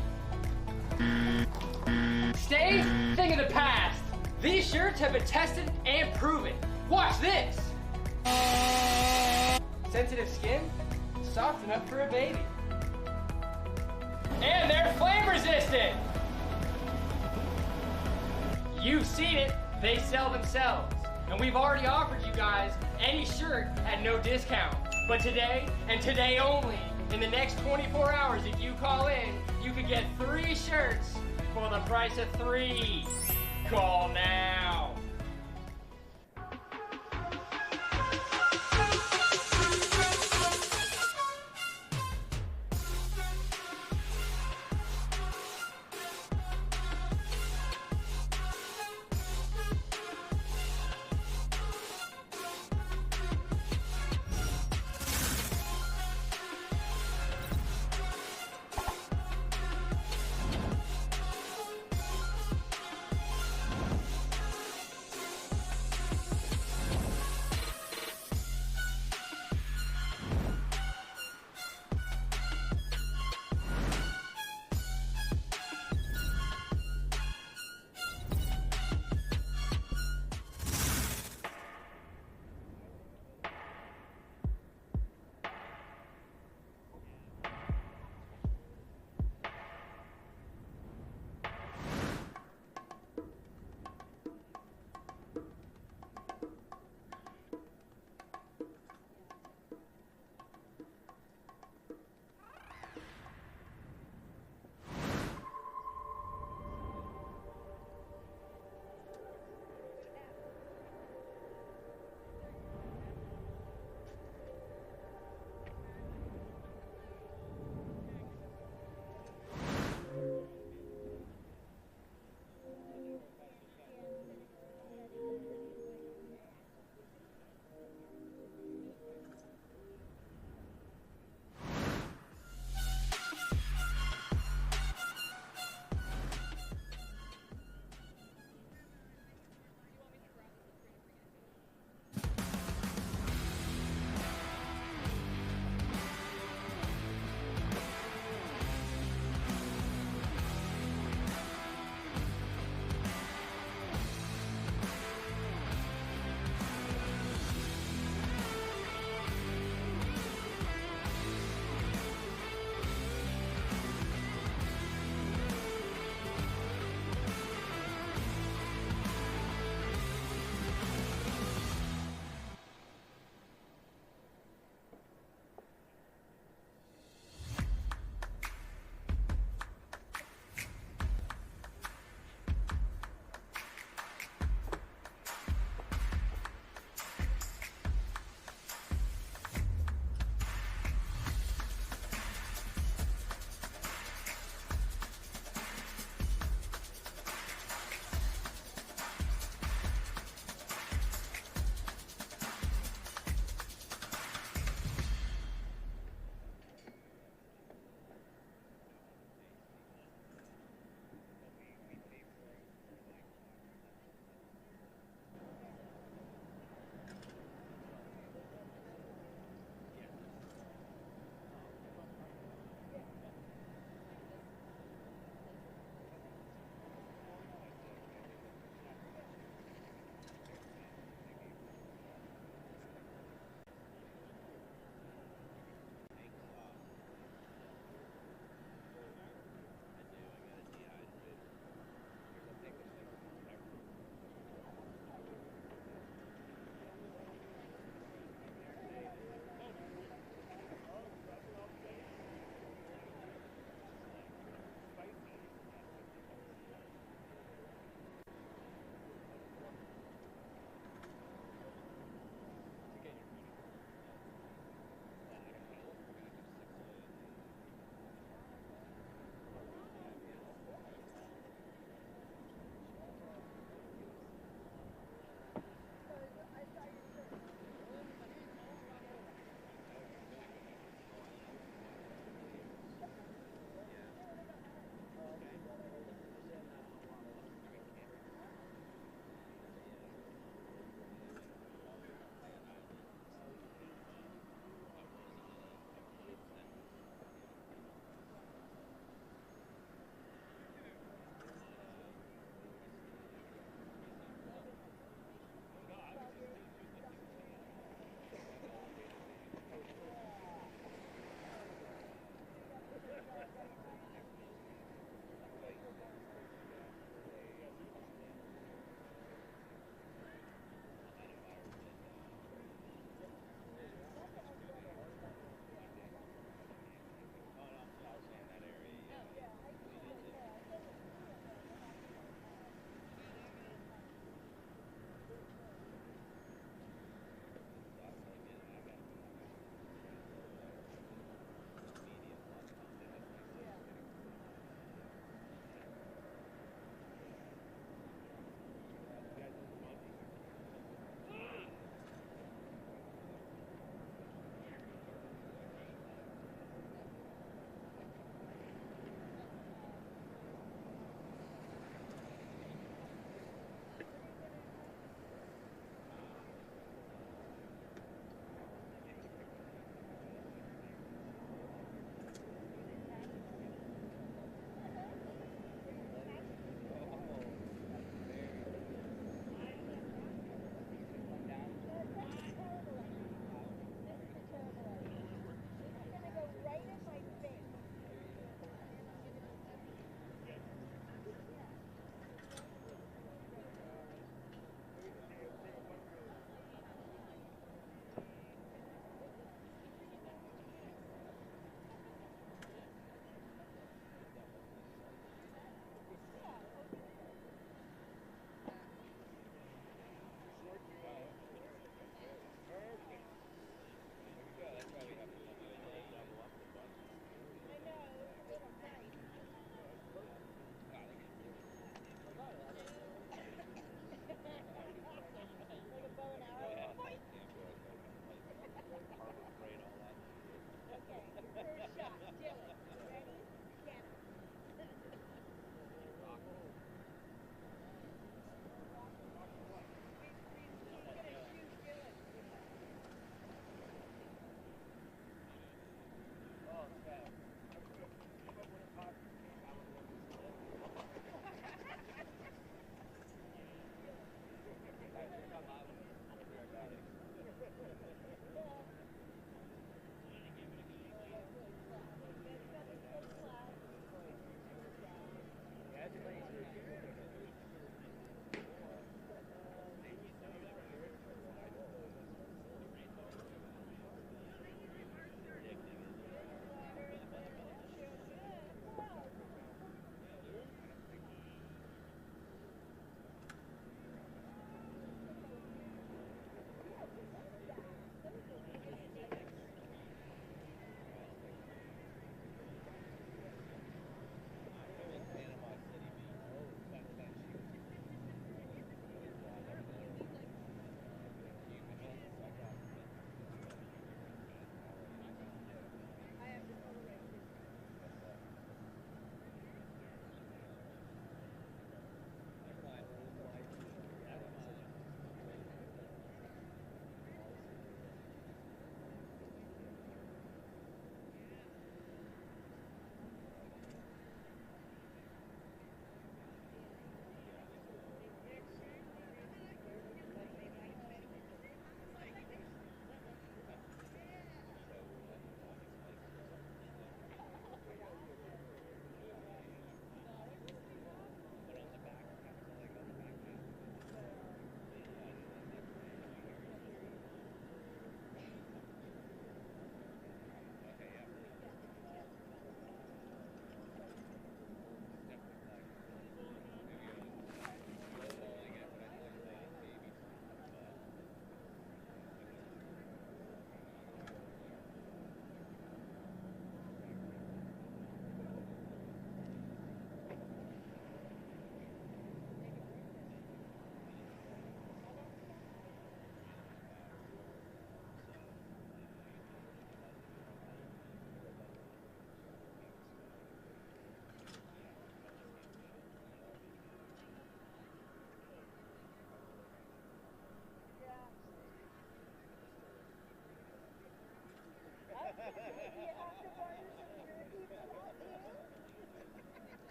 Stay, thing of the past. These shirts have been tested and proven. Watch this. Sensitive skin? Soft enough for a baby. And they're flame resistant. You've seen it, they sell themselves. And we've already offered you guys any shirt at no discount. But today, and today only, in the next 24 hours, if you call in, you could get 3 shirts for the price of 3. Call now.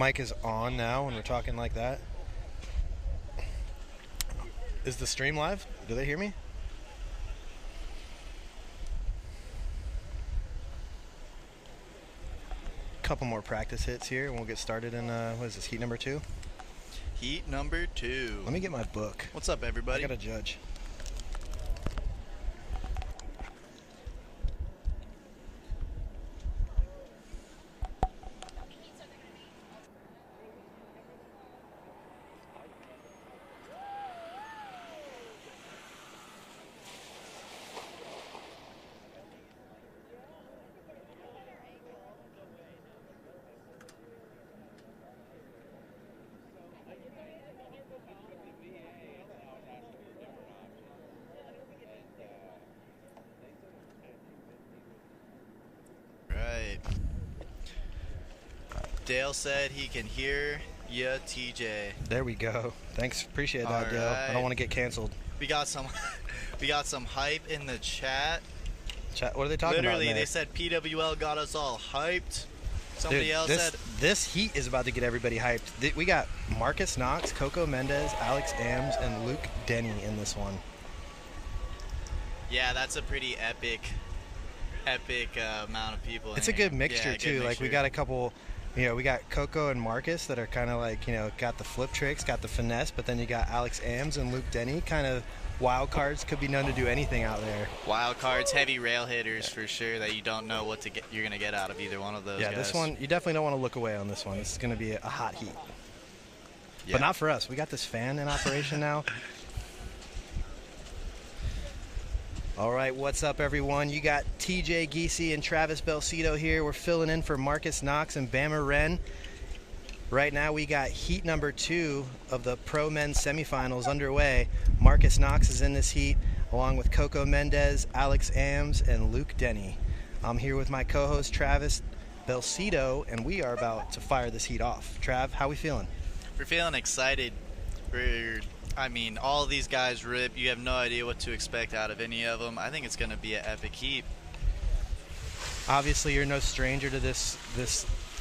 Mic is on now when we're talking like that. Is the stream live? Do they hear me? Couple more practice hits here and we'll get started in what is this, heat number 2? Heat number 2. Let me get my book. What's up, everybody? I gotta judge. Right. Dale said he can hear ya, TJ. There we go. Thanks, appreciate that, All Dale. I right. don't want to get canceled. We got some hype in the chat. Chat, what are they talking Literally, about? they said PWL got us all hyped. Somebody Dude, else said this heat is about to get everybody hyped. We got Marcus Knox, Coco Mendez, Alex Ams, and Luke Denny in this one. yeah, that's a pretty epic amount of people. It's in a here. good mixture Yeah, good too. Like we mixture. got a couple, we got Coco and Marcus that are kind of like, got the flip tricks, got the finesse, but then you got Alex Ams and Luke Denny, kind of wild cards, could be known to do anything out there. Wild cards, heavy rail hitters for sure that you don't know what you're gonna get out of either one of those. Yeah, guys. this one, you definitely don't want to look away on this one. This is going to be a hot heat. Yeah. But not for us. We got this fan in operation now. All right, what's up, everyone? You got TJ Giese and Travis Belcito here. We're filling in for Marcus Knox and Bama Wren. Right now, we got heat number 2 of the Pro Men's semifinals underway. Marcus Knox is in this heat, along with Coco Mendez, Alex Ams, and Luke Denny. I'm here with my co-host, Travis Belcito, and we are about to fire this heat off. Trav, how we feeling? We're feeling excited. All of these guys rip. You have no idea what to expect out of any of them. I think it's going to be an epic heat. Obviously, you're no stranger to this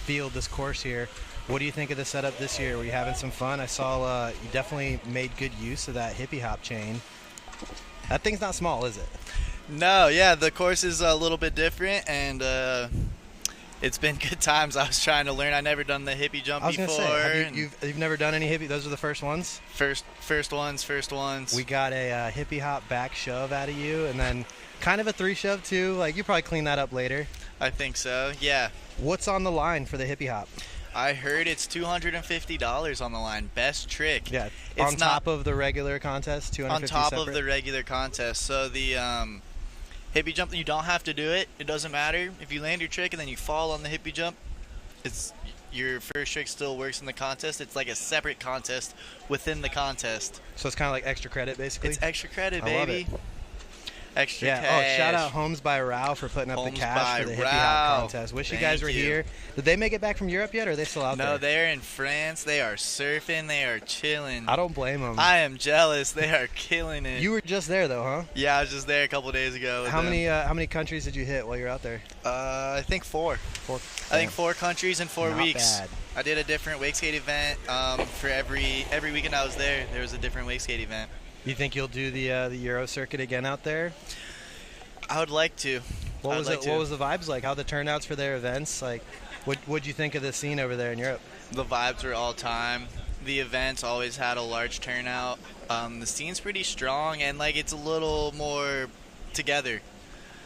field, this course here. What do you think of the setup this year? Were you having some fun? I saw you definitely made good use of that hippie hop chain. That thing's not small, is it? No, yeah, the course is a little bit different, and it's been good times. I was trying to learn. I never done the hippie jump I was before. going to say, you've never done any hippie? Those are the first ones? First ones. We got a hippie hop back shove out of you, and then kind of a 3 shove too. Like, you probably clean that up later. I think so, yeah. What's on the line for the hippie hop? I heard it's $250 on the line. Best trick. Yeah, it's on top of the regular contest, $250 on top separate? of the regular contest. So the hippie jump, you don't have to do it. It doesn't matter. If you land your trick and then you fall on the hippie jump, it's your first trick still works in the contest. It's like a separate contest within the contest. So it's kind of like extra credit, basically? It's extra credit, I love baby. it. Extra yeah. cash. Oh, shout out Homes by Rao for putting up Homes the cash by for the hippie Rao. hop contest. Wish you guys were Thank you. here. Did they make it back from Europe yet, or are they still out there? No, they're in France. They are surfing. They are chilling. I don't blame them. I am jealous. They are killing it. You were just there though, huh? Yeah, I was just there a couple days ago. With How them. many countries did you hit while you were out there? I think 4. 4. I think 4 countries in 4 Not weeks. bad. I did a different wake skate event for every weekend I was there. There was a different wake skate event. You think you'll do the Euro circuit again out there? I would like to. What was it? What was the vibes like? How the turnouts for their events? Like, what'd you think of the scene over there in Europe? The vibes were all time. The events always had a large turnout. The scene's pretty strong, and like it's a little more together.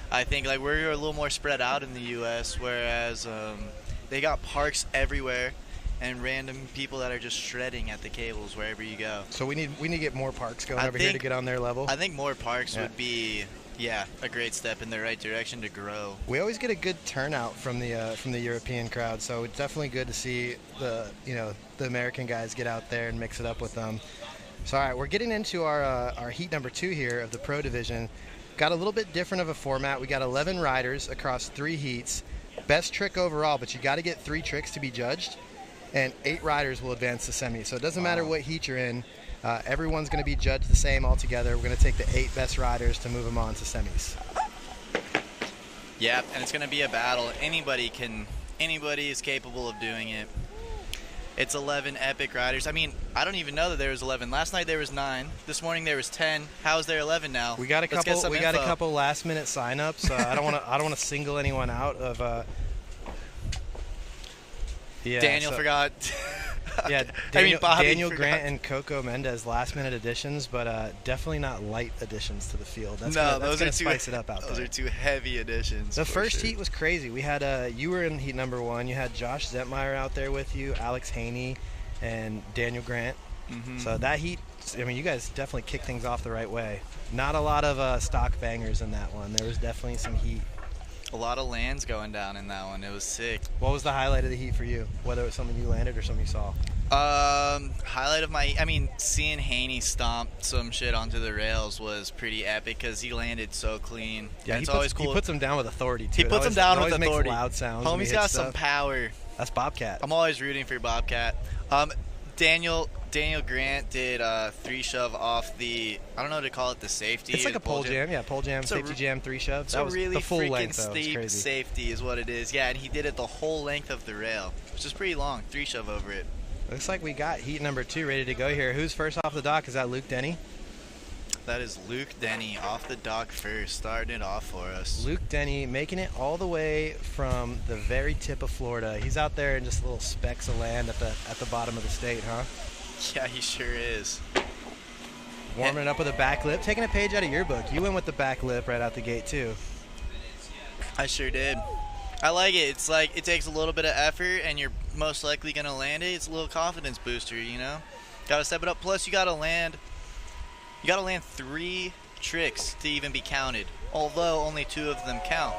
I think like we're a little more spread out in the U.S., whereas they got parks everywhere and random people that are just shredding at the cables wherever you go. So we need to get more parks going over here to get on their level. I think more parks would be a great step in the right direction to grow. We always get a good turnout from the European crowd, so it's definitely good to see the American guys get out there and mix it up with them. So all right, we're getting into our heat number 2 here of the Pro Division. Got a little bit different of a format. We got 11 riders across 3 heats. Best trick overall, but you got to get 3 tricks to be judged, and 8 riders will advance to semi. So it doesn't matter what heat you're in. Everyone's going to be judged the same altogether. We're going to take the 8 best riders to move them on to semis. Yeah, and it's going to be a battle. Anybody is capable of doing it. It's 11 epic riders. I mean, I don't even know that there was 11. Last night there was 9. This morning there was 10. How is there 11 now? We got a Let's get couple. some We got a info. couple last-minute sign-ups. I don't want to single anyone out of. Yeah, Daniel forgot. Yeah, Bobby Daniel forgot. Grant and Coco Mendez last-minute additions, but definitely not light additions to the field. That's gonna spice it up out there. Those are 2 heavy additions. The for first sure. heat was crazy. We had you were in heat number 1. You had Josh Zentmeyer out there with you, Alex Haney, and Daniel Grant. Mm-hmm. So that heat, I mean, you guys definitely kicked things off the right way. Not a lot of stock bangers in that one. There was definitely some heat. A lot of lands going down in that one. It was sick. What was the highlight of the heat for you? Whether it was something you landed or something you saw? Highlight of seeing Haney stomp some shit onto the rails was pretty epic because he landed so clean. Yeah, it's always cool. He puts them down with authority too. He puts them down with authority. Makes loud sounds. when he Homie's hits got some stuff. power. That's Bobcat. I'm always rooting for Bobcat. Daniel Grant did 3 shove off the, I don't know what to call it, the safety. It's like a pole jam. Yeah, pole jam, safety jam, 3 shove. It's That a was really the full freaking length, though. It was steep crazy. safety is what it is. Yeah, and he did it the whole length of the rail, which is pretty long. 3 shove over it. Looks like we got heat number 2 ready to go here. Who's first off the dock? Is that Luke Denny? That is Luke Denny off the dock first, starting it off for us. Luke Denny making it all the way from the very tip of Florida. He's out there in just little specks of land at the bottom of the state, huh? Yeah, he sure is. Warming it up with a back lip, taking a page out of your book. You went with the back lip right out the gate too. I sure did. I like it. It's like it takes a little bit of effort, and you're most likely gonna land it. It's a little confidence booster, you know. Got to step it up. Plus, you gotta land 3 tricks to even be counted. Although only 2 of them count.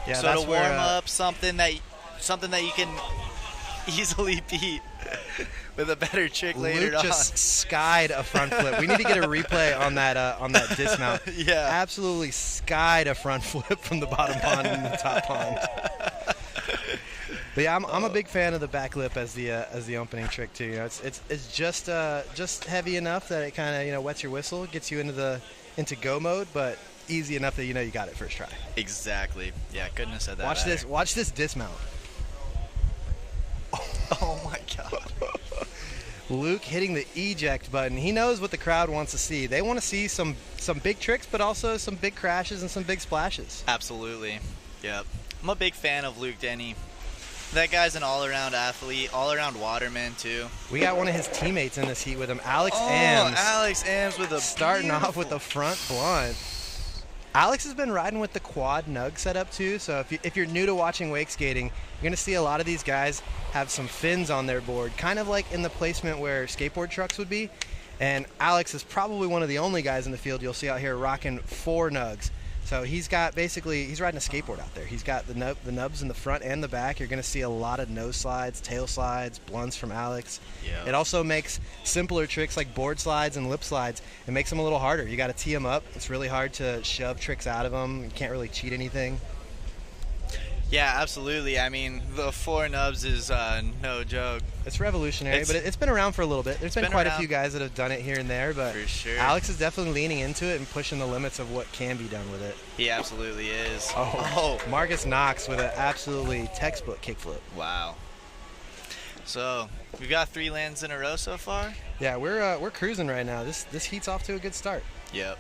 Yeah, so that's to warm where, up something that you can easily beat with a better trick later Luke just skied a front flip. We need to get a replay on that dismount. Yeah. Absolutely skied a front flip from the bottom pond into the top pond. But yeah, I'm a big fan of the back lip as the opening trick too. You know, it's just heavy enough that it kind of wets your whistle, gets you into go mode, but easy enough that you got it first try. Exactly. Yeah, couldn't have said that. Watch this dismount. Oh my God. Luke hitting the eject button. He knows what the crowd wants to see. They want to see some big tricks, but also some big crashes and some big splashes. Absolutely. Yep. I'm a big fan of Luke Denny. That guy's an all-around athlete, all-around waterman too. We got one of his teammates in this heat with him, Alex Ams. Alex Ams with a starting off with the front blunt. Alex has been riding with the quad nug setup too, so if you're new to watching wake skating, you're going to see a lot of these guys have some fins on their board, kind of like in the placement where skateboard trucks would be. And Alex is probably one of the only guys in the field you'll see out here rocking 4 nugs. So he's riding a skateboard out there. He's got the nubs in the front and the back. You're going to see a lot of nose slides, tail slides, blunts from Alex. Yeah. It also makes simpler tricks like board slides and lip slides. It makes them a little harder. You got to tee them up. It's really hard to shove tricks out of them. You can't really cheat anything. Yeah, absolutely. I mean, the 4 nubs is no joke. It's revolutionary, but it's been around for a little bit. There's been quite a around. few guys that have done it here and there, but For sure. Alex is definitely leaning into it and pushing the limits of what can be done with it. He absolutely is. Oh. Marcus Knox with an absolutely textbook kickflip. Wow. So we've got 3 lands in a row so far. Yeah, we're cruising right now. This heat's off to a good start. Yep.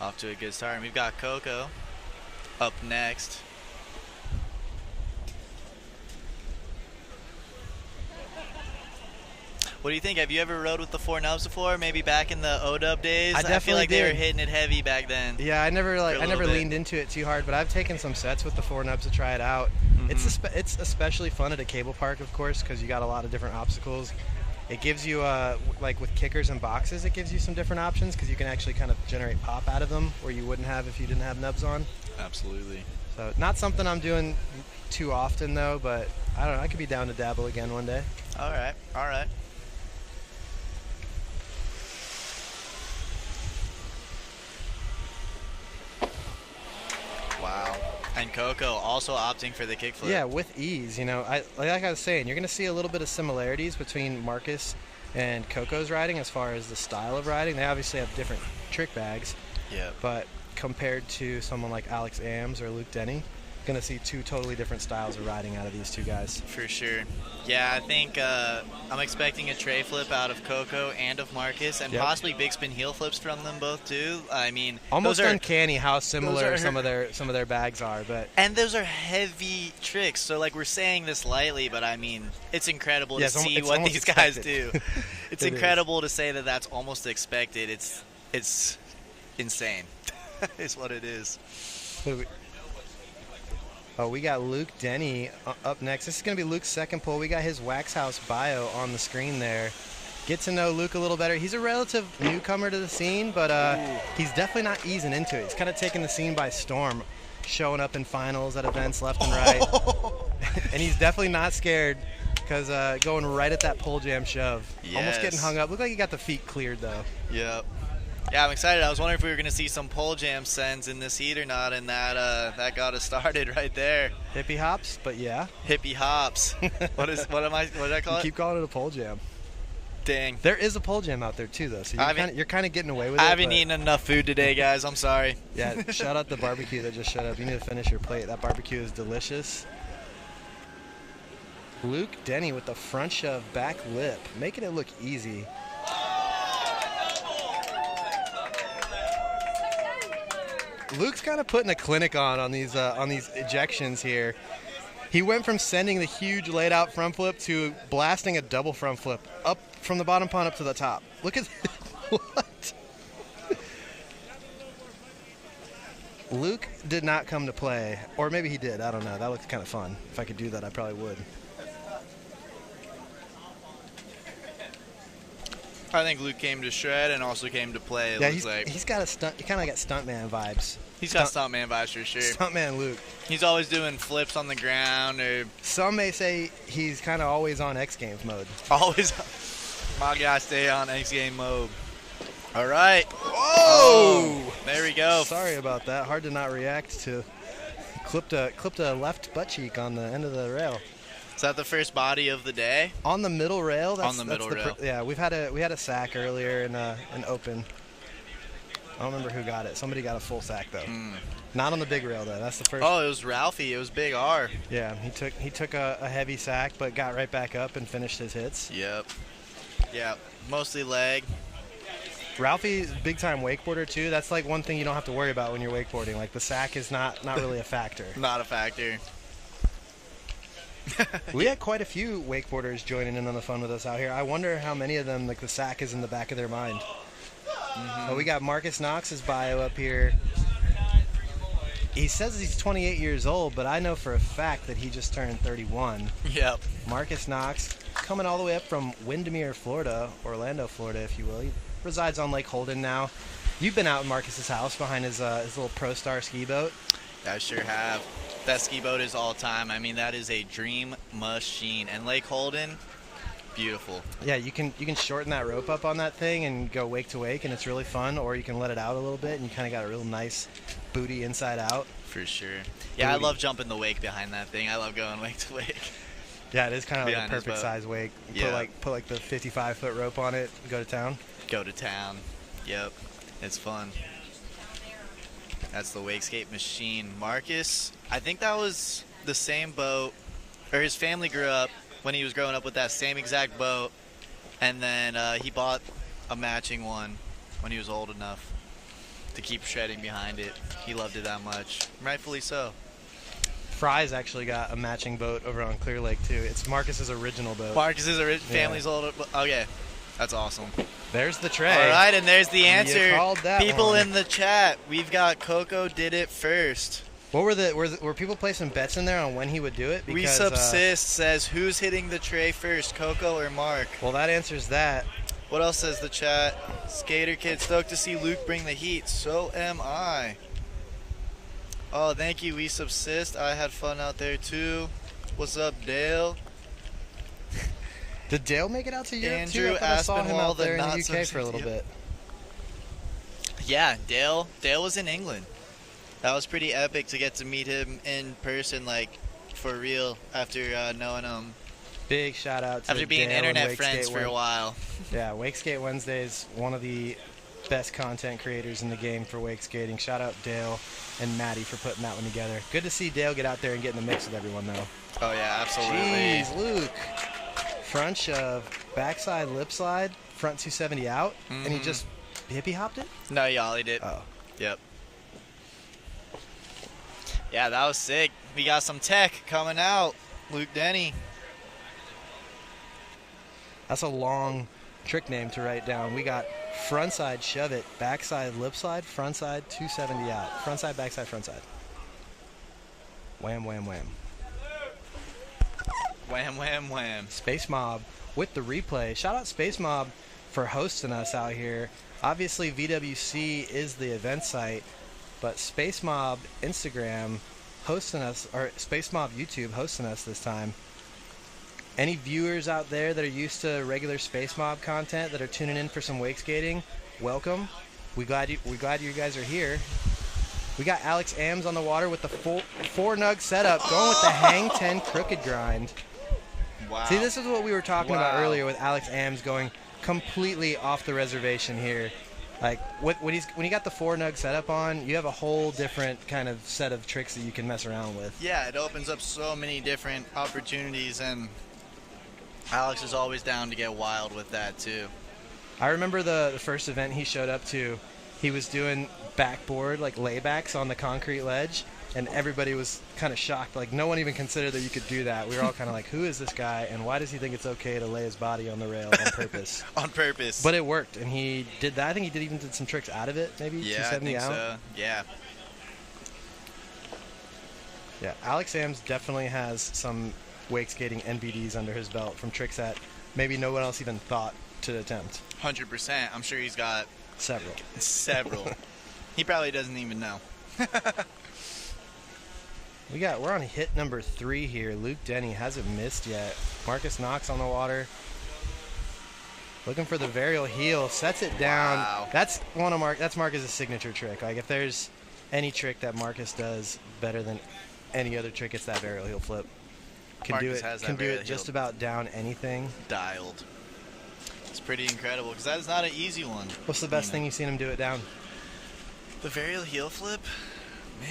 Off to a good start. And we've got Coco up next. What do you think? Have you ever rode with the 4 nubs before? Maybe back in the O-dub days? I feel like did. they were hitting it heavy back then. Yeah, I never bit. leaned into it too hard, but I've taken some sets with the 4 nubs to try it out. Mm-hmm. It's especially fun at a cable park, of course, because you got a lot of different obstacles. It gives you like with kickers and boxes, it gives you some different options because you can actually kind of generate pop out of them where you wouldn't have if you didn't have nubs on. Absolutely. So not something I'm doing too often though, but I don't know. I could be down to dabble again one day. All right. All right. Wow. And Coco also opting for the kickflip. Yeah, with ease. Like I was saying, you're going to see a little bit of similarities between Marcus and Coco's riding as far as the style of riding. They obviously have different trick bags. Yeah. But compared to someone like Alex Ams or Luke Denny, going to see two totally different styles of riding out of these two guys. For sure. Yeah, I think I'm expecting a tray flip out of Coco and of Marcus, and possibly big spin heel flips from them both too. I mean, almost uncanny how similar some of their bags are, and those are heavy tricks. So like, we're saying this lightly, but I mean, it's incredible to see what these guys do. It's incredible to say that that's almost expected. It's insane. Is what it is. We got Luke Denny up next. This is going to be Luke's second pull. We got his Wax House bio on the screen there. Get to know Luke a little better. He's a relative newcomer to the scene, but he's definitely not easing into it. He's kind of taking the scene by storm, showing up in finals at events left and right. And he's definitely not scared because going right at that pole jam shove. Yes. Almost getting hung up. Looked like he got the feet cleared, though. Yep. Yeah, I'm excited. I was wondering if we were going to see some pole jam sends in this heat or not, and that got us started right there. Hippie hops, but yeah. Hippie hops. What did I call it? Keep calling it a pole jam. Dang. There is a pole jam out there too, though, so you're kind of getting away with it. I haven't eaten enough food today, guys. I'm sorry. Yeah, shout out the barbecue that just showed up. You need to finish your plate. That barbecue is delicious. Luke Denny with the front shove back lip, making it look easy. Luke's kind of putting a clinic on these ejections here. He went from sending the huge laid out front flip to blasting a double front flip up from the bottom pond up to the top. Look at what? Luke did not come to play, or maybe he did. I don't know. That looked kind of fun. If I could do that, I probably would. I think Luke came to shred and also came to play. Yeah, he's got a stunt. He kind of got stuntman vibes. He's got stuntman vibes for sure. Stuntman Luke. He's always doing flips on the ground. Or some may say he's kind of always on X Games mode. Always. My guy, stay on X Game mode. All right. Whoa! Oh, there we go. Sorry about that. Hard to not react to. Clipped a left butt cheek on the end of the rail. Is that the first body of the day? On the middle rail. On the middle rail. Yeah, we had a sack earlier in open. I don't remember who got it. Somebody got a full sack though. Not on the big rail though. That's the first. Oh, it was Ralphie. It was Big R. Yeah, he took a heavy sack, but got right back up and finished his hits. Yep. Yeah, mostly leg. Ralphie's big time wakeboarder too. That's like one thing you don't have to worry about when you're wakeboarding. Like the sack is not really a factor. Not a factor. We had quite a few wakeboarders joining in on the fun with us out here. I wonder how many of them, like, the sack is in the back of their mind. So we got Marcus Knox's bio up here. He says he's 28 years old, but I know for a fact that he just turned 31. Yep. Marcus Knox coming all the way up from Windermere, Florida, Orlando, Florida, if you will. He resides on Lake Holden now. You've been out in Marcus's house behind his little Pro Star ski boat. I sure have. That ski boat is all time. I mean, that is a dream machine. And Lake Holden, beautiful. Yeah, you can shorten that rope up on that thing and go wake to wake, and it's really fun. Or you can let it out a little bit, and you kind of got a real nice booty inside out. For sure. Yeah, booty. I love jumping the wake behind that thing. I love going wake to wake. Yeah, it is kind of like a perfect size wake. Yeah. Put like the 55-foot rope on it. Go to town. Go to town. Yep, it's fun. That's the wake skate machine. Marcus, I think that was the same boat, or his family grew up when he was growing up with that same exact boat, and then he bought a matching one when he was old enough to keep shredding behind it. He loved it that much, rightfully so. Fry's actually got a matching boat over on Clear Lake too. It's Marcus's original boat. Marcus's family's old. Okay, that's awesome. There's the tray. All right, and there's the answer. You called that People one. in the chat, we've got Coco did it first. What were people placing bets in there on when he would do it? Because, We Subsist says, who's hitting the tray first, Coco or Mark? Well, that answers that. What else says the chat? Skater Kid, stoked to see Luke bring the heat. So am I. Oh, thank you, We Subsist. I had fun out there too. What's up, Dale? Did Dale make it out to Europe Andrew too? I saw him Aspinwall, out there in the the UK for a little bit. Yeah, Dale was in England. That was pretty epic to get to meet him in person, like, for real, after knowing him. Big shout out to After being Dale internet and friends Wakeskate for a while. Yeah, Wake Skate Wednesday is one of the best content creators in the game for wake skating. Shout out Dale and Maddie for putting that one together. Good to see Dale get out there and get in the mix with everyone, though. Oh, yeah, absolutely. Jeez, Luke. Front shove, backside lip slide, front 270 out, and he just hippie hopped it? No, he ollied it. Oh. Yep. Yeah, that was sick. We got some tech coming out. Luke Denny. That's a long trick name to write down. We got frontside shove it, backside lip slide, frontside 270 out. Frontside, backside, frontside. Wham, wham, wham. Wham, wham, wham. Space Mob with the replay. Shout out Space Mob for hosting us out here. Obviously, VWC is the event site, but Space Mob Instagram hosting us, or Space Mob YouTube hosting us this time. Any viewers out there that are used to regular Space Mob content that are tuning in for some wake skating, welcome. We're glad you guys are here. We got Alex Ams on the water with the four nug setup, going with the hang 10 crooked grind. Wow. See, this is what we were talking about earlier with Alex Ams going completely off the reservation here. Like when he got the four nug setup on, you have a whole different kind of set of tricks that you can mess around with. Yeah, it opens up so many different opportunities, and Alex is always down to get wild with that too. I remember the first event he showed up to, he was doing backboard, like laybacks on the concrete ledge, and everybody was kind of shocked. Like, no one even considered that you could do that. We were all kind of like, who is this guy, and why does he think it's okay to lay his body on the rail on purpose? On purpose. But it worked, and he did that. I think he did some tricks out of it, maybe? Yeah, 270 I think out? so. Yeah. Yeah, Alex Ams definitely has some wake skating NBDs under his belt from tricks that maybe no one else even thought to attempt. 100%. I'm sure he's got Several. He probably doesn't even know. We're on hit number 3 here. Luke Denny hasn't missed yet. Marcus Knox on the water. Looking for the varial heel. Sets it down. Wow. That's Marcus's signature trick. Like, if there's any trick that Marcus does better than any other trick, it's that varial heel flip. Can do it just about down anything. Dialed. It's pretty incredible because that is not an easy one. What's the best thing you've seen him do it down? The varial heel flip? Man.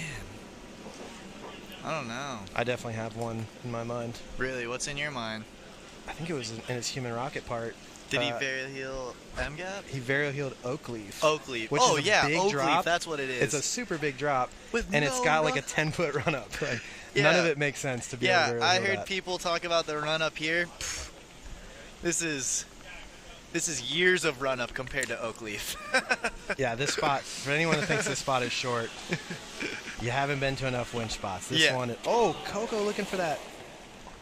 I don't know. I definitely have one in my mind. Really? What's in your mind? I think it was in his human rocket part. Did he varial heel M-gap? He varial heeled Oak Leaf. Oak Leaf. Which is a big Oak drop. Leaf. That's what it is. It's a super big drop, With and it's got like a 10-foot run up. Like, none of it makes sense to be able to varial I heel heard that. people talk about the run up here. This is years of run up compared to Oak Leaf. Yeah, this spot, for anyone that thinks this spot is short, you haven't been to enough winch spots. This one, oh, Coco looking for that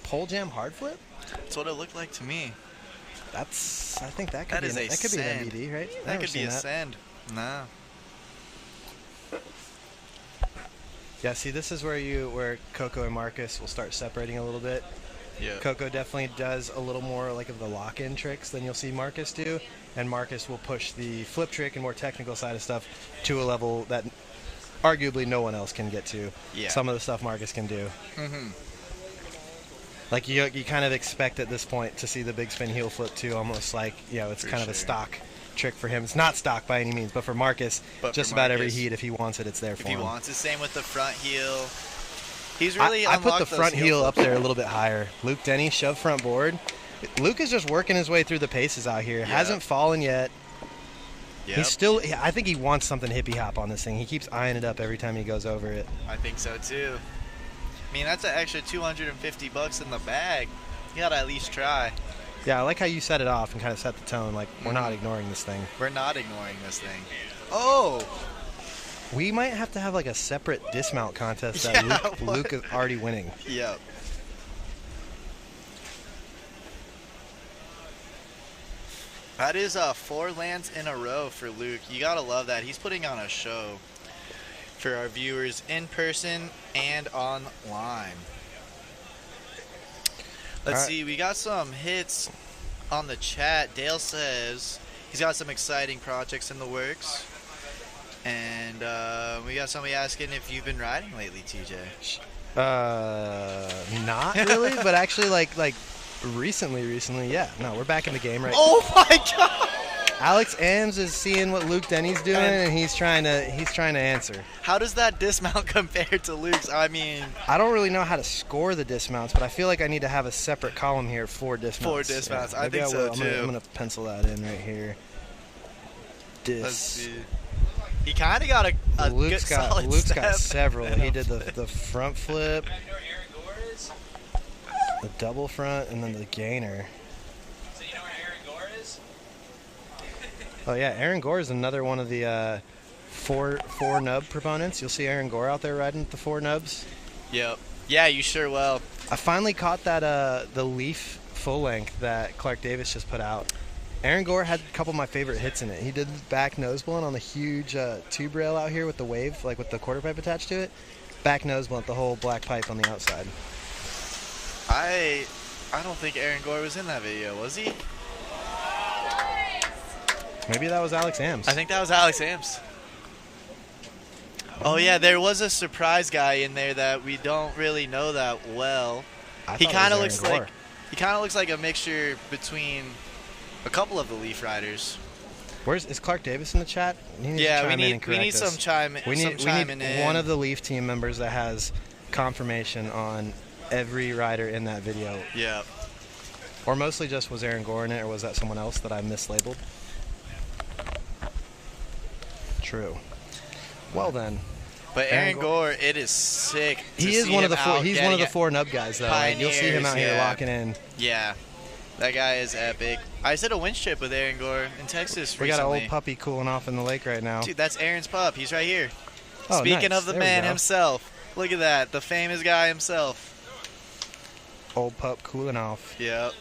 pole jam hard flip? That's what it looked like to me. I think that could be an MBD, right? That could be a send. No. Yeah, see, this is where Coco and Marcus will start separating a little bit. Yeah. Coco definitely does a little more like of the lock-in tricks than you'll see Marcus do, and Marcus will push the flip trick and more technical side of stuff to a level that arguably no one else can get to. Yeah. Some of the stuff Marcus can do. Mm-hmm. Like you kind of expect at this point to see the big spin heel flip too, almost like it's kind of a stock trick for him. It's not stock by any means, but for Marcus, about every heat, if he wants it, it's there for him. If he wants it, same with the front heel. He's really I put the front heel up there a little bit higher. Luke Denny, shove front board. Luke is just working his way through the paces out here. Hasn't fallen yet. Yep. He's still. I think he wants something hippie hop on this thing. He keeps eyeing it up every time he goes over it. I think so too. I mean, that's an extra $250 in the bag. You gotta at least try. Yeah, I like how you set it off and kind of set the tone. Like, we're not ignoring this thing. We're not ignoring this thing. Oh! We might have to have like a separate dismount contest that Luke is already winning. Yep. That is 4 lands in a row for Luke. You gotta love that. He's putting on a show for our viewers in person and online. Let's see, we got some hits on the chat. Dale says he's got some exciting projects in the works. And we got somebody asking if you've been riding lately, TJ. Not really, but actually like recently, yeah. No, we're back in the game right now. Oh my god! Alex Ams is seeing what Luke Denny's doing, and he's trying to answer. How does that dismount compare to Luke's? I mean, I don't really know how to score the dismounts, but I feel like I need to have a separate column here for dismounts. For dismounts, Yeah, I think so too. I'm gonna pencil that in right here. Let's see. He kind of got a Luke's good solid Luke's step. got several. He did the front flip, the double front, and then the gainer. So you know where Aaron Gore is? Oh yeah, Aaron Gore is another one of the four nub proponents. You'll see Aaron Gore out there riding the 4 nubs. Yep. Yeah, you sure will. I finally caught that the Leaf full length that Clark Davis just put out. Aaron Gore had a couple of my favorite hits in it. He did the back nose blunt on the huge tube rail out here with the wave, like with the quarter pipe attached to it. Back nose blunt, the whole black pipe on the outside. I don't think Aaron Gore was in that video, was he? Maybe that was Alex Ams. I think that was Alex Ams. Oh yeah, there was a surprise guy in there that we don't really know that well. He kind of looks like a mixture between a couple of the Leaf riders. Is Clark Davis in the chat? He needs to Yeah, chime in and we correct need us. some chime. We need in. one of the Leaf team members that has confirmation on every rider in that video. Yeah. Or mostly just was Aaron Gore in it, or was that someone else that I mislabeled? True. Well then. But Aaron Gore, it is sick. He is one of the 4. He's one of the 4 nub guys, though. Like, you'll see him out here locking in. Yeah. That guy is epic. I did a winch trip with Aaron Gore in Texas recently. We got an old puppy cooling off in the lake right now. Dude, that's Aaron's pup. He's right here. Oh, Speaking nice. of the There we man go. himself, look at that. The famous guy himself. Old pup cooling off. Yep.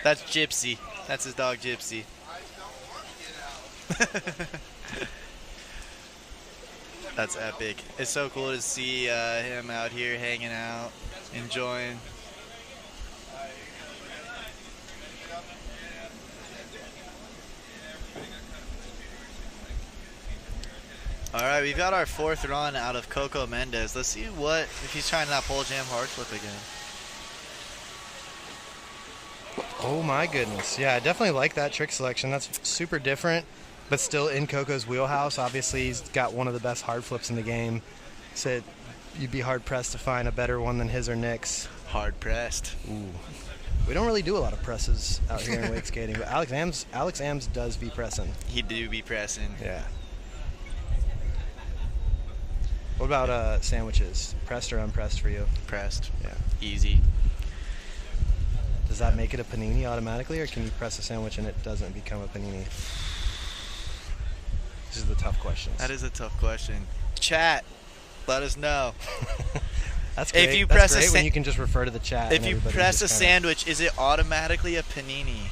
That's Gypsy. That's his dog, Gypsy. That's epic. It's so cool to see him out here hanging out, enjoying. All right, we've got our 4th run out of Coco Mendez. Let's see if he's trying that pole jam hard flip again. Oh my goodness. Yeah, I definitely like that trick selection. That's super different, but still in Coco's wheelhouse. Obviously, he's got one of the best hard flips in the game. So you'd be hard-pressed to find a better one than his or Nick's. Hard-pressed. Ooh. We don't really do a lot of presses out here in wake skating, but Alex Ams does be pressing. He do be pressing. Yeah. What about sandwiches? Pressed or unpressed for you? Pressed. Yeah. Easy. Does that make it a panini automatically, or can you press a sandwich and it doesn't become a panini? This is the tough question. That is a tough question. Chat, let us know. That's great. If you That's press great when you can just refer to the chat. If you press a sandwich, is it automatically a panini?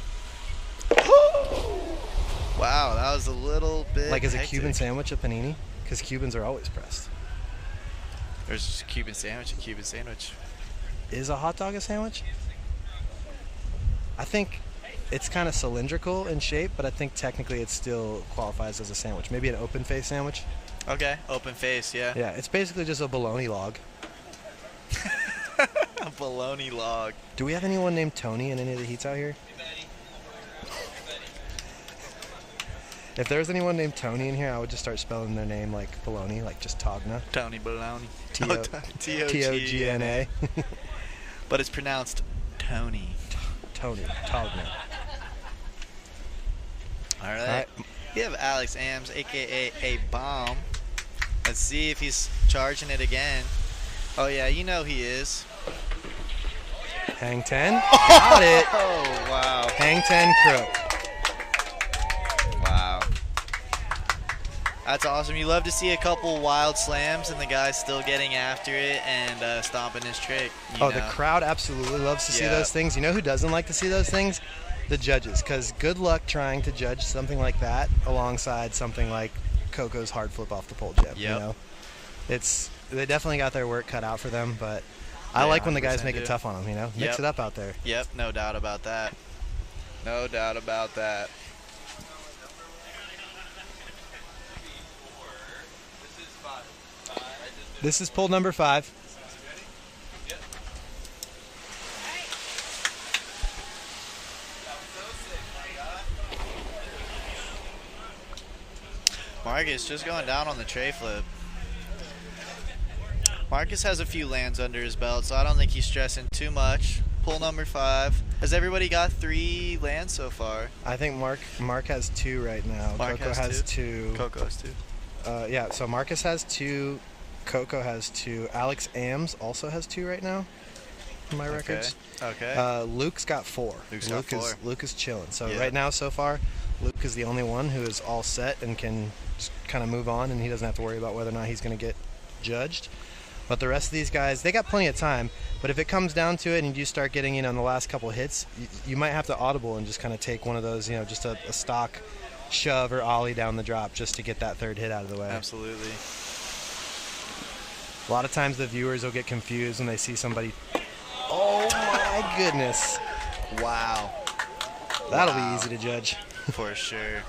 Wow, that was a little bit Like, is a hectic. Cuban sandwich a panini? Because Cubans are always pressed. There's just a Cuban sandwich, a Cuban sandwich. Is a hot dog a sandwich? I think it's kind of cylindrical in shape, but I think technically it still qualifies as a sandwich. Maybe an open face sandwich. Okay, open face, yeah. Yeah, it's basically just a bologna log. A bologna log. Do we have anyone named Tony in any of the heats out here? If there's anyone named Tony in here, I would just start spelling their name like bologna, like just Togna. Tony Bologna. T-O-G-N-A. But it's pronounced Tony. Tony, Togna. All right. We have Alex Ams, a.k.a. A Bomb. Let's see if he's charging it again. Oh, yeah, you know he is. Hang 10. Got it. Oh, wow. Hang 10 crook. Wow. That's awesome. You love to see a couple wild slams and the guy's still getting after it and stomping his trick. You know. The crowd absolutely loves to see those things. You know who doesn't like to see those things? The judges. Because good luck trying to judge something like that alongside something like Coco's hard flip off the pole jam. Yep. You know? They definitely got their work cut out for them, but I like when the guys make it tough on them, you know? Mix it up out there. Yep, no doubt about that. No doubt about that. This is pull number 5. Marcus just going down on the tray flip. Marcus has a few lands under his belt, so I don't think he's stressing too much. Pull number 5. Has everybody got 3 lands so far? I think Mark has 2 right now. Mark Coco has 2. Coco has 2. Yeah, so Marcus has 2. Coco has 2. Alex Ams also has 2 right now. In my records. Okay. Luke's got 4. Luke is chilling. So right now, so far, Luke is the only one who is all set and can just kind of move on, and he doesn't have to worry about whether or not he's going to get judged. But the rest of these guys, they got plenty of time. But if it comes down to it and you start getting, in the last couple hits, you might have to audible and just kind of take one of those, just a stock shove or ollie down the drop just to get that 3rd hit out of the way. Absolutely. A lot of times the viewers will get confused when they see somebody. Oh my goodness. Wow. That'll be easy to judge. For sure.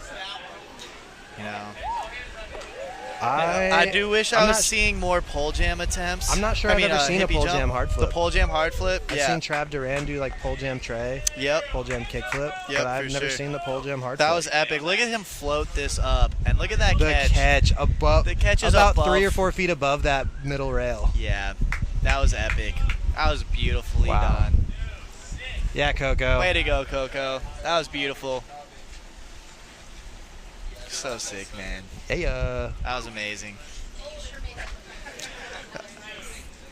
I do wish I was seeing more pole jam attempts. I'm not sure I've ever seen a pole jam hard flip. The pole jam hard flip, I've seen Trav Duran do like pole jam tray. Yep. Pole jam kick flip. Yep, But I've never seen the pole jam hard flip. That was epic. Look at him float this up, and look at that catch. The catch above. The catch is about above. 3 or 4 feet above that middle rail. Yeah, that was epic. That was beautifully done. Yeah, Coco. Way to go, Coco. That was beautiful. So sick, man. Hey, That was amazing.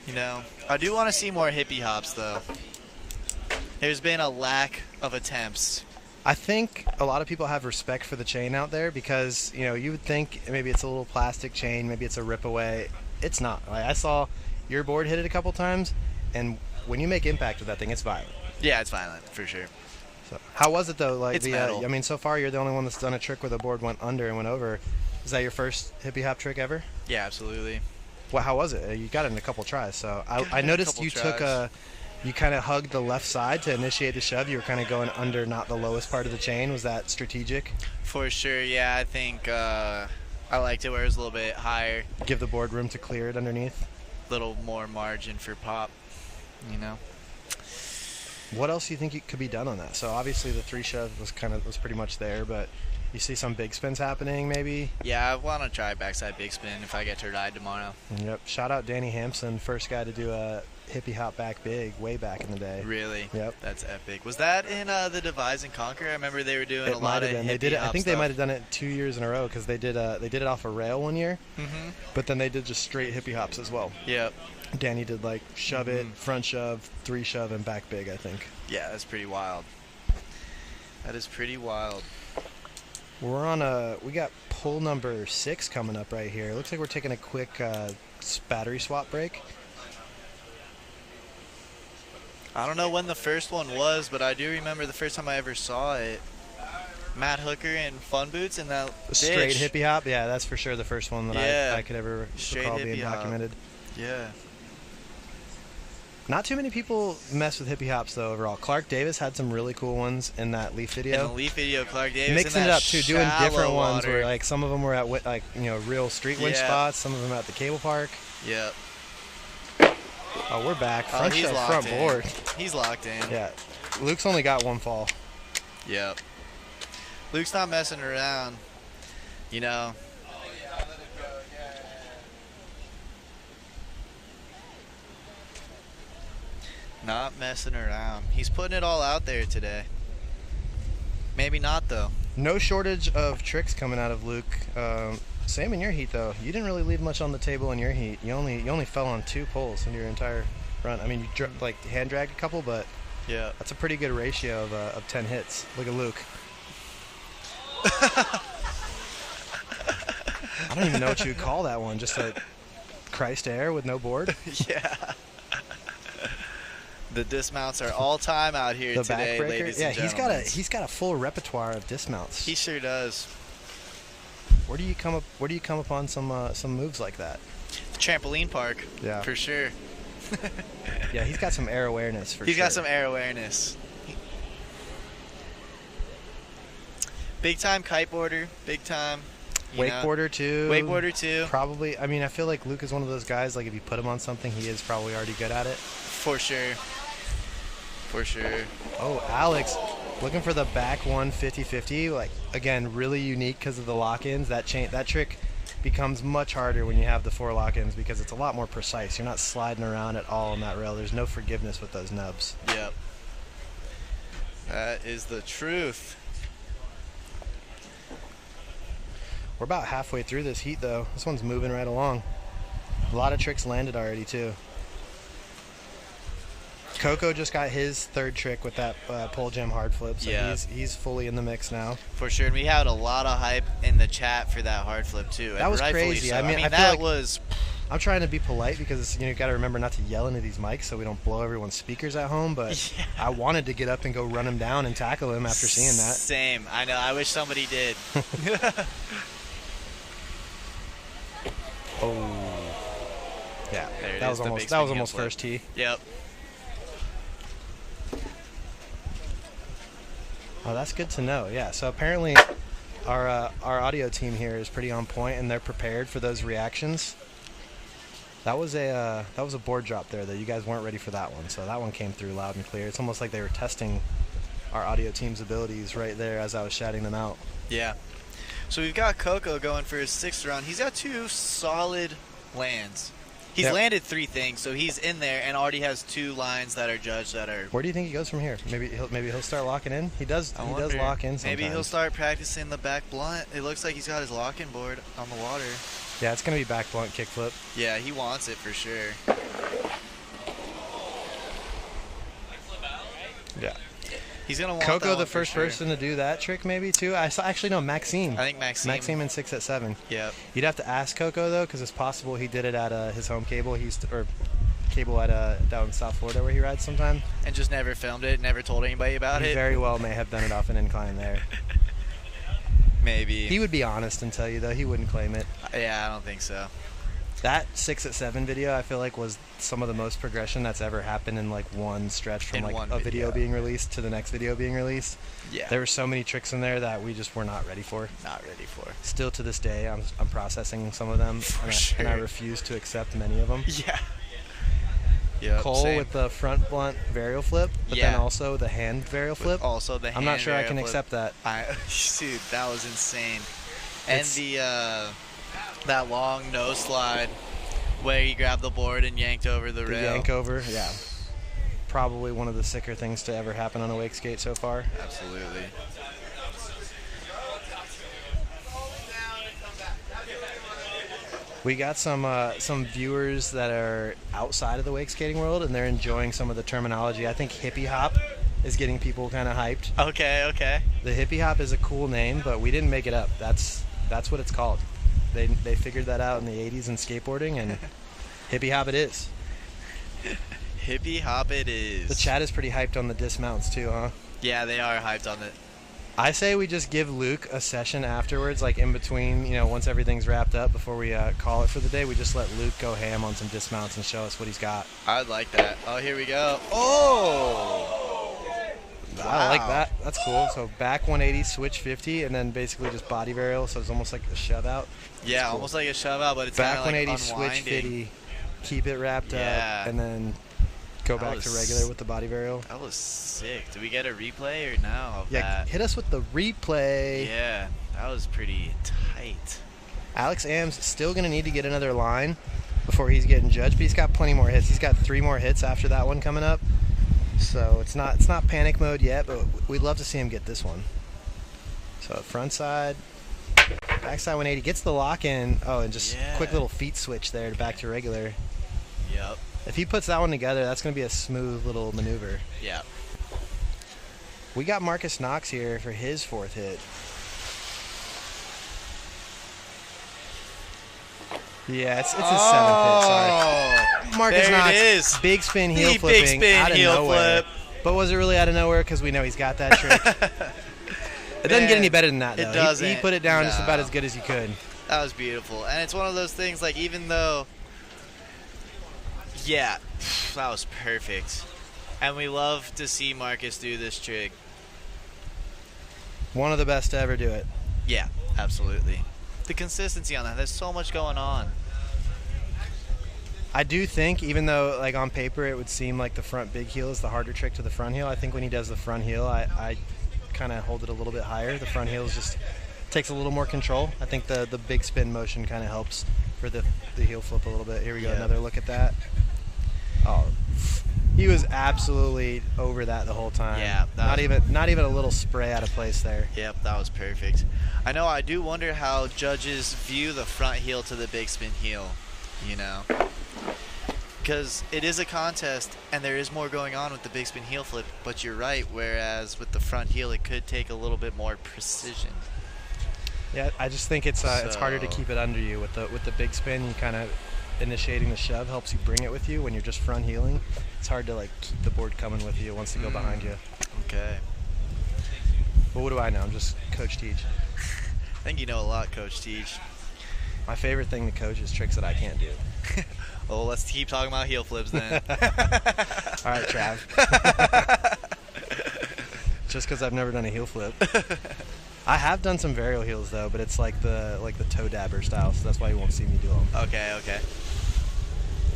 I do want to see more hippie hops, though. There's been a lack of attempts. I think a lot of people have respect for the chain out there because, you would think maybe it's a little plastic chain, maybe it's a rip away. It's not. I saw your board hit it a couple times, and when you make impact with that thing, it's violent. Yeah, it's violent, for sure. So, how was it, though? Like it's metal. So far you're the only one that's done a trick where the board went under and went over. Is that your first hippie hop trick ever? Yeah, absolutely. Well, how was it? You got it in a couple tries. So I noticed you you kind of hugged the left side to initiate the shove. You were kind of going under, not the lowest part of the chain. Was that strategic? For sure, yeah. I think I liked it where it was a little bit higher. Give the board room to clear it underneath. Little more margin for pop, What else do you think could be done on that? So obviously the 3 shove was pretty much there, but you see some big spins happening maybe? Yeah, I want to try backside big spin if I get to ride tomorrow. Yep. Shout out Danny Hampson, first guy to do a hippie hop back big way back in the day. Really? Yep. That's epic. Was that in the Devise and Conquer? I remember they were doing a lot of hippie They did it. I hop think stuff. they might have done it 2 years in a row because they did it off a rail one year. Mm-hmm. But then they did just straight hippie hops as well. Yep. Danny did like shove it, front shove, 3 shove, and back big, I think. Yeah, that's pretty wild. That is pretty wild. We got pull number 6 coming up right here. Looks like we're taking a quick battery swap break. I don't know when the first one was, but I do remember the first time I ever saw it. Matt Hooker in Fun Boots and that Straight ditch. hippie hop? Yeah, that's for sure the first one that I could ever recall being documented. Yeah. Not too many people mess with hippie hops, though, overall. Clark Davis had some really cool ones in that Leaf video. In the Leaf video, Clark Davis. Mixing it up, too, doing different ones water. where, some of them were at, real street winch spots, some of them at the cable park. Yep. Oh, we're back. Front he's shove, locked front in. board. He's locked in. Yeah. Luke's only got 1 fall. Yep. Luke's not messing around. Not messing around. He's putting it all out there today. Maybe not, though. No shortage of tricks coming out of Luke. Same in your heat, though. You didn't really leave much on the table in your heat. You only fell on 2 pulls in your entire run. I mean, you hand dragged a couple, but yeah, that's a pretty good ratio of 10 hits. Look at Luke. I don't even know what you'd call that one. Just a Christ air with no board? Yeah. The dismounts are all time out here today, ladies and gentlemen. he's got a full repertoire of dismounts. He sure does. Where do you come upon some moves like that? The trampoline park. Yeah. For sure. Yeah, he's got some air awareness for sure. He's got some air awareness. Big time kiteboarder, big time. Wakeboarder too. Wakeboarder too. Probably. I mean, I feel like Luke is one of those guys. Like if you put him on something, he is probably already good at it. For sure. For sure. Oh, Alex, looking for the back one 50-50. Like again, really unique because of the lock-ins. That trick becomes much harder when you have the 4 lock-ins because it's a lot more precise. You're not sliding around at all on that rail. There's no forgiveness with those nubs. Yep. That is the truth. We're about halfway through this heat, though. This one's moving right along. A lot of tricks landed already, too. Coco just got his 3rd trick with that pole jam hard flip, so he's fully in the mix now. For sure, and we had a lot of hype in the chat for that hard flip, too. That was crazy. So. I mean that like was... I'm trying to be polite because you got to remember not to yell into these mics so we don't blow everyone's speakers at home, but I wanted to get up and go run him down and tackle him after seeing that. Same. I know. I wish somebody did. Oh, yeah, there that was almost first tee. Yep. Oh, that's good to know. Yeah, so apparently our audio team here is pretty on point, and they're prepared for those reactions. That was a board drop there, though. You guys weren't ready for that one, so that one came through loud and clear. It's almost like they were testing our audio team's abilities right there as I was shouting them out. Yeah. So we've got Coco going for his 6th round. He's got 2 solid lands. He's landed 3 things, so he's in there and already has 2 lines that are judged that are... Where do you think he goes from here? Maybe he'll start locking in? He does lock in sometimes. Maybe he'll start practicing the back blunt. It looks like he's got his lock-in board on the water. Yeah, it's going to be back blunt kickflip. Yeah, he wants it for sure. Yeah. He's going to want Coco, that the first person to do that trick, maybe, too. Actually, no, Maxime. I think Maxime. Maxime in 6 at 7. Yep. You'd have to ask Coco, though, because it's possible he did it at his home cable. Cable at down in South Florida where he rides sometime. And just never filmed it, never told anybody about it. He very well may have done it off an incline there. Maybe. He would be honest and tell you, though. He wouldn't claim it. Yeah, I don't think so. That 6 at 7 video, I feel like, was some of the most progression that's ever happened in like one stretch from like a video being released to the next video being released. Yeah. There were so many tricks in there that we just were not ready for. Not ready for. Still to this day, I'm processing some of them, and I refuse to accept many of them. Yeah. Yep, Cole same. with the front blunt varial flip, but then also the hand varial flip. Also the hand I'm not sure I can flip. accept that. Dude, that was insane. And that long no slide where he grabbed the board and yanked over the rail. Yank over, yeah. Probably one of the sicker things to ever happen on a wake skate so far. Absolutely. We got some viewers that are outside of the wake skating world, and they're enjoying some of the terminology. I think hippie hop is getting people kind of hyped. Okay. The hippie hop is a cool name, but we didn't make it up. That's what it's called. They figured that out in the 80s in skateboarding, and hippie hop it is. Hippie hop it is. The chat is pretty hyped on the dismounts too, huh? Yeah, they are hyped on it. I say we just give Luke a session afterwards, like in between, once everything's wrapped up before we call it for the day. We just let Luke go ham on some dismounts and show us what he's got. I'd like that. Oh, here we go. Oh! Wow. I like that. That's cool. So back 180, switch 50, and then basically just body varial, so it's almost like a shove out. Yeah, cool. Almost like a shove out, but it's back kind of like 180, unwinding. switch 50, keep it wrapped up, and then go back to regular with the body varial. That was sick. Did we get a replay or no of that? Hit us with the replay. Yeah, that was pretty tight. Alex Am's still going to need to get another line before he's getting judged, but he's got plenty more hits. He's got 3 more hits after that one coming up. So it's not panic mode yet, but we'd love to see him get this one. So front side, backside 180, gets the lock in. Oh, and just quick little feet switch there to back to regular. Yep. If he puts that one together, that's going to be a smooth little maneuver. Yeah. We got Marcus Knox here for his 4th hit. Yeah, it's his 7th hit, sorry. Marcus Knox, big spin heel flipping out of nowhere. But was it really out of nowhere? Because we know he's got that trick. It doesn't get any better than that, though. It doesn't. He put it down just about as good as he could. That was beautiful. And it's one of those things, like, even though... Yeah, that was perfect. And we love to see Marcus do this trick. One of the best to ever do it. Yeah, absolutely. The consistency on that, there's so much going on. I do think, even though like on paper it would seem like the front big heel is the harder trick to the front heel, I think when he does the front heel, I kind of hold it a little bit higher. The front heel is just takes a little more control. I think the big spin motion kind of helps for the heel flip a little bit. Here we go, another look at that. Oh, he was absolutely over that the whole time. Yeah. Not even a little spray out of place there. Yep, that was perfect. I know, I do wonder how judges view the front heel to the big spin heel, you know. Because it is a contest, and there is more going on with the big spin heel flip, but you're right, whereas with the front heel, it could take a little bit more precision. Yeah, I just think it's harder to keep it under you. With the big spin, you kind of initiating the shove helps you bring it with you. When you're just front heeling, it's hard to like keep the board coming with you once they go behind you. Okay. But what do I know? I'm just Coach Teach. I think you know a lot, Coach Teach. My favorite thing to coach is tricks that I can't do. Well, let's keep talking about heel flips then. All right, Trav. Just because I've never done a heel flip. I have done some varial heels though, but it's like the toe dabber style, so that's why you won't see me do them. Okay.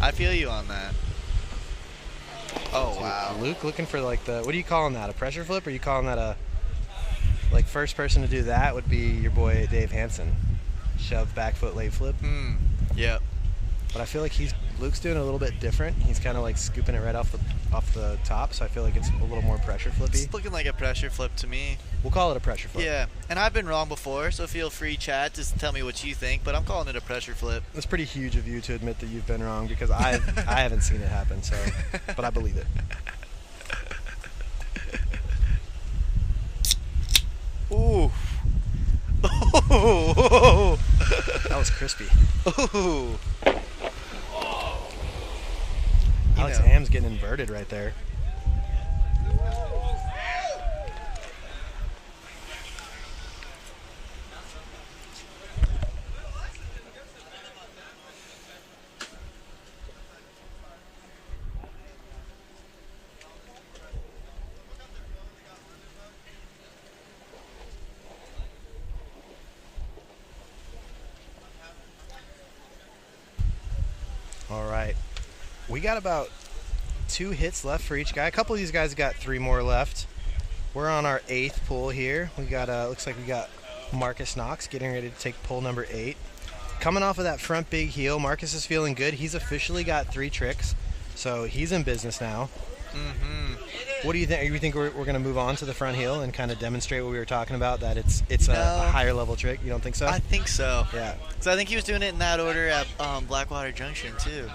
I feel you on that. Oh, Dude, wow. Luke looking for like what are you calling that? A pressure flip? Or are you calling that a first person to do that would be your boy Dave Hansen. Shove back foot late flip. Yep. But I feel like Luke's doing it a little bit different. He's kind of like scooping it right off the top, so I feel like it's a little more pressure flippy. It's looking like a pressure flip to me. We'll call it a pressure flip. Yeah, and I've been wrong before, so feel free, chat, to tell me what you think, but I'm calling it a pressure flip. It's pretty huge of you to admit that you've been wrong because I haven't seen it happen, so but I believe it. Ooh. Oh. That was crispy. Ooh. Alex Ham's getting inverted right there. All right. We got about 2 hits left for each guy. A couple of these guys got 3 more left. We're on our 8th pull here. We got looks like we got Marcus Knox getting ready to take pull number 8. Coming off of that front big heel, Marcus is feeling good. He's officially got 3 tricks, so he's in business now. What do you think? You think we're going to move on to the front heel and kind of demonstrate what we were talking about, that it's a higher level trick? You don't think so? I think so. Yeah. Because I think he was doing it in that order at Blackwater Junction, too.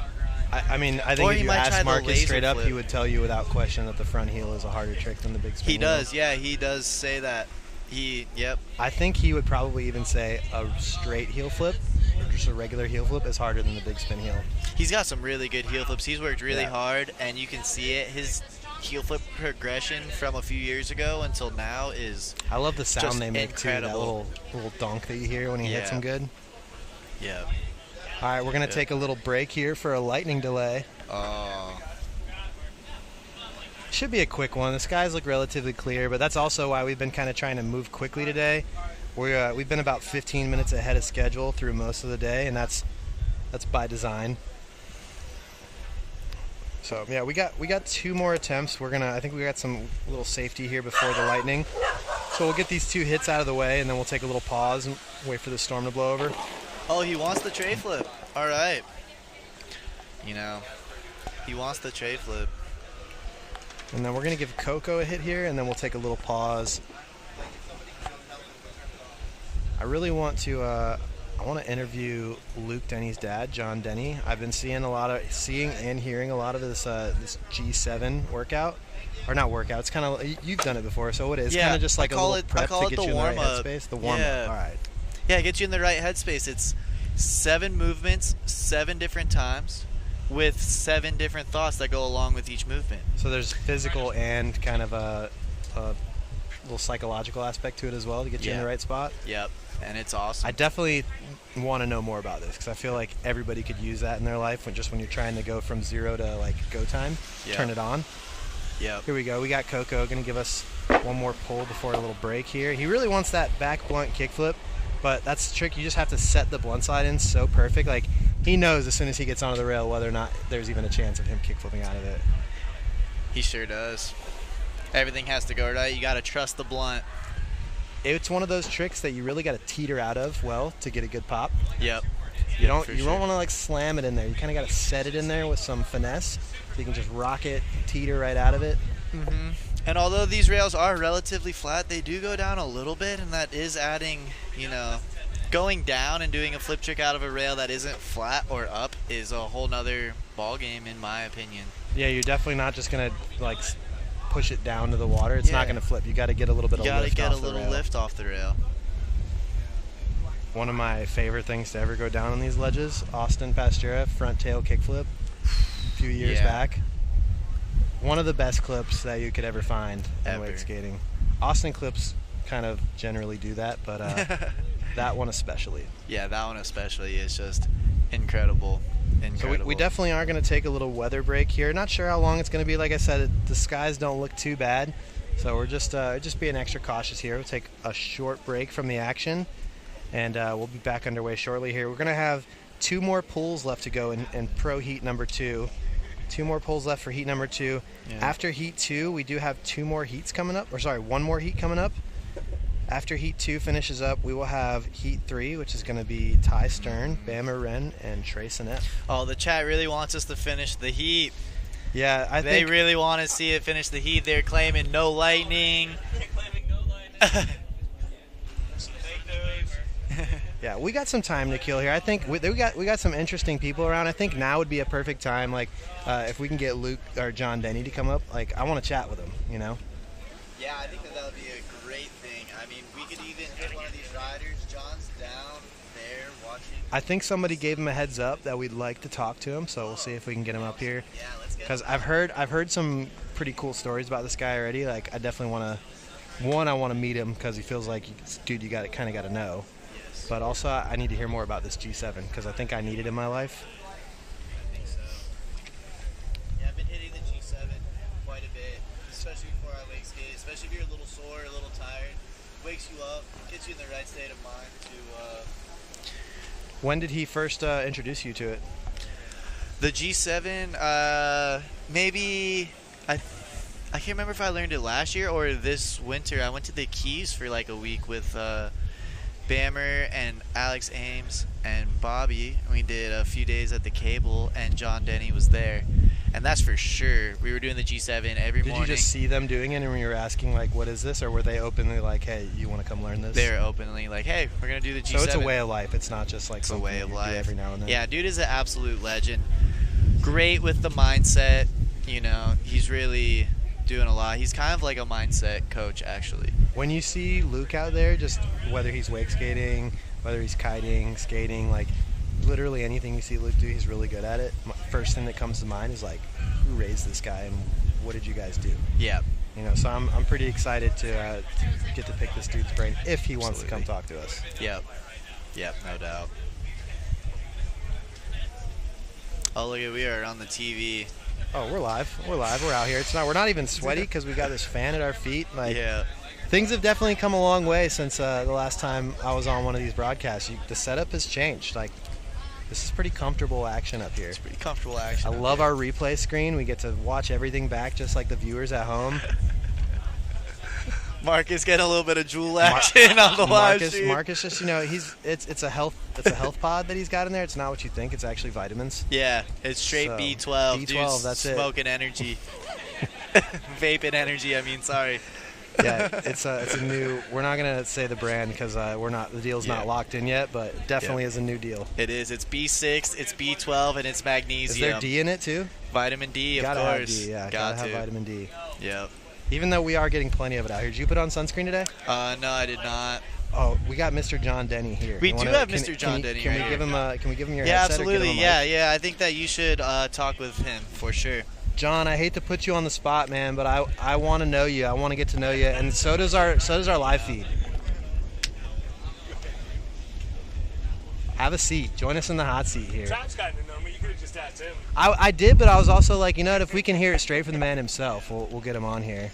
I mean, I think if you ask Marcus straight up, he would tell you without question that the front heel is a harder trick than the big spin. He does, yeah. He does say that. Yep. I think he would probably even say a straight heel flip, or just a regular heel flip, is harder than the big spin heel. He's got some really good heel flips. He's worked really hard, and you can see it. His heel flip progression from a few years ago until now is I love the sound they make incredible. too. That little donk that you hear when he hits him good. Yeah. All right, we're gonna take a little break here for a lightning delay. Oh. Should be a quick one. The skies look relatively clear, but that's also why we've been kind of trying to move quickly today. We've been about 15 minutes ahead of schedule through most of the day, and that's by design. So yeah, we got 2 more attempts. I think we got some little safety here before the lightning. So we'll get these 2 hits out of the way, and then we'll take a little pause and wait for the storm to blow over. Oh, he wants the tray flip. All right. You know, he wants the tray flip. And then we're going to give Coco a hit here, and then we'll take a little pause. I really want to interview Luke Denny's dad, John Denny. I've been seeing and hearing a lot of this G7 workout. Or not workout, it's kind of, you've done it before, so it is kind of just like a little prep to get you in the right headspace. The warm-up, all right. Yeah, get you in the right headspace. It's 7 movements, 7 different times, with 7 different thoughts that go along with each movement. So there's physical and kind of a little psychological aspect to it as well to get you in the right spot. Yep, and it's awesome. I definitely want to know more about this because I feel like everybody could use that in their life when you're trying to go from 0 to like go time. Turn it on. Yep. Here we go. We got Coco going to give us one more pull before a little break here. He really wants that back blunt kickflip, but that's the trick. You just have to set the blunt slide in so perfect. Like, he knows as soon as he gets onto the rail whether or not there's even a chance of him kickflipping out of it. He sure does. Everything has to go right. You got to trust the blunt. it's one of those tricks that you really got to teeter out of to get a good pop. Yep. You don't want to like slam it in there. You kind of got to set it in there with some finesse, so you can just rock it, teeter right out of it. Mm-hmm. And although these rails are relatively flat, they do go down a little bit, and that is adding, going down and doing a flip trick out of a rail that isn't flat or up is a whole nother ball game, in my opinion. Yeah, you're definitely not just gonna like push it down to the water. It's not gonna flip. You got to get a little bit of lift off the rail. You got to get a little lift off the rail. One of my favorite things to ever go down on these ledges, Austin Pastura front tail kickflip a few years back. One of the best clips that you could ever find in wake skating. Austin clips kind of generally do that, but that one especially. Yeah, that one especially is just incredible. So we definitely are going to take a little weather break here. Not sure how long it's going to be. Like I said, the skies don't look too bad, so we're just being extra cautious here. We'll take a short break from the action, and we'll be back underway shortly here. We're going to have 2 more pulls left to go in pro heat number 2. 2 more pulls left for heat number 2. Yeah. After heat 2, we do have 2 more heats coming up. Or sorry, 1 more heat coming up. After heat 2 finishes up, we will have heat 3, which is going to be Ty Stern, Bama Wren, and Trey Sinet. Oh, the chat really wants us to finish the heat. Yeah, I think they really want to see it finish the heat. They're claiming no lightning. Yeah, we got some time to kill here. I think we got some interesting people around. I think now would be a perfect time, like if we can get Luke or John Denny to come up. Like, I want to chat with them, Yeah, I think that would be a great thing. I mean, we could even hit one of these riders. John's down there watching. I think somebody gave him a heads up that we'd like to talk to him, so we'll see if we can get him up here. Yeah, let's get him. Because I've heard some pretty cool stories about this guy already. Like, I definitely want to. I want to meet him because he feels like, dude, you kind of got to know. Yes. But also, I need to hear more about this G7 because I think I need it in my life. I think so. Yeah, I've been hitting the G7 quite a bit, especially before I wake skate. Especially if you're a little sore, a little tired, wakes you up, gets you in the right state of mind to. When did he first introduce you to it? The G7, maybe I can't remember if I learned it last year or this winter. I went to the Keys for like a week with Bammer and Alex Ames and Bobby. We did a few days at the Cable, and John Denny was there. And that's for sure. We were doing the G7 every morning. Did you just see them doing it and you were asking, like, what is this? Or were they openly like, hey, you want to come learn this? They were openly like, hey, we're going to do the G7. So it's a way of life. It's not just like it's something a way of life. Every now and then. Yeah, dude is an absolute legend. Great with the mindset. He's really doing a lot. He's kind of like a mindset coach, actually. When you see Luke out there, just whether he's wake skating, whether he's kiting, skating, like literally anything you see Luke do, he's really good at it. First thing that comes to mind is like, who raised this guy and what did you guys do? Yeah. So I'm pretty excited to get to pick this dude's brain if he wants to come talk to us. Yep, no doubt. Oh, look at, we are on the TV. Oh, we're live. We're out here. We're not even sweaty because we got this fan at our feet. Like, yeah. Things have definitely come a long way since the last time I was on one of these broadcasts. The setup has changed. Like, this is pretty comfortable action up here. It's pretty comfortable action. I love our replay screen. We get to watch everything back just like the viewers at home. Marcus getting a little bit of jewel action on the live stream. Marcus just, it's a health pod that he's got in there. It's not what you think. It's actually vitamins. Yeah, it's straight B12. B12, that's smoking energy. Vaping energy, sorry. Yeah, it's a new. We're not gonna say the brand because the deal's not locked in yet, but definitely is a new deal. It is. It's B6, it's B12, and it's magnesium. Is there D in it too? Vitamin D, of course. Have D, yeah, gotta have vitamin D. Yep. Even though we are getting plenty of it out here. Did you put on sunscreen today? No, I did not. Oh, we got Mr. John Denny here. We do have Mr. John Denny. Can we give him your yeah, headset? Absolutely. Or give him a mic? Yeah. I think that you should talk with him for sure. John, I hate to put you on the spot, man, but I want to know you. I want to get to know you, and so does our live feed. Have a seat. Join us in the hot seat here. Travis got to know me. You could have just asked him. I did, but I was also like, if we can hear it straight from the man himself, we'll get him on here.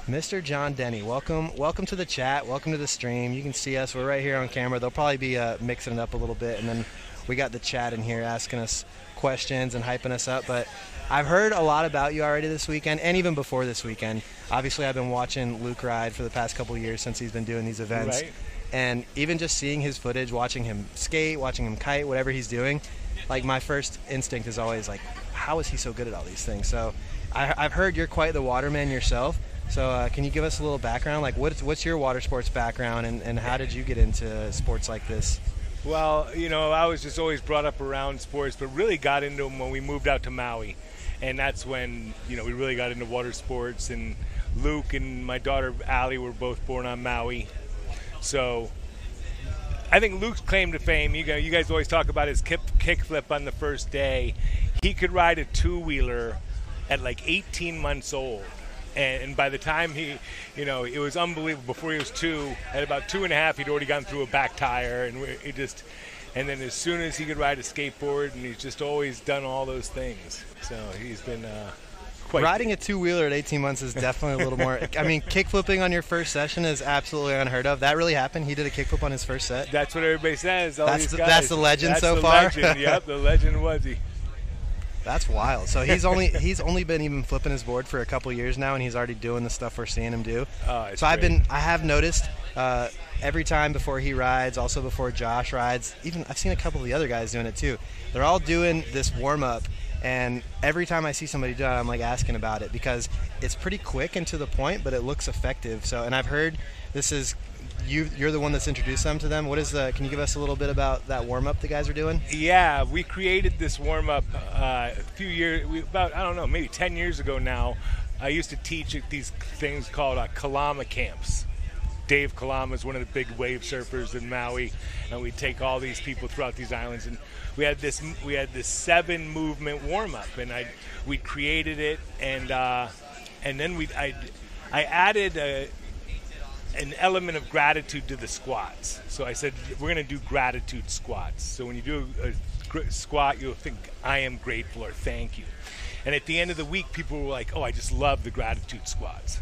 Mr. John Denny, welcome to the chat. Welcome to the stream. You can see us. We're right here on camera. They'll probably be mixing it up a little bit, and then we got the chat in here asking us questions and hyping us up. But I've heard a lot about you already this weekend, and even before this weekend. Obviously, I've been watching Luke ride for the past couple of years since he's been doing these events. Right. And even just seeing his footage, watching him skate, watching him kite, whatever he's doing, like my first instinct is always like, how is he so good at all these things? So I've heard you're quite the waterman yourself. So can you give us a little background? Like what's your water sports background, and how did you get into sports like this? Well, I was just always brought up around sports, but really got into them when we moved out to Maui. And that's when, we really got into water sports. And Luke and my daughter Allie were both born on Maui. So I think Luke's claim to fame, you guys always talk about his kickflip on the first day. He could ride a two-wheeler at like 18 months old. And by the time he, it was unbelievable. Before he was 2, at about 2.5, he'd already gone through a back tire. And then as soon as he could ride a skateboard, and he's just always done all those things. So he's been quite... Riding a two-wheeler at 18 months is definitely a little more... I mean, kickflipping on your first session is absolutely unheard of. That really happened? He did a kickflip on his first set? That's what everybody says. That's the legend so far? Legend. Yep, the legend was he. That's wild. So he's only been even flipping his board for a couple years now, and he's already doing the stuff we're seeing him do. So great. I have noticed every time before he rides, also before Josh rides, even I've seen a couple of the other guys doing it too. They're all doing this warm up, and every time I see somebody do it, I'm like asking about it because it's pretty quick and to the point, but it looks effective. So, and I've heard this is. You're the one that's introduced them to them. What is can you give us a little bit about that warm-up the guys are doing? Yeah, we created this warm-up a few years, maybe 10 years ago now. I used to teach at these things called Kalama camps. Dave Kalama is one of the big wave surfers in Maui, and we take all these people throughout these islands. And we had this 7-movement warm-up, and we created it, and then I added an element of gratitude to the squats. So I said, we're going to do gratitude squats. So when you do a squat, you'll think, I am grateful or thank you. And at the end of the week, people were like, oh, I just love the gratitude squats.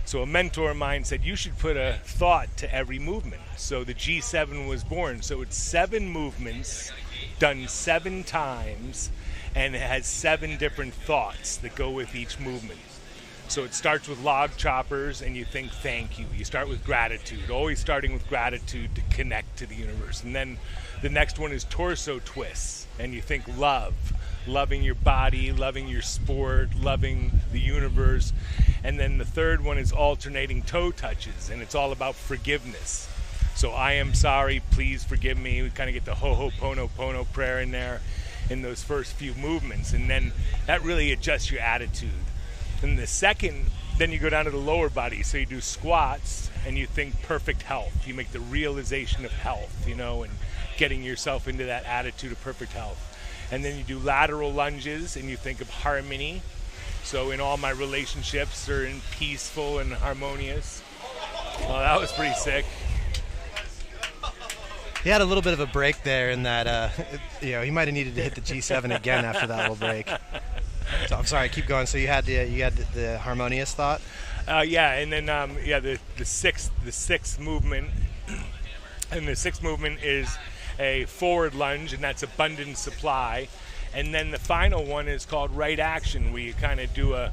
So a mentor of mine said, you should put a thought to every movement. So the G7 was born. So it's 7 movements done 7 times, and it has 7 different thoughts that go with each movement. So it starts with log choppers, and you think thank you. You start with gratitude, always starting with gratitude to connect to the universe. And then the next one is torso twists, and you think love, loving your body, loving your sport, loving the universe. And then the third one is alternating toe touches, and it's all about forgiveness. So I am sorry, please forgive me. We kind of get the Ho'oponopono prayer in there in those first few movements, and then that really adjusts your attitude. And the second, then you go down to the lower body. So you do squats, and you think perfect health. You make the realization of health, and getting yourself into that attitude of perfect health. And then you do lateral lunges, and you think of harmony. So in all my relationships are in peaceful and harmonious. Well, that was pretty sick. He had a little bit of a break there in that, he might have needed to hit the G7 again after that little break. So I'm sorry, keep going. So you had the harmonious thought? And then the sixth movement, and the sixth movement is a forward lunge, and that's abundant supply. And then the final one is called right action, where you kind of do a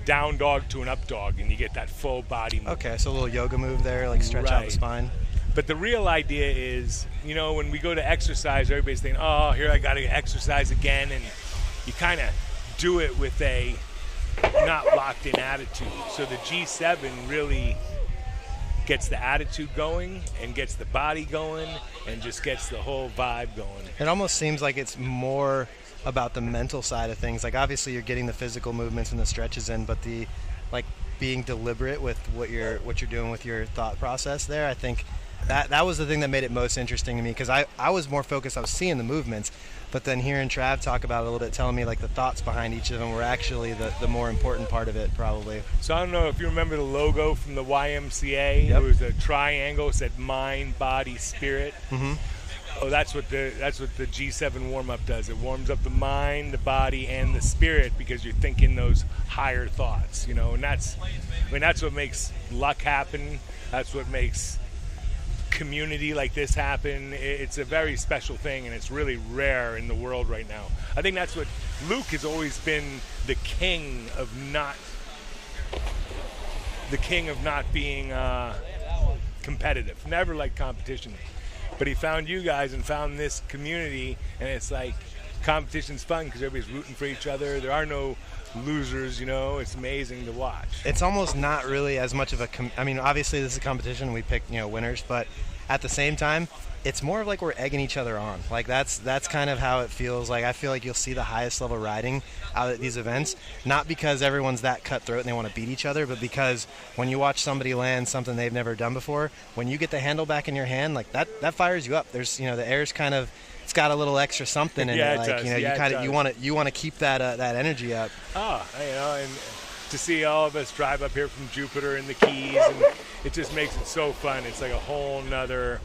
down dog to an up dog, and you get that full body movement. Okay, so a little yoga move there, like stretch out the spine. But the real idea is, when we go to exercise, everybody's thinking, oh, here I got to exercise again, and you kind of do it with a not locked in attitude. So the G7 really gets the attitude going and gets the body going and just gets the whole vibe going. It almost seems like it's more about the mental side of things. Like obviously you're getting the physical movements and the stretches in, but the being deliberate with what you're doing with your thought process there, I think that was the thing that made it most interesting to me, because I was more focused. I was seeing the movements, but then hearing Trav talk about it a little bit, telling me the thoughts behind each of them were actually the more important part of it, probably. So I don't know if you remember the logo from the YMCA. Yep. It was a triangle, it said mind, body, spirit. Mm-hmm. Oh, that's what the G7 warm-up does. It warms up the mind, the body, and the spirit, because you're thinking those higher thoughts, and that's what makes luck happen. That's what makes community like this happen. It's a very special thing, and it's really rare in the world right now. I think that's what Luke has always been, the king of not being competitive. Never liked competition, but he found you guys and found this community, and it's like competition's fun because everybody's rooting for each other. There are no losers, you know. It's amazing to watch. It's almost not really as much of a I mean, obviously this is a competition, we pick, you know, winners, but at the same time it's more of like we're egging each other on. Like that's kind of how it feels. Like I feel like you'll see the highest level riding out at these events, not because everyone's that cutthroat and they want to beat each other, but because when you watch somebody land something they've never done before, when you get the handle back in your hand, like that fires you up. There's, you know, the air's kind of, it's got a little extra something in it. Like, you know, you want to keep that keep up. Oh, you know, and to see all of us drive up here from Jupiter and the Keys, and it just makes it so fun. It's like a whole nother,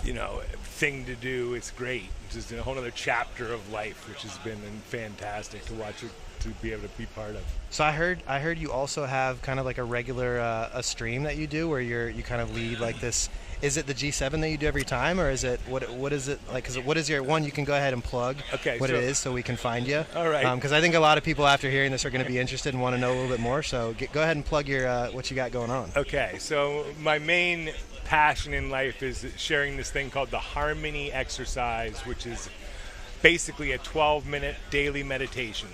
you know, thing to do. It's great. It's just a whole nother chapter of life, which has been fantastic to watch it, to be able to be part of. So I heard you also have kind of like a regular a stream that you do where you kind of lead like this. Is it the G7 that you do every time, or is it what is it like? Because what is your one? You can go ahead and plug what it is so we can find you. All right. Because I think a lot of people after hearing this are going to be interested and want to know a little bit more. So go ahead and plug your what you got going on. Okay. So my main passion in life is sharing this thing called the Harmony exercise, which is basically a 12-minute daily meditation.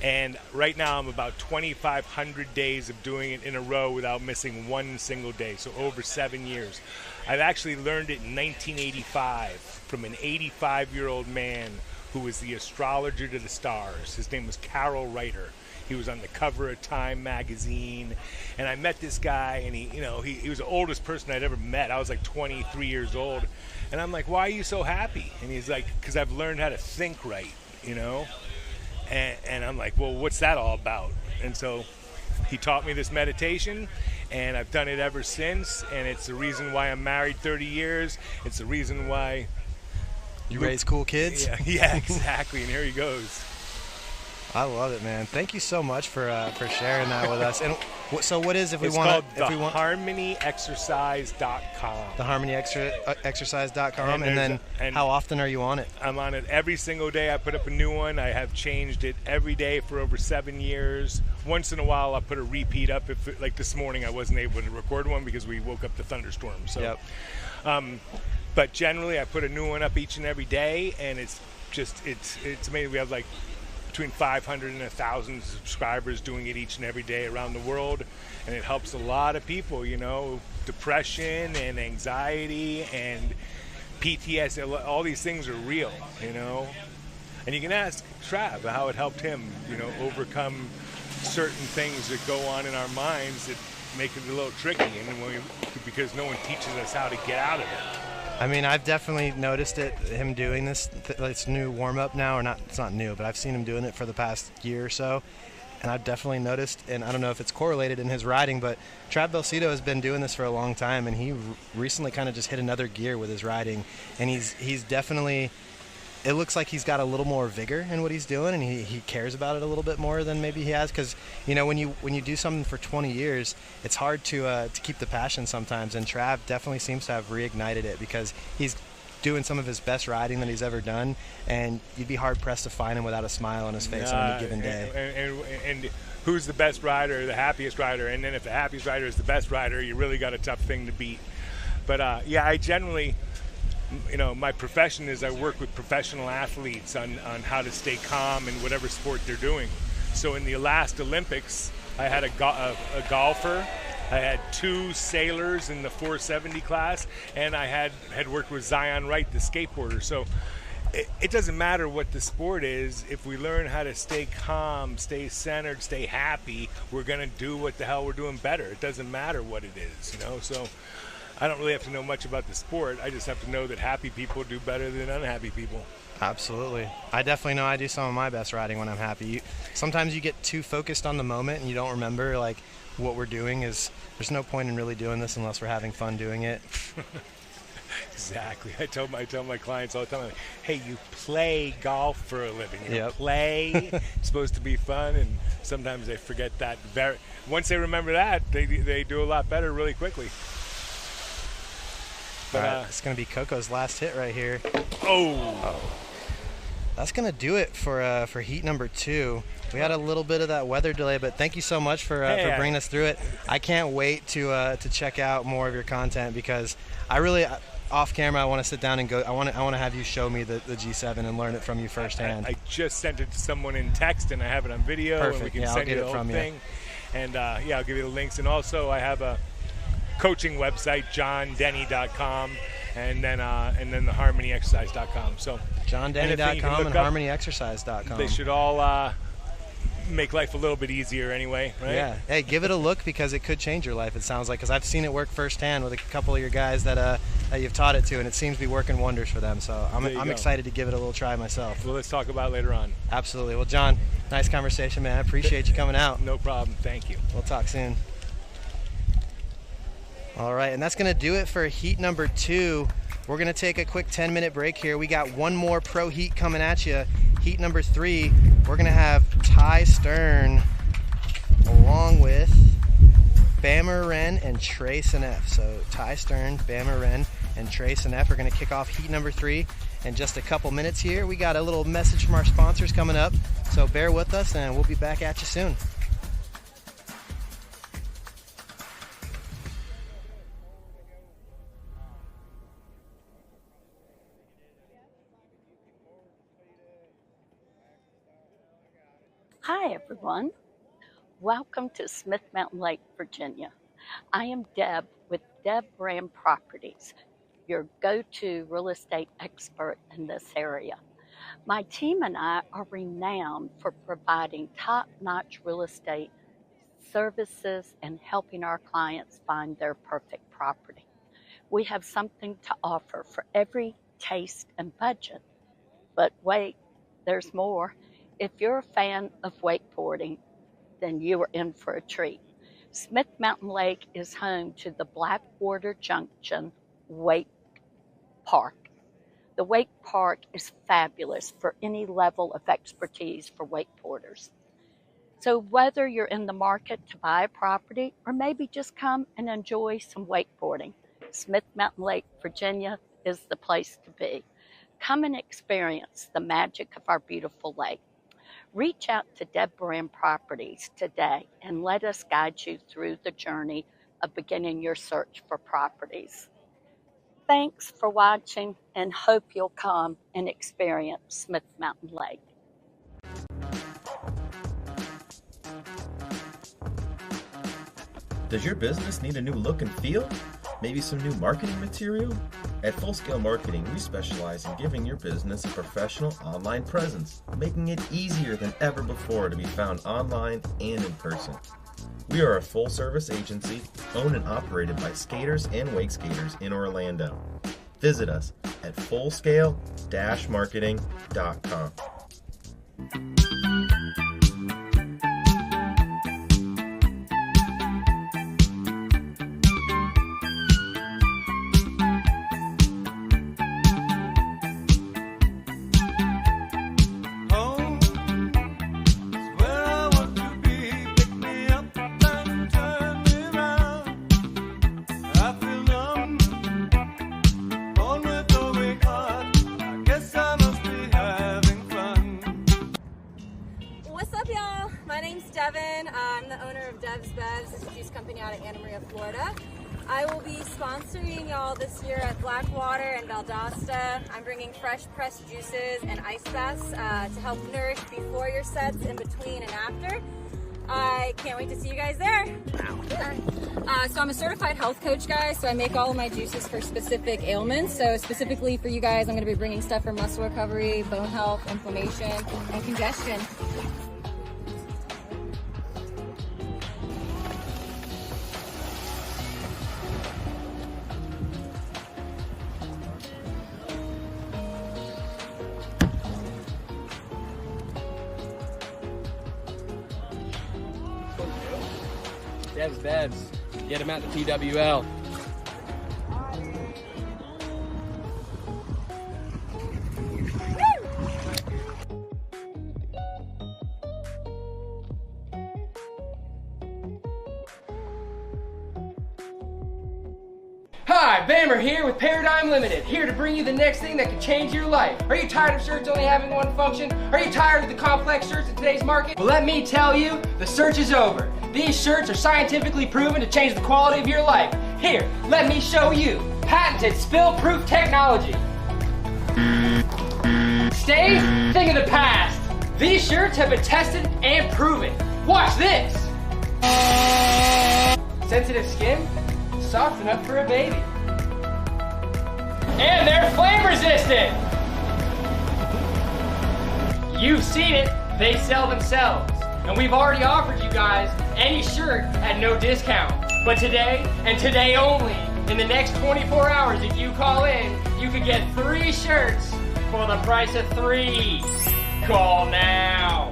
And right now I'm about 2,500 days of doing it in a row without missing one single day, so over 7 years. I've actually learned it in 1985 from an 85-year-old man who was the astrologer to the stars. His name was Carol Reiter. He was on the cover of Time magazine, and I met this guy, and he was the oldest person I'd ever met. I was like 23 years old, and I'm like, why are you so happy? And he's like, because I've learned how to think right, you know? And I'm like, well, what's that all about? And so he taught me this meditation, and I've done it ever since, and it's the reason why I'm married 30 years. It's the reason why you raise cool kids. Yeah, exactly. And here he goes. I love it, man. Thank you so much for sharing that with us. And so what is, if we want to... It's called harmonyexercise.com. The harmonyexercise.com. And then how often are you on it? I'm on it every single day. I put up a new one. I have changed it every day for over 7 years. Once in a while, I'll put a repeat up. Like this morning, I wasn't able to record one because we woke up to thunderstorms. So, yep. But generally, I put a new one up each and every day, and it's amazing. We have like between 500 and 1,000 subscribers doing it each and every day around the world, and it helps a lot of people, you know, depression and anxiety and PTSD. All these things are real, you know, and you can ask Trav how it helped him, you know, overcome certain things that go on in our minds that make it a little tricky, and because no one teaches us how to get out of it. I mean, I've definitely noticed him doing this new warm-up now, or not, it's not new, but I've seen him doing it for the past year or so, and I've definitely noticed, and I don't know if it's correlated in his riding, but Trav Belcito has been doing this for a long time, and he recently kind of just hit another gear with his riding, and he's definitely, it looks like he's got a little more vigor in what he's doing, and he cares about it a little bit more than maybe he has, because, you know, when you do something for 20 years, it's hard to keep the passion sometimes, and Trav definitely seems to have reignited it, because he's doing some of his best riding that he's ever done, and you'd be hard-pressed to find him without a smile on his face on any given day. And who's the best rider, the happiest rider, and then if the happiest rider is the best rider, you really got a tough thing to beat. But yeah, I generally, you know, my profession is I work with professional athletes on how to stay calm in whatever sport they're doing. So in the last Olympics, I had a golfer, I had 2 sailors in the 470 class, and I had worked with Zion Wright, the skateboarder. So it doesn't matter what the sport is. If we learn how to stay calm, stay centered, stay happy, we're going to do what the hell we're doing better. It doesn't matter what it is, you know. So I don't really have to know much about the sport. I just have to know that happy people do better than unhappy people. Absolutely. I definitely know I do some of my best riding when I'm happy. Sometimes you get too focused on the moment and you don't remember, like, what we're doing is, there's no point in really doing this unless we're having fun doing it. Exactly. I tell my clients all the time, like, hey, you play golf for a living. You play. It's supposed to be fun, and sometimes they forget that. Once they remember that, they do a lot better really quickly. But, all right, it's going to be Coco's last hit right here. Oh. That's going to do it for heat number 2. We had a little bit of that weather delay, but thank you so much for bringing us through it. I can't wait to check out more of your content, because I really, off camera, I want to sit down and go. I want to have you show me the G7 and learn it from you firsthand. I just sent it to someone in text, and I have it on video. Perfect. And we can Yeah, send I'll get you it the whole from thing. you. And I'll give you the links. And also, I have a coaching website, johndenny.com, and then the harmonyexercise.com. So johndenny.com and harmonyexercise.com. They should all make life a little bit easier anyway, right? Yeah. Hey, give it a look, because it could change your life, it sounds like, because I've seen it work firsthand with a couple of your guys that you've taught it to, and it seems to be working wonders for them. So I'm excited to give it a little try myself. Well, let's talk about it later on. Absolutely. Well, John, nice conversation, man. I appreciate you coming out. No problem. Thank you. We'll talk soon. All right, and that's going to do it for heat number 2. We're going to take a quick 10-minute break here. We got one more pro heat coming at you. Heat number 3, we're going to have Ty Stern along with Bammer Wren and Trey Senef. So Ty Stern, Bammer Wren, and Trey Senef are going to kick off heat number 3 in just a couple minutes here. We got a little message from our sponsors coming up, so bear with us, and we'll be back at you soon. Hi, everyone. Welcome to Smith Mountain Lake, Virginia. I am Deb with Deb Brand Properties, your go-to real estate expert in this area. My team and I are renowned for providing top-notch real estate services and helping our clients find their perfect property. We have something to offer for every taste and budget. But wait, there's more. If you're a fan of wakeboarding, then you are in for a treat. Smith Mountain Lake is home to the Blackwater Junction Wake Park. The Wake Park is fabulous for any level of expertise for wakeboarders. So whether you're in the market to buy a property or maybe just come and enjoy some wakeboarding, Smith Mountain Lake, Virginia is the place to be. Come and experience the magic of our beautiful lake. Reach out to Deb Brand Properties today and let us guide you through the journey of beginning your search for properties. Thanks for watching, and hope you'll come and experience Smith Mountain Lake. Does your business need a new look and feel? Maybe some new marketing material? At Full Scale Marketing, we specialize in giving your business a professional online presence, making it easier than ever before to be found online and in person. We are a full-service agency owned and operated by skaters and wake skaters in Orlando. Visit us at fullscale-marketing.com. I'm the owner of Dev's Bevs. It's a juice company out of Anna Maria, Florida. I will be sponsoring y'all this year at Blackwater and Valdosta. I'm bringing fresh pressed juices and ice baths to help nourish before your sets, in between, and after. I can't wait to see you guys there. So I'm a certified health coach, guys, so I make all of my juices for specific ailments. So specifically for you guys, I'm going to be bringing stuff for muscle recovery, bone health, inflammation, and congestion. Dev's Bevs. Get them at the PWL. Hi, Alright, Bammer here with Paradigm Limited, here to bring you the next thing that can change your life. Are you tired of shirts only having one function? Are you tired of the complex shirts in today's market? Well, let me tell you, the search is over. These shirts are scientifically proven to change the quality of your life. Here, let me show you. Patented spill-proof technology. Stays? Thing of the past. These shirts have been tested and proven. Watch this. Sensitive skin? Soft enough for a baby. And they're flame resistant. You've seen it, they sell themselves. And we've already offered you guys any shirt at no discount. But today, and today only, in the next 24 hours, if you call in, you could get 3 shirts for the price of 3. Call now.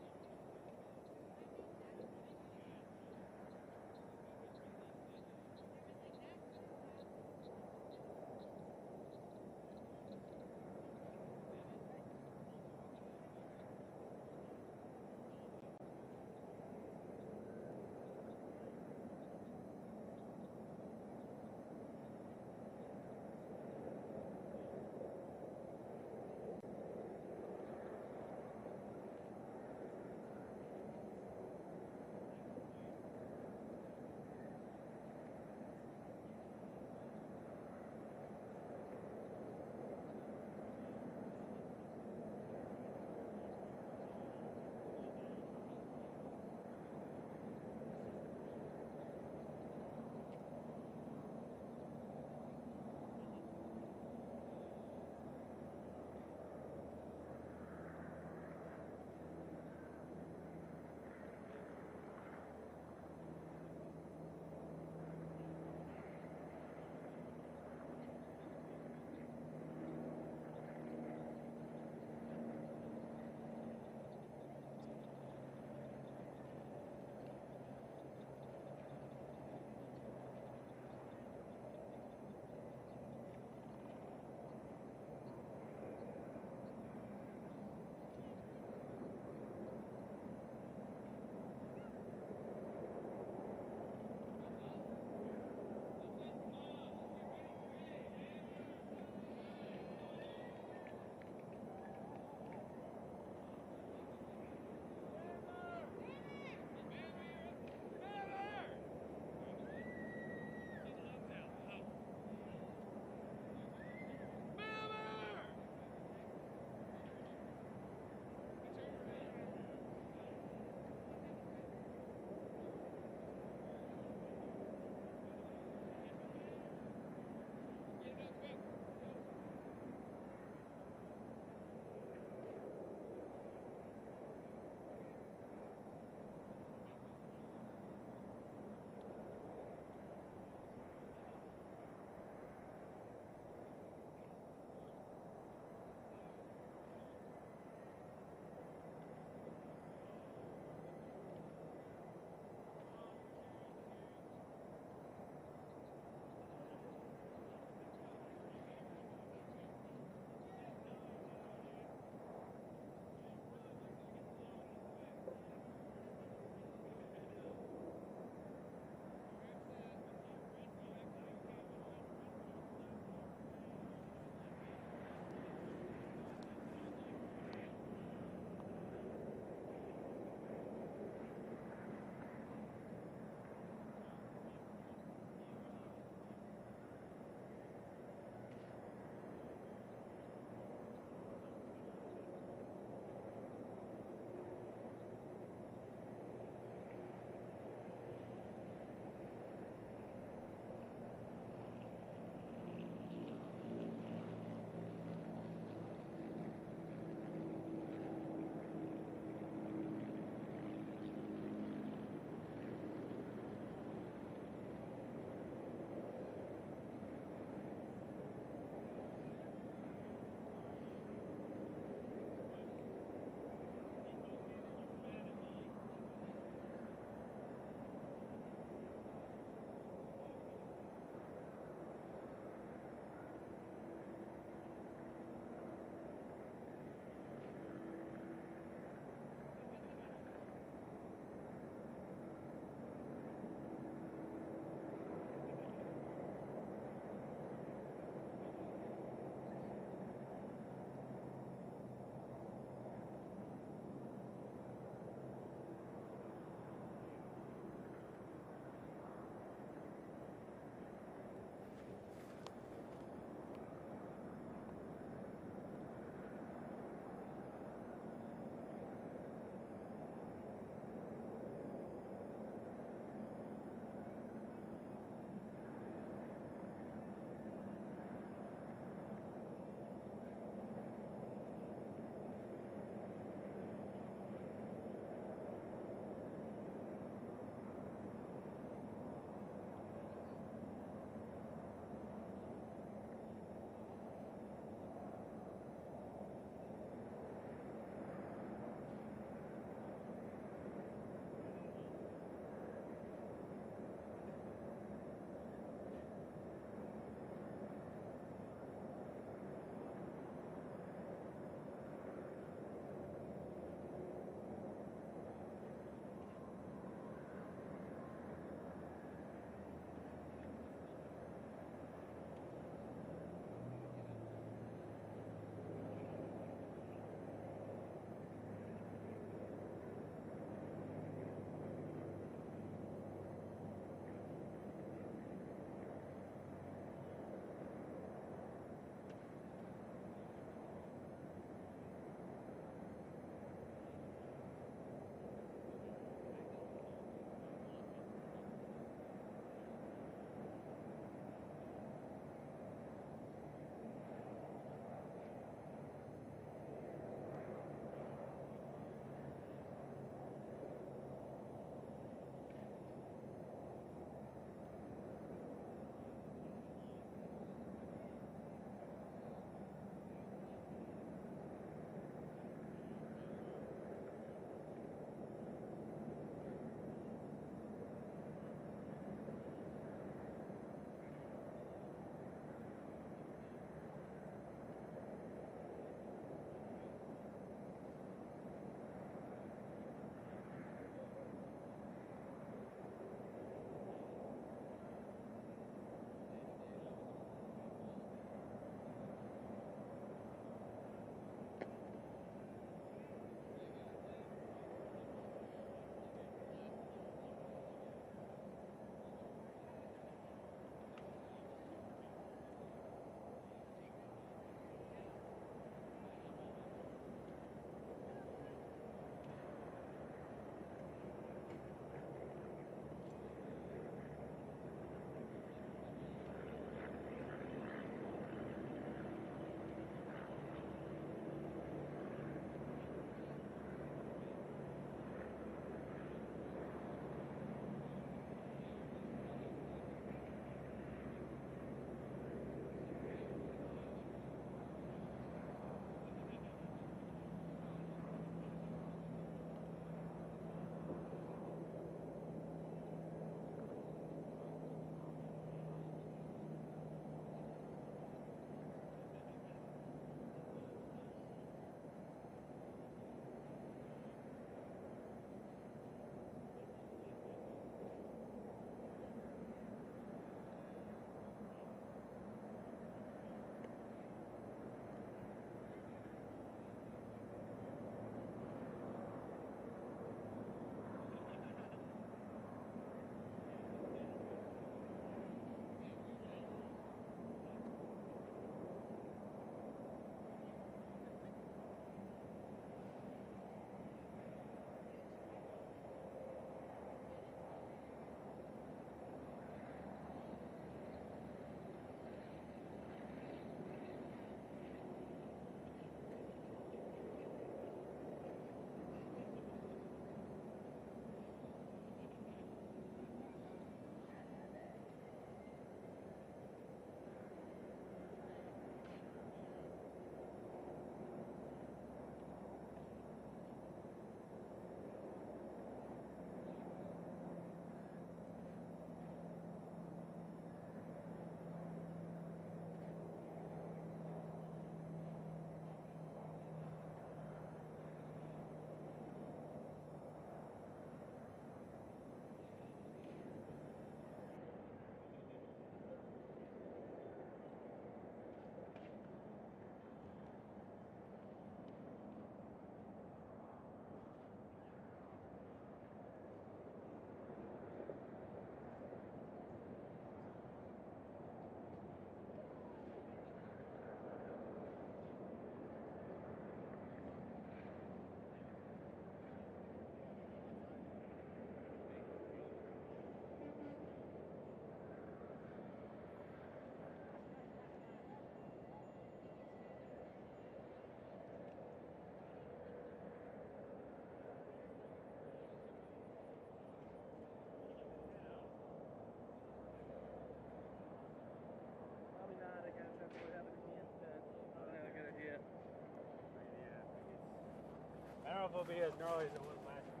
if it'll be as gnarly as it was last year.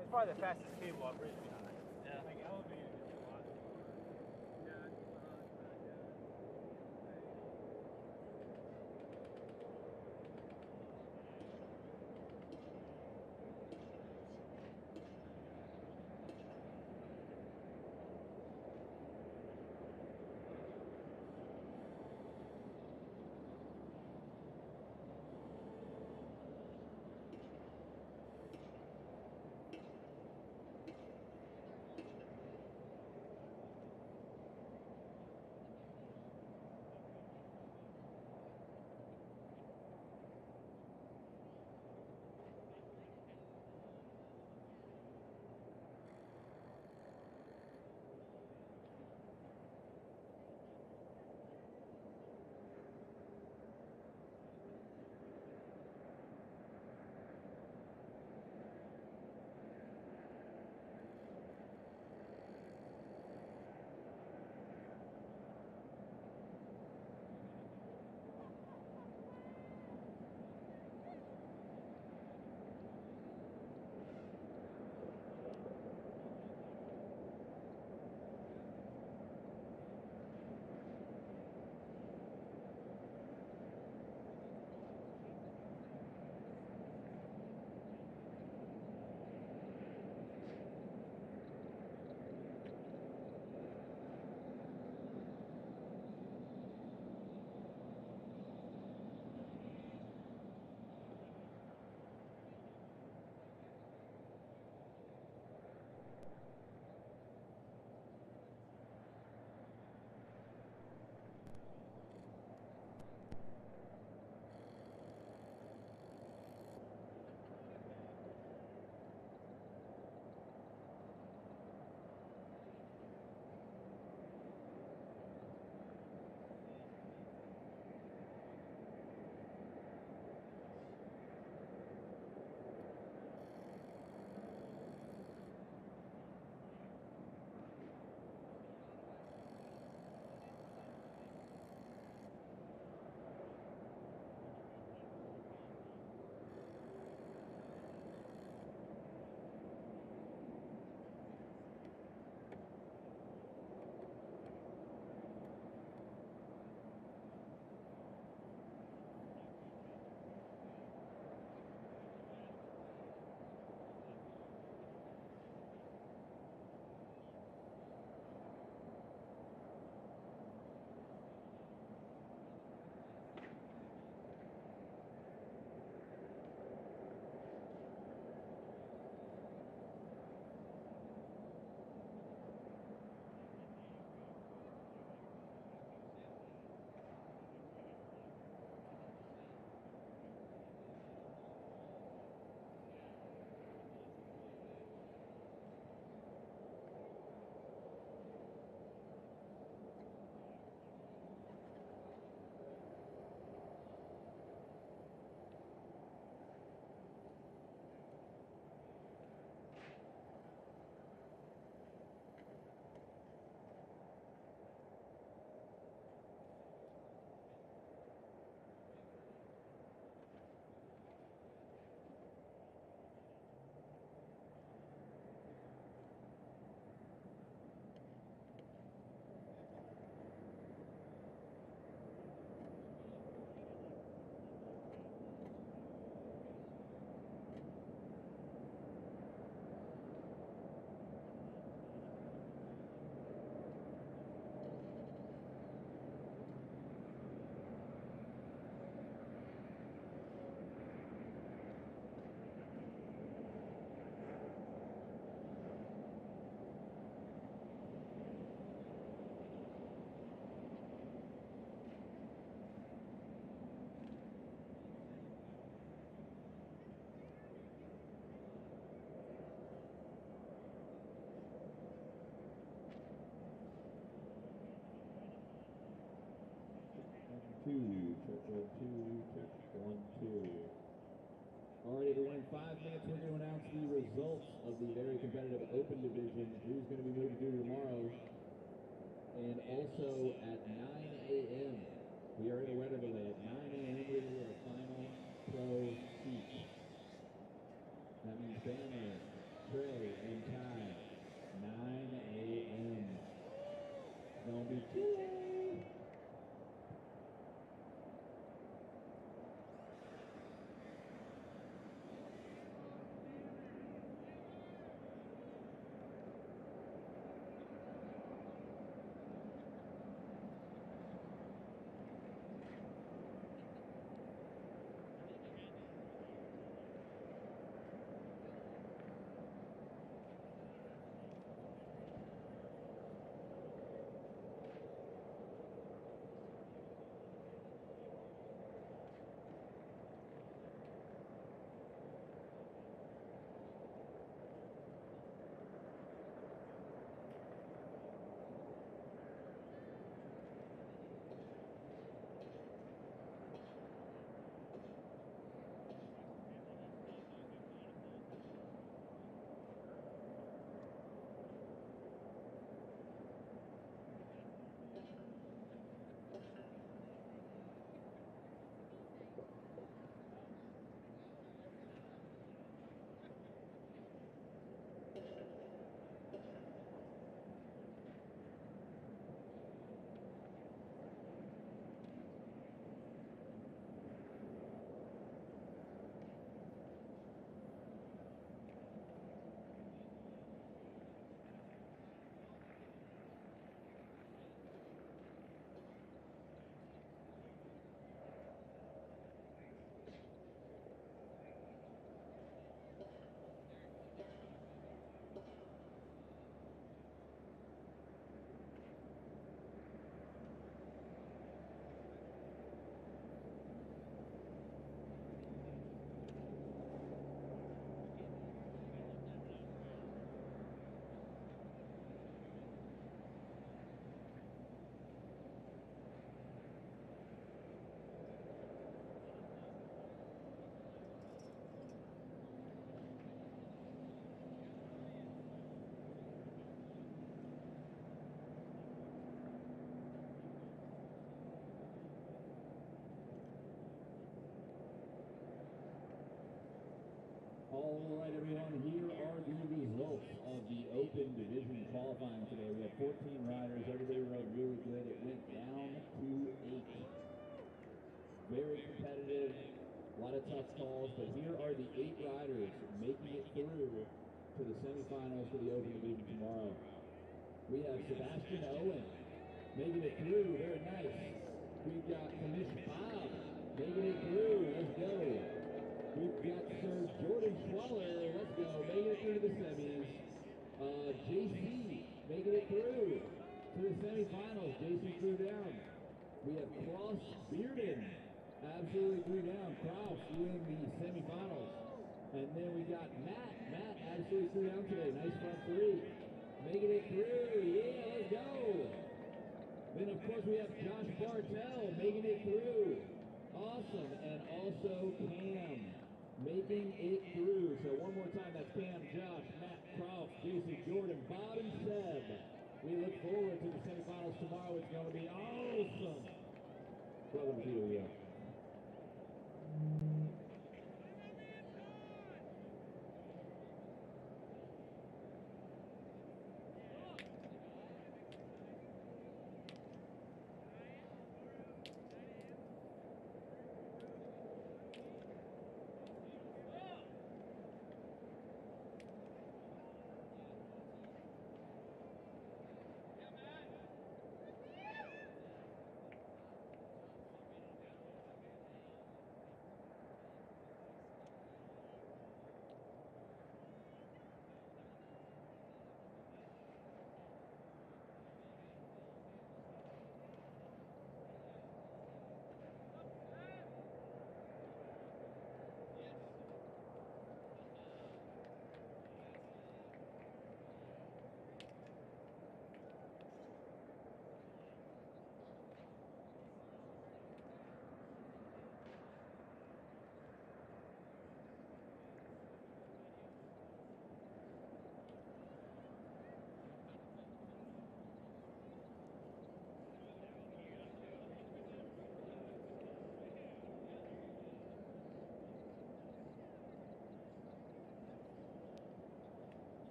It's probably the fastest cable I've ridden on it. Yeah. Like elevated is a lot. in 5 minutes, we're going to announce the results of the very competitive Open Division, who's going to be moved to tomorrow. And also at 9 a.m., we are in a weather delay. At 9 a.m., we will do our final pro heat. That means Banner, Trey, and Ty. 9 a.m. Don't be too late. All right, everyone, here are the results of the Open Division qualifying today. We had 14 riders. Everybody rode really good. It went down to 8. Very competitive, a lot of tough calls, but here are the 8 riders making it through to the semifinals for the Open Division tomorrow. We have Sebastian Owen making it through. Very nice. We've got Commish Bob making it through. Let's go. We've got Sir Jordan Schwaller, let's go, making it through to the semis. JC making it through to the semifinals. JC threw down. We have Cross Bearden, absolutely threw down. Kraus doing the semifinals. And then we got Matt. Matt absolutely threw down today. Nice front 3. Making it through. Yeah, let's go. Then, of course, we have Josh Bartell making it through. Awesome. And also Cam making it through. So one more time, that's Cam, Josh, Matt, Kraus, Jason, Jordan, Bob, and Seb. We look forward to the semifinals tomorrow. It's going to be awesome. Brother, here we go.